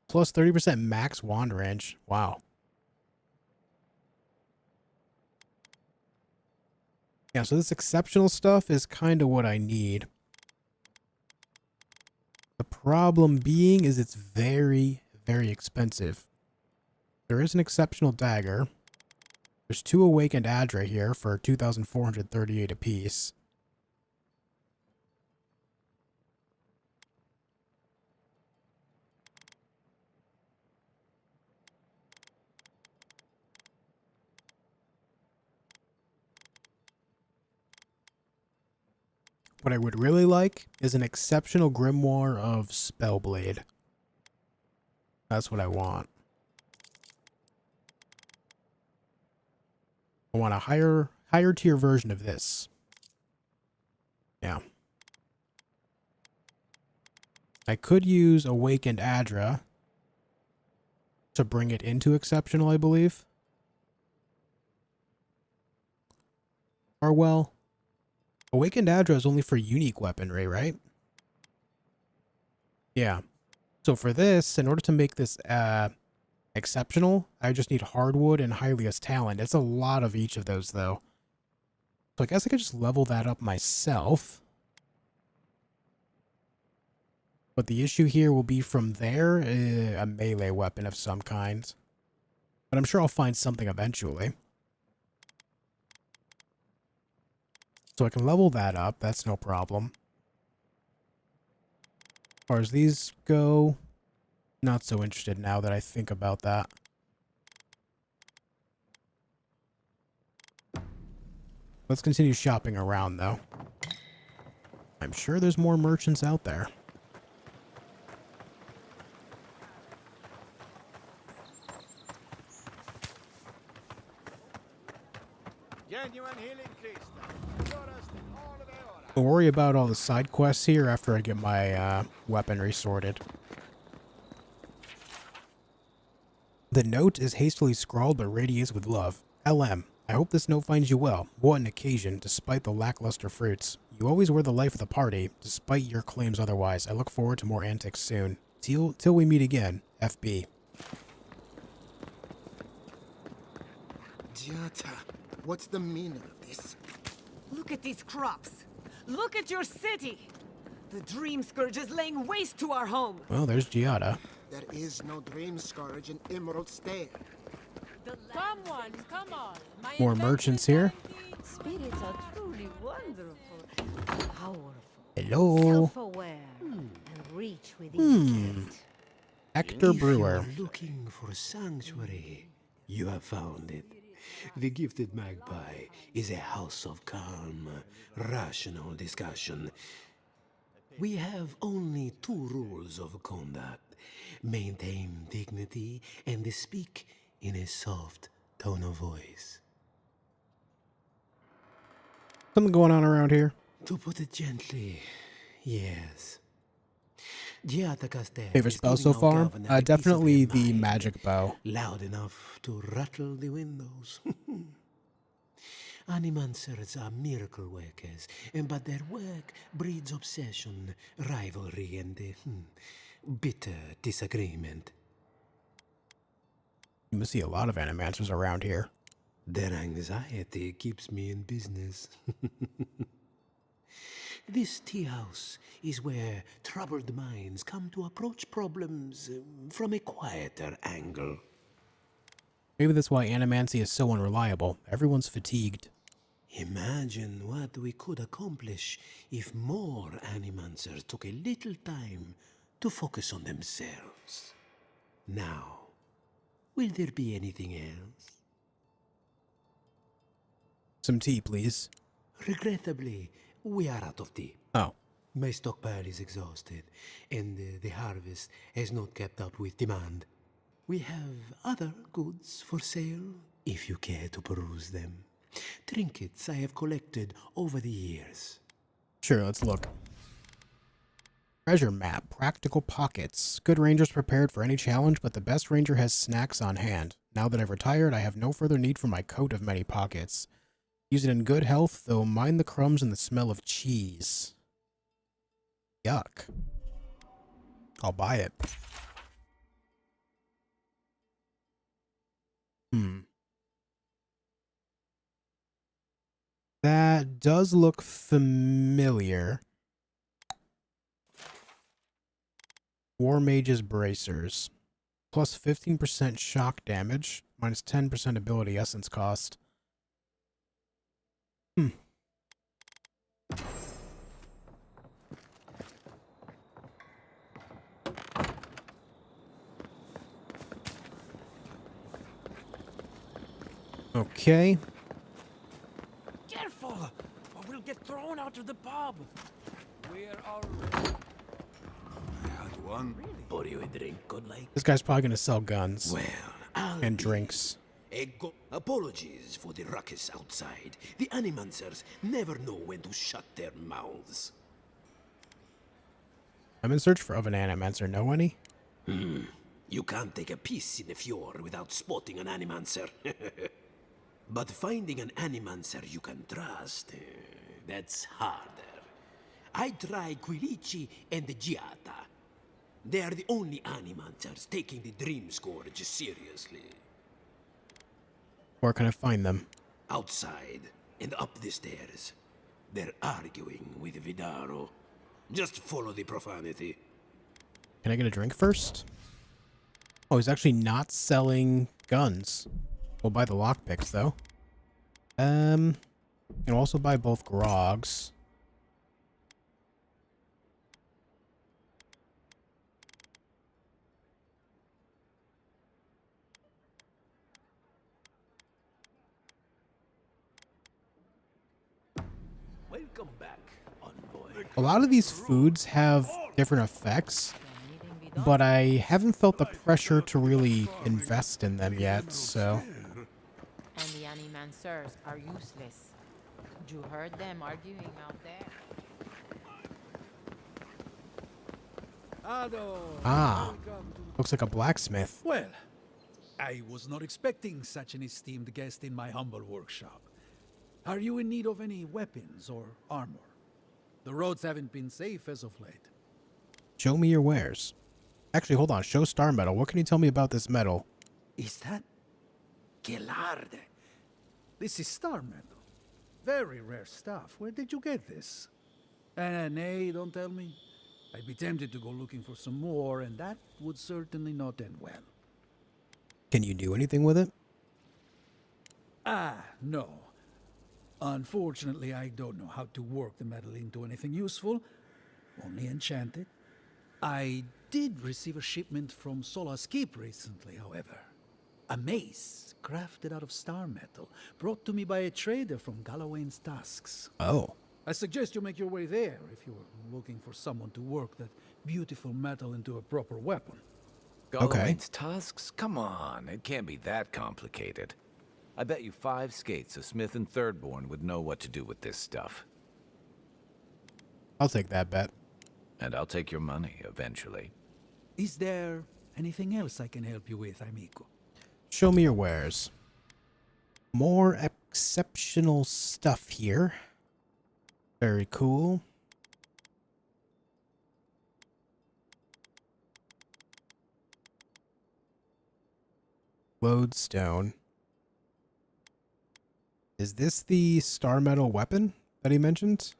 Plus 30% max wand range. Wow. Yeah, so this exceptional stuff is kind of what I need. The problem being is it's very, very expensive. There is an exceptional dagger. There's 2 awakened Adra here for 2,438 apiece. What I would really like is an exceptional Grimoire of Spellblade. That's what I want. I want a higher tier version of this. Yeah. I could use Awakened Adra to bring it into exceptional, I believe. Or well, Awakened Adra is only for unique weaponry, right? Yeah. So for this, in order to make this exceptional, I just need Hardwood and Hylia's Talent. It's a lot of each of those, though. So I guess I could just level that up myself. But the issue here will be from there, a melee weapon of some kind. But I'm sure I'll find something eventually. So I can level that up, that's no problem. As far as these go, not so interested now that I think about that. Let's continue shopping around, though. I'm sure there's more merchants out there. I'll worry about all the side quests here after I get my weaponry sorted. The note is hastily scrawled but radiates with love. LM, I hope this note finds you well. What an occasion, despite the lackluster fruits. You always were the life of the party, despite your claims otherwise. I look forward to more antics soon. Till we meet again. FB.
Jata, what's the meaning of this?
Look at these crops. Look at your city.
The Dream Scourge is laying waste to our home!
Well, there's Giada.
There is no Dream Scourge in Emerald Stair.
Someone, come on.
More merchants here.
Spirits are truly wonderful, powerful,
Hello.
self-aware, and reach within gift.
Hector Brewer.
If you're looking for sanctuary, you have found it. The Gifted Magpie is a house of calm, rational discussion. We have only 2 rules of conduct. Maintain dignity and speak in a soft tone of voice.
Something going on around here.
To put it gently, yes.
Favorite spell so far? Definitely the magic bow.
Loud enough to rattle the windows. Animancers are miracle workers, but their work breeds obsession, rivalry, and bitter disagreement.
You must see a lot of animancers around here.
Their anxiety keeps me in business. This tea house is where troubled minds come to approach problems from a quieter angle.
Maybe that's why animancy is so unreliable. Everyone's fatigued.
Imagine what we could accomplish if more animancers took a little time to focus on themselves. Now, will there be anything else?
Some tea, please.
Regrettably, we are out of tea.
Oh.
My stockpile is exhausted, and the harvest has not kept up with demand. We have other goods for sale, if you care to peruse them. Trinkets I have collected over the years.
Sure, let's look. Treasure map. Practical pockets. Good rangers prepared for any challenge, but the best ranger has snacks on hand. Now that I've retired, I have no further need for my coat of many pockets. Use it in good health, though mind the crumbs and the smell of cheese. Yuck. I'll buy it. That does look familiar. War Mage's Bracers. Plus 15% shock damage. Minus 10% ability essence cost. Okay.
Careful, or we'll get thrown out of the pub. We're already.
I had one.
Pour you a drink, good like.
This guy's probably gonna sell guns.
Well,
and drinks.
Apologies for the ruckus outside. The animancers never know when to shut their mouths.
I'm in search of an animancer. Know any?
You can't take a piece in the fjord without spotting an animancer. But finding an animancer you can trust, that's harder. I try Quilici and Giata. They are the only animancers taking the Dream Scourge seriously.
Where can I find them?
Outside and up the stairs. They're arguing with Vidaro. Just follow the profanity.
Can I get a drink first? Oh, he's actually not selling guns. We'll buy the lockpicks, though. And also buy both grogs.
Welcome back, envoy.
A lot of these foods have different effects, but I haven't felt the pressure to really invest in them yet, so...
And the animancers are useless. You heard them arguing out there.
Ah, looks like a blacksmith.
Well, I was not expecting such an esteemed guest in my humble workshop. Are you in need of any weapons or armor? The roads haven't been safe as of late.
Show me your wares. Actually, hold on. Show star metal. What can you tell me about this metal?
Is that Gelarde? This is star metal. Very rare stuff. Where did you get this? Nay, don't tell me. I'd be tempted to go looking for some more, and that would certainly not end well.
Can you do anything with it?
No. Unfortunately, I don't know how to work the metal into anything useful. Only enchant it. I did receive a shipment from Sola's Keep recently, however. A mace crafted out of star metal, brought to me by a trader from Galawain's Tusks.
Oh.
I suggest you make your way there if you're looking for someone to work that beautiful metal into a proper weapon.
Galawain's Tusks? Come on, it can't be that complicated. I bet you 5 skates a Smith and Thirdborn would know what to do with this stuff.
I'll take that bet.
And I'll take your money, eventually.
Is there anything else I can help you with, amigo?
Show me your wares. More exceptional stuff here. Very cool. Lodestone. Is this the star metal weapon that he mentioned?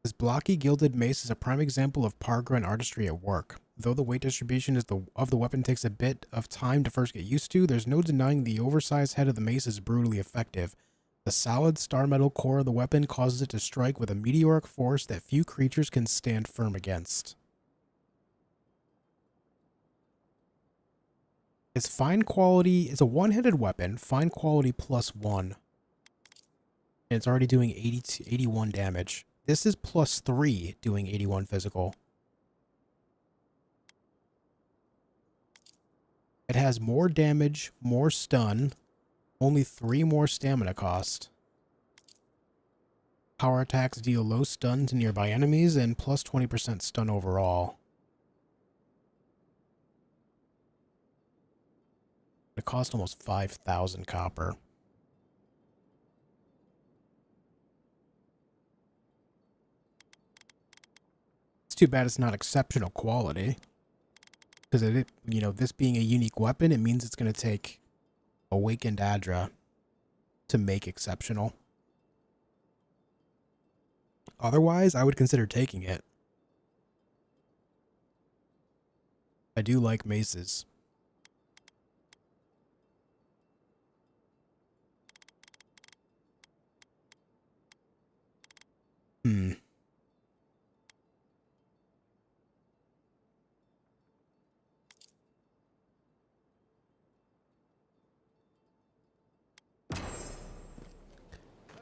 This blocky gilded mace is a prime example of Pargren artistry at work. Though the weight distribution of the weapon takes a bit of time to first get used to, there's no denying the oversized head of the mace is brutally effective. The solid star metal core of the weapon causes it to strike with a meteoric force that few creatures can stand firm against. It's fine quality. It's a one-handed weapon, fine quality +1. And it's already doing 81 damage. This is +3, doing 81 physical. It has more damage, more stun, only 3 more stamina cost. Power attacks deal low stun to nearby enemies and plus 20% stun overall. It cost almost 5,000 copper. It's too bad it's not exceptional quality. Because it, you know, this being a unique weapon, it means it's going to take Awakened Adra to make exceptional. Otherwise, I would consider taking it. I do like maces.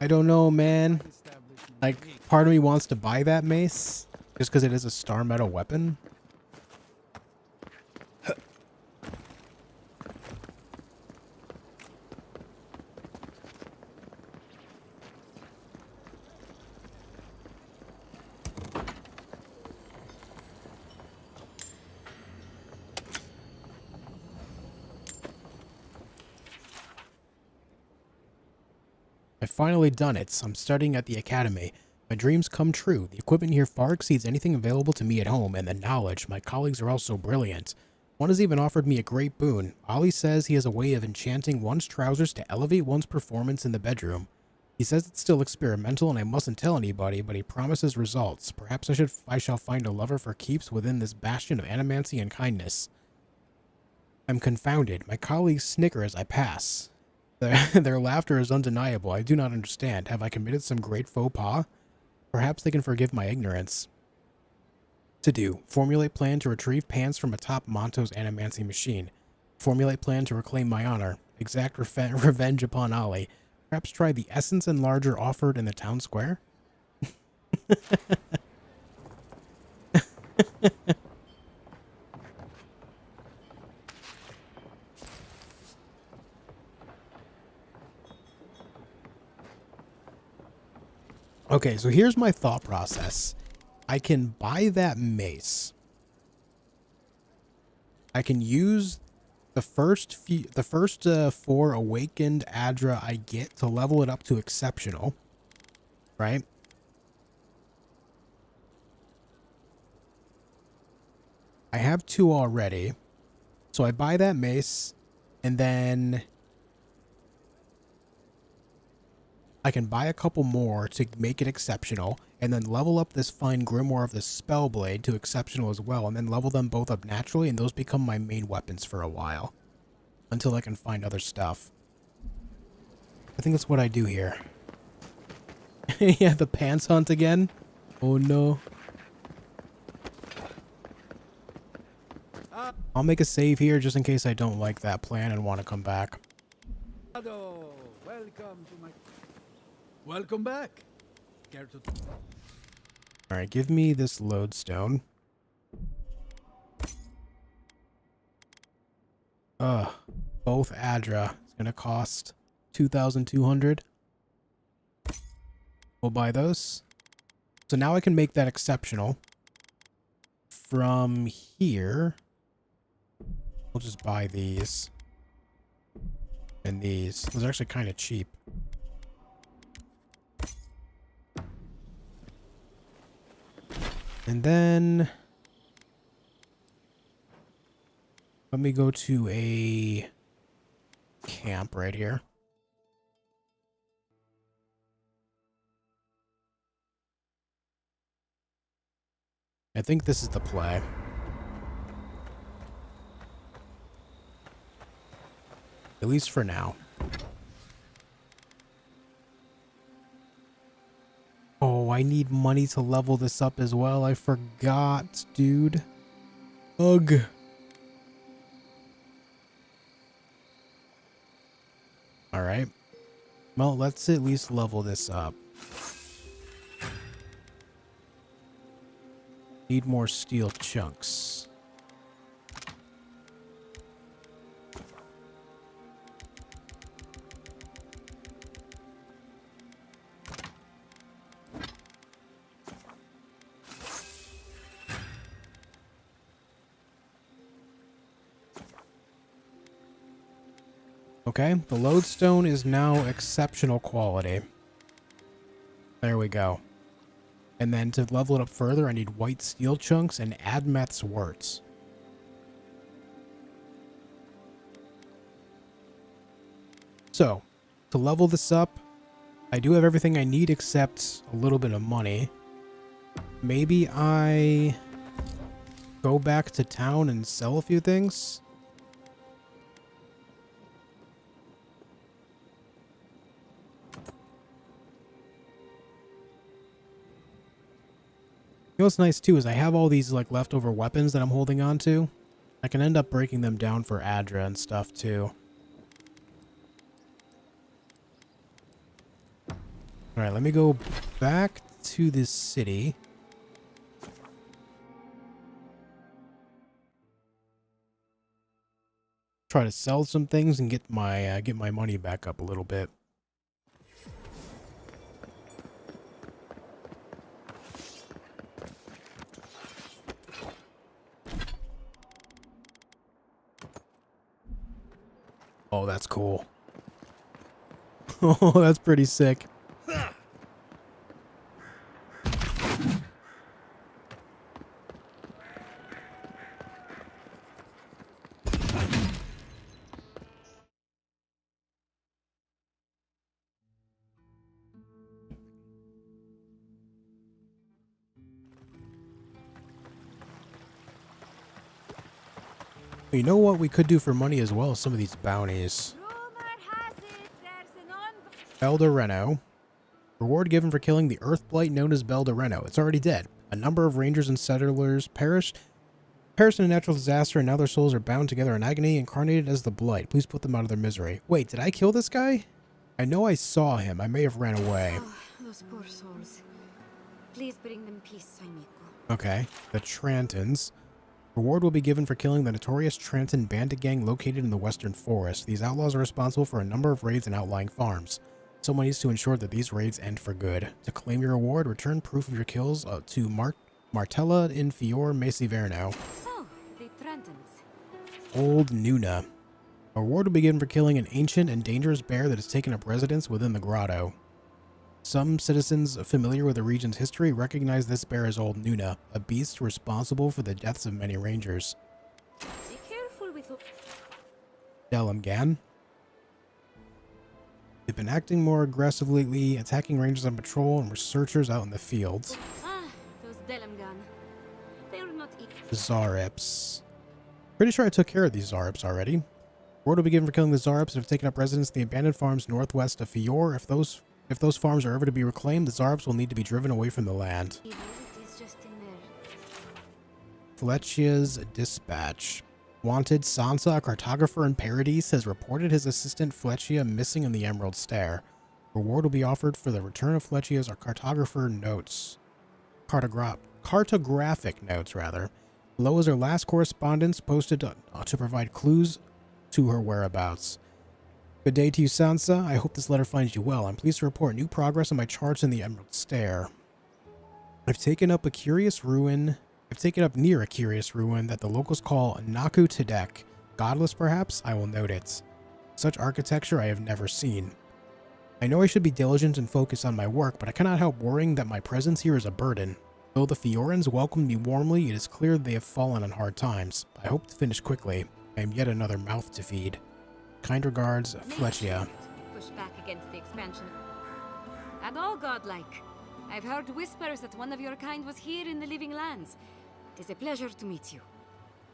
I don't know, man. Like, part of me wants to buy that mace just because it is a star metal weapon. I've finally done it. I'm studying at the academy. My dreams come true. The equipment here far exceeds anything available to me at home, and the knowledge. My colleagues are also brilliant. One has even offered me a great boon. Ollie says he has a way of enchanting one's trousers to elevate one's performance in the bedroom. He says it's still experimental and I mustn't tell anybody, but he promises results. Perhaps I shall find a lover for keeps within this bastion of animancy and kindness. I'm confounded. My colleagues snicker as I pass. Their laughter is undeniable. I do not understand. Have I committed some great faux pas? Perhaps they can forgive my ignorance. To do. Formulate plan to retrieve pants from atop Monto's animancy machine. Formulate plan to reclaim my honor. Exact revenge upon Ollie. Perhaps try the essence enlarger offered in the town square? Okay, so here's my thought process. I can buy that mace. I can use the first 4 awakened Adra I get to level it up to exceptional, right? I have 2 already. So I buy that mace and then I can buy a couple more to make it exceptional, and then level up this fine grimoire of the spellblade to exceptional as well, and then level them both up naturally, and those become my main weapons for a while. Until I can find other stuff. I think that's what I do here. Yeah, the pants hunt again? Oh no. I'll make a save here just in case I don't like that plan and want to come back.
Welcome back.
Alright, give me this lodestone. Both Adra. It's gonna cost 2,200. We'll buy those. So now I can make that exceptional. From here, we'll just buy these. And these. Those are actually kind of cheap. And then let me go to a camp right here. I think this is the play. At least for now. Oh, I need money to level this up as well. I forgot, dude. Ugh. Alright. Well, let's at least level this up. Need more steel chunks. Okay, the lodestone is now exceptional quality. There we go. And then to level it up further, I need white steel chunks and Admeth's words. So, to level this up, I do have everything I need except a little bit of money. Maybe I go back to town and sell a few things? You know what's nice too is I have all these like leftover weapons that I'm holding on to. I can end up breaking them down for Adra and stuff too. Alright, let me go back to this city. Try to sell some things and get my money back up a little bit. Oh, that's cool. Oh, that's pretty sick. You know what we could do for money as well as some of these bounties. Beldereno. Reward given for killing the earth blight known as Beldereno. It's already dead. A number of rangers and settlers perished in a natural disaster, and now their souls are bound together in agony, incarnated as the blight. Please put them out of their misery. Wait, did I kill this guy? I know I saw him. I may have ran away.
Oh, those poor souls. Please bring them peace, Saimiko.
Okay. The Trantons. Reward will be given for killing the notorious Tranton bandit gang located in the Western Forest. These outlaws are responsible for a number of raids and outlying farms. Someone needs to ensure that these raids end for good. To claim your reward, return proof of your kills to Martella in Fior Mesiverno.
Oh, the Trantons.
Old Nuna. A reward will be given for killing an ancient and dangerous bear that has taken up residence within the grotto. Some citizens familiar with the region's history recognize this bear as Old Nuna, a beast responsible for the deaths of many rangers.
Be careful with
Delamgan. They've been acting more aggressively, attacking rangers on patrol and researchers out in the fields.
Ah, those Delamgan. They're not
Zarips. Pretty sure I took care of these Zarips already. Word will be given for killing the Zarips that have taken up residence in the abandoned farms northwest of Fior. If those farms are ever to be reclaimed, the Zarips will need to be driven away from the land. Fletchia's dispatch. Wanted Sansa, a cartographer in Paradis, has reported his assistant Fletchia missing in the Emerald Stair. Reward will be offered for the return of Fletchia's cartographer notes. Cartographic notes, rather. Below is her last correspondence posted to provide clues to her whereabouts. Good day to you, Sansa. I hope this letter finds you well. I'm pleased to report new progress on my charge in the Emerald Stair. I've taken up near a curious ruin that the locals call Naku Tedek. Godless, perhaps? I will note it. Such architecture I have never seen. I know I should be diligent and focus on my work, but I cannot help worrying that my presence here is a burden. Though the Fiorans welcomed me warmly, it is clear they have fallen on hard times. I hope to finish quickly. I am yet another mouth to feed. Kind regards, Fletchia.
Push back against the expansion. And all godlike. I've heard whispers that one of your kind was here in the Living Lands. It is a pleasure to meet you.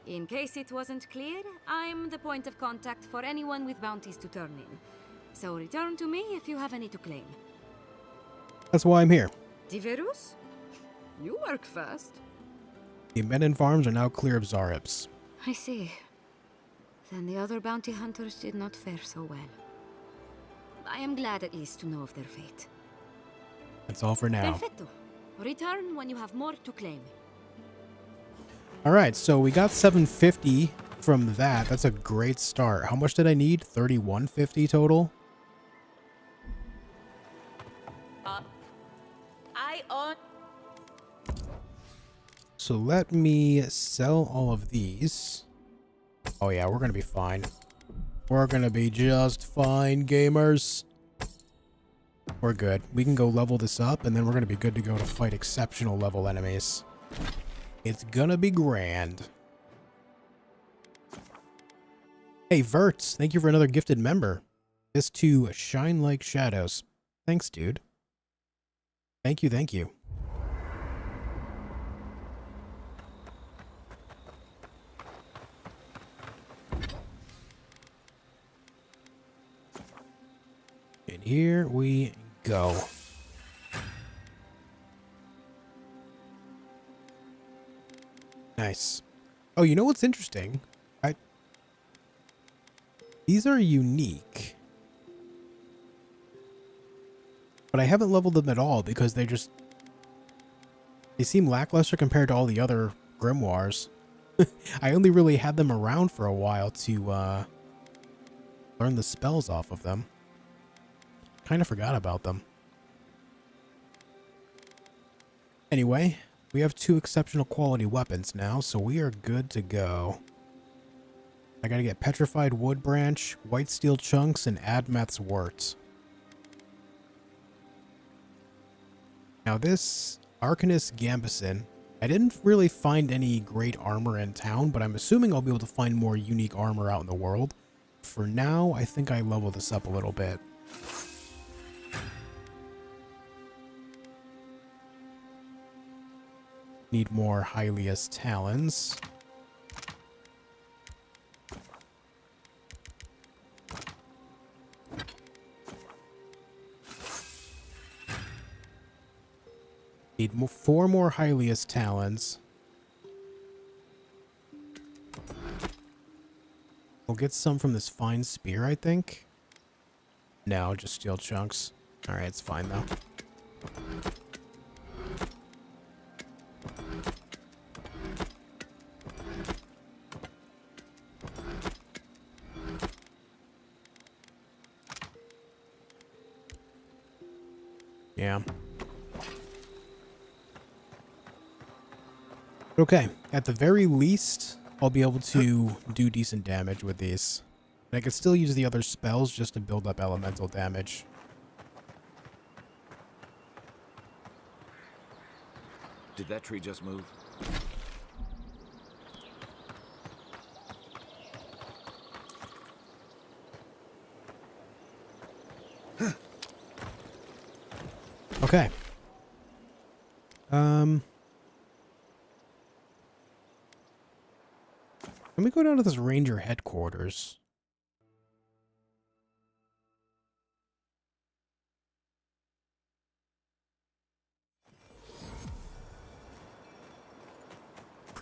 In case it wasn't clear, I'm the point of contact for anyone with bounties to turn in. So return to me if you have any to claim.
That's why I'm here.
Diverus? You work fast.
The abandoned farms are now clear of Zarips.
I see. Then the other bounty hunters did not fare so well. I am glad at least to know of their fate.
That's all for now.
Perfecto. Return when you have more to claim.
Alright, so we got 750 from that. That's a great start. How much did I need? 3150 total?
I own...
So let me sell all of these. Oh yeah, we're gonna be fine. We're gonna be just fine, gamers. We're good. We can go level this up, and then we're gonna be good to go to fight exceptional level enemies. It's gonna be grand. Hey, Verts, thank you for another gifted member. This to Shine Like Shadows. Thanks, dude. Thank you, thank you. And here we go. Nice. Oh, you know what's interesting? These are unique. But I haven't leveled them at all because they seem lackluster compared to all the other grimoires. I only really had them around for a while to learn the spells off of them. Kind of forgot about them. Anyway, we have 2 exceptional quality weapons now, so we are good to go. I gotta get Petrified Wood Branch, White Steel Chunks, and Admeth's Wort. Now this Arcanus Gambison, I didn't really find any great armor in town, but I'm assuming I'll be able to find more unique armor out in the world. For now, I think I level this up a little bit. Need more Hylia's Talons. Need 4 more Hylia's Talons. We'll get some from this fine spear, I think. No, just steel chunks. Alright, it's fine though. Yeah. Okay, at the very least, I'll be able to do decent damage with these. And I can still use the other spells just to build up elemental damage.
Did that tree just move?
Okay. Let me go down to this ranger headquarters.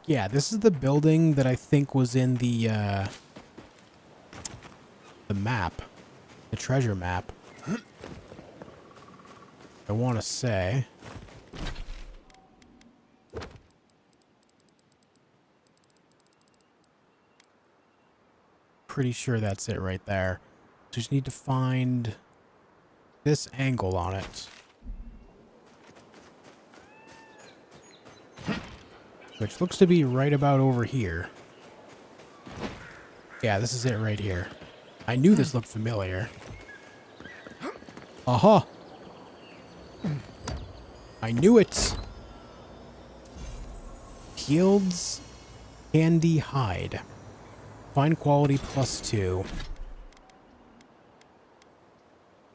Yeah, this is the building that I think was in the map. The treasure map. I want to say. Pretty sure that's it right there. Just need to find this angle on it. Which looks to be right about over here. Yeah, this is it right here. I knew this looked familiar. Aha! I knew it! Peeled candy hide. Fine quality +2.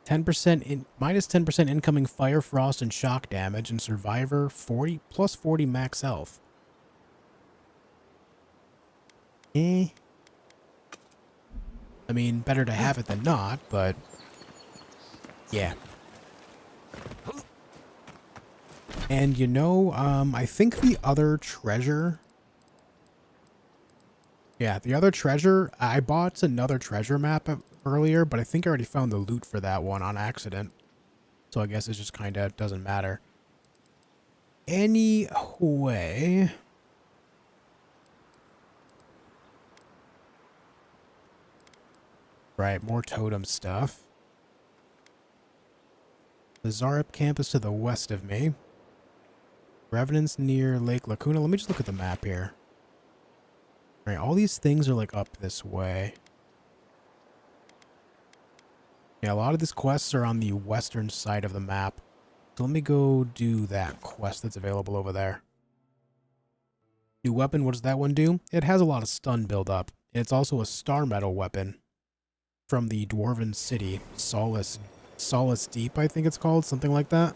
10% minus 10% incoming fire, frost, and shock damage, and survivor 40 plus 40 max health. I mean, better to have it than not, but yeah. And you know, I think the other treasure. Yeah, the other treasure, I bought another treasure map earlier, but I think I already found the loot for that one on accident. So I guess it just kind of doesn't matter. Anyway. Right, more totem stuff. The Zarup camp is to the west of me. Revenant's near Lake Lacuna. Let me just look at the map here. Alright, all these things are like up this way. Yeah, a lot of these quests are on the western side of the map. So let me go do that quest that's available over there. New weapon, what does that one do? It has a lot of stun build up. It's also a star metal weapon from the Dwarven city. Solace Deep, I think it's called. Something like that.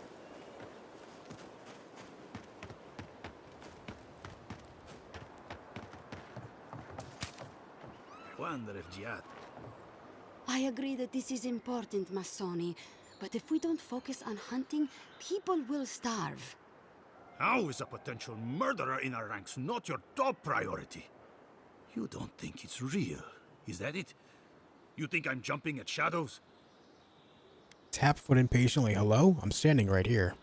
I agree that this is important, Masoni, but if we don't focus on hunting, people will starve.
How is a potential murderer in our ranks not your top priority? You don't think it's real, is that it? You think I'm jumping at shadows?
Tap foot impatiently. Hello? I'm standing right here.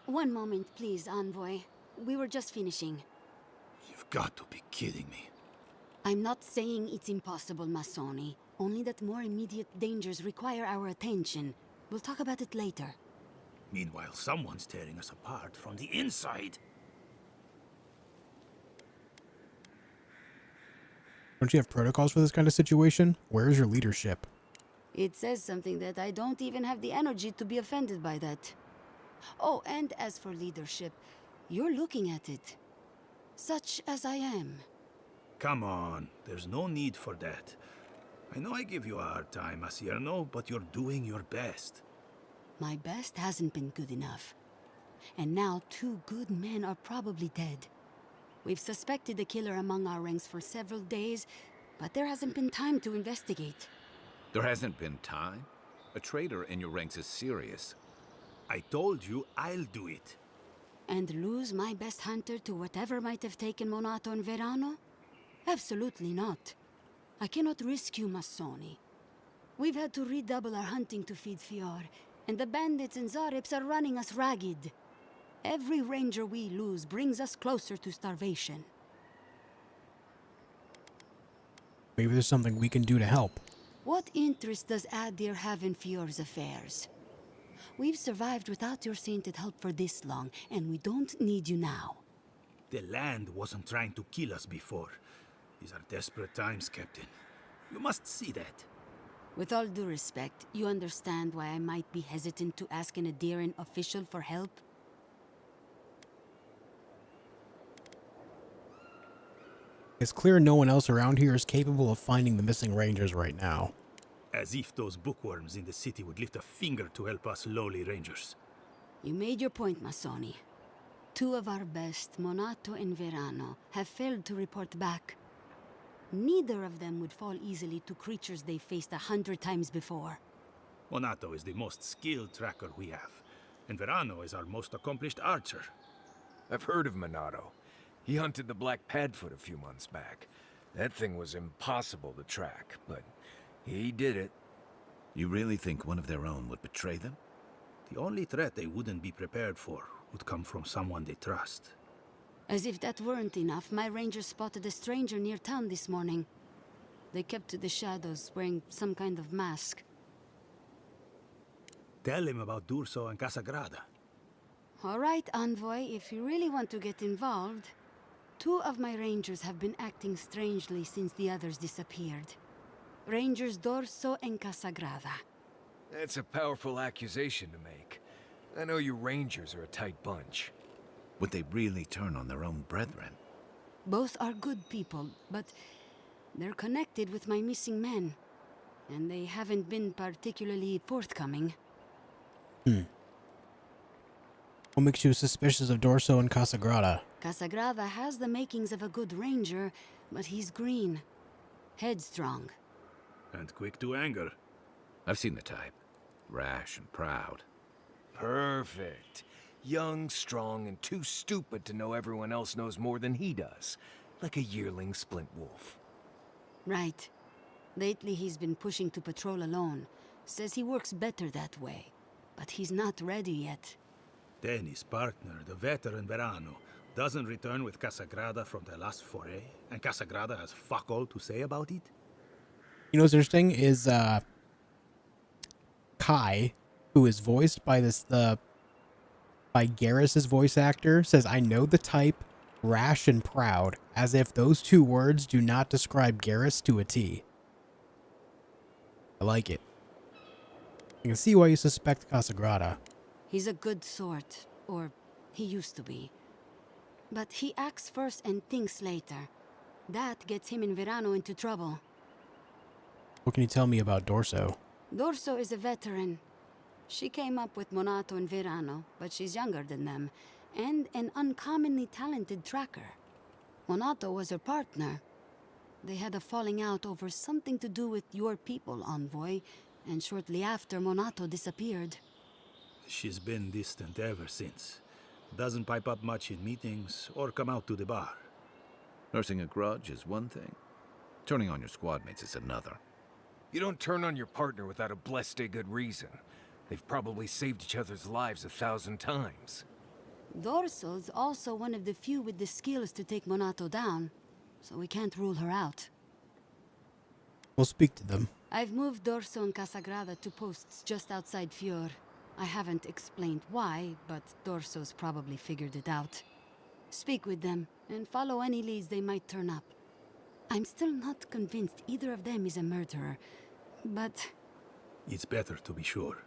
One moment, please, Envoy. We were just finishing.
You've got to be kidding me.
I'm not saying it's impossible, Masoni. Only that more immediate dangers require our attention. We'll talk about it later.
Meanwhile, someone's tearing us apart from the inside.
Don't you have protocols for this kind of situation? Where is your leadership?
It says something that I don't even have the energy to be offended by that. Oh, and as for leadership, you're looking at it. Such as I am.
Come on, there's no need for that. I know I give you a hard time, Asierno, but you're doing your best.
My best hasn't been good enough. And now 2 good men are probably dead. We've suspected the killer among our ranks for several days, but there hasn't been time to investigate.
There hasn't been time? A traitor in your ranks is serious.
I told you I'll do it.
And lose my best hunter to whatever might have taken Monato and Verano? Absolutely not. I cannot risk you, Masoni. We've had to redouble our hunting to feed Fior, and the bandits and Zarips are running us ragged. Every ranger we lose brings us closer to starvation.
Maybe there's something we can do to help.
What interest does Adir have in Fior's affairs? We've survived without your sainted help for this long, and we don't need you now.
The land wasn't trying to kill us before. These are desperate times, Captain. You must see that.
With all due respect, you understand why I might be hesitant to ask an Adiran official for help?
It's clear no one else around here is capable of finding the missing rangers right now.
As if those bookworms in the city would lift a finger to help us lowly rangers.
You made your point, Masoni. 2 of our best, Monato and Verano, have failed to report back. Neither of them would fall easily to creatures they faced 100 times before.
Monato is the most skilled tracker we have, and Verano is our most accomplished archer.
I've heard of Monato. He hunted the Black Padfoot a few months back. That thing was impossible to track, but he did it.
You really think one of their own would betray them?
The only threat they wouldn't be prepared for would come from someone they trust.
As if that weren't enough, my rangers spotted a stranger near town this morning. They kept to the shadows, wearing some kind of mask.
Tell him about Durso and Casagrada.
All right, Envoy, if you really want to get involved. 2 of my rangers have been acting strangely since the others disappeared. Rangers Dorso and Casagrada.
That's a powerful accusation to make. I know you rangers are a tight bunch.
Would they really turn on their own brethren?
Both are good people, but they're connected with my missing men. And they haven't been particularly forthcoming.
What makes you suspicious of Dorso and Casagrada?
Casagrada has the makings of a good ranger, but he's green. Headstrong.
And quick to anger.
I've seen the type. Rash and proud.
Perfect. Young, strong, and too stupid to know everyone else knows more than he does. Like a yearling splint wolf.
Right. Lately he's been pushing to patrol alone. Says he works better that way. But he's not ready yet.
Then his partner, the veteran Verano, doesn't return with Casagrada from the last foray, and Casagrada has fuck all to say about it?
You know what's interesting is Kai, who is voiced by by Garrus's voice actor, says, "I know the type, rash and proud," as if those 2 words do not describe Garrus to a T. I like it. I can see why you suspect Casagrada.
He's a good sort, or he used to be. But he acts first and thinks later. That gets him and Verano into trouble.
What can you tell me about Dorso?
Dorso is a veteran. She came up with Monato and Verano, but she's younger than them, and an uncommonly talented tracker. Monato was her partner. They had a falling out over something to do with your people, Envoy, and shortly after, Monato disappeared.
She's been distant ever since. Doesn't pipe up much in meetings or come out to the bar.
Nursing a grudge is one thing. Turning on your squad mates is another.
You don't turn on your partner without a blessed good reason. They've probably saved each other's lives 1,000 times.
Dorso's also one of the few with the skills to take Monato down, so we can't rule her out.
We'll speak to them.
I've moved Dorso and Casagrada to posts just outside Fior. I haven't explained why, but Dorso's probably figured it out. Speak with them, and follow any leads they might turn up. I'm still not convinced either of them is a murderer, but...
It's better to be sure.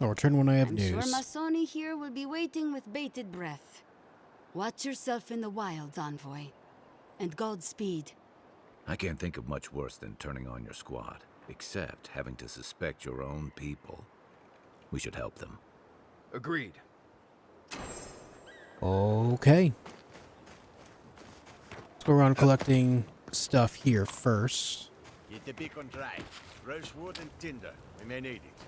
I'll return when I have
I'm
news.
sure Masoni here will be waiting with bated breath. Watch yourself in the wilds, Envoy. And Godspeed.
I can't think of much worse than turning on your squad, except having to suspect your own people. We should help them.
Agreed.
Okay. Let's go around collecting stuff here first.
Get the beacon dry. Fresh wood and tinder. We may need it.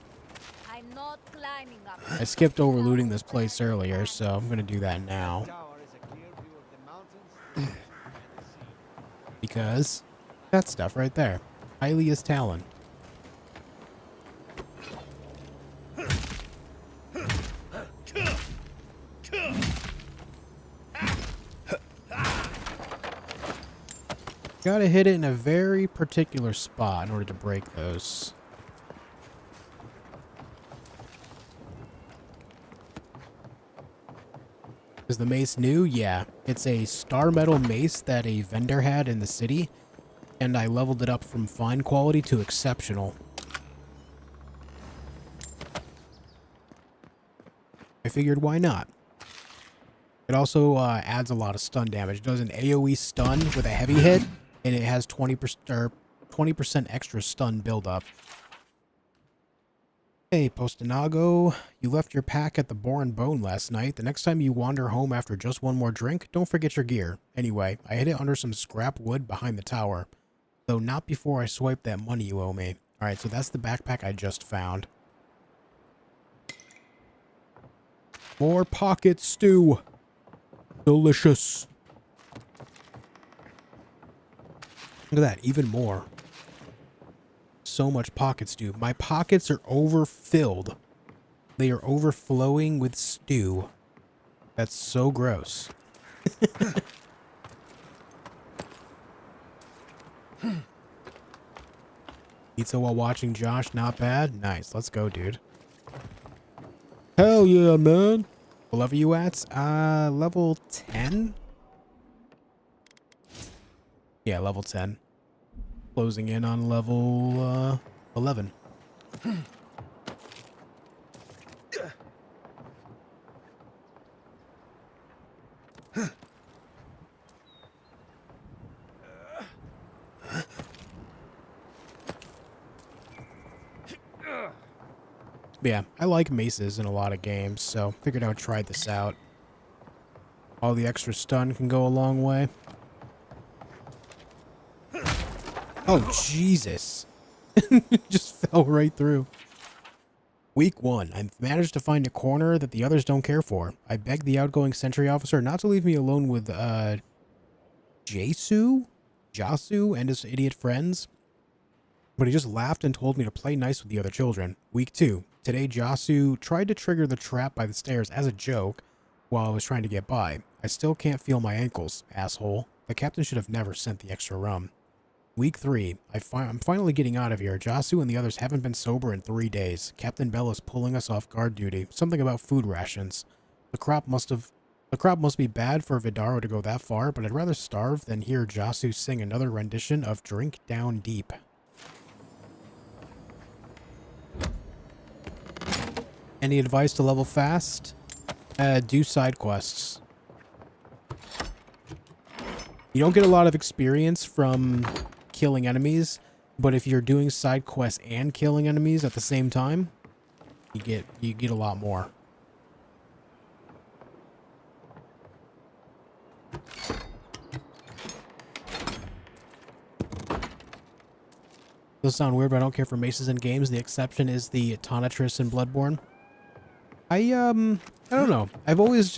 I'm not climbing up.
I skipped over looting this place earlier, so I'm going to do that now. Because that stuff right there. Hylia's Talon. Gotta hit it in a very particular spot in order to break those. Is the mace new? Yeah. It's a star metal mace that a vendor had in the city, and I leveled it up from fine quality to exceptional. I figured why not? It also adds a lot of stun damage. It does an AoE stun with a heavy hit, and it has 20% or 20% extra stun buildup. Hey, Postinago, you left your pack at the Boar and Bone last night. The next time you wander home after just one more drink, don't forget your gear. Anyway, I hid it under some scrap wood behind the tower. Though not before I swipe that money you owe me. Alright, so that's the backpack I just found. More pocket stew. Delicious. Look at that, even more. So much pocket stew. My pockets are overfilled. They are overflowing with stew. That's so gross. Pizza while watching Josh, not bad. Nice, let's go, dude. Hell yeah, man. What level you at? Level 10? Yeah, level 10. Closing in on level 11. Yeah, I like maces in a lot of games, so figured I would try this out. All the extra stun can go a long way. Oh, Jesus. Just fell right through. Week 1. I've managed to find a corner that the others don't care for. I begged the outgoing sentry officer not to leave me alone with, Jasu and his idiot friends. But he just laughed and told me to play nice with the other children. Week 2. Today, Jasu tried to trigger the trap by the stairs as a joke while I was trying to get by. I still can't feel my ankles, asshole. The captain should have never sent the extra rum. Week 3. I'm finally getting out of here. Jasu and the others haven't been sober in 3 days. Captain Bell is pulling us off guard duty. Something about food rations. The crop must be bad for Vidaro to go that far, but I'd rather starve than hear Jasu sing another rendition of Drink Down Deep. Any advice to level fast? Do side quests. You don't get a lot of experience from killing enemies, but if you're doing side quests and killing enemies at the same time, you get a lot more. Those sound weird, but I don't care for maces in games. The exception is the Tonitrus in Bloodborne. I don't know. I've always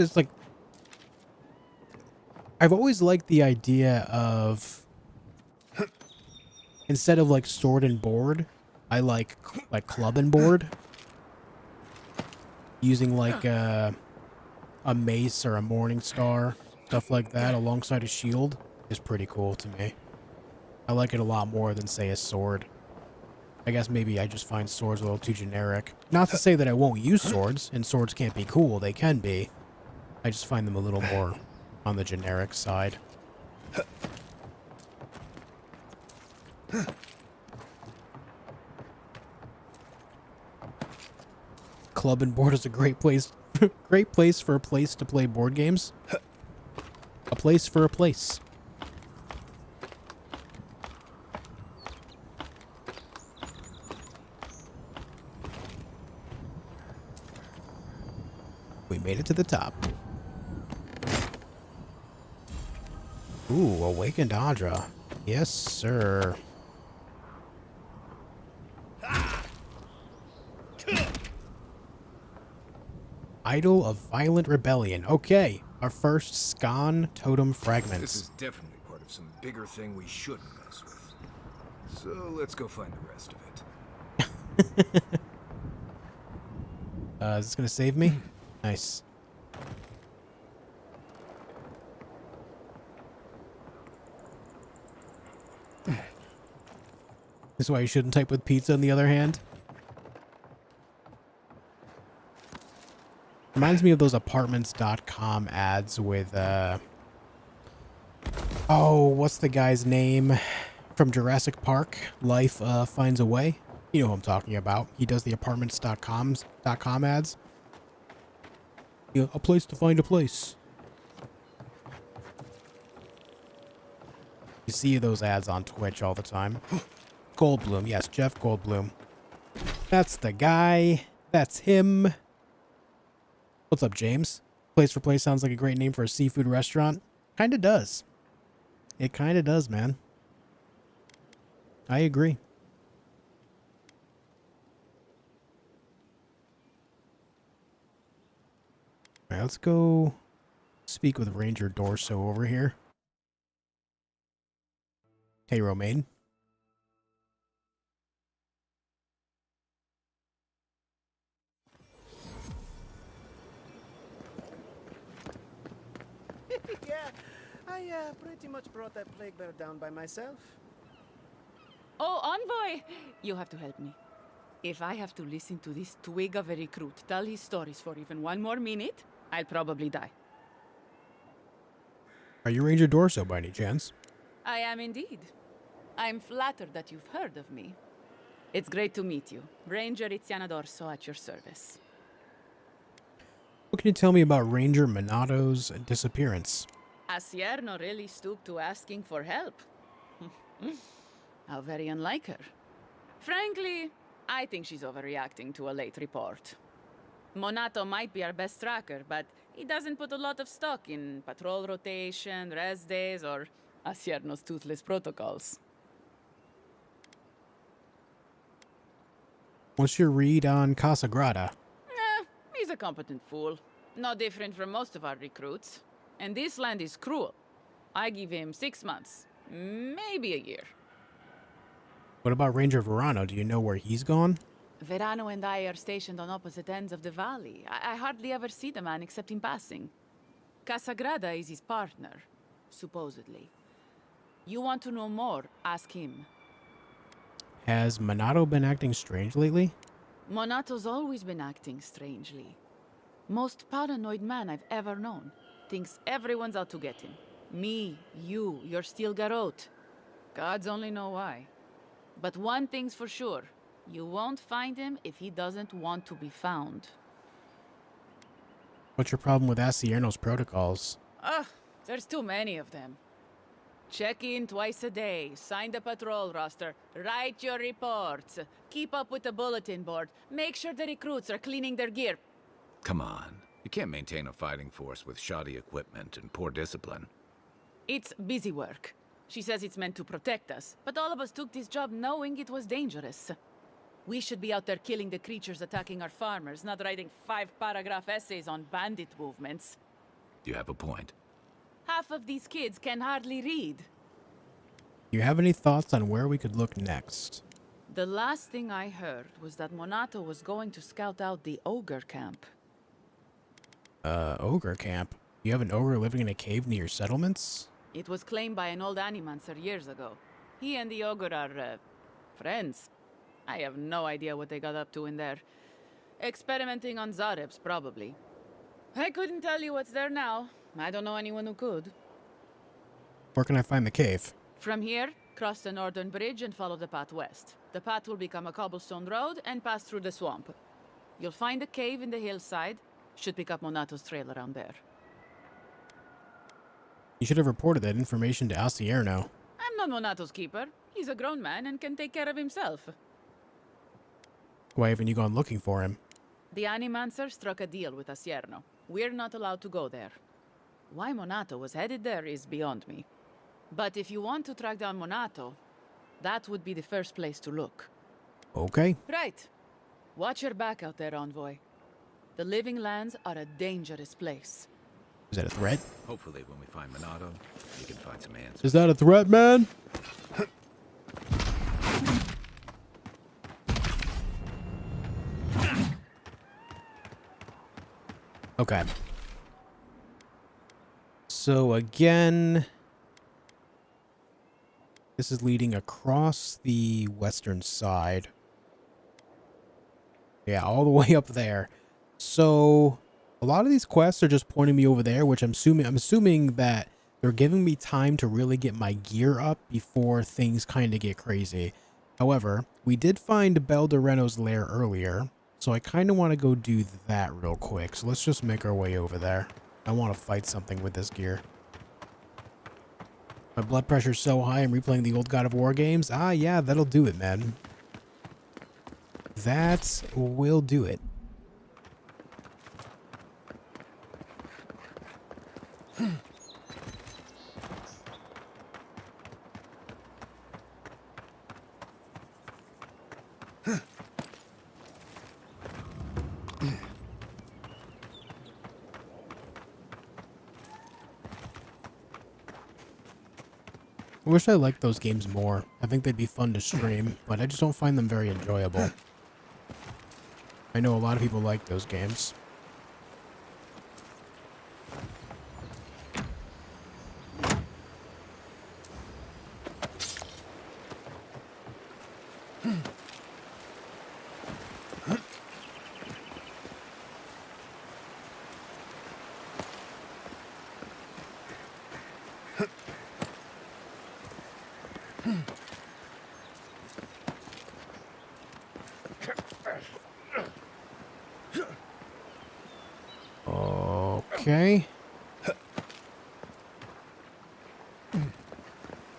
liked the idea of, instead of like sword and board, I like club and board. Using like a mace or a morning star, stuff like that alongside a shield is pretty cool to me. I like it a lot more than, say, a sword. I guess maybe I just find swords a little too generic. Not to say that I won't use swords, and swords can't be cool. They can be. I just find them a little more on the generic side. Club and board is a great place. Great place for a place to play board games. A place for a place. We made it to the top. Ooh, Awakened Audra. Yes, sir. Idol of Violent Rebellion. Okay, our first Skan Totem fragments.
This is definitely part of some bigger thing we shouldn't mess with. So let's go find the rest of it.
Is this gonna save me? Nice. This is why you shouldn't type with pizza on the other hand. Reminds me of those apartments.com ads with, oh, what's the guy's name from Jurassic Park? Life Finds a Way. You know who I'm talking about. He does the apartments.com ads. You know, a place to find a place. You see those ads on Twitch all the time. Goldblum. Yes, Jeff Goldblum. That's the guy. That's him. What's up, James? Place for Place sounds like a great name for a seafood restaurant. Kinda does. It kinda does, man. I agree. All right, let's go speak with Ranger Dorso over here. Hey, Romaine.
Yeah, I pretty much brought that plague bear down by myself.
Oh, Envoy! You have to help me. If I have to listen to this twig of a recruit tell his stories for even one more minute, I'll probably die.
Are you Ranger Dorso by any chance?
I am indeed. I'm flattered that you've heard of me. It's great to meet you. Ranger Iziana Dorso at your service.
What can you tell me about Ranger Monato's disappearance?
Asierno really stooped to asking for help. How very unlike her. Frankly, I think she's overreacting to a late report. Monato might be our best tracker, but he doesn't put a lot of stock in patrol rotation, rest days, or Asierno's toothless protocols.
What's your read on Casagrada?
He's a competent fool. No different from most of our recruits. And this land is cruel. I give him 6 months, maybe a year.
What about Ranger Verano? Do you know where he's gone?
Verano and I are stationed on opposite ends of the valley. I hardly ever see the man except in passing. Casagrada is his partner, supposedly. You want to know more, ask him.
Has Monato been acting strange lately?
Monato's always been acting strangely. Most paranoid man I've ever known. Thinks everyone's out to get him. Me, you, your steel garrote. Gods only know why. But one thing's for sure. You won't find him if he doesn't want to be found.
What's your problem with Asierno's protocols?
Ugh, there's too many of them. Check in twice a day, sign the patrol roster, write your reports, keep up with the bulletin board, make sure the recruits are cleaning their gear.
Come on. You can't maintain a fighting force with shoddy equipment and poor discipline.
It's busy work. She says it's meant to protect us, but all of us took this job knowing it was dangerous. We should be out there killing the creatures attacking our farmers, not writing 5-paragraph essays on bandit movements.
You have a point.
Half of these kids can hardly read.
Do you have any thoughts on where we could look next?
The last thing I heard was that Monato was going to scout out the ogre camp.
Ogre camp? You have an ogre living in a cave near your settlements?
It was claimed by an old animancer years ago. He and the ogre are, friends. I have no idea what they got up to in there. Experimenting on Zarebs, probably. I couldn't tell you what's there now. I don't know anyone who could.
Where can I find the cave?
From here, cross the northern bridge and follow the path west. The path will become a cobblestone road and pass through the swamp. You'll find a cave in the hillside. Should pick up Monato's trail around there.
You should have reported that information to Asierno.
I'm not Monato's keeper. He's a grown man and can take care of himself.
Why haven't you gone looking for him?
The Animancer struck a deal with Asierno. We're not allowed to go there. Why Monato was headed there is beyond me. But if you want to track down Monato, that would be the first place to look.
Okay.
Right. Watch your back out there, Envoy. The Living Lands are a dangerous place.
Is that a threat?
Hopefully when we find Monato, you can find some answers.
Is that a threat, man? Okay. So again, this is leading across the western side. Yeah, all the way up there. So a lot of these quests are just pointing me over there, which I'm assuming that they're giving me time to really get my gear up before things kind of get crazy. However, we did find Beldoreno's lair earlier, so I kind of want to go do that real quick. So let's just make our way over there. I want to fight something with this gear. My blood pressure's so high I'm replaying the old God of War games. Ah, yeah, that'll do it, man. That will do it. I wish I liked those games more. I think they'd be fun to stream, but I just don't find them very enjoyable. I know a lot of people like those games. Okay.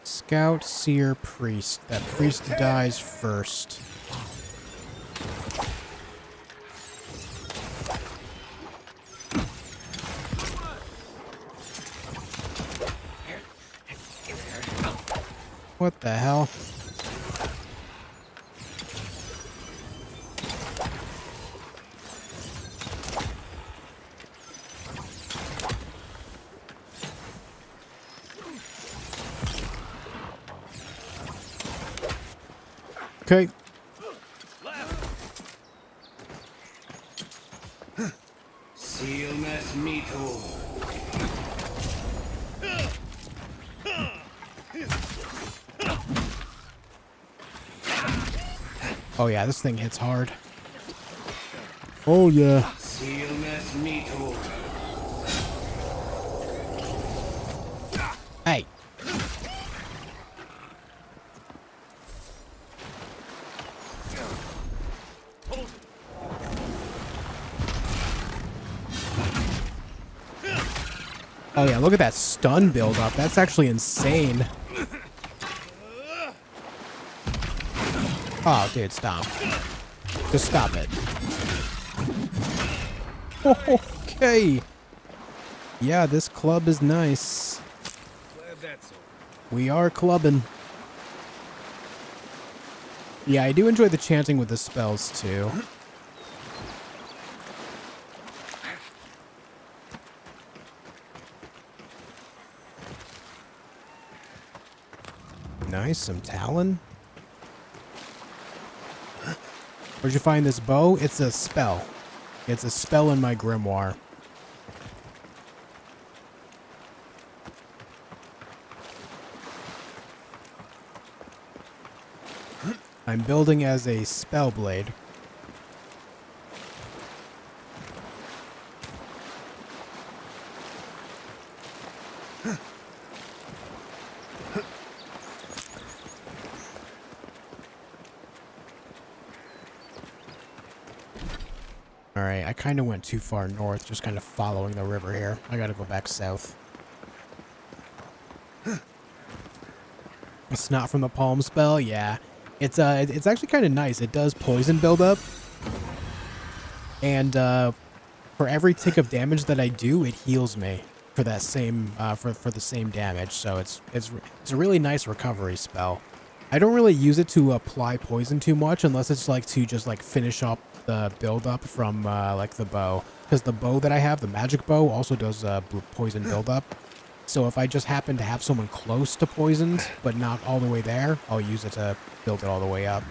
Scout, seer, priest. That priest dies first. What the hell? Okay.
Sealness mito.
Oh yeah, this thing hits hard. Oh yeah.
Sealness mito.
Hey. Oh yeah, look at that stun build up. That's actually insane. Oh, dude, stop. Just stop it. Okay. Yeah, this club is nice. We are clubbing. Yeah, I do enjoy the chanting with the spells too. Nice, some talon. Where'd you find this bow? It's a spell. It's a spell in my grimoire. I'm building as a spell blade. Alright, I kind of went too far north, just kind of following the river here. I gotta go back south. It's not from the palm spell? Yeah. It's actually kind of nice. It does poison buildup. And for every tick of damage that I do, it heals me for that same for the same damage. So it's a really nice recovery spell. I don't really use it to apply poison too much unless it's like to just like finish up the buildup from like the bow, because the bow that I have, the magic bow, also does poison buildup. So if I just happen to have someone close to poisoned but not all the way there, I'll use it to build it all the way up.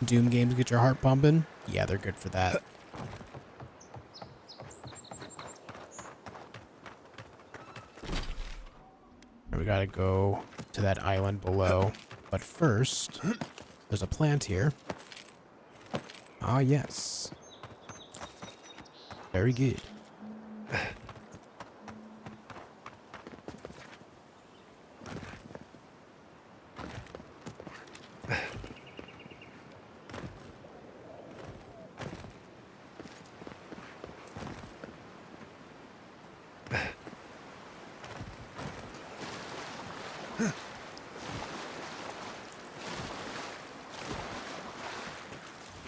Doom games get your heart pumping? Yeah, they're good for that. We gotta go to that island below. But first, there's a plant here. Ah, yes. Very good.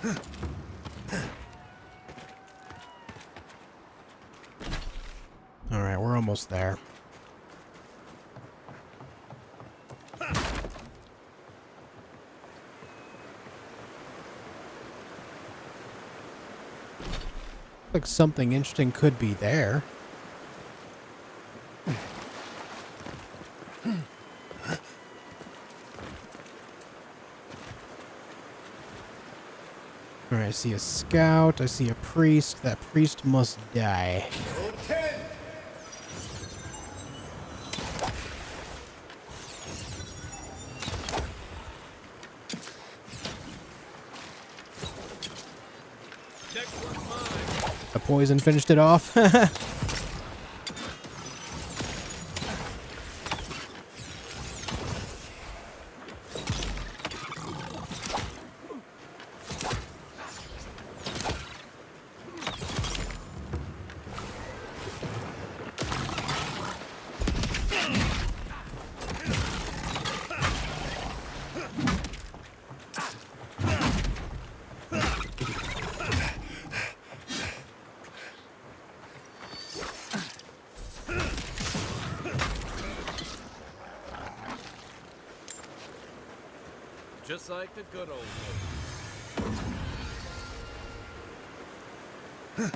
All right, we're almost there. Like something interesting could be there. All right, I see a scout. I see a priest. That priest must die. The poison finished it off.
Just like the good old days.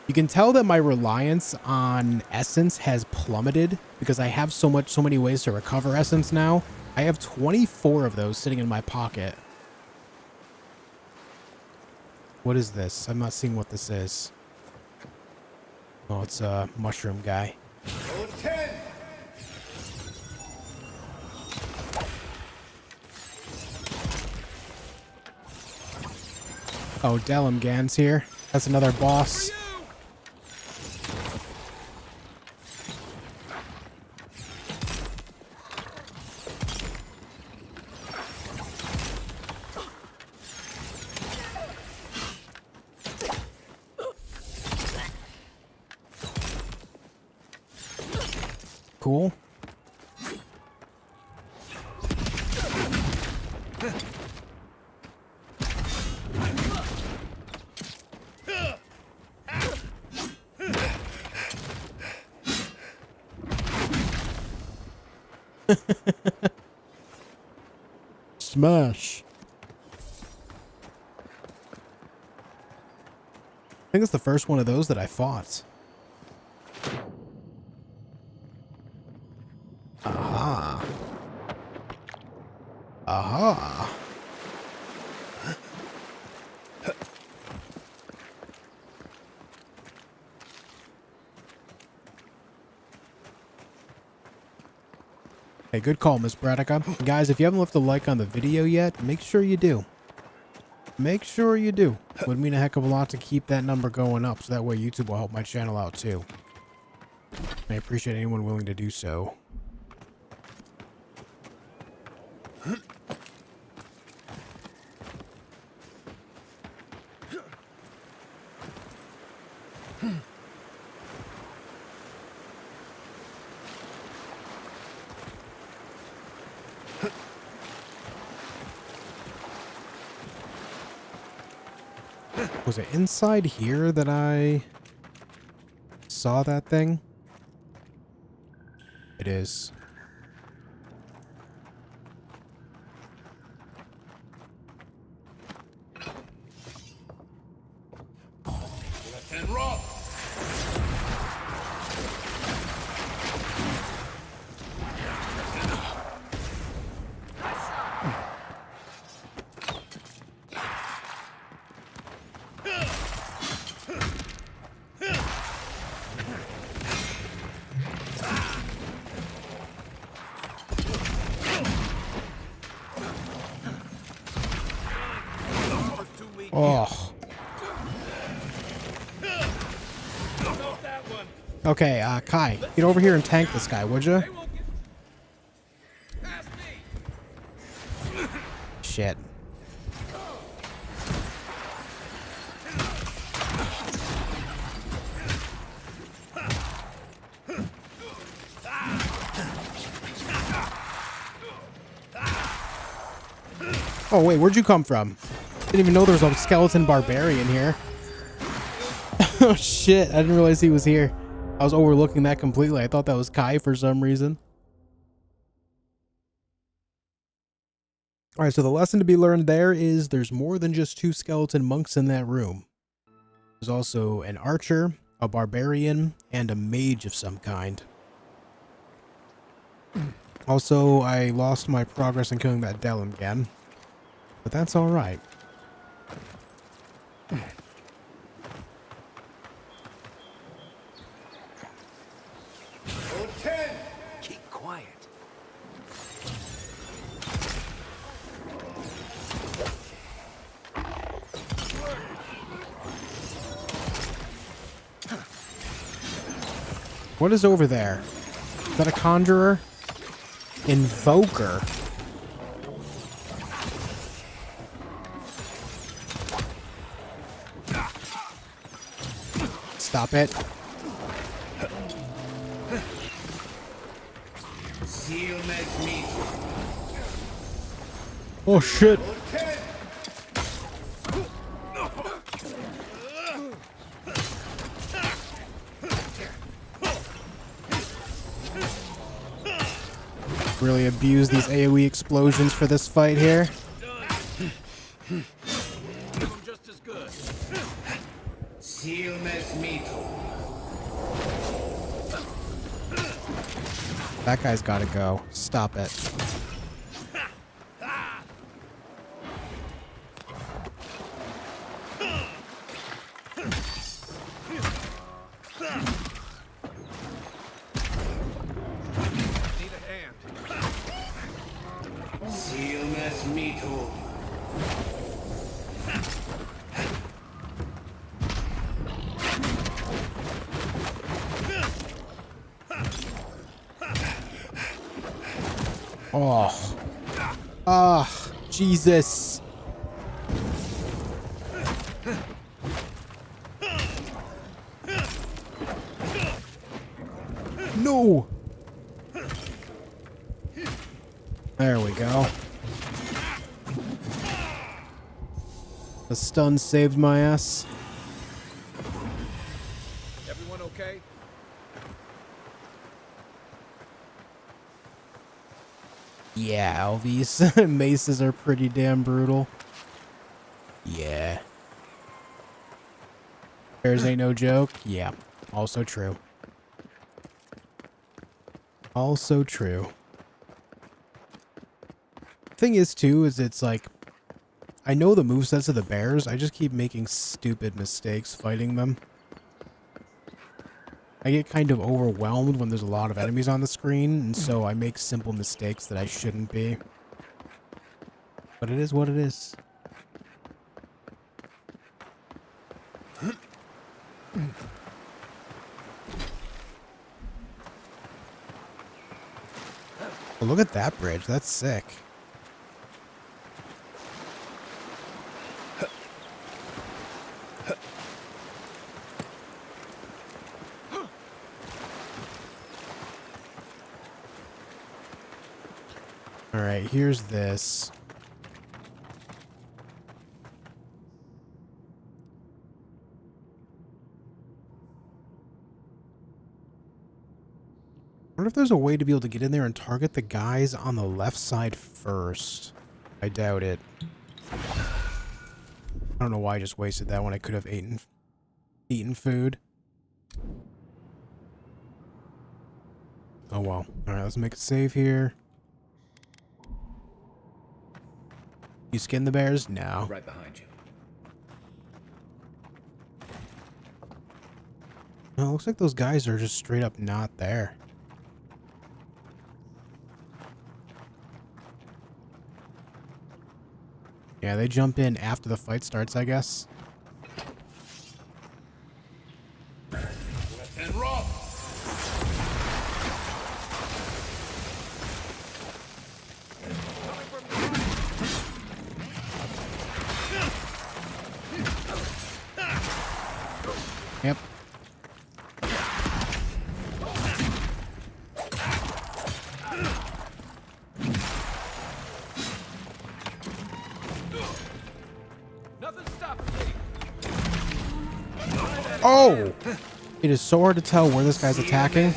You can tell that my reliance on essence has plummeted because I have so many ways to recover essence now. I have 24 of those sitting in my pocket. What is this? I'm not seeing what this is. Oh, it's a mushroom guy. Oh, Delimgan's here. That's another boss. Cool. Smash. I think it's the first one of those that I fought. Aha. Aha. Hey, good call, Miss Braddock. Guys, if you haven't left a like on the video yet, make sure you do. Make sure you do. Would mean a heck of a lot to keep that number going up, so that way YouTube will help my channel out too. I appreciate anyone willing to do so. Was it inside here that I saw that thing? It is.
Left-hand rock.
Oh. Okay, Kai, get over here and tank this guy, would you? Shit. Oh, wait, where'd you come from? Didn't even know there was a skeleton barbarian here. Oh shit, I didn't realize he was here. I was overlooking that completely. I thought that was Kai for some reason. Alright, so the lesson to be learned there is there's more than just 2 skeleton monks in that room. There's also an archer, a barbarian, and a mage of some kind. Also, I lost my progress in killing that Delum again. But that's alright.
Totem!
Keep quiet.
What is over there? Is that a conjurer? Invoker. Stop it. Oh shit. Really abuse these AoE explosions for this fight here.
Just as good.
That guy's gotta go. Stop it. Oh. Ah, Jesus. No. There we go. The stun saved my ass.
Everyone okay?
Yeah, all these maces are pretty damn brutal. Yeah. Bears ain't no joke. Yeah, also true. Also true. Thing is, too, is it's like, I know the movesets of the bears, I just keep making stupid mistakes fighting them. I get kind of overwhelmed when there's a lot of enemies on the screen, and so I make simple mistakes that I shouldn't be. But it is what it is. Oh, look at that bridge. That's sick. All right, here's this. I wonder if there's a way to be able to get in there and target the guys on the left side first. I doubt it. I don't know why I just wasted that when I could have eaten food. Oh well. Alright, let's make a save here. You skin the bears? No.
Right behind you.
No, it looks like those guys are just straight up not there. Yeah, they jump in after the fight starts, I guess.
And Rob!
Yep. Oh! It is so hard to tell where this guy's attacking.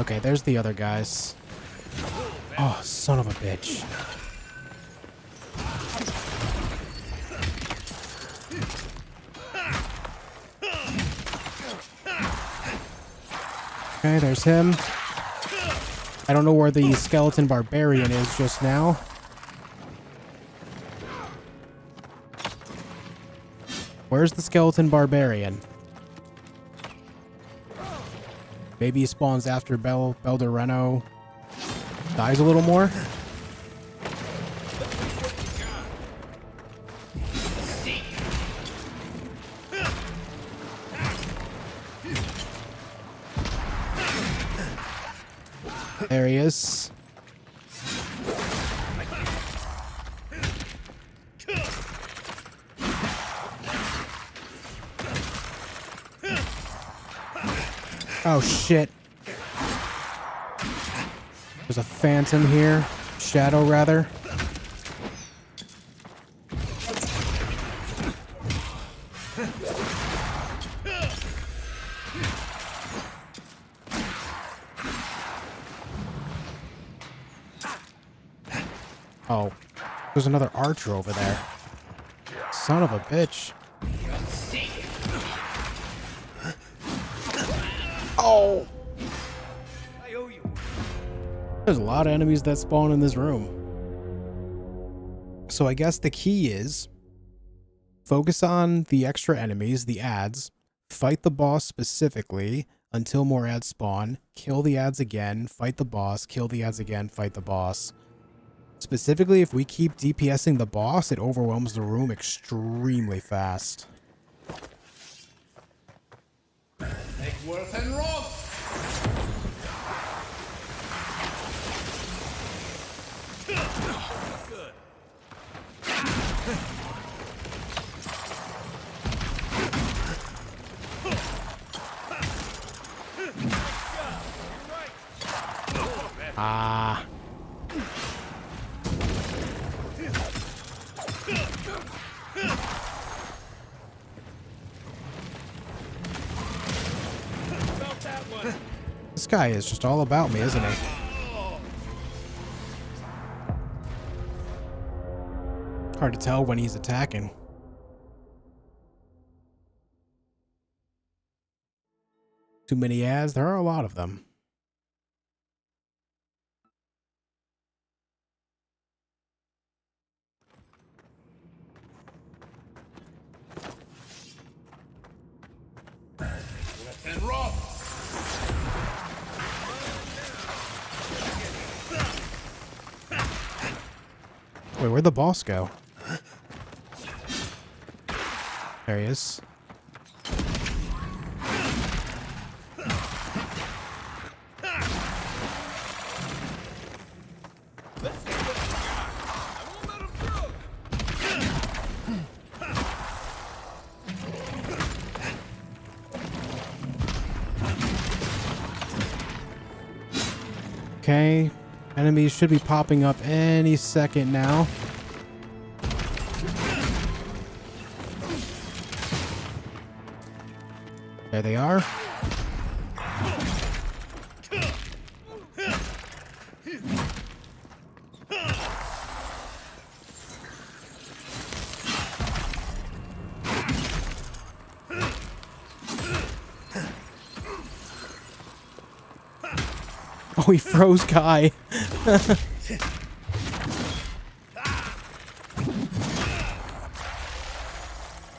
Okay, there's the other guys. Oh, son of a bitch. Okay, there's him. I don't know where the skeleton barbarian is just now. Where's the skeleton barbarian? Maybe he spawns after Beldereno dies a little more. There he is. Oh shit. There's a phantom here. Shadow, rather. Oh, there's another archer over there. Son of a bitch. Oh! There's a lot of enemies that spawn in this room. So I guess the key is focus on the extra enemies, the ads, fight the boss specifically until more ads spawn, kill the ads again, fight the boss, kill the ads again, fight the boss. Specifically, if we keep DPSing the boss, it overwhelms the room extremely fast.
Worth and Roth. Good.
Ah. This guy is just all about me, isn't he? Hard to tell when he's attacking. Too many ads? There are a lot of them.
And Roth.
Wait, where'd the boss go? There he is. Okay, enemies should be popping up any second now. There they are. Oh, he froze Kai.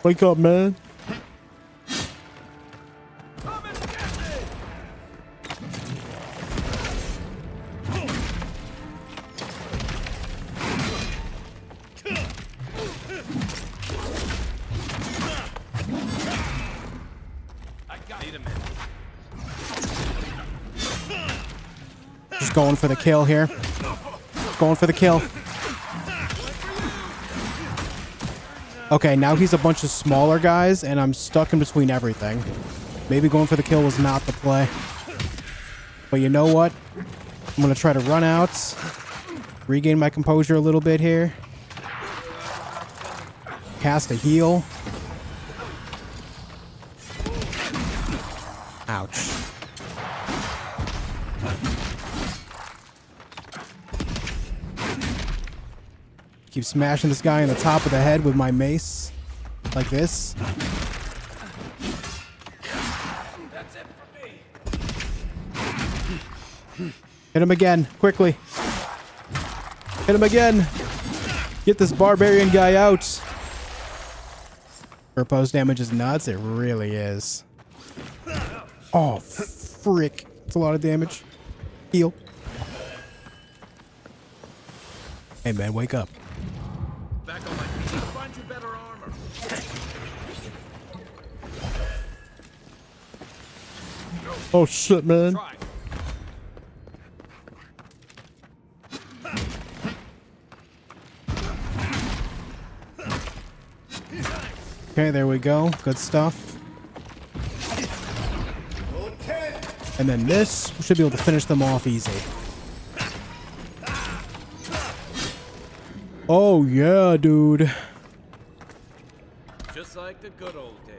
Wake up, man. Just going for the kill here. Going for the kill. Okay, now he's a bunch of smaller guys, and I'm stuck in between everything. Maybe going for the kill was not the play. But you know what? I'm going to try to run out, regain my composure a little bit here. Cast a heal. Ouch. Keep smashing this guy in the top of the head with my mace. Like this.
That's it for me.
Hit him again, quickly. Hit him again. Get this barbarian guy out. Riposte damage is nuts. It really is. Oh, frick. It's a lot of damage. Heal. Hey, man, wake up.
Back on my feet. Find you better armor.
Oh, shit, man. Okay, there we go. Good stuff. And then this, we should be able to finish them off easy. Oh, yeah, dude.
Just like the good old days.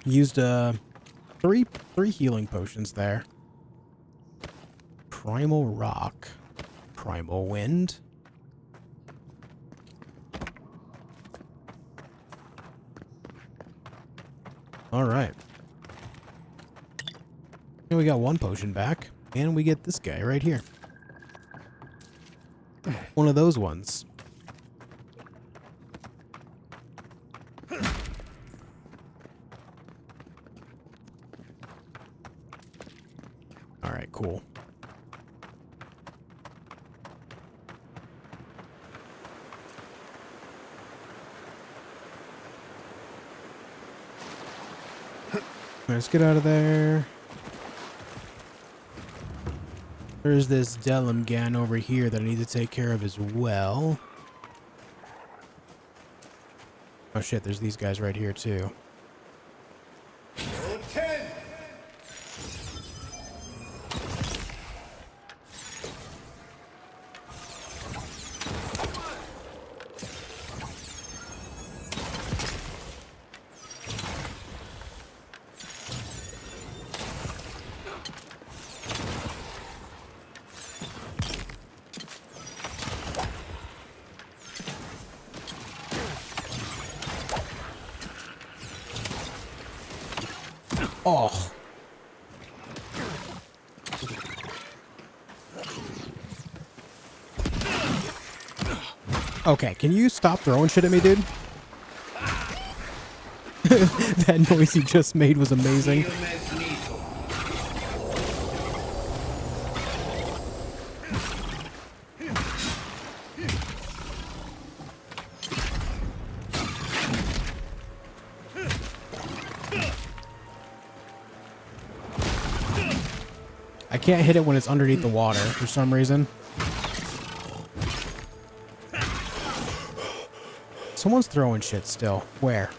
Used three healing potions there. Primal rock, primal wind. All right. And we got one potion back, and we get this guy right here. One of those ones. All right, cool. Let's get out of there. There's this Delimgan over here that I need to take care of as well. Oh shit, there's these guys right here too. Oh. Okay, can you stop throwing shit at me, dude? That noise he just made was amazing. I can't hit it when it's underneath the water for some reason. Someone's throwing shit still. Where?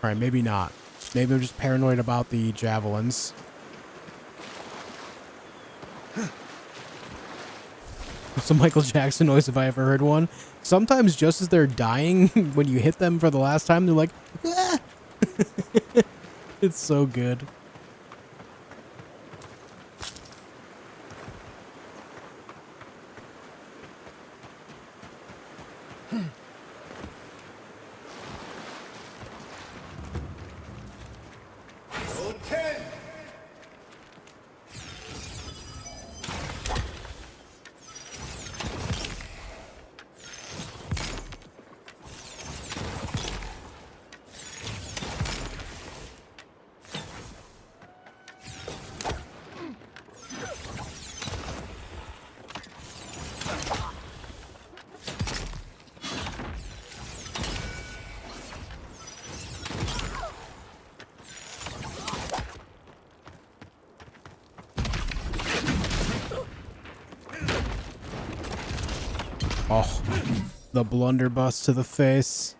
Alright, maybe not. Maybe I'm just paranoid about the javelins. It's a Michael Jackson noise if I ever heard one. Sometimes just as they're dying, when you hit them for the last time, they're like, ah! It's so good. Oh, the blunderbuss to the face.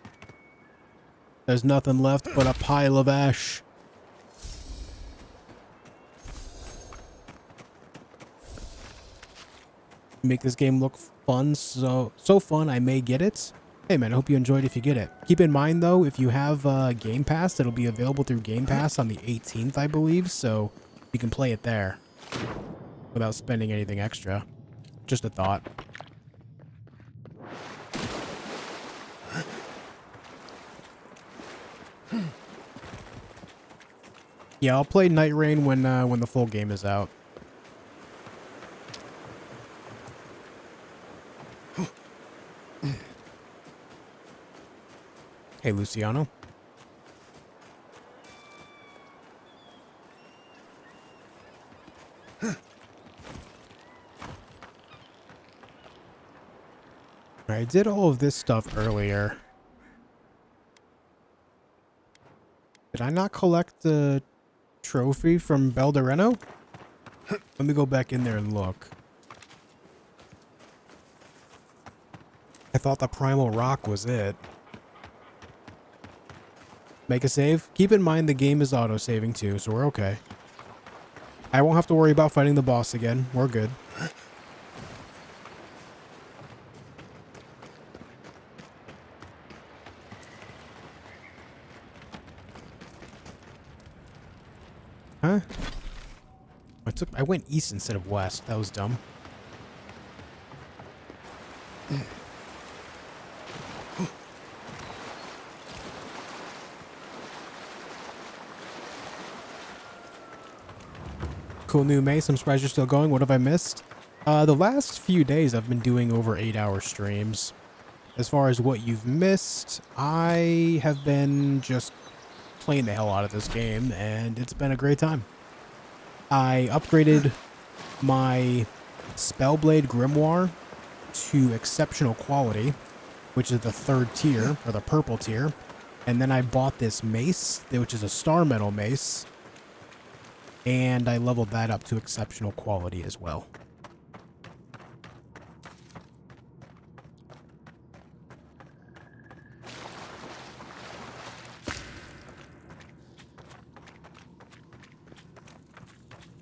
There's nothing left but a pile of ash. Make this game look fun, so fun I may get it. Hey man, I hope you enjoyed if you get it. Keep in mind though, if you have Game Pass, it'll be available through Game Pass on the 18th, I believe, so you can play it there without spending anything extra. Just a thought. Yeah, I'll play Night Rain when the full game is out. Hey, Luciano. I did all of this stuff earlier. Did I not collect the trophy from Beldereno? Let me go back in there and look. I thought the primal rock was it. Make a save. Keep in mind the game is auto-saving too, so we're okay. I won't have to worry about fighting the boss again. We're good. Huh? I went east instead of west. That was dumb. Cool new mace. I'm surprised you're still going. What have I missed? The last few days I've been doing over 8-hour streams. As far as what you've missed, I have been just playing the hell out of this game, and it's been a great time. I upgraded my Spellblade Grimoire to exceptional quality, which is the 3rd tier, or the purple tier. And then I bought this mace, which is a star metal mace, and I leveled that up to exceptional quality as well.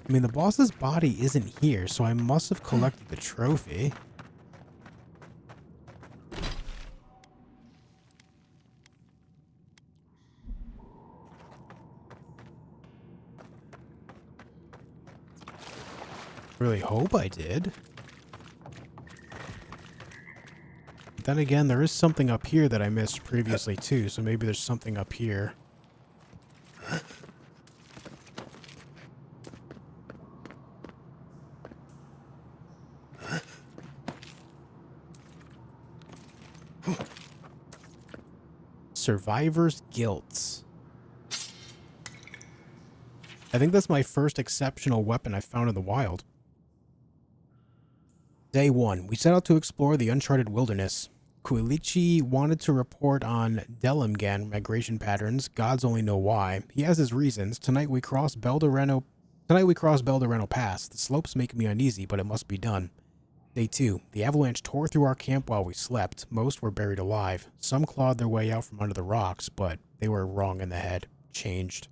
I mean, the boss's body isn't here, so I must have collected the trophy. Really hope I did. But then again, there is something up here that I missed previously too, so maybe there's something up here. Survivor's Guilt. I think that's my first exceptional weapon I found in the wild. Day 1. We set out to explore the uncharted wilderness. Kuilichi wanted to report on Delimgan migration patterns. Gods only know why. He has his reasons. Tonight we cross Beldereno Pass. The slopes make me uneasy, but it must be done. Day 2. The avalanche tore through our camp while we slept. Most were buried alive. Some clawed their way out from under the rocks, but they were wrong in the head. Changed.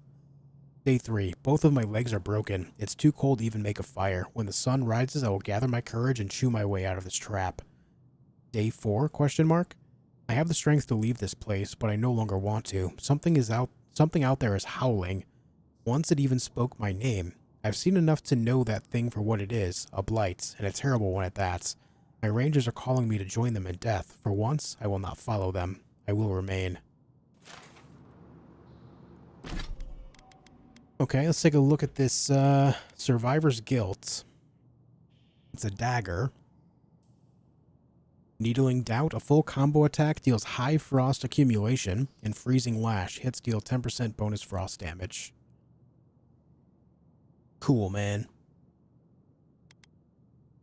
Day 3. Both of my legs are broken. It's too cold to even make a fire. When the sun rises, I will gather my courage and chew my way out of this trap. Day 4? I have the strength to leave this place, but I no longer want to. Something out there is howling. Once it even spoke my name. I've seen enough to know that thing for what it is, a blight, and a terrible one at that. My rangers are calling me to join them in death. For once, I will not follow them. I will remain. Okay, let's take a look at this Survivor's Guilt. It's a dagger. Needling Doubt, a full combo attack, deals high frost accumulation, and freezing lash. Hits deal 10% bonus frost damage. Cool, man.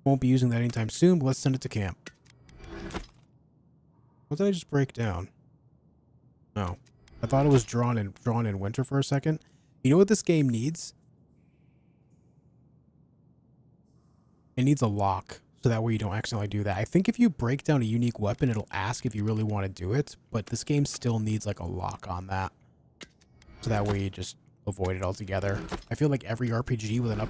Won't be using that anytime soon, but let's send it to camp. What did I just break down? Oh. I thought it was drawn in winter for a second. You know what this game needs? It needs a lock. So that way you don't accidentally do that. I think if you break down a unique weapon, it'll ask if you really want to do it, but this game still needs like a lock on that. So that way you just avoid it altogether. I feel like every RPG with an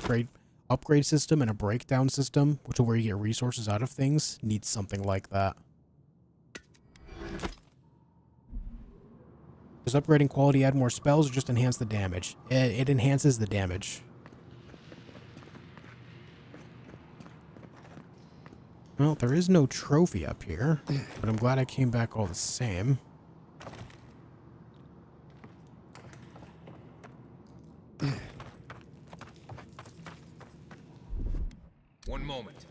upgrade system and a breakdown system, which is where you get resources out of things, needs something like that. Does upgrading quality add more spells or just enhance the damage? It enhances the damage. Well, there is no trophy up here, but I'm glad I came back all the same.
One moment.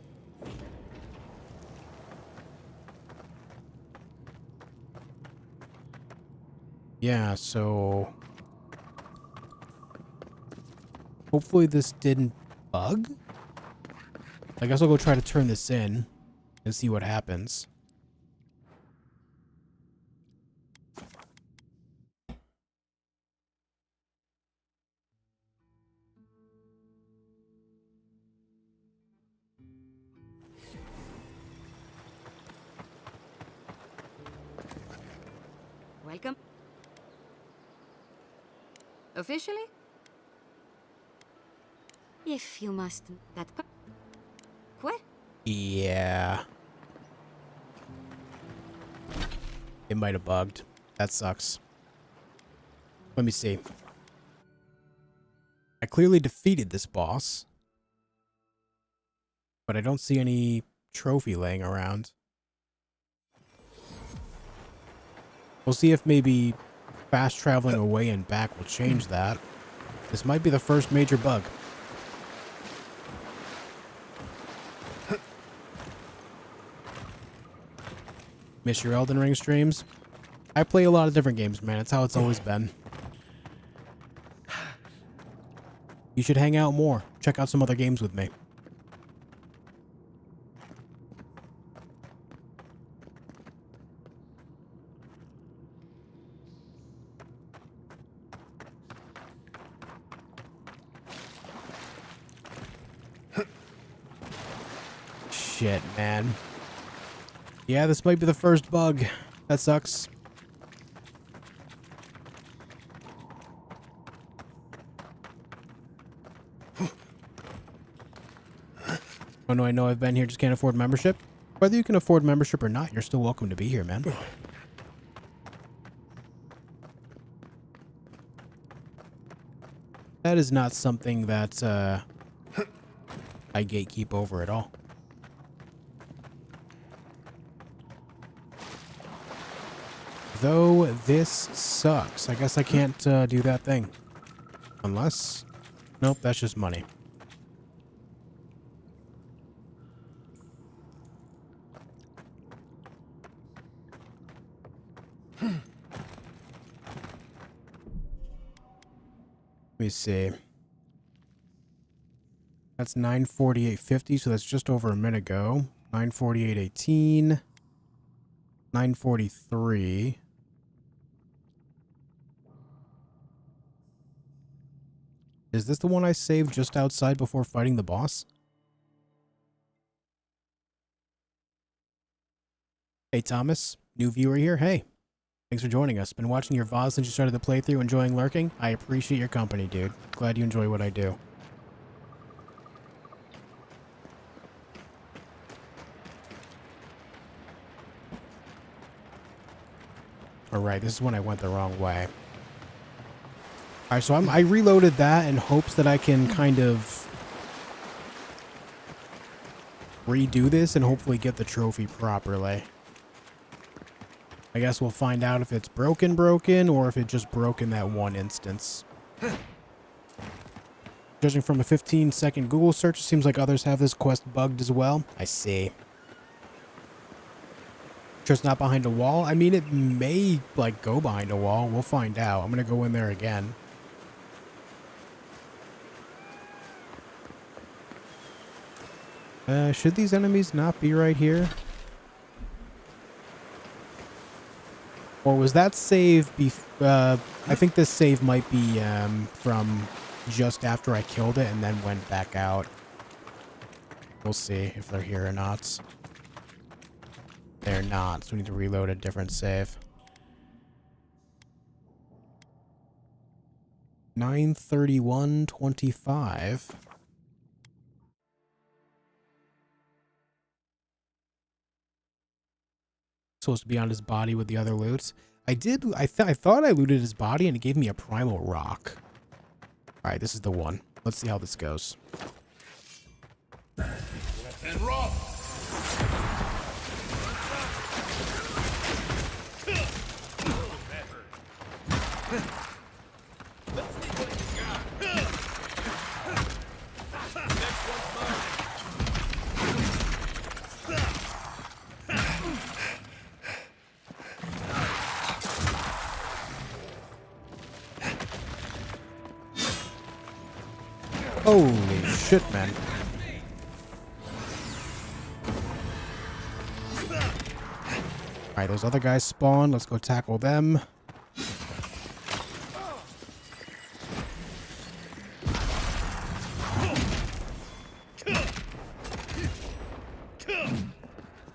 Yeah, so hopefully this didn't bug. I guess I'll go try to turn this in and see what happens.
Welcome. Officially? If you must... That... What?
Yeah. It might have bugged. That sucks. Let me see. I clearly defeated this boss, but I don't see any trophy laying around. We'll see if maybe fast traveling away and back will change that. This might be the first major bug. Miss your Elden Ring streams? I play a lot of different games, man. It's how it's always been. You should hang out more. Check out some other games with me. Shit, man. Yeah, this might be the first bug. That sucks. Oh no, I know I've been here, just can't afford membership. Whether you can afford membership or not, you're still welcome to be here, man. That is not something that I gatekeep over at all. Though this sucks. I guess I can't do that thing. Unless... Nope, that's just money. Let me see. That's 9:48:50, so that's just over a minute ago. 9:48:18. 9:43. Is this the one I saved just outside before fighting the boss? Hey Thomas, new viewer here. Hey, thanks for joining us. Been watching your VODs since you started the playthrough, enjoying lurking. I appreciate your company, dude. Glad you enjoy what I do. Alright, this is when I went the wrong way. Alright, so I reloaded that in hopes that I can kind of redo this and hopefully get the trophy properly. I guess we'll find out if it's broken or if it just broke in that one instance. Judging from a 15-second Google search, it seems like others have this quest bugged as well. I see. Sure it's not behind a wall? I mean, it may, like, go behind a wall. We'll find out. I'm gonna go in there again. Should these enemies not be right here? Or was that save I think this save might be from just after I killed it and then went back out. We'll see if they're here or not. They're not, so we need to reload a different save. 9:31:25. Supposed to be on his body with the other loot. I thought I looted his body and it gave me a primal rock. All right, this is the one. Let's see how this goes.
And rock. Let's see what you got. Next one's mine.
Holy shit, man. Alright, those other guys spawn. Let's go tackle them.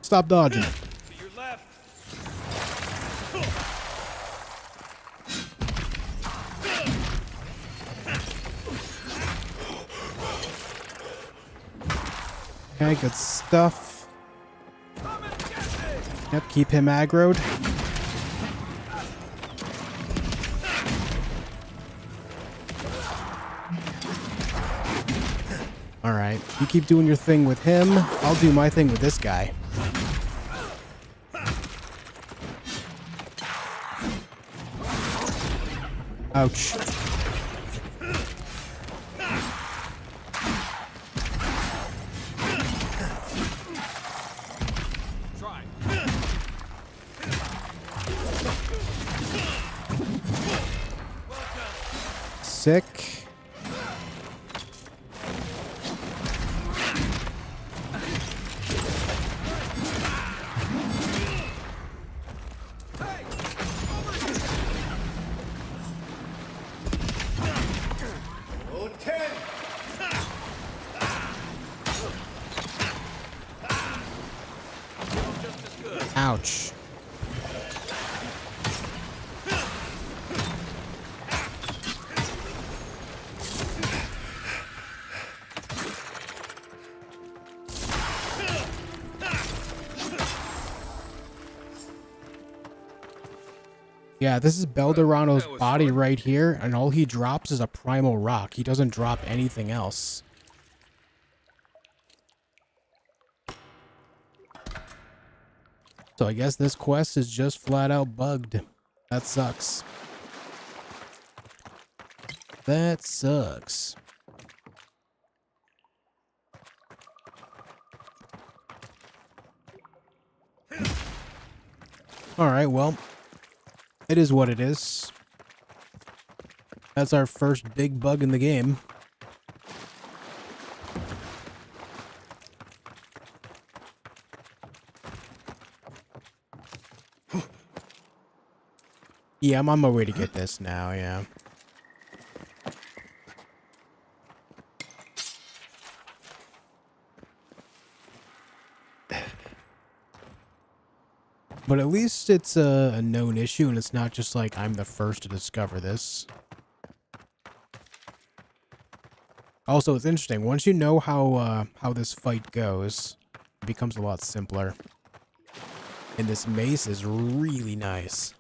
Stop dodging.
To your left.
Okay, good stuff. Yep, keep him aggroed. Alright, you keep doing your thing with him. I'll do my thing with this guy. Ouch. Sick. Ouch. Yeah, this is Belderano's body right here, and all he drops is a primal rock. He doesn't drop anything else. So I guess this quest is just flat out bugged. That sucks. That sucks. Alright, well, it is what it is. That's our first big bug in the game. Yeah, I'm on my way to get this now, yeah. But at least it's a known issue, and it's not just like I'm the first to discover this. Also, it's interesting. Once you know how this fight goes, it becomes a lot simpler. And this mace is really nice.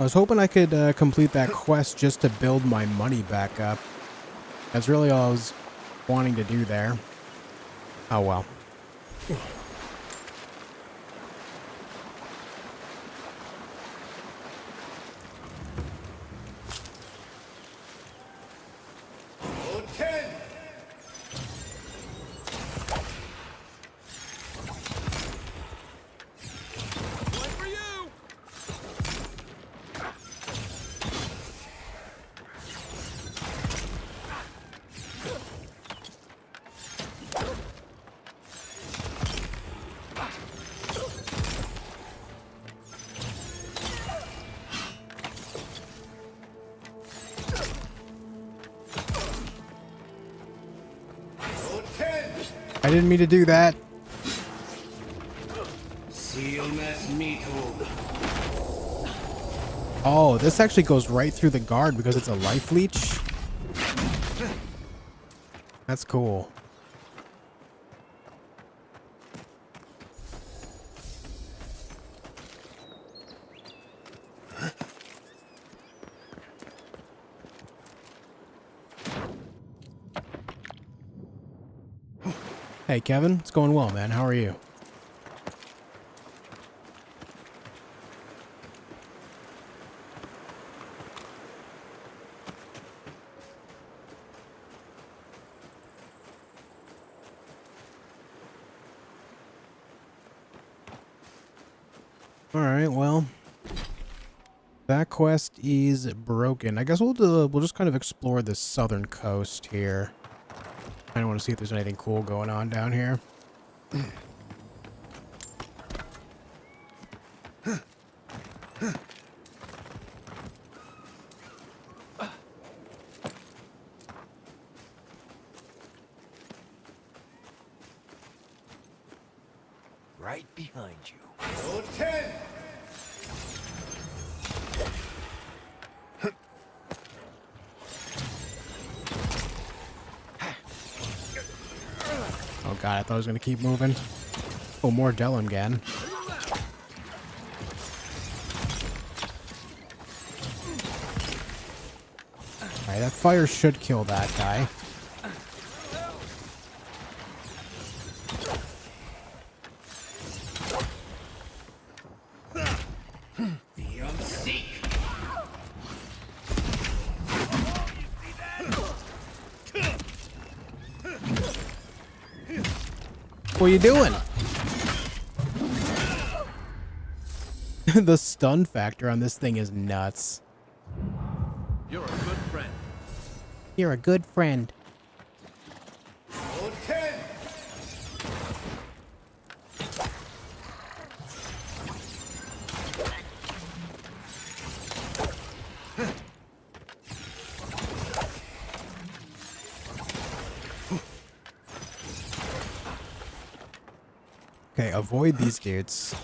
I was hoping I could complete that quest just to build my money back up. That's really all I was wanting to do there. Oh well. I didn't mean to do that. Oh, this actually goes right through the guard because it's a life leech. That's cool. Hey, Kevin. It's going well, man. How are you? All right, well, that quest is broken. I guess we'll just kind of explore the southern coast here. I don't want to see if there's anything cool going on down here.
Right behind you.
Totem!
Oh god, I thought I was going to keep moving. Oh, more Dellingan. Alright, that fire should kill that guy. What are you doing? The stun factor on this thing is nuts.
You're a good friend.
You're a good friend. Okay, avoid these dudes.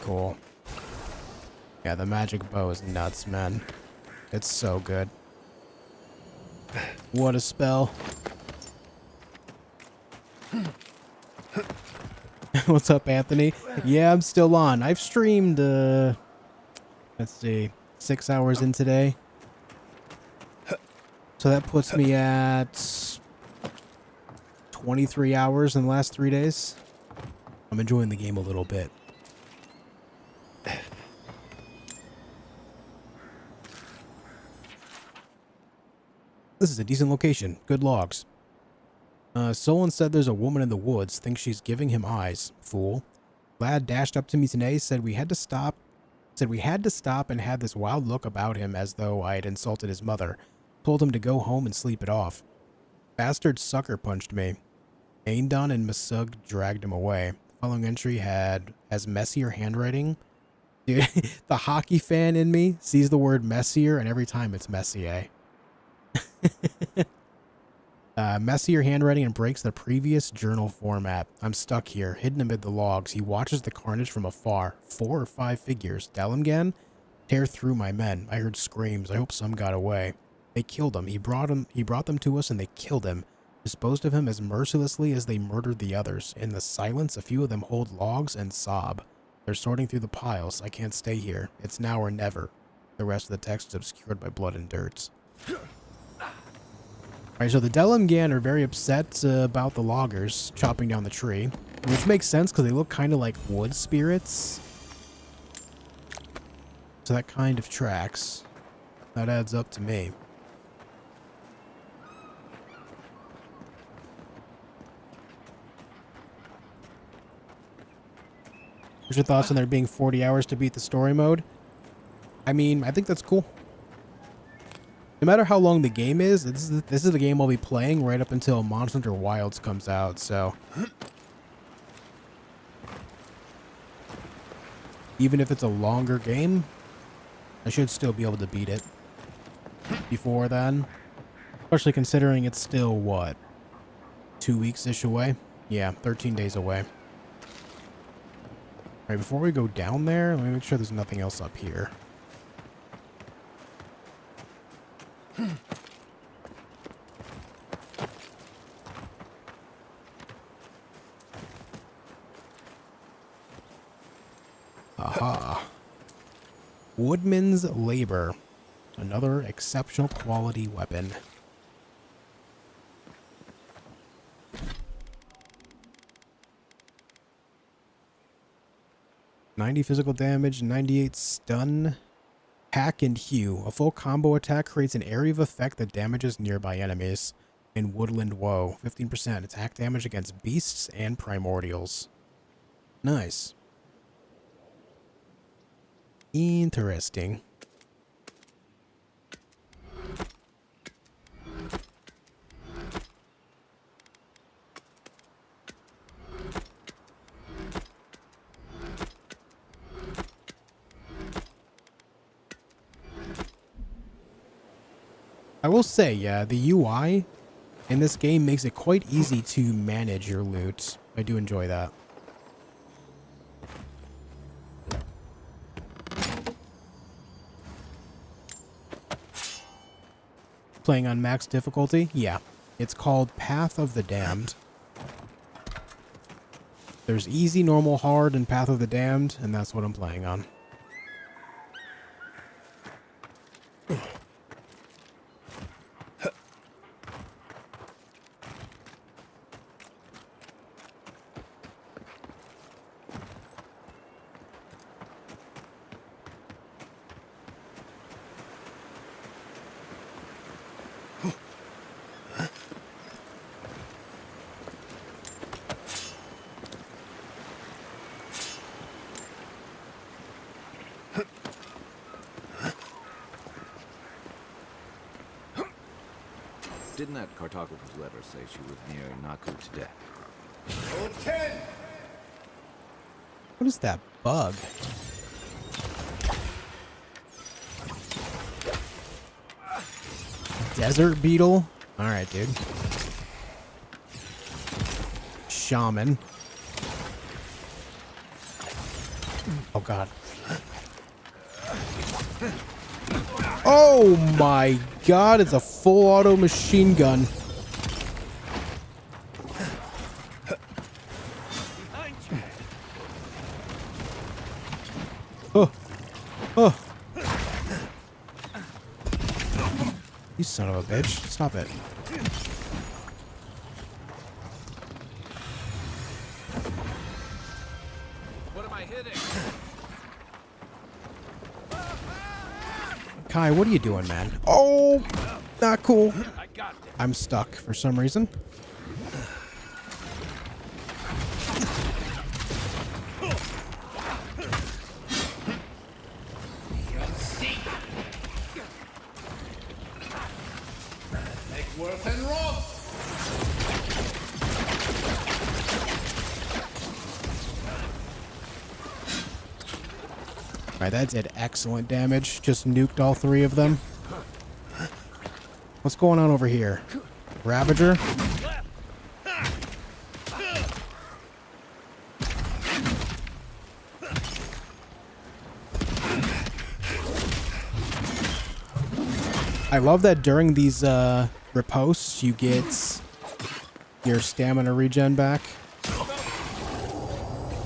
Cool. Yeah, the magic bow is nuts, man. It's so good. What a spell. What's up, Anthony? Yeah, I'm still on. I've streamed, let's see, 6 hours in today. So that puts me at 23 hours in the last 3 days. I'm enjoying the game a little bit. This is a decent location. Good logs. Solon said there's a woman in the woods. Thinks she's giving him eyes. Fool. Lad dashed up to me today. Said we had to stop. And had this wild look about him as though I had insulted his mother. Told him to go home and sleep it off. Bastard sucker punched me. Aindon and Masug dragged him away. The following entry has messier handwriting. Dude, the hockey fan in me sees the word messier and every time it's Messier. Messier handwriting and breaks the previous journal format. I'm stuck here, hidden amid the logs. He watches the carnage from afar. 4 or 5 figures. Dellingan tear through my men. I heard screams. I hope some got away. They killed him. He brought them to us and they killed him. disposed of him as mercilessly as they murdered the others. In the silence, a few of them hold logs and sob. They're sorting through the piles. I can't stay here. It's now or never. The rest of the text is obscured by blood and dirt. Alright, so the Delimgan are very upset about the loggers chopping down the tree, which makes sense because they look kind of like wood spirits. So that kind of tracks. That adds up to me. What's your thoughts on there being 40 hours to beat the story mode? I mean, I think that's cool. No matter how long the game is, this is the game I'll be playing right up until Monster Hunter Wilds comes out, so... Even if it's a longer game, I should still be able to beat it before then. Especially considering it's still, what, 2 weeks-ish away? Yeah, 13 days away. Alright, before we go down there, let me make sure there's nothing else up here. Aha. Woodman's Labor. Another exceptional quality weapon. $90 physical damage, 98 stun, hack and hew. A full combo attack creates an area of effect that damages nearby enemies. In Woodland Woe, 15% attack damage against beasts and primordials. Nice. Interesting. I will say, yeah, the UI in this game makes it quite easy to manage your loot. I do enjoy that. Playing on max difficulty? Yeah. It's called Path of the Damned. There's easy, normal, hard, and Path of the Damned, and that's what I'm playing on.
Didn't that cartographer's letter say she was near Naku today?
Totem!
What is that bug? Desert beetle? Alright, dude. Shaman. Oh, God. Oh, my God. It's a full auto machine gun. Oh. Oh. You son of a bitch. Stop it.
What am I hitting?
Kai, what are you doing, man? Oh, not cool. I'm stuck for some reason. Alright, that did excellent damage. Just nuked all three of them. What's going on over here? Ravager? I love that during these riposts you get your stamina regen back.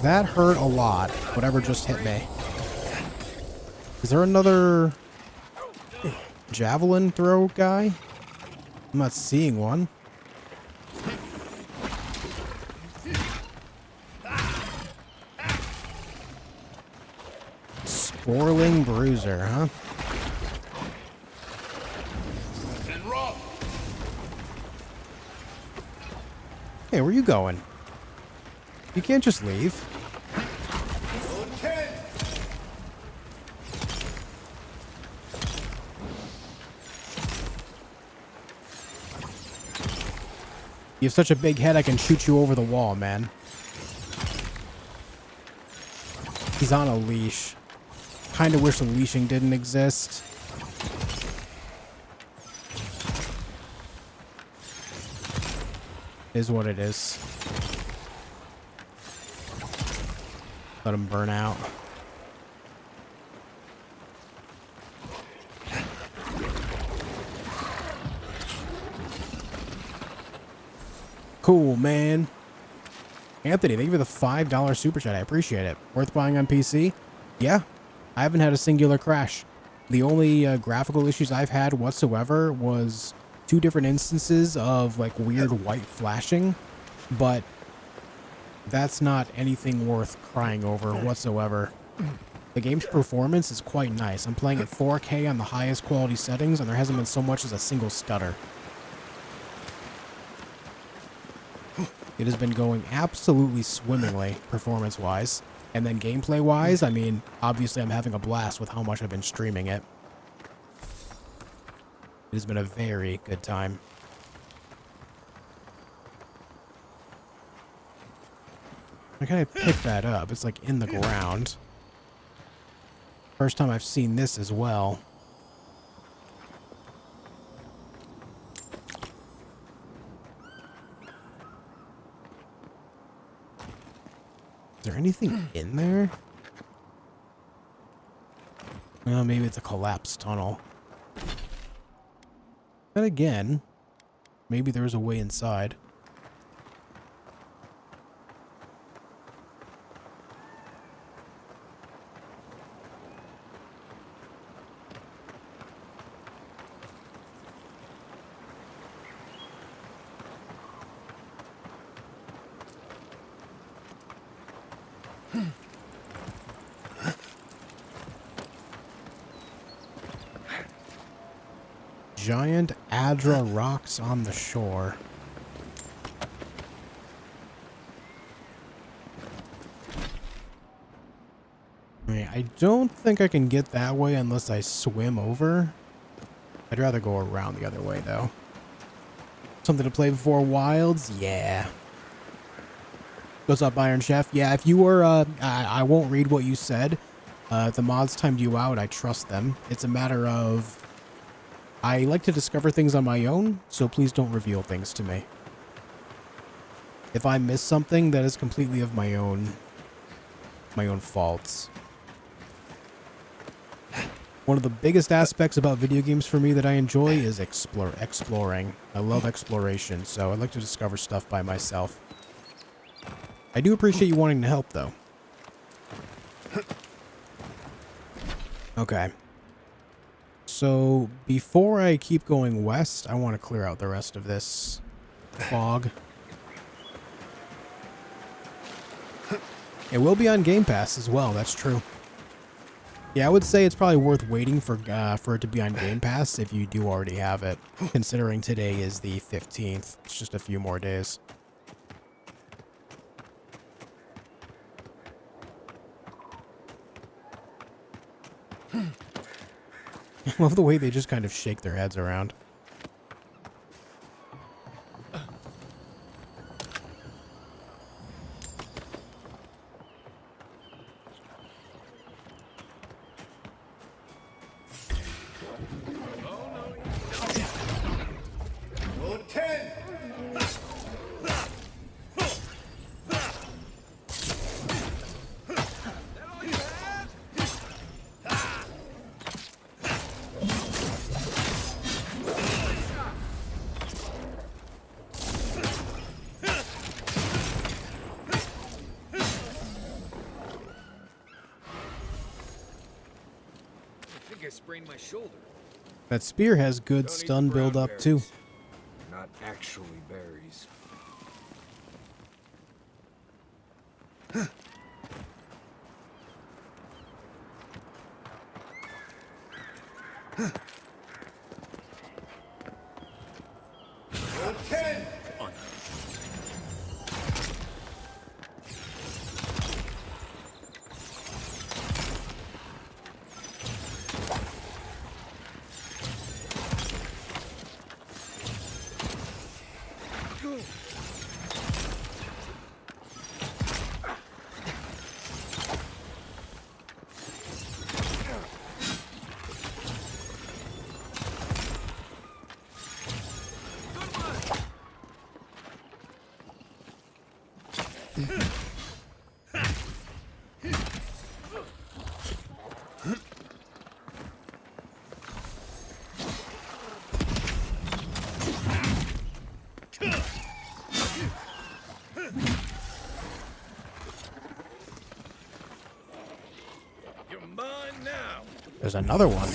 That hurt a lot, whatever just hit me. Is there another javelin throw guy? I'm not seeing one. Sporling bruiser, huh? Hey, where you going? You can't just leave. You have such a big head, I can shoot you over the wall, man. He's on a leash. Kinda wish the leashing didn't exist. Is what it is. Let him burn out. Cool, man. Anthony, thank you for the $5 super chat. I appreciate it. Worth buying on PC? Yeah. I haven't had a singular crash. The only graphical issues I've had whatsoever was 2 different instances of like weird white flashing, but that's not anything worth crying over whatsoever. The game's performance is quite nice. I'm playing at 4K on the highest quality settings, and there hasn't been so much as a single stutter. It has been going absolutely swimmingly, performance-wise. And then gameplay-wise, I mean, obviously I'm having a blast with how much I've been streaming it. It has been a very good time. I kind of picked that up. It's like in the ground. First time I've seen this as well. Is there anything in there? Well, maybe it's a collapsed tunnel. But again, maybe there's a way inside. Giant Adra rocks on the shore. I don't think I can get that way unless I swim over. I'd rather go around the other way, though. Something to play before Wilds? Yeah. What's up, Iron Chef? Yeah, if you were, I won't read what you said. If the mods timed you out, I trust them. It's a matter of... I like to discover things on my own, so please don't reveal things to me. If I miss something, that is completely of my own faults. One of the biggest aspects about video games for me that I enjoy is exploring. I love exploration, so I like to discover stuff by myself. I do appreciate you wanting to help, though. Okay. So, before I keep going west, I want to clear out the rest of this fog. It will be on Game Pass as well, that's true. Yeah, I would say it's probably worth waiting for it to be on Game Pass if you do already have it, considering today is the 15th. It's just a few more days. I love the way they just kind of shake their heads around.
sprain my shoulder.
That spear has good
Don't eat
stun
the brown
build up too.
berries. Not actually berries.
Roll 10!
You're mine now.
There's another one.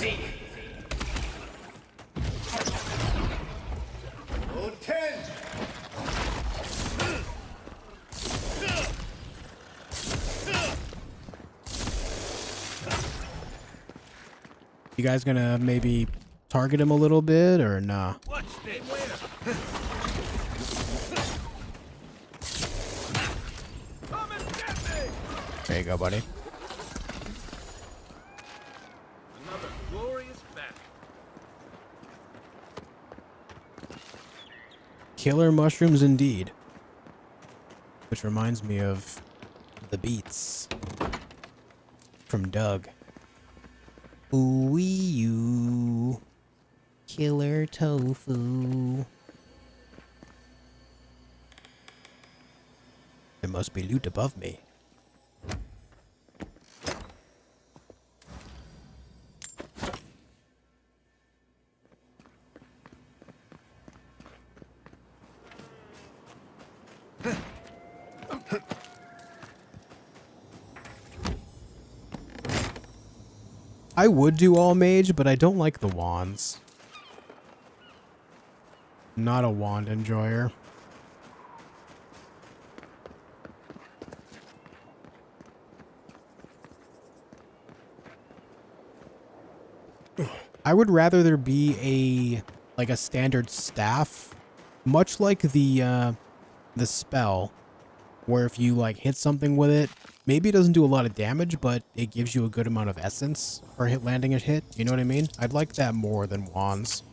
Roll 10!
You guys gonna maybe target him a little bit or nah?
Watch this. Where? Come and get me!
There you go, buddy.
Another glorious battle.
Killer mushrooms indeed. Which reminds me of the beats from Doug. Ooh you killer tofu. There must be loot above me. I would do all mage, but I don't like the wands. Not a wand enjoyer. I would rather there be a standard staff, much like the spell, where if you hit something with it, maybe it doesn't do a lot of damage, but it gives you a good amount of essence for landing a hit. You know what I mean? I'd like that more than wands.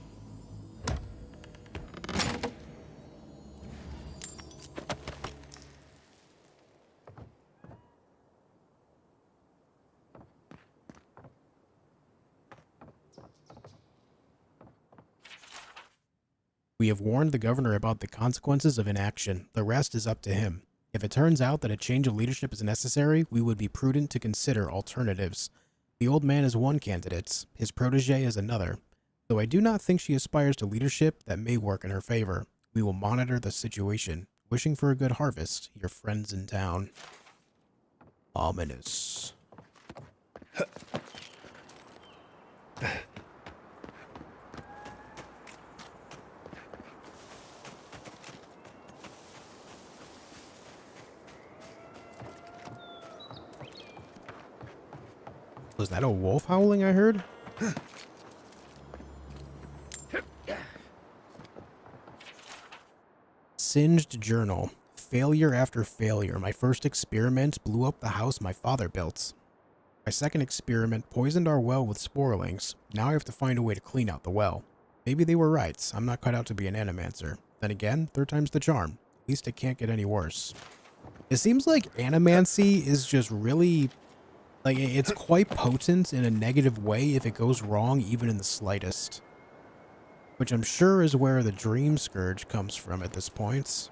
We have warned the governor about the consequences of inaction. The rest is up to him. If it turns out that a change of leadership is necessary, we would be prudent to consider alternatives. The old man is one candidate, his protege is another. Though I do not think she aspires to leadership, that may work in her favor. We will monitor the situation. Wishing for a good harvest, your friends in town. Ominous. Was that a wolf howling I heard? Singed journal. Failure after failure. My first experiment blew up the house my father built. My second experiment poisoned our well with sporelings. Now I have to find a way to clean out the well. Maybe they were right. I'm not cut out to be an animancer. Then again, third time's the charm. At least it can't get any worse. It seems like animancy is just really... it's quite potent in a negative way if it goes wrong even in the slightest. Which I'm sure is where the Dream Scourge comes from at this point.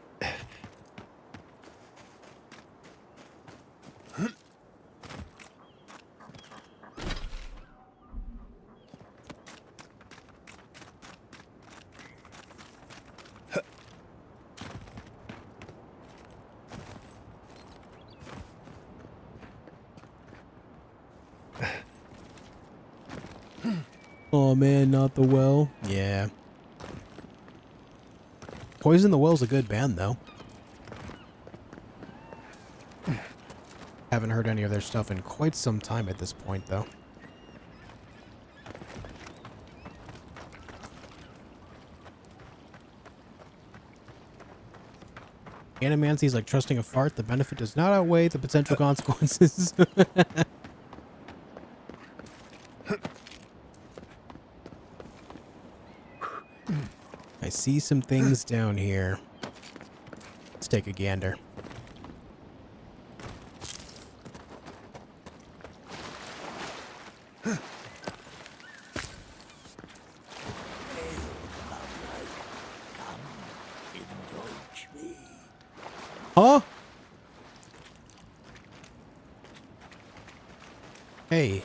Oh man, not the well. Yeah. Poison the Well's a good band though. Haven't heard any of their stuff in quite some time at this point though. Animancy's like trusting a fart. The benefit does not outweigh the potential consequences. I see some things down here. Let's take a gander. Huh? Hey.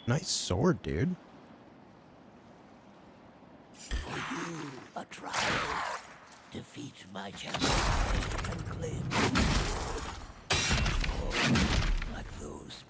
Nice sword, dude.
For you, a trial. Defeat my champion and claim like those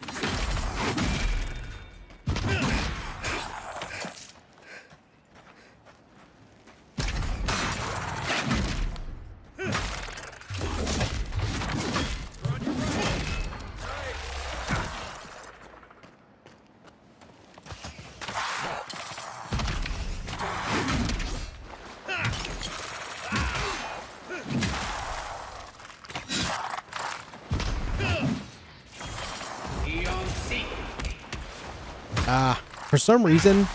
For some reason,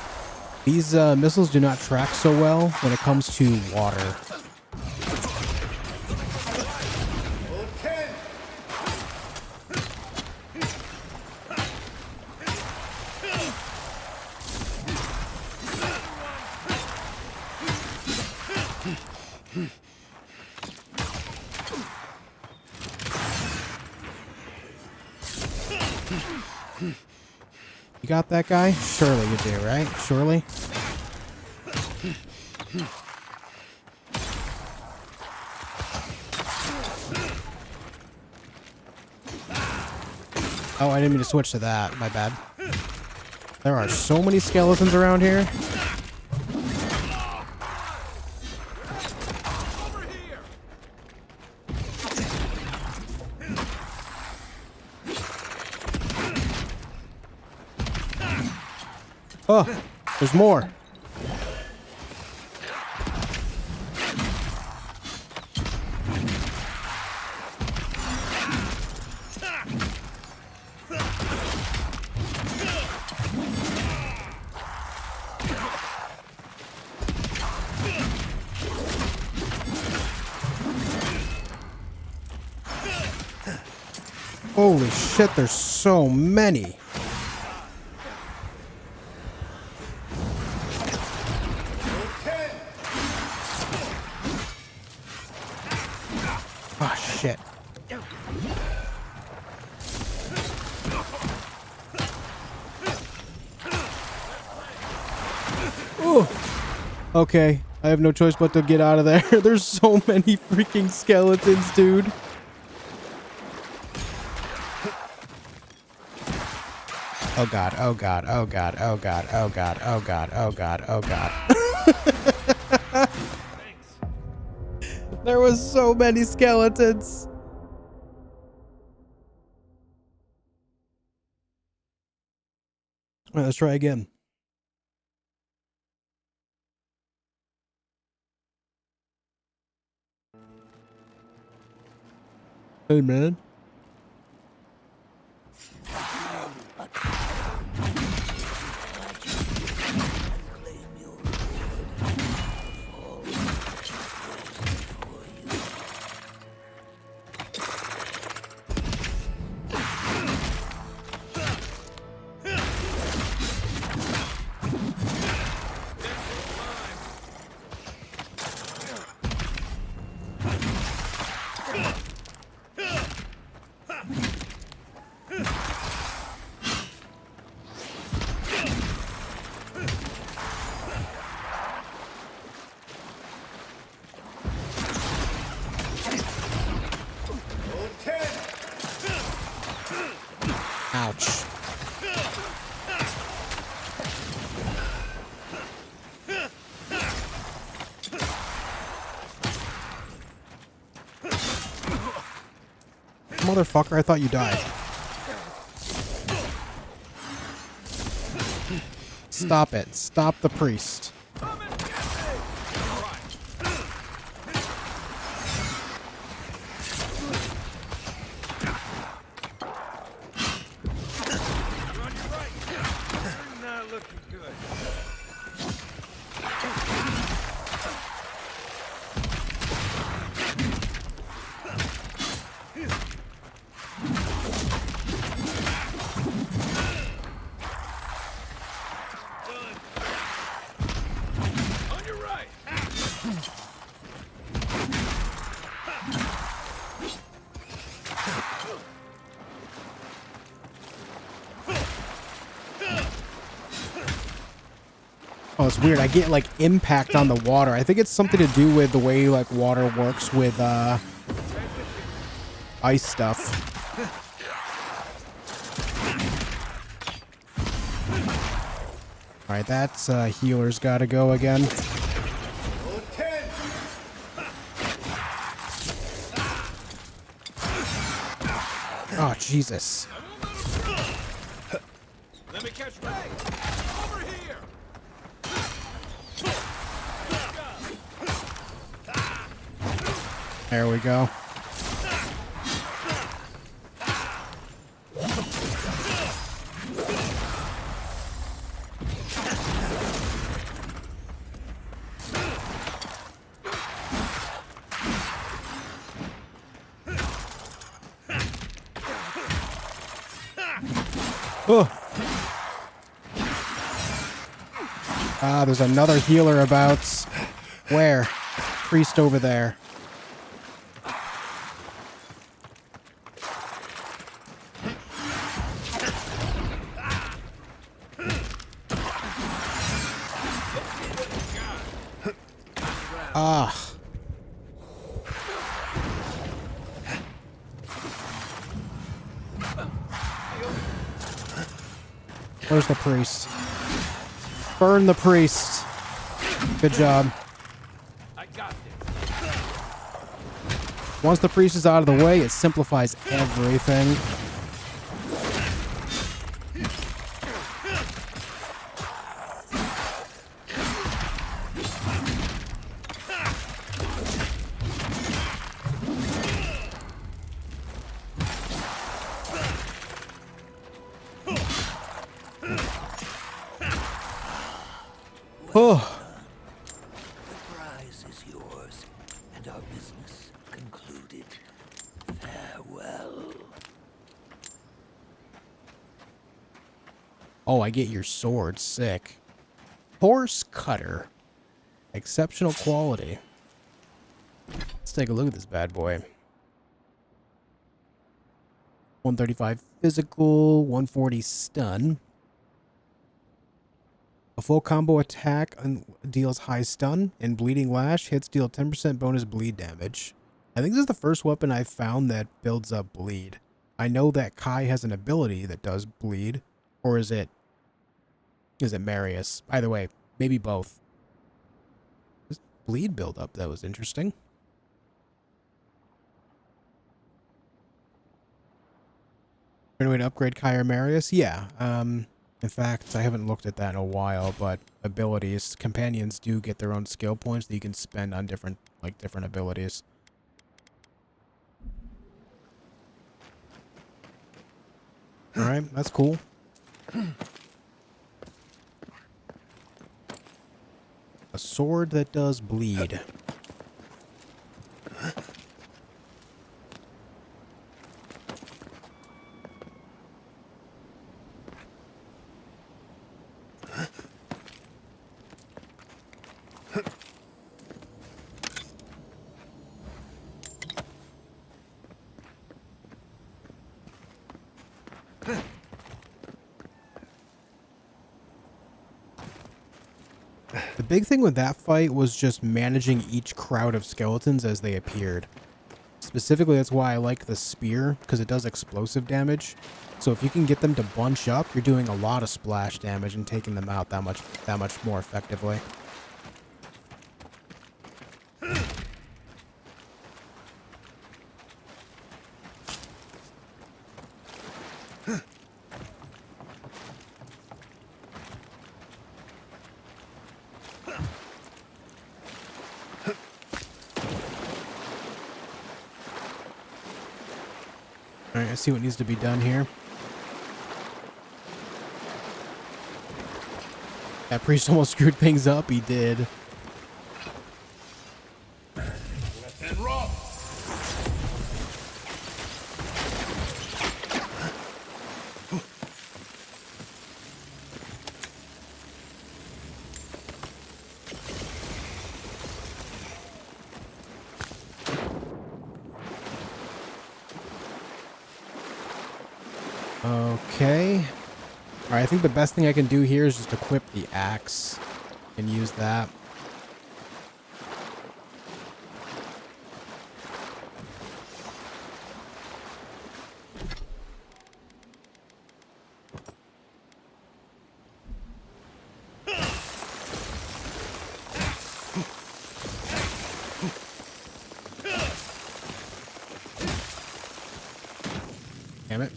these missiles do not track so well when it comes to water. You got that guy? Surely you do, right? Surely? Oh, I didn't mean to switch to that. My bad. There are so many skeletons around here. Oh, there's more. Holy shit, there's so many. Oh, shit. Ooh. Okay, I have no choice but to get out of there. There's so many freaking skeletons, dude. Oh god, oh god, oh god, oh god, oh god, oh god, oh god, oh god. There was so many skeletons. All right, let's try again. Hey, man. motherfucker. I thought you died. Stop it. Stop the priest. Oh, it's weird. I get like impact on the water. I think it's something to do with the way like water works with ice stuff. All right, that's healer's got to go again. Oh, Jesus.
Let me catch Ray. Over here.
There we go. Oh. Ah, there's another healer about. Where? Priest over there. Ah. Where's the priest? Burn the priest. Good job. Once the priest is out of the way, it simplifies everything. Oh.
The prize is yours, and our business concluded. Farewell.
Oh, I get your sword. Sick. Horse cutter. Exceptional quality. Let's take a look at this bad boy. 135 physical, 140 stun. A full combo attack deals high stun, and bleeding lash hits deal 10% bonus bleed damage. I think this is the first weapon I've found that builds up bleed. I know that Kai has an ability that does bleed, or is it Marius? Either way, maybe both. This bleed build up, that was interesting. Going to upgrade Kai or Marius? Yeah. In fact, I haven't looked at that in a while, but abilities, companions do get their own skill points that you can spend on different abilities. All right, that's cool. A sword that does bleed. The big thing with that fight was just managing each crowd of skeletons as they appeared. Specifically, that's why I like the spear, because it does explosive damage. So if you can get them to bunch up, you're doing a lot of splash damage and taking them out that much more effectively. I see what needs to be done here. That priest almost screwed things up. He did.
And rock!
Okay. Alright, I think the best thing I can do here is just equip the axe and use that. Damn it.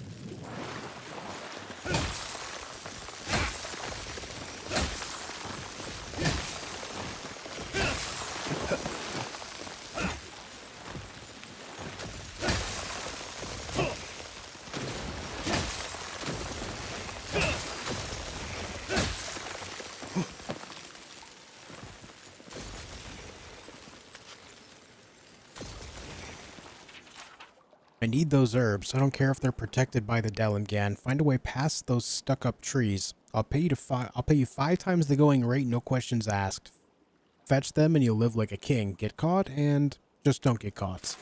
I need those herbs. I don't care if they're protected by the Delengan. Find a way past those stuck-up trees. I'll pay you 5 times the going rate, no questions asked. Fetch them and you'll live like a king. Get caught and just don't get caught.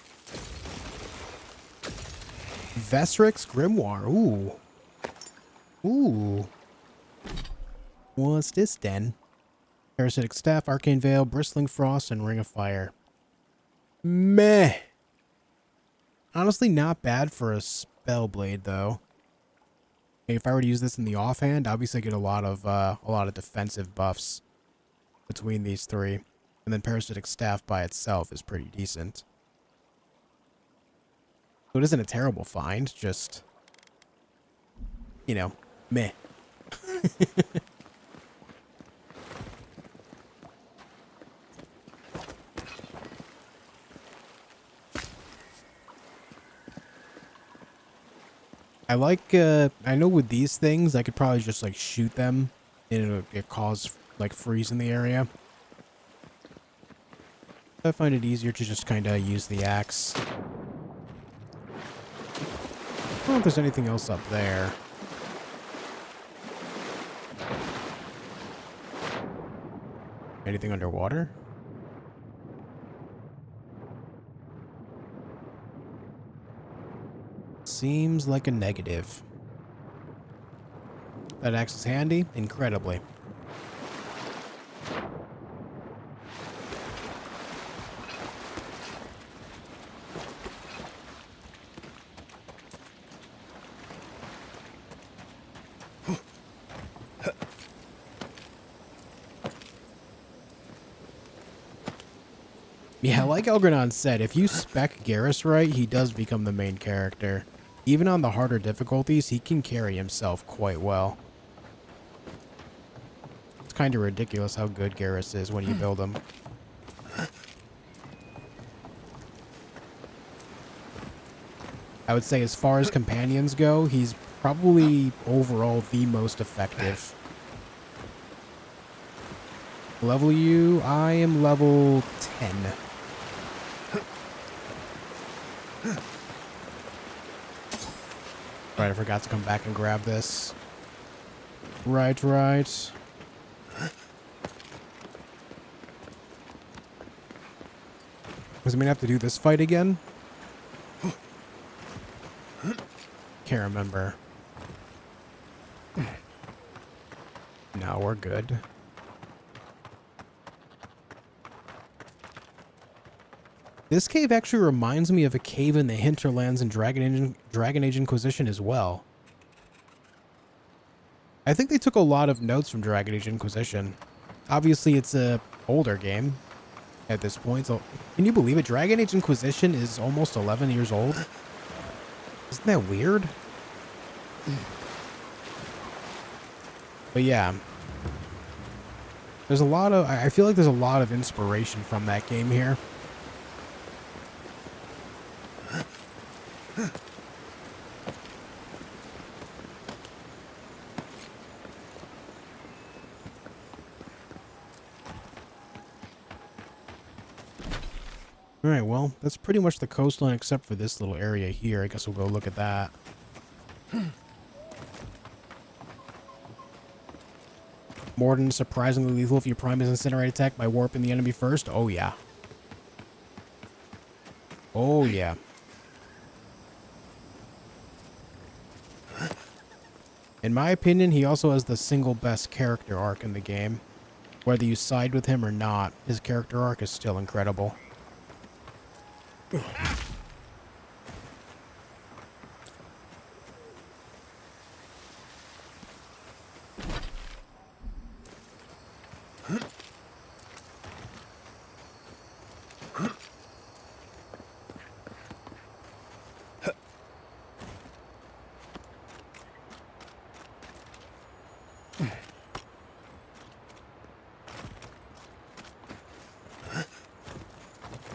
Vesric's Grimoire. Ooh. Ooh. What's this then? Parasitic Staff, Arcane Veil, Bristling Frost, and Ring of Fire. Meh. Honestly, not bad for a Spellblade, though. If I were to use this in the offhand, obviously I get a lot of defensive buffs between these three. And then Parasitic Staff by itself is pretty decent. So it isn't a terrible find, just, you know, meh. I like, I know with these things, I could probably just, like, shoot them, and it'll cause, like, freeze in the area. I find it easier to just kind of use the axe. I don't know if there's anything else up there. Anything underwater? Seems like a negative. That axe is handy, incredibly. Yeah, like Elgranon said, if you spec Garrus right, he does become the main character. Even on the harder difficulties, he can carry himself quite well. It's kind of ridiculous how good Garrus is when you build him. I would say as far as companions go, he's probably overall the most effective. Level you, I am level 10. Right, I forgot to come back and grab this. Right. Was I gonna have to do this fight again? Can't remember. No, we're good. This cave actually reminds me of a cave in the Hinterlands and Dragon Age Inquisition as well. I think they took a lot of notes from Dragon Age Inquisition. Obviously, it's a older game at this point, so can you believe it? Dragon Age Inquisition is almost 11 years old. Isn't that weird? But yeah. There's a lot of, I feel like there's a lot of inspiration from that game here. Alright, well, that's pretty much the coastline except for this little area here. I guess we'll go look at that. Morden surprisingly lethal if you prime his incinerate attack by warping the enemy first. Oh, yeah. Oh, yeah. In my opinion, he also has the single best character arc in the game. Whether you side with him or not, his character arc is still incredible.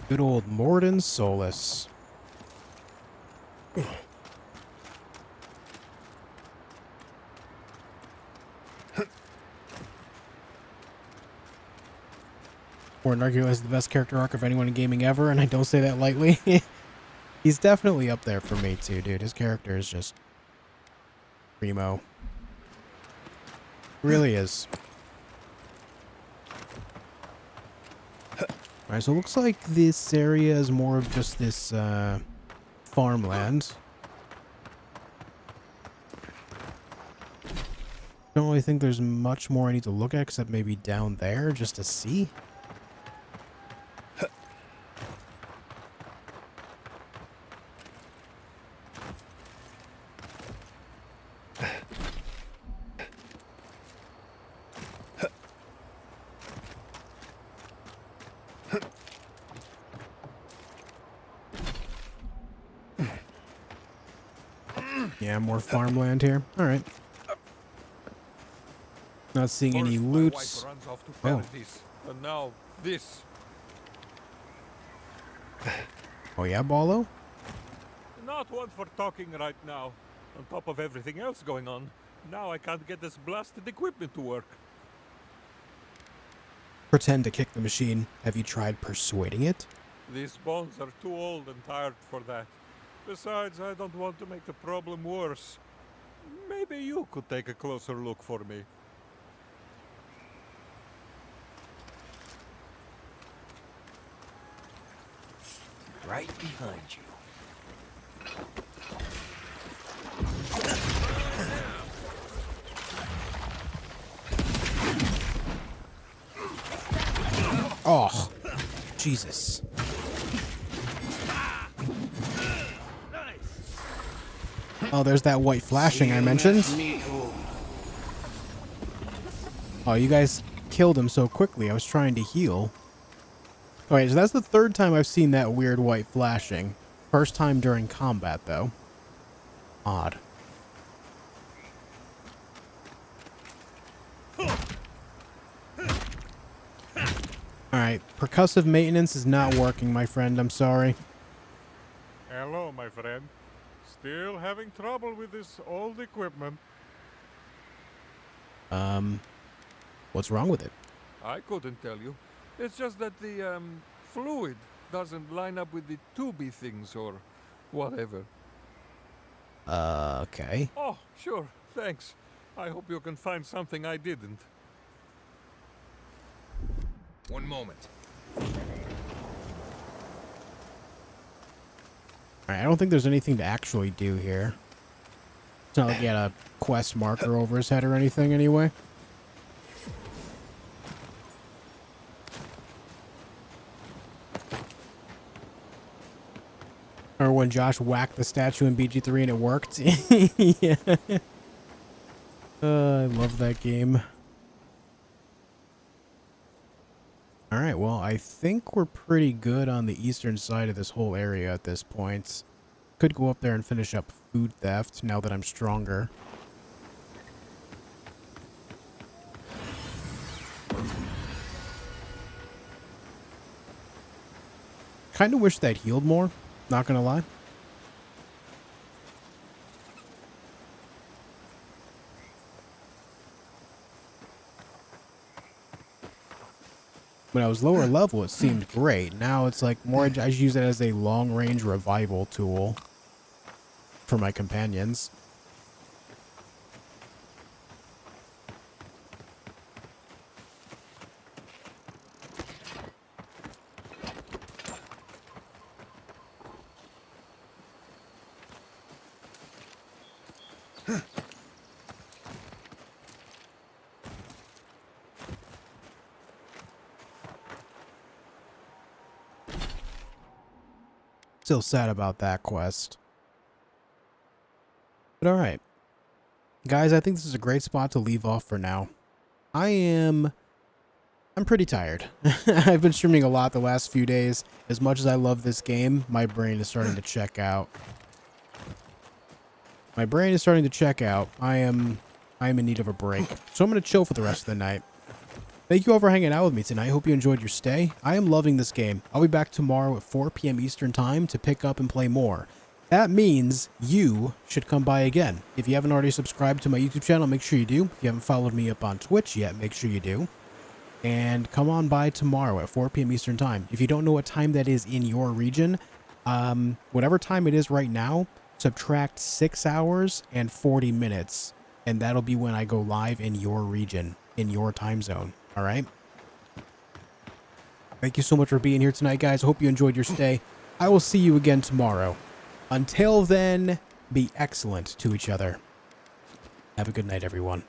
Good old Morden Solus. Morden arguably has the best character arc of anyone in gaming ever, and I don't say that lightly. He's definitely up there for me too, dude. His character is just primo. Really is. Alright, so it looks like this area is more of just this farmland. Don't really think there's much more I need to look at except maybe down there just to see. Yeah, more farmland here. Alright. Not seeing any loots. Oh.
Paradis, and now this.
Oh yeah, Ballo?
Not one for talking right now. On top of everything else going on, now I can't get this blasted equipment to work.
Pretend to kick the machine. Have you tried persuading it?
These bones are too old and tired for that. Besides, I don't want to make the problem worse. Maybe you could take a closer look for me.
Right behind you.
Oh, Jesus. Oh, there's that white flashing I mentioned. Oh, you guys killed him so quickly. I was trying to heal. Alright, so that's the third time I've seen that weird white flashing. First time during combat, though. Odd. Alright, percussive maintenance is not working, my friend. I'm sorry.
Hello, my friend. Still having trouble with this old equipment.
What's wrong with it?
I couldn't tell you. It's just that the fluid doesn't line up with the tubey things or whatever.
Okay.
Oh, sure. Thanks. I hope you can find something I didn't.
One moment.
Alright, I don't think there's anything to actually do here. It's not like he had a quest marker over his head or anything anyway. Or when Josh whacked the statue in BG3 and it worked. Yeah. I love that game. Alright, well, I think we're pretty good on the eastern side of this whole area at this point. Could go up there and finish up food theft now that I'm stronger. Kind of wish that healed more, not gonna lie. When I was lower level, it seemed great. Now it's like more, I just use it as a long-range revival tool for my companions. Still sad about that quest. But alright. Guys, I think this is a great spot to leave off for now. I'm pretty tired. I've been streaming a lot the last few days. As much as I love this game, my brain is starting to check out. My brain is starting to check out. I am in need of a break. So I'm going to chill for the rest of the night. Thank you all for hanging out with me tonight. Hope you enjoyed your stay. I am loving this game. I'll be back tomorrow at 4 p.m. Eastern Time to pick up and play more. That means you should come by again. If you haven't already subscribed to my YouTube channel, make sure you do. If you haven't followed me up on Twitch yet, make sure you do. And come on by tomorrow at 4 p.m. Eastern Time. If you don't know what time that is in your region, whatever time it is right now, subtract 6 hours and 40 minutes. And that'll be when I go live in your region, in your time zone. All right. Thank you so much for being here tonight, guys. I hope you enjoyed your stay. I will see you again tomorrow. Until then, be excellent to each other. Have a good night, everyone.